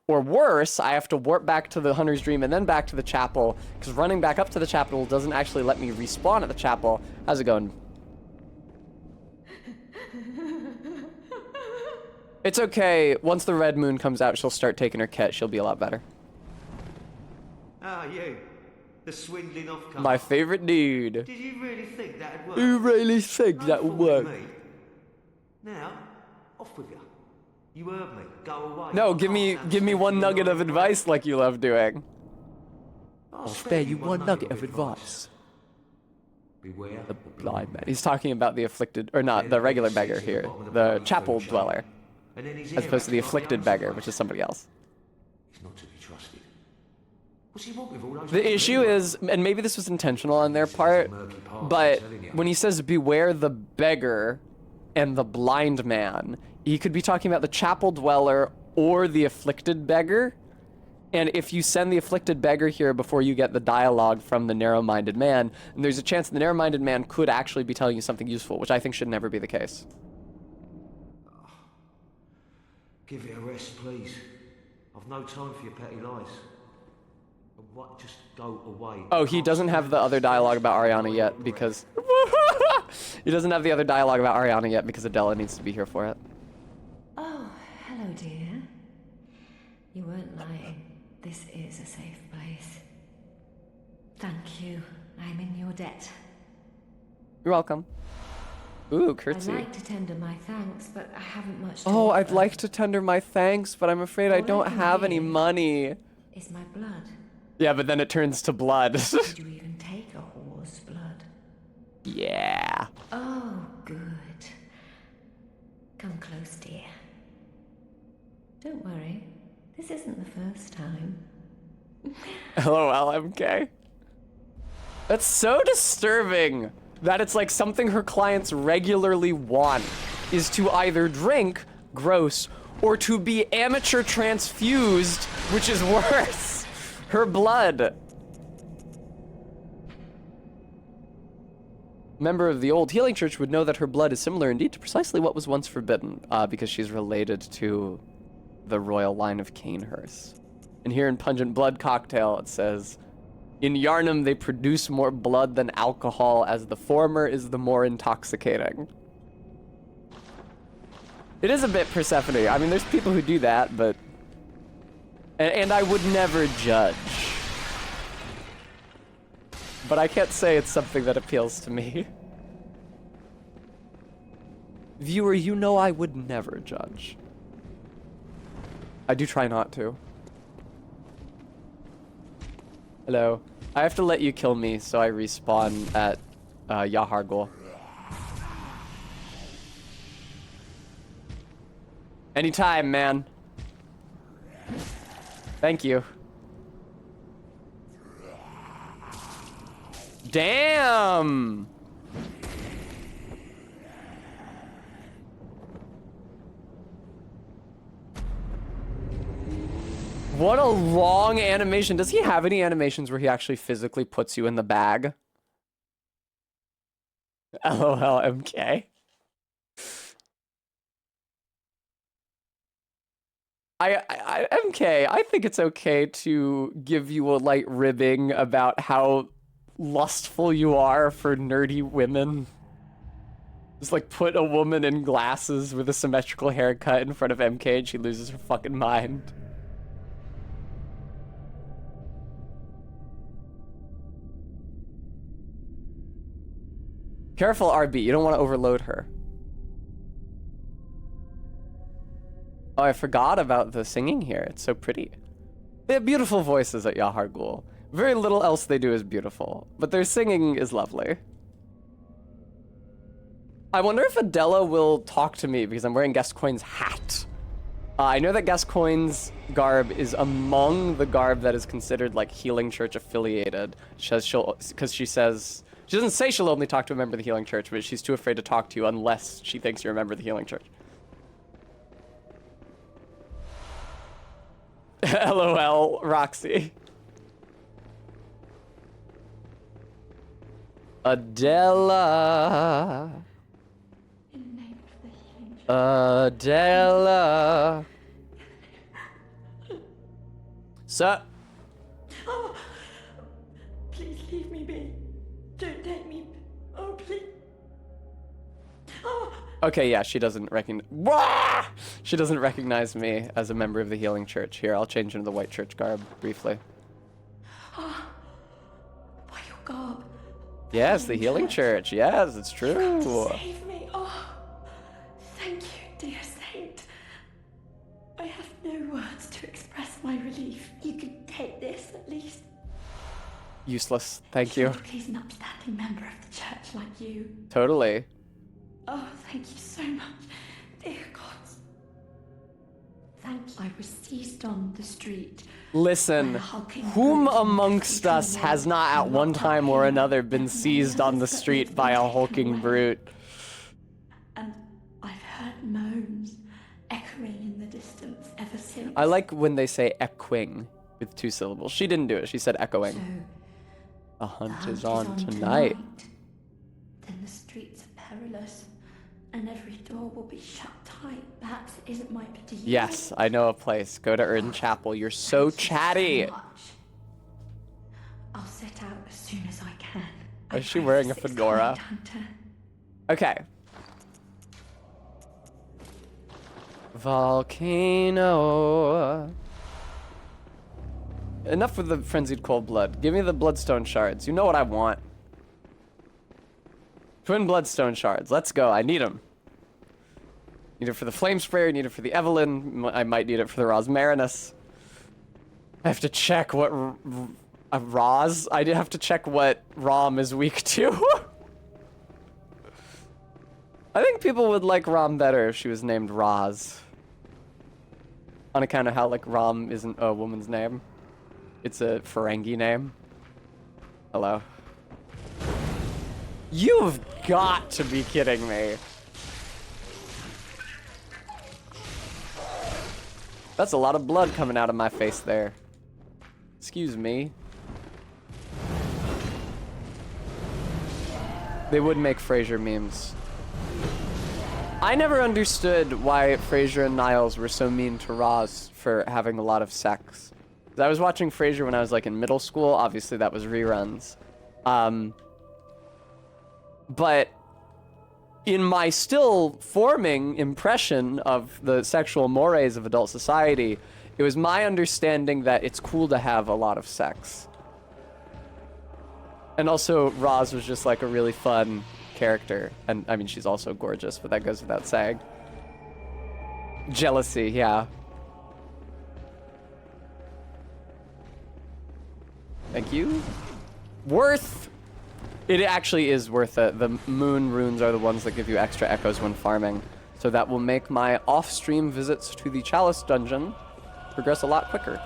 Or worse, I have to warp back to the Hunter's Dream and then back to the chapel, because running back up to the chapel doesn't actually let me respawn at the chapel. How's it going? It's okay. Once the red moon comes out, she'll start taking her kit. She'll be a lot better. Ah, you. The swindling off-comer. My favorite dude. Did you really think that'd work? You really think that would work? Me. Now, off with you. You heard me. Go away. No, give me one nugget of advice like you love doing. I'll spare you one nugget of advice. Beware the blind man. He's talking about the afflicted, or not, the regular beggar here. The chapel dweller. As opposed to the afflicted beggar, which is somebody else. He's not to be trusted. What's he want with all those the issue is, and maybe this was intentional on their part, but when he says beware the beggar and the blind man, he could be talking about the chapel dweller or the afflicted beggar. And if you send the afflicted beggar here before you get the dialogue from the narrow-minded man, and there's a chance the narrow-minded man could actually be telling you something useful, which I think should never be the case. Give it a rest, please. I've no time for your petty lies. What? Just go away. Oh, he doesn't have the other dialogue about Ariana yet because... he doesn't have the other dialogue about Ariana yet because Adela needs to be here for it. Oh, hello, dear. You weren't lying. This is a safe place. Thank you. I'm in your debt. You're welcome. Ooh, curtsy. I'd like to tender my thanks, but I haven't much to Oh, offer. I'd like to tender my thanks, but I'm afraid I don't have any money. Is my blood. Yeah, but then it turns to blood. Did you even take a whore's blood? Yeah. Oh, good. Come close, dear. Don't worry. This isn't the first time. LOL, MK. That's so disturbing that it's like something her clients regularly want is to either drink, gross, or to be amateur transfused, which is worse, her blood. Member of the old healing church would know that her blood is similar indeed to precisely what was once forbidden, because she's related to the royal line of Canehurst. And here in Pungent Blood Cocktail, it says, in Yarnum, they produce more blood than alcohol, as the former is the more intoxicating. It is a bit Persephone. I mean, there's people who do that, but... And I would never judge. But I can't say it's something that appeals to me. Viewer, you know I would never judge. I do try not to. Hello. I have to let you kill me so I respawn at Yahargul. Anytime, man. Thank you. Damn! What a long animation. Does he have any animations where he actually physically puts you in the bag? LOL, MK. MK, I think it's okay to give you a light ribbing about how lustful you are for nerdy women. Just like put a woman in glasses with a symmetrical haircut in front of MK and she loses her fucking mind. Careful, RB, you don't want to overload her. Oh, I forgot about the singing here. It's so pretty. They have beautiful voices at Yahargul. Very little else they do is beautiful, but their singing is lovely. I wonder if Adela will talk to me because I'm wearing Gascoigne's hat. I know that Gascoigne's garb is among the garb that is considered like Healing Church affiliated. Because she says, she doesn't say she'll only talk to a member of the Healing Church, but she's too afraid to talk to you unless she thinks you're a member of the Healing Church. LOL, Roxy. Adela. Adela. Sir. Oh, please leave me be. Don't take me. Oh, please. Oh. Okay, yeah, she doesn't recognize. She doesn't recognize me as a member of the Healing Church. Here, I'll change into the White Church garb briefly. Oh, by your garb. Yes, the Healing Church. Yes, it's true. Save me. Oh, thank you, dear saint. I have no words to express my relief. You can take this at least. Useless. Thank you. Please, an upstanding member of the church like you. Totally. Oh, thank you so much, dear gods. Thank you. I was seized on the street. Listen, whom amongst us has not at one time or another been seized on the street by a hulking brute? And I've heard moans echoing in the distance ever since. I like when they say echoing with 2 syllables. She didn't do it. She said echoing. So, the hunt is on tonight. Then the streets are perilous, and every door will be shut tight. Perhaps it isn't my pity. Yes, I know a place. Go to Erdn Chapel. You're so chatty. I'll set out as soon as I can. Is she wearing a fedora? Okay. Volcano. Enough with the frenzied cold blood. Give me the bloodstone shards. You know what I want. Twin bloodstone shards. Let's go. I need them. Need it for the flame sprayer. Need it for the Evelyn. I might need it for the Rosmarinus. I have to check what Roz. I have to check what Rom is weak to. I think people would like Rom better if she was named Roz. On account of how, like, Rom isn't a woman's name. It's a Ferengi name. Hello. You've got to be kidding me. That's a lot of blood coming out of my face there. Excuse me. They would make Frasier memes. I never understood why Frasier and Niles were so mean to Roz for having a lot of sex. I was watching Frasier when I was like in middle school. Obviously that was reruns. But in my still forming impression of the sexual mores of adult society, it was my understanding that it's cool to have a lot of sex. And also Roz was just like a really fun character. And I mean, she's also gorgeous, but that goes without saying. Jealousy, yeah. Thank you. Worth. It actually is worth it. The moon runes are the ones that give you extra echoes when farming. So that will make my off-stream visits to the Chalice dungeon progress a lot quicker.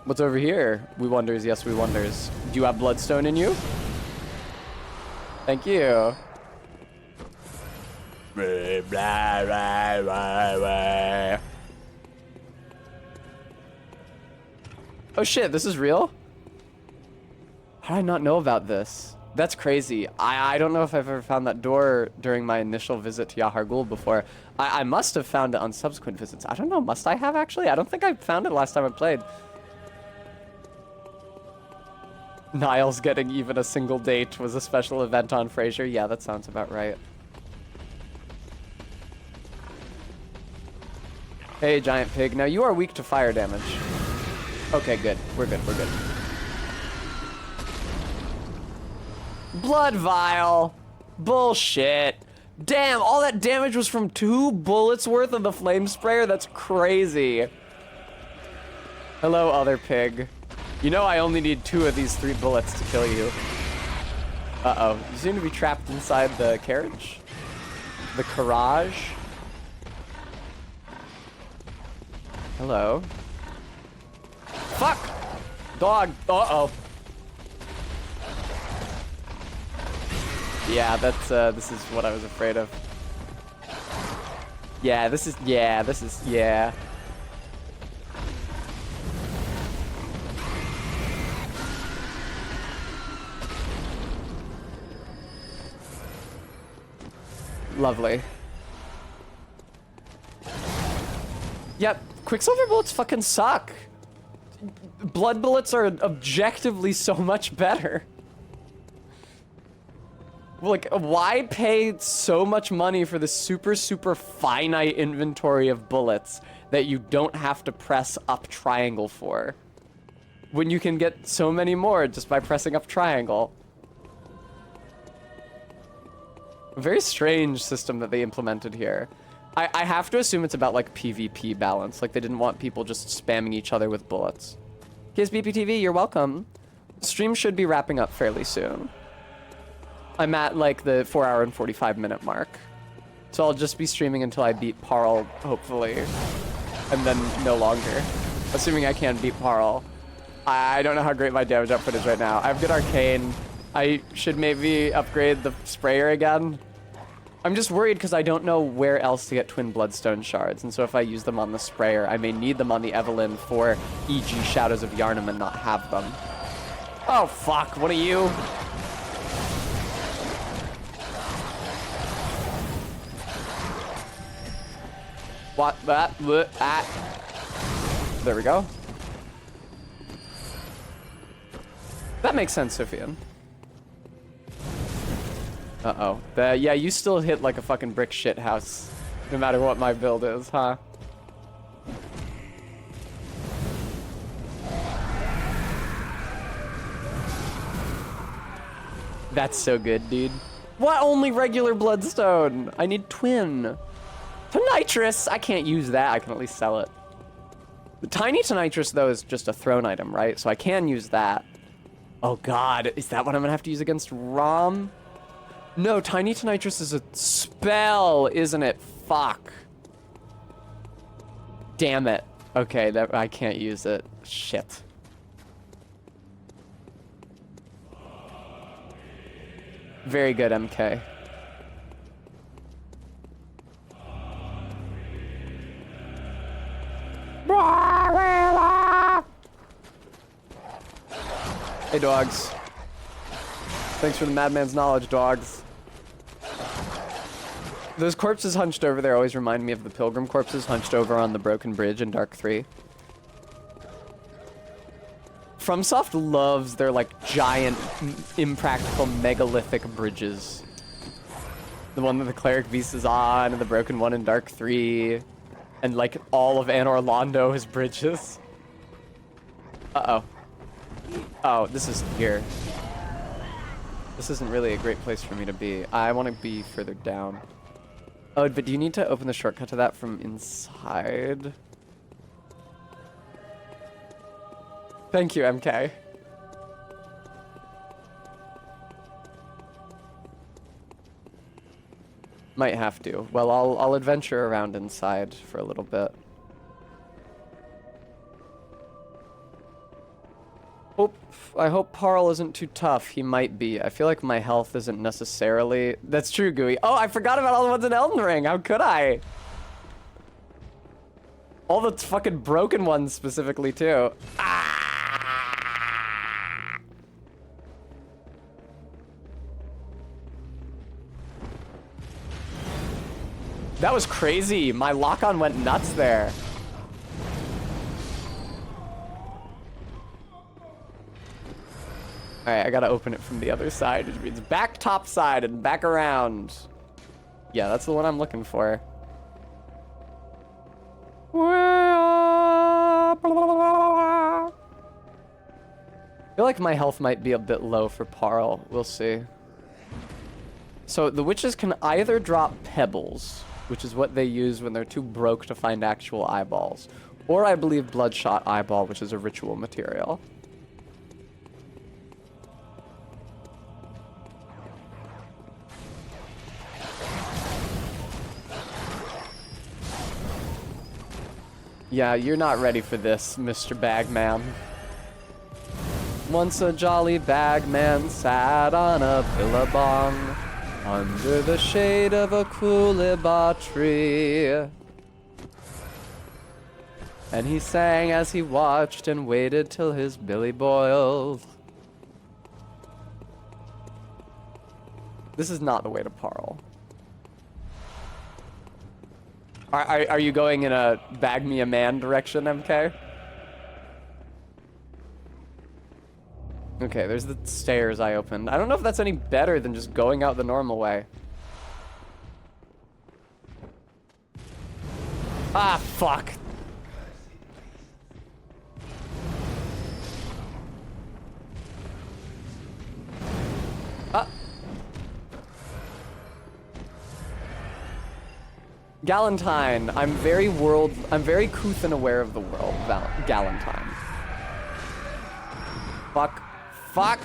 What's over here? We wonders, yes, we wonders. Do you have bloodstone in you? Thank you. Oh shit, this is real? How did I not know about this? That's crazy. I don't know if I've ever found that door during my initial visit to Yahar Ghul before. I must have found it on subsequent visits. I don't know, must I have actually? I don't think I found it last time I played. Niles getting even a single date was a special event on Frasier. Yeah, that sounds about right. Hey, giant pig. Now you are weak to fire damage. Okay, good. We're good. We're good. Blood vial. Bullshit. Damn, all that damage was from 2 bullets worth of the flame sprayer? That's crazy. Hello, other pig. You know I only need 2 of these 3 bullets to kill you. Uh-oh. You seem to be trapped inside the carriage. The garage. Hello. Fuck! Dog. Uh-oh. Yeah, that's, this is what I was afraid of. Yeah, this is, yeah. Lovely. Yep, Quicksilver bullets fucking suck. Blood bullets are objectively so much better. Like, why pay so much money for the super finite inventory of bullets that you don't have to press up triangle for? When you can get so many more just by pressing up triangle. A very strange system that they implemented here. I have to assume it's about, like, PvP balance. Like, they didn't want people just spamming each other with bullets. Here's BPTV, you're welcome. Stream should be wrapping up fairly soon. I'm at, like, the 4-hour and 45-minute mark. So I'll just be streaming until I beat Parl, hopefully. And then no longer. Assuming I can beat Parl. I don't know how great my damage output is right now. I have good arcane. I should maybe upgrade the sprayer again. I'm just worried because I don't know where else to get twin bloodstone shards, and so if I use them on the sprayer, I may need them on the Evelyn for e.g. Shadows of Yharnam and not have them. Oh fuck, what are you? What that? There we go. That makes sense, Sophian. Uh-oh. Yeah, you still hit like a fucking brick shit house, no matter what my build is, huh? That's so good, dude. What? Only regular bloodstone? I need twin. Tonitrus! I can't use that. I can at least sell it. The tiny Tonitrus, though, is just a thrown item, right? So I can use that. Oh god, is that what I'm gonna have to use against Rom? No, Tiny to Nitrous is a spell, isn't it? Fuck. Damn it. Okay, that I can't use it. Shit. Very good, MK. Hey, dogs. Thanks for the madman's knowledge, dogs. Those corpses hunched over there always remind me of the pilgrim corpses hunched over on the broken bridge in Dark 3. FromSoft loves their, like, giant, impractical, megalithic bridges. The one that the Cleric Beast is on, and the broken one in Dark 3. And, like, all of Anor Londo is bridges. Uh-oh. Oh, this is here. This isn't really a great place for me to be. I want to be further down. Oh, but do you need to open the shortcut to that from inside? Thank you, MK. Might have to. Well, I'll adventure around inside for a little bit. I hope Parl isn't too tough. He might be. I feel like my health isn't necessarily... That's true, Gooey. Oh, I forgot about all the ones in Elden Ring. How could I? All the fucking broken ones specifically, too. Ah! That was crazy. My lock-on went nuts there. Alright, I gotta open it from the other side, which means back top side and back around. Yeah, that's the one I'm looking for. I feel like my health might be a bit low for Parl. We'll see. So the witches can either drop pebbles, which is what they use when they're too broke to find actual eyeballs, or I believe Bloodshot Eyeball, which is a ritual material. Yeah, you're not ready for this, Mr. Bagman. Once a jolly bagman sat on a billabong under the shade of a coolibah tree. And he sang as he watched and waited till his billy boiled. This is not the way to Parl. Are you going in a bag me a man direction, MK? Okay, there's the stairs I opened. I don't know if that's any better than just going out the normal way. Ah, fuck. Galentine, I'm very couth and aware of the world, Galentine. Fuck. Fuck!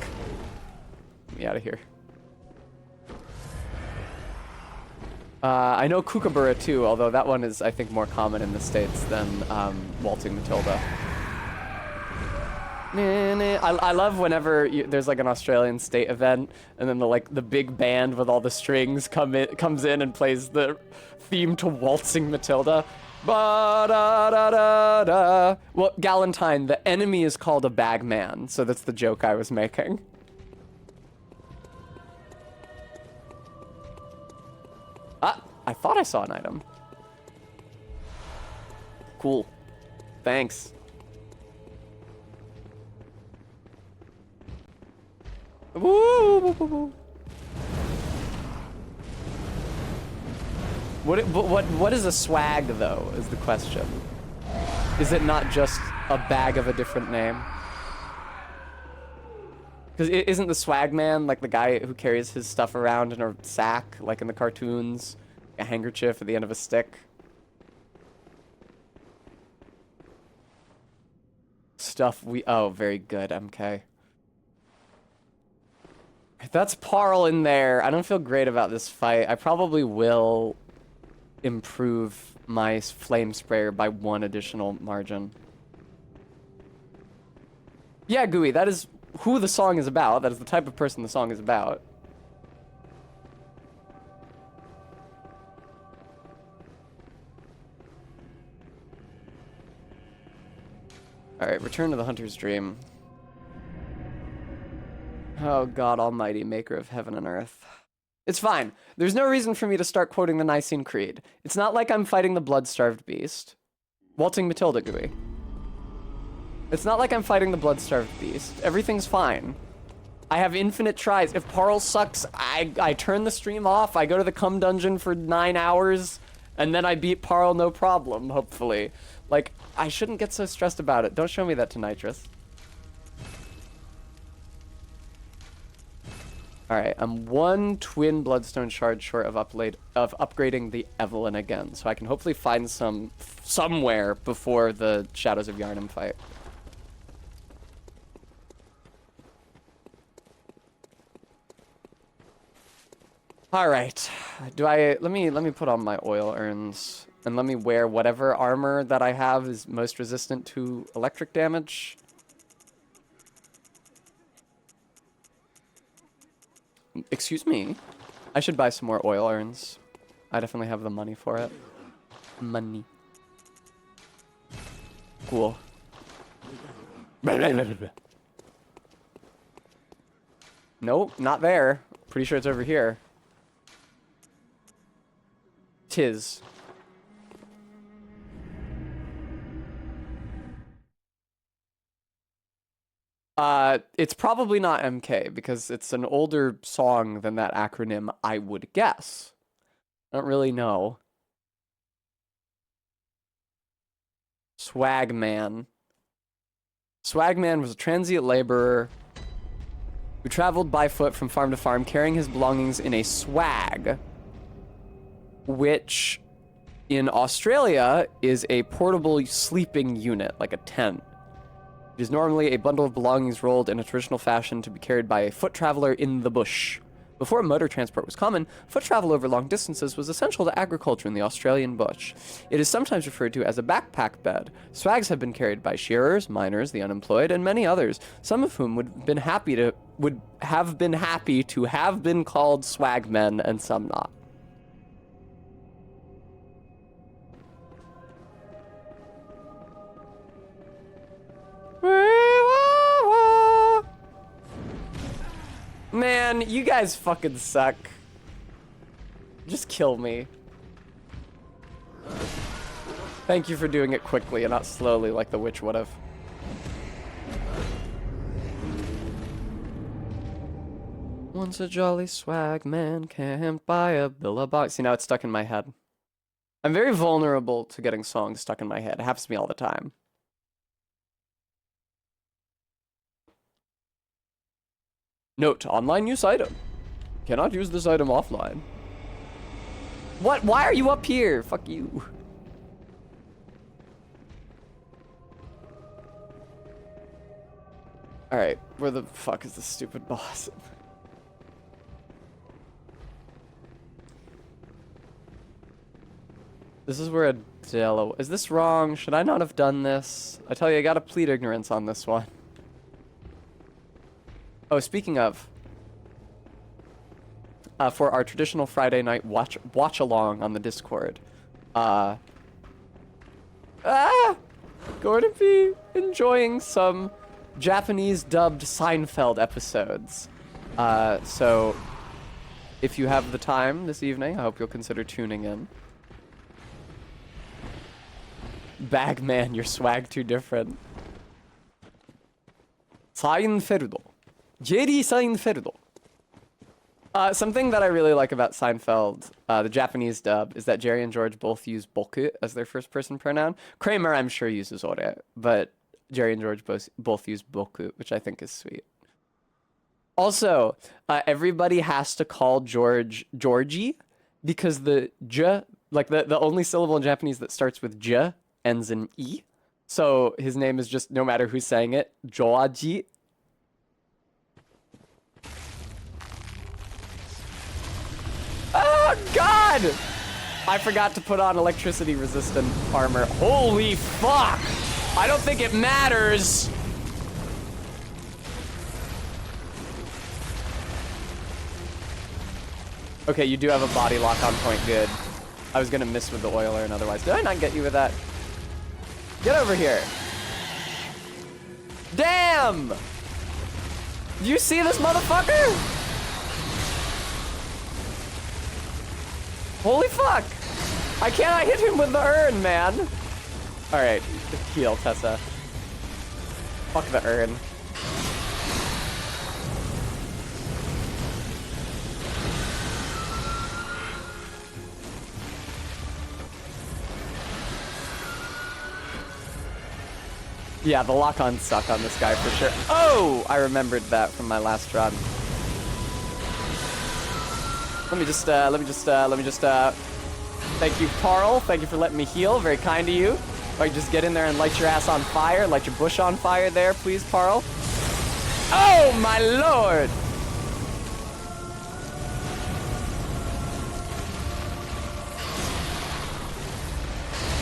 Get me out of here. I know Kookaburra too, although that one is, I think, more common in the States than Waltzing Matilda. I love whenever there's like an Australian state event, and then the big band with all the strings comes in and plays the theme to Waltzing Matilda. Ba-da-da-da-da. Well, Galentine, the enemy is called a bagman, so that's the joke I was making. Ah, I thought I saw an item. Cool. Thanks. Woo! What is a swag, though, is the question. Is it not just a bag of a different name? Because isn't the swag man like the guy who carries his stuff around in a sack, like in the cartoons? A handkerchief at the end of a stick? Oh, very good, MK. That's Parl in there. I don't feel great about this fight. I probably will improve my flame sprayer by 1 additional margin. Yeah, Gooey, that is who the song is about. That is the type of person the song is about. Alright, return to the Hunter's Dream. Oh, God almighty, maker of heaven and earth. It's fine. There's no reason for me to start quoting the Nicene Creed. It's not like I'm fighting the blood-starved beast. Waltzing Matilda, Gooey. It's not like I'm fighting the blood-starved beast. Everything's fine. I have infinite tries. If Parl sucks, I turn the stream off, I go to the cum dungeon for 9 hours, and then I beat Parl no problem, hopefully. Like, I shouldn't get so stressed about it. Don't show me that to Nitrous. Alright, I'm 1 twin bloodstone shard short of upgrading the Evelyn again, so I can hopefully find some somewhere before the Shadows of Yharnam fight. Alright. Let me put on my oil urns and let me wear whatever armor that I have is most resistant to electric damage. Excuse me. I should buy some more oil urns. I definitely have the money for it. Money. Cool. Nope, not there. Pretty sure it's over here. Tis. It's probably not MK because it's an older song than that acronym, I would guess. I don't really know. Swagman. Swagman was a transient laborer who traveled by foot from farm to farm carrying his belongings in a swag, which in Australia is a portable sleeping unit, like a tent. It is normally a bundle of belongings rolled in a traditional fashion to be carried by a foot traveler in the bush. Before motor transport was common, foot travel over long distances was essential to agriculture in the Australian bush. It is sometimes referred to as a backpack bed. Swags have been carried by shearers, miners, the unemployed, and many others, some of whom would have been happy to have been called swagmen, and some not. Man, you guys fucking suck. Just kill me. Thank you for doing it quickly and not slowly like the witch would have. Once a jolly swag man can't buy a billabong. See, now it's stuck in my head. I'm very vulnerable to getting songs stuck in my head. It happens to me all the time. Note, online use item. Cannot use this item offline. What? Why are you up here? Fuck you. Alright, where the fuck is this stupid boss? This is where Adela... Is this wrong? Should I not have done this? I tell you, I gotta plead ignorance on this one. Oh, speaking of, for our traditional Friday night watch along on the Discord, going to be enjoying some Japanese dubbed Seinfeld episodes. So if you have the time this evening, I hope you'll consider tuning in. Bagman, your swag too different. Seinfeld. Jerry Seinfeld. Something that I really like about Seinfeld, the Japanese dub, is that Jerry and George both use boku as their first person pronoun. Kramer, I'm sure, uses ore, but Jerry and George both use boku, which I think is sweet. Also, everybody has to call George Georgie because the j, like the only syllable in Japanese that starts with j ends in e. So his name is just, no matter who's saying it, Georgie. Oh, God! I forgot to put on electricity resistant armor. Holy fuck! I don't think it matters. Okay, you do have a body lock on point. Good. I was gonna miss with the oiler and otherwise. Did I not get you with that? Get over here. Damn! Do you see this motherfucker? Holy fuck! I cannot hit him with the urn, man. Alright, heal, Tessa. Fuck the urn. Yeah, the lock-ons suck on this guy for sure. Oh! I remembered that from my last run. Let me just, thank you, Carl. Thank you for letting me heal. Very kind of you. If I could just get in there and light your ass on fire, light your bush on fire there, please, Carl. Oh, my lord!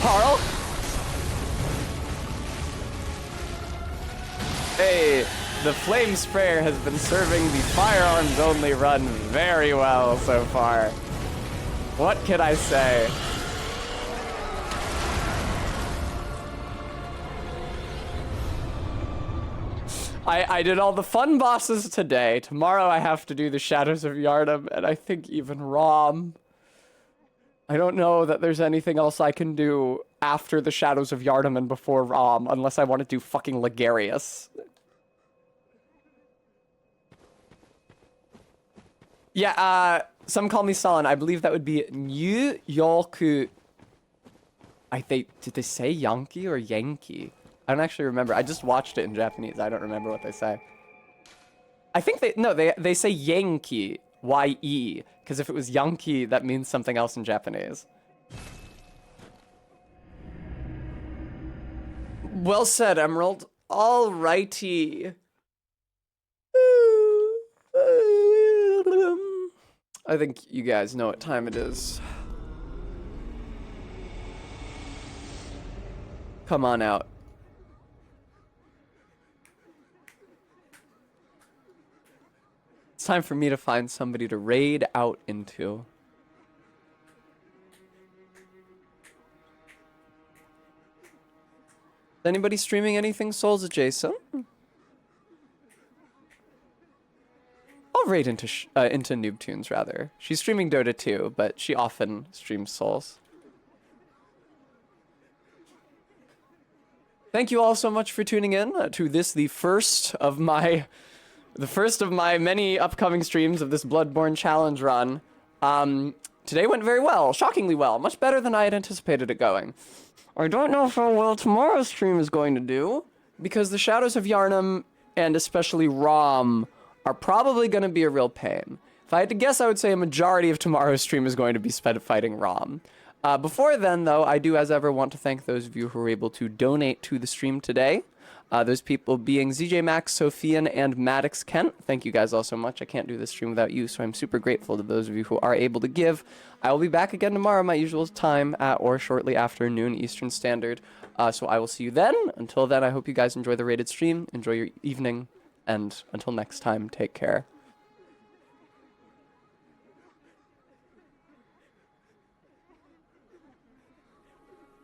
Carl? Hey, the flame sprayer has been serving the firearms only run very well so far. What can I say? I did all the fun bosses today. Tomorrow I have to do the Shadows of Yharnam, and I think even Rom. I don't know that there's anything else I can do after the Shadows of Yharnam and before Rom, unless I want to do fucking Ligarius. Yeah, some call me Sullen. I believe that would be New Yorku. Did they say Yankee or Yankee? I don't actually remember. I just watched it in Japanese. I don't remember what they say. I think they say Yankee, Y-E, because if it was Yankee, that means something else in Japanese. Well said, Emerald. Alrighty. I think you guys know what time it is. Come on out. It's time for me to find somebody to raid out into. Is anybody streaming anything Souls adjacent? I'll raid into Noobtunes, rather. She's streaming Dota 2, but she often streams Souls. Thank you all so much for tuning in to this, the first of my many upcoming streams of this Bloodborne challenge run. Today went very well, shockingly well, much better than I had anticipated it going. I don't know how well tomorrow's stream is going to do, because the Shadows of Yharnam, and especially Rom, are probably going to be a real pain. If I had to guess, I would say a majority of tomorrow's stream is going to be spent fighting Rom. Before then, though, I do, as ever, want to thank those of you who were able to donate to the stream today. Those people being ZJ Max, Sophian, and Maddox Kent. Thank you guys all so much. I can't do this stream without you, so I'm super grateful to those of you who are able to give. I will be back again tomorrow, my usual time, at or shortly after noon Eastern Standard. So I will see you then. Until then, I hope you guys enjoy the rated stream, enjoy your evening, and until next time, take care.